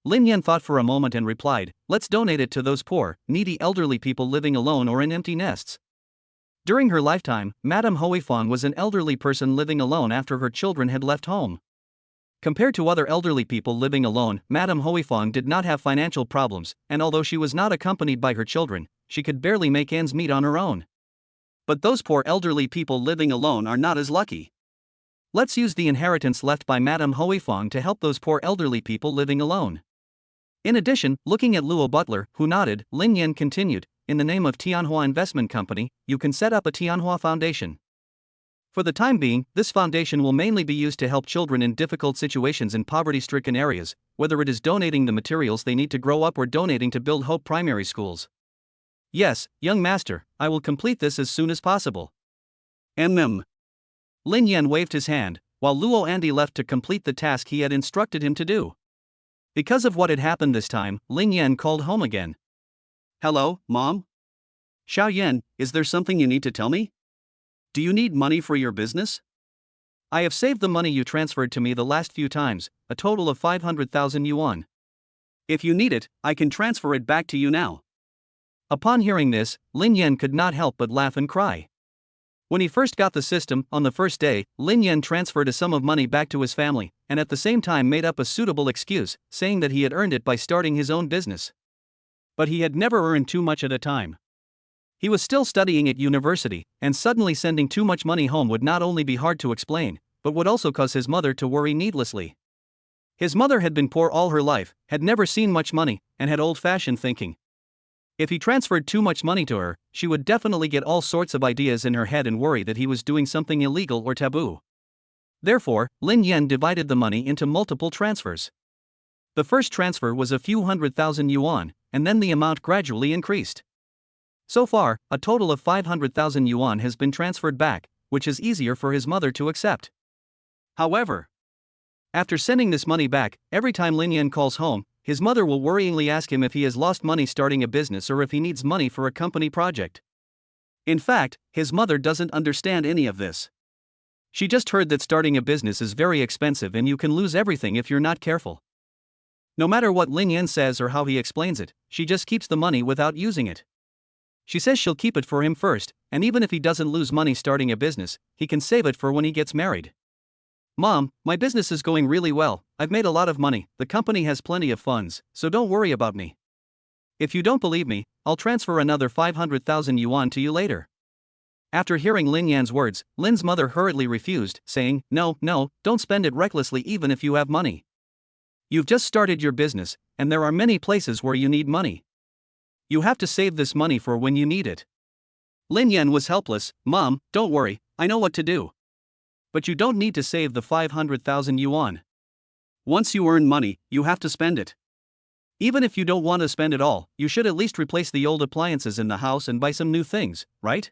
Lin Yan thought for a moment and replied, let's donate it to those poor, needy elderly people living alone or in empty nests. During her lifetime, Madame Hui Fong was an elderly person living alone after her children had left home. Compared to other elderly people living alone, Madame Hui Fong did not have financial problems, and although she was not accompanied by her children, she could barely make ends meet on her own. But those poor elderly people living alone are not as lucky. Let's use the inheritance left by Madame Hui Fong to help those poor elderly people living alone. In addition, looking at Luo Butler, who nodded, Lin Yan continued, in the name of Tianhua Investment Company, you can set up a Tianhua Foundation. For the time being, this foundation will mainly be used to help children in difficult situations in poverty-stricken areas, whether it is donating the materials they need to grow up or donating to build Hope primary schools. Yes, young master, I will complete this as soon as possible. Lin Yan waved his hand, while Luo Andy left to complete the task he had instructed him to do. Because of what had happened this time, Lin Yan called home again. Hello, Mom? Xiao Yan, is there something you need to tell me? Do you need money for your business? I have saved the money you transferred to me the last few times, a total of 500,000 yuan. If you need it, I can transfer it back to you now. Upon hearing this, Lin Yan could not help but laugh and cry. When he first got the system, on the first day, Lin Yan transferred a sum of money back to his family, and at the same time made up a suitable excuse, saying that he had earned it by starting his own business. But he had never earned too much at a time. He was still studying at university, and suddenly sending too much money home would not only be hard to explain, but would also cause his mother to worry needlessly. His mother had been poor all her life, had never seen much money, and had old-fashioned thinking. If he transferred too much money to her, she would definitely get all sorts of ideas in her head and worry that he was doing something illegal or taboo. Therefore, Lin Yan divided the money into multiple transfers. The first transfer was a few 100,000 yuan, and then the amount gradually increased. So far, a total of 500,000 yuan has been transferred back, which is easier for his mother to accept. However, after sending this money back, every time Lin Yan calls home, his mother will worryingly ask him if he has lost money starting a business or if he needs money for a company project. In fact, his mother doesn't understand any of this. She just heard that starting a business is very expensive and you can lose everything if you're not careful. No matter what Lin Yan says or how he explains it, she just keeps the money without using it. She says she'll keep it for him first, and even if he doesn't lose money starting a business, he can save it for when he gets married. Mom, my business is going really well, I've made a lot of money, the company has plenty of funds, so don't worry about me. If you don't believe me, I'll transfer another 500,000 yuan to you later. After hearing Lin Yan's words, Lin's mother hurriedly refused, saying, No, don't spend it recklessly even if you have money. You've just started your business, and there are many places where you need money. You have to save this money for when you need it. Lin Yan was helpless. Mom, don't worry, I know what to do. But you don't need to save the 500,000 yuan. Once you earn money, you have to spend it. Even if you don't want to spend it all, you should at least replace the old appliances in the house and buy some new things, right?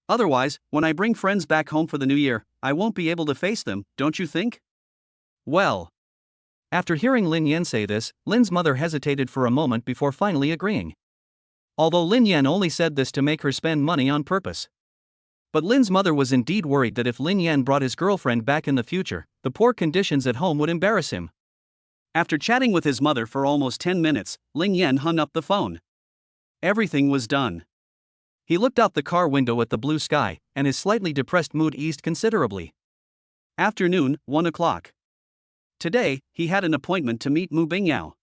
Otherwise, when I bring friends back home for the new year, I won't be able to face them, don't you think? Well. After hearing Lin Yan say this, Lin's mother hesitated for a moment before finally agreeing. Although Lin Yan only said this to make her spend money on purpose. But Lin's mother was indeed worried that if Lin Yan brought his girlfriend back in the future, the poor conditions at home would embarrass him. After chatting with his mother for almost 10 minutes, Lin Yan hung up the phone. Everything was done. He looked out the car window at the blue sky, and his slightly depressed mood eased considerably. Afternoon, 1 o'clock. Today, he had an appointment to meet Mu Bingyao.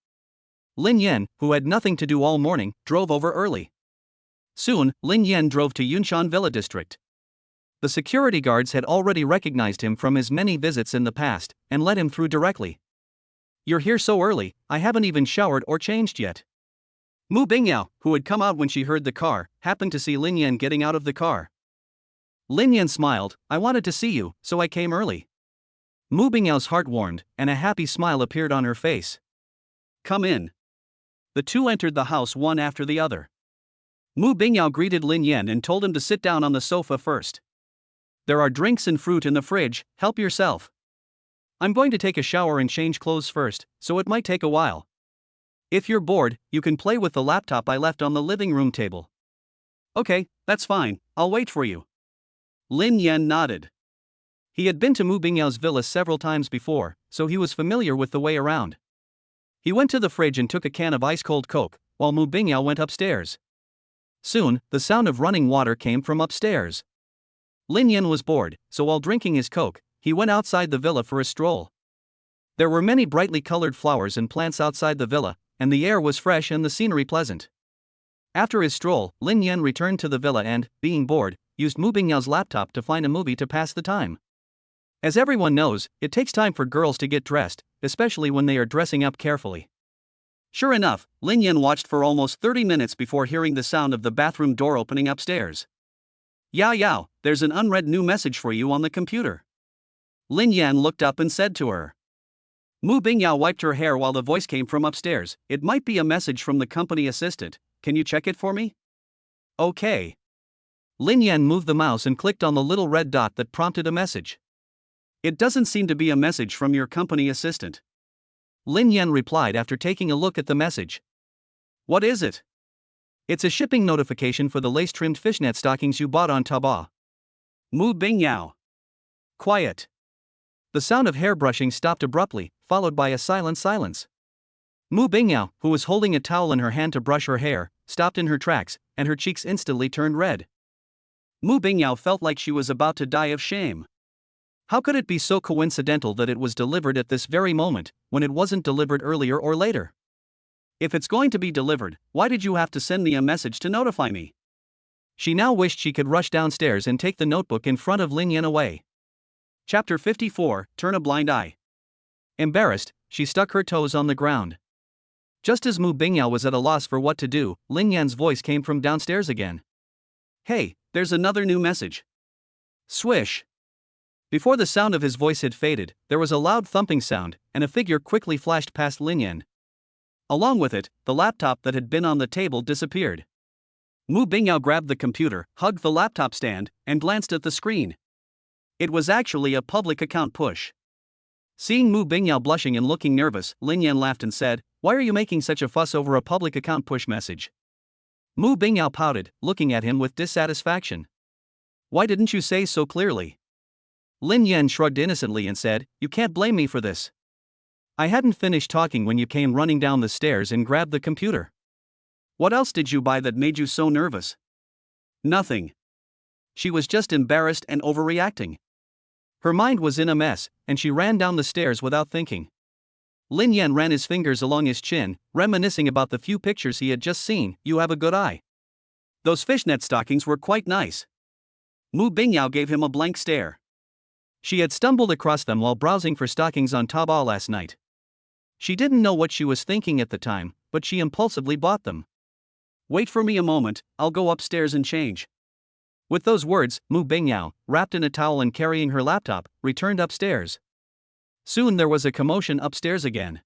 Lin Yan, who had nothing to do all morning, drove over early. Soon, Lin Yan drove to Yunshan Villa District. The security guards had already recognized him from his many visits in the past, and let him through directly. You're here so early, I haven't even showered or changed yet. Mu Bingyao, who had come out when she heard the car, happened to see Lin Yan getting out of the car. Lin Yan smiled, I wanted to see you, so I came early. Mu Bingyao's heart warmed, and a happy smile appeared on her face. Come in. The two entered the house one after the other. Mu Bingyao greeted Lin Yan and told him to sit down on the sofa first. There are drinks and fruit in the fridge, help yourself. I'm going to take a shower and change clothes first, so it might take a while. If you're bored, you can play with the laptop I left on the living room table. Okay, that's fine, I'll wait for you. Lin Yan nodded. He had been to Mu Bingyao's villa several times before, so he was familiar with the way around. He went to the fridge and took a can of ice-cold Coke, while Mu Bingyao went upstairs. Soon, the sound of running water came from upstairs. Lin Yan was bored, so while drinking his Coke, he went outside the villa for a stroll. There were many brightly colored flowers and plants outside the villa, and the air was fresh and the scenery pleasant. After his stroll, Lin Yan returned to the villa and, being bored, used Mu Bingyao's laptop to find a movie to pass the time. As everyone knows, it takes time for girls to get dressed, especially when they are dressing up carefully. Sure enough, Lin Yan watched for almost 30 minutes before hearing the sound of the bathroom door opening upstairs. Yao, there's an unread new message for you on the computer. Lin Yan looked up and said to her. Mu Bingyao wiped her hair while the voice came from upstairs. It might be a message from the company assistant, can you check it for me? Okay. Lin Yan moved the mouse and clicked on the little red dot that prompted a message. It doesn't seem to be a message from your company assistant. Lin Yan replied after taking a look at the message. What is it? It's a shipping notification for the lace-trimmed fishnet stockings you bought on Taobao. Mu Bingyao. Quiet. The sound of hair brushing stopped abruptly, followed by a silent silence. Mu Bingyao, who was holding a towel in her hand to brush her hair, stopped in her tracks, and her cheeks instantly turned red. Mu Bingyao felt like she was about to die of shame. How could it be so coincidental that it was delivered at this very moment, when it wasn't delivered earlier or later? If it's going to be delivered, why did you have to send me a message to notify me? She now wished she could rush downstairs and take the notebook in front of Lin Yan away. Chapter 54, Turn a Blind Eye. Embarrassed, she stuck her toes on the ground. Just as Mu Bingyao was at a loss for what to do, Lin Yan's voice came from downstairs again. Hey, there's another new message. Swish. Before the sound of his voice had faded, there was a loud thumping sound, and a figure quickly flashed past Lin Yan. Along with it, the laptop that had been on the table disappeared. Mu Bingyao grabbed the computer, hugged the laptop stand, and glanced at the screen. It was actually a public account push. Seeing Mu Bingyao blushing and looking nervous, Lin Yan laughed and said, Why are you making such a fuss over a public account push message? Mu Bingyao pouted, looking at him with dissatisfaction. Why didn't you say so clearly? Lin Yan shrugged innocently and said, "You can't blame me for this. I hadn't finished talking when you came running down the stairs and grabbed the computer. What else did you buy that made you so nervous?" "Nothing." She was just embarrassed and overreacting. Her mind was in a mess, and she ran down the stairs without thinking. Lin Yan ran his fingers along his chin, reminiscing about the few pictures he had just seen. "You have a good eye. Those fishnet stockings were quite nice." Mu Bingyao gave him a blank stare. She had stumbled across them while browsing for stockings on Taobao last night. She didn't know what she was thinking at the time, but she impulsively bought them. "Wait for me a moment, I'll go upstairs and change." With those words, Mu Bingyao, wrapped in a towel and carrying her laptop, returned upstairs. Soon there was a commotion upstairs again.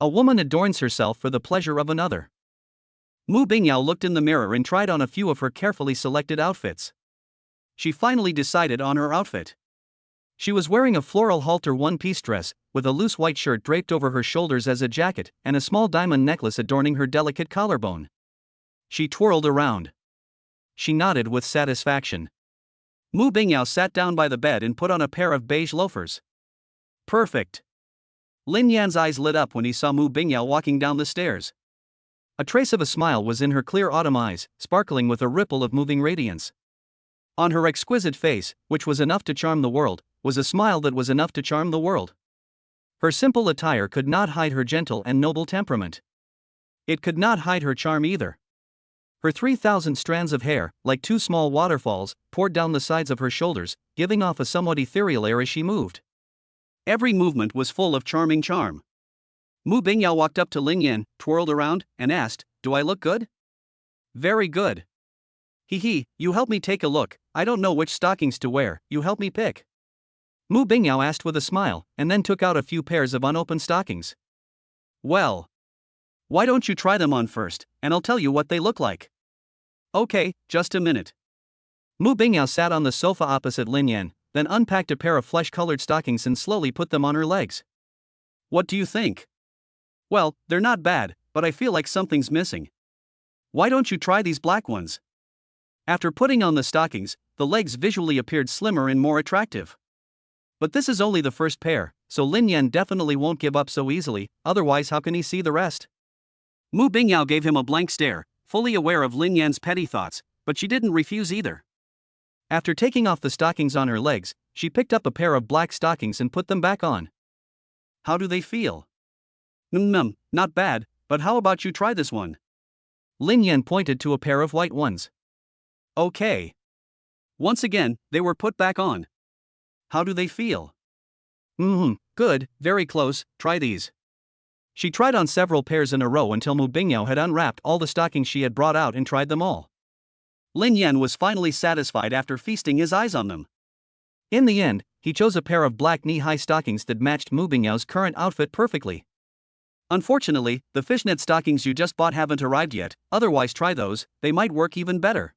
A woman adorns herself for the pleasure of another. Mu Bingyao looked in the mirror and tried on a few of her carefully selected outfits. She finally decided on her outfit. She was wearing a floral halter one-piece dress, with a loose white shirt draped over her shoulders as a jacket, and a small diamond necklace adorning her delicate collarbone. She twirled around. She nodded with satisfaction. Mu Bingyao sat down by the bed and put on a pair of beige loafers. "Perfect." Lin Yan's eyes lit up when he saw Mu Bingyao walking down the stairs. A trace of a smile was in her clear autumn eyes, sparkling with a ripple of moving radiance. On her exquisite face, which was enough to charm the world, was a smile that was enough to charm the world. Her simple attire could not hide her gentle and noble temperament. It could not hide her charm either. Her 3,000 strands of hair, like two small waterfalls, poured down the sides of her shoulders, giving off a somewhat ethereal air as she moved. Every movement was full of charming charm. Mu Bingyao walked up to Lin Yan, twirled around, and asked, "Do I look good?" "Very good." "Hee, you help me take a look, I don't know which stockings to wear, you help me pick." Mu Bingyao asked with a smile, and then took out a few pairs of unopened stockings. "Well, why don't you try them on first, and I'll tell you what they look like." "Okay, just a minute." Mu Bingyao sat on the sofa opposite Lin Yan, then unpacked a pair of flesh-colored stockings and slowly put them on her legs. "What do you think?" "Well, they're not bad, but I feel like something's missing. Why don't you try these black ones?" After putting on the stockings, the legs visually appeared slimmer and more attractive. But this is only the first pair, so Lin Yan definitely won't give up so easily, otherwise how can he see the rest? Mu Bingyao gave him a blank stare, fully aware of Lin Yan's petty thoughts, but she didn't refuse either. After taking off the stockings on her legs, she picked up a pair of black stockings and put them back on. "How do they feel?" Not bad, but how about you try this one?" Lin Yan pointed to a pair of white ones. "Okay." Once again, they were put back on. "How do they feel?" Good, very close, try these." She tried on several pairs in a row until Mu Bingyao had unwrapped all the stockings she had brought out and tried them all. Lin Yan was finally satisfied after feasting his eyes on them. In the end, he chose a pair of black knee-high stockings that matched Mu Bingyao's current outfit perfectly. "Unfortunately, the fishnet stockings you just bought haven't arrived yet, otherwise try those, they might work even better."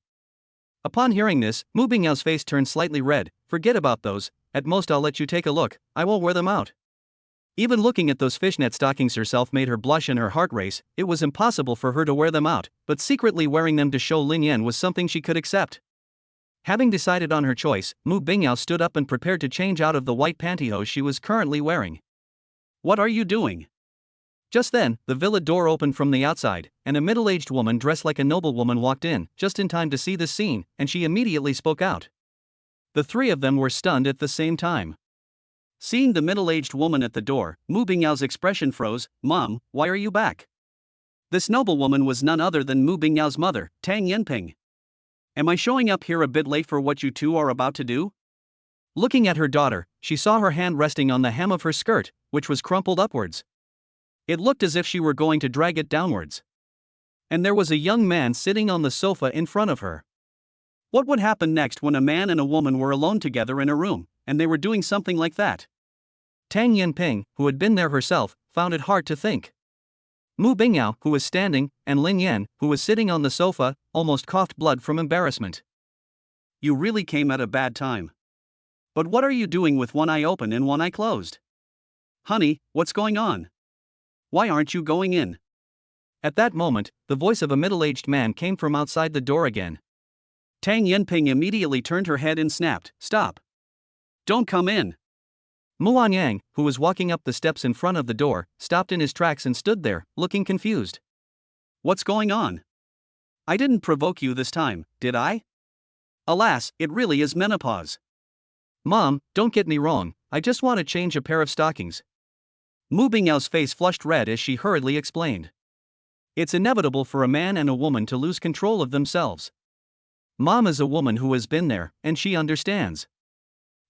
Upon hearing this, Mu Bingyao's face turned slightly red. "Forget about those, at most I'll let you take a look, I won't wear them out." Even looking at those fishnet stockings herself made her blush and her heart race. It was impossible for her to wear them out, but secretly wearing them to show Lin Yan was something she could accept. Having decided on her choice, Mu Bingyao stood up and prepared to change out of the white pantyhose she was currently wearing. "What are you doing?" Just then, the villa door opened from the outside, and a middle-aged woman dressed like a noblewoman walked in, just in time to see this scene, and she immediately spoke out. The three of them were stunned at the same time. Seeing the middle-aged woman at the door, Mu Bingyao's expression froze. "Mom, why are you back?" This noblewoman was none other than Mu Bingyao's mother, Tang Yanping. "Am I showing up here a bit late for what you two are about to do?" Looking at her daughter, she saw her hand resting on the hem of her skirt, which was crumpled upwards. It looked as if she were going to drag it downwards. And there was a young man sitting on the sofa in front of her. What would happen next when a man and a woman were alone together in a room, and they were doing something like that? Tang Yanping, who had been there herself, found it hard to think. Mu Bingyao, who was standing, and Lin Yan, who was sitting on the sofa, almost coughed blood from embarrassment. "You really came at a bad time. But what are you doing with one eye open and one eye closed? Honey, what's going on? Why aren't you going in?" At that moment, the voice of a middle-aged man came from outside the door again. Tang Yanping immediately turned her head and snapped, "Stop. Don't come in. Muan Yang, who was walking up the steps in front of the door, stopped in his tracks and stood there, looking confused. What's going on? I didn't provoke you this time, did I? Alas, it really is menopause. Mom, don't get me wrong, I just want to change a pair of stockings. Mu Bingyao's face flushed red as she hurriedly explained. It's inevitable for a man and a woman to lose control of themselves. Mom is a woman who has been there, and she understands.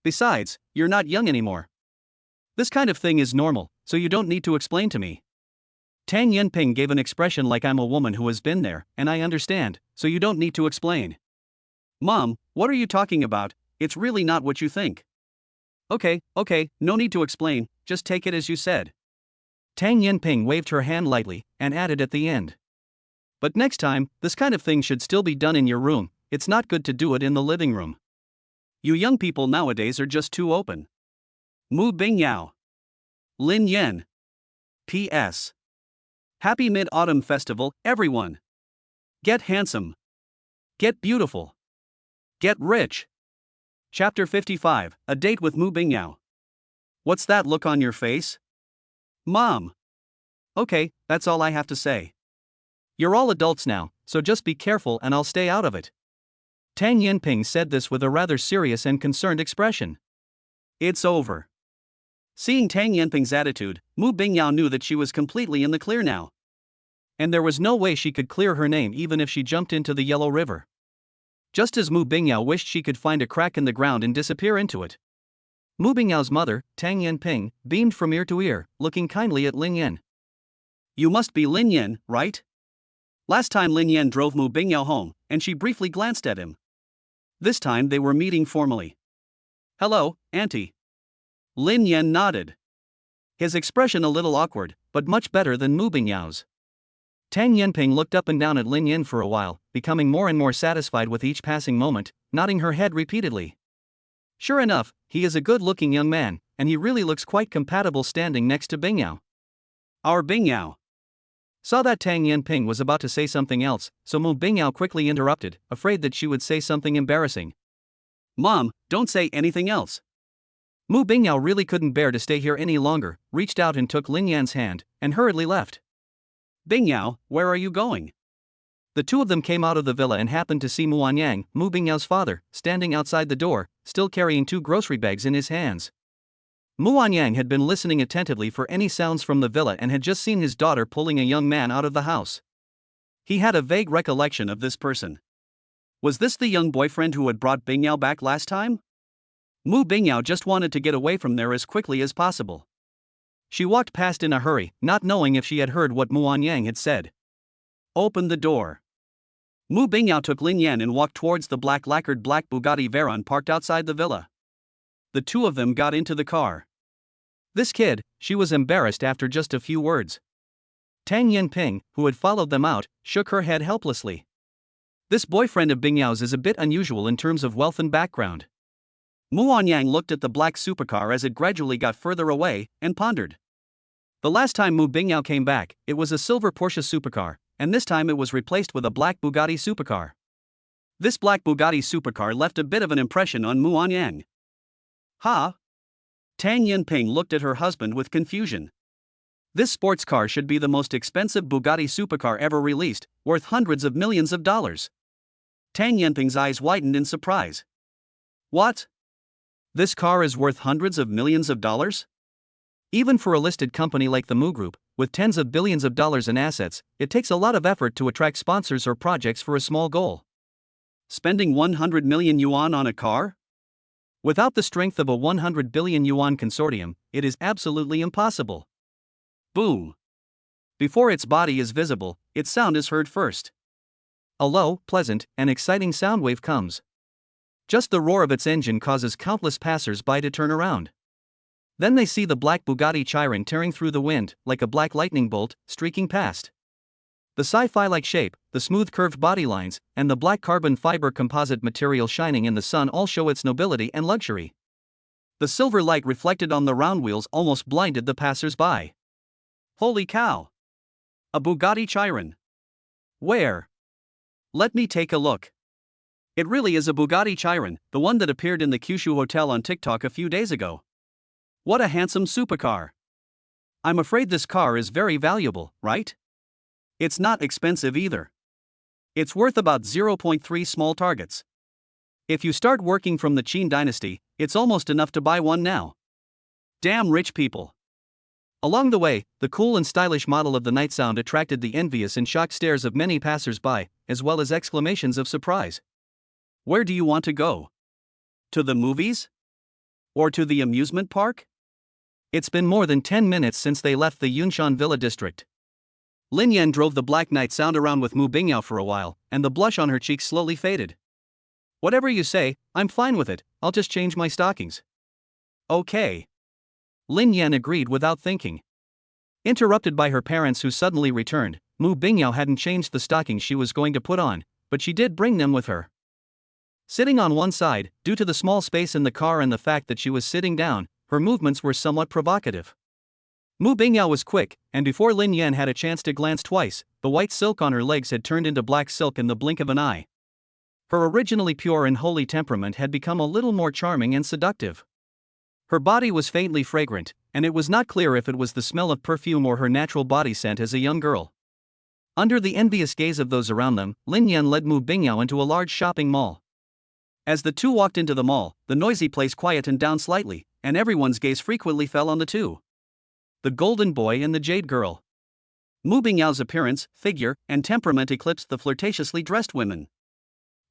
Besides, you're not young anymore. This kind of thing is normal, so you don't need to explain to me. Tang Yanping gave an expression like I'm a woman who has been there, and I understand, so you don't need to explain. Mom, what are you talking about? It's really not what you think. Okay, no need to explain, just take it as you said. Tang Yanping waved her hand lightly, and added at the end. But next time, this kind of thing should still be done in your room, it's not good to do it in the living room. You young people nowadays are just too open. Mu Bingyao. Lin Yan. P.S. Happy Mid-Autumn Festival, everyone. Get handsome. Get beautiful. Get rich. Chapter 55, A Date with Mu Bingyao. What's that look on your face? Mom. Okay, that's all I have to say. You're all adults now, so just be careful and I'll stay out of it. Tang Yanping said this with a rather serious and concerned expression. It's over. Seeing Tang Yanping's attitude, Mu Bingyao knew that she was completely in the clear now. And there was no way she could clear her name even if she jumped into the Yellow River. Just as Mu Bingyao wished she could find a crack in the ground and disappear into it. Mu Bingyao's mother, Tang Yanping, beamed from ear to ear, looking kindly at Lin Yan. You must be Lin Yan, right? Last time Lin Yan drove Mu Bingyao home, and she briefly glanced at him. This time they were meeting formally. Hello, Auntie. Lin Yan nodded. His expression a little awkward, but much better than Mu Bingyao's. Tang Yanping looked up and down at Lin Yan for a while, becoming more and more satisfied with each passing moment, nodding her head repeatedly. Sure enough, he is a good-looking young man, and he really looks quite compatible standing next to Bingyao. Our Bingyao. Saw that Tang Yanping was about to say something else, so Mu Bingyao quickly interrupted, afraid that she would say something embarrassing. Mom, don't say anything else. Mu Bingyao really couldn't bear to stay here any longer, reached out and took Lin Yan's hand, and hurriedly left. Bingyao, where are you going? The two of them came out of the villa and happened to see Muan Yang, Mu Bingyao's father, standing outside the door, still carrying 2 grocery bags in his hands. Muan Yang had been listening attentively for any sounds from the villa and had just seen his daughter pulling a young man out of the house. He had a vague recollection of this person. Was this the young boyfriend who had brought Bingyao back last time? Mu Bingyao just wanted to get away from there as quickly as possible. She walked past in a hurry, not knowing if she had heard what Muan Yang had said. Open the door. Mu Bingyao took Lin Yan and walked towards the lacquered black Bugatti Veyron parked outside the villa. The two of them got into the car. This kid, she was embarrassed after just a few words. Tang Yanping, who had followed them out, shook her head helplessly. This boyfriend of Bingyao's is a bit unusual in terms of wealth and background. Muan Yang looked at the black supercar as it gradually got further away, and pondered. The last time Mu Bingyao came back, it was a silver Porsche supercar, and this time it was replaced with a black Bugatti supercar. This black Bugatti supercar left a bit of an impression on Muan Yang. Huh? Tang Yanping looked at her husband with confusion. This sports car should be the most expensive Bugatti supercar ever released, worth hundreds of millions of dollars. Tang Yanping's eyes widened in surprise. What? This car is worth hundreds of millions of dollars? Even for a listed company like the Mu Group, with tens of billions of dollars in assets, it takes a lot of effort to attract sponsors or projects for a small goal. Spending 100 million yuan on a car? Without the strength of a 100 billion yuan consortium, it is absolutely impossible. Boom. Before its body is visible, its sound is heard first. A low, pleasant, and exciting sound wave comes. Just the roar of its engine causes countless passers-by to turn around. Then they see the black Bugatti Chiron tearing through the wind, like a black lightning bolt, streaking past. The sci-fi-like shape, the smooth curved body lines, and the black carbon fiber composite material shining in the sun all show its nobility and luxury. The silver light reflected on the round wheels almost blinded the passers-by. Holy cow! A Bugatti Chiron. Where? Let me take a look. It really is a Bugatti Chiron, the one that appeared in the Kyushu Hotel on TikTok a few days ago. What a handsome supercar. I'm afraid this car is very valuable, right? It's not expensive either. It's worth about zero point 0.3 small targets. If you start working from the Qin dynasty, it's almost enough to buy one now. Damn rich people. Along the way, the cool and stylish model of the night sound attracted the envious and shocked stares of many passers-by, as well as exclamations of surprise. Where do you want to go? To the movies? Or to the amusement park? It's been more than 10 minutes since they left the Yunshan Villa district. Lin Yan drove the black night sound around with Mu Bingyao for a while, and the blush on her cheeks slowly faded. Whatever you say, I'm fine with it, I'll just change my stockings. Okay. Lin Yan agreed without thinking. Interrupted by her parents who suddenly returned, Mu Bingyao hadn't changed the stockings she was going to put on, but she did bring them with her. Sitting on one side, due to the small space in the car and the fact that she was sitting down, her movements were somewhat provocative. Mu Bingyao was quick, and before Lin Yan had a chance to glance twice, the white silk on her legs had turned into black silk in the blink of an eye. Her originally pure and holy temperament had become a little more charming and seductive. Her body was faintly fragrant, and it was not clear if it was the smell of perfume or her natural body scent as a young girl. Under the envious gaze of those around them, Lin Yan led Mu Bingyao into a large shopping mall. As the two walked into the mall, the noisy place quietened down slightly, and everyone's gaze frequently fell on the two. The golden boy and the jade girl. Mu Bingyao's appearance, figure, and temperament eclipsed the flirtatiously dressed women.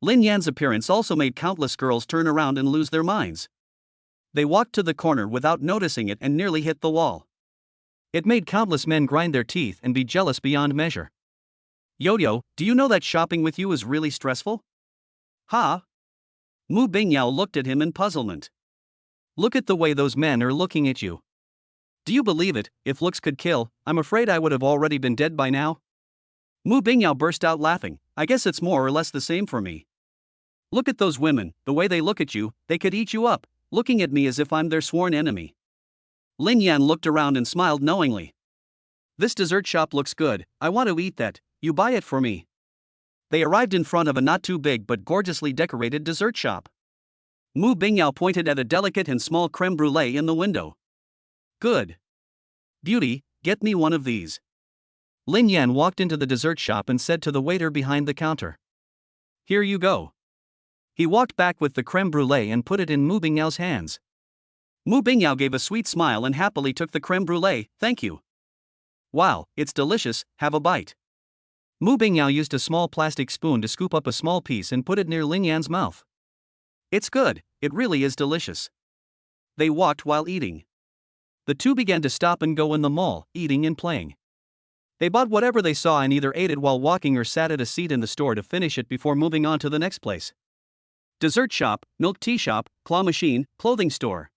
Lin Yan's appearance also made countless girls turn around and lose their minds. They walked to the corner without noticing it and nearly hit the wall. It made countless men grind their teeth and be jealous beyond measure. Yo-yo, do you know that shopping with you is really stressful? Huh? Mu Bingyao looked at him in puzzlement. Look at the way those men are looking at you. Do you believe it, if looks could kill, I'm afraid I would have already been dead by now? Mu Bingyao burst out laughing. I guess it's more or less the same for me. Look at those women, the way they look at you, they could eat you up, looking at me as if I'm their sworn enemy. Lin Yan looked around and smiled knowingly. This dessert shop looks good, I want to eat that, you buy it for me. They arrived in front of a not too big but gorgeously decorated dessert shop. Mu Bingyao pointed at a delicate and small creme brulee in the window. Good. Beauty, get me one of these. Lin Yan walked into the dessert shop and said to the waiter behind the counter. Here you go. He walked back with the creme brulee and put it in Mu Bingyao's hands. Mu Bingyao gave a sweet smile and happily took the creme brulee. Thank you. Wow, it's delicious, have a bite. Mu Bingyao used a small plastic spoon to scoop up a small piece and put it near Lin Yan's mouth. It's good, it really is delicious. They walked while eating. The two began to stop and go in the mall, eating and playing. They bought whatever they saw and either ate it while walking or sat at a seat in the store to finish it before moving on to the next place. Dessert shop, milk tea shop, claw machine, clothing store.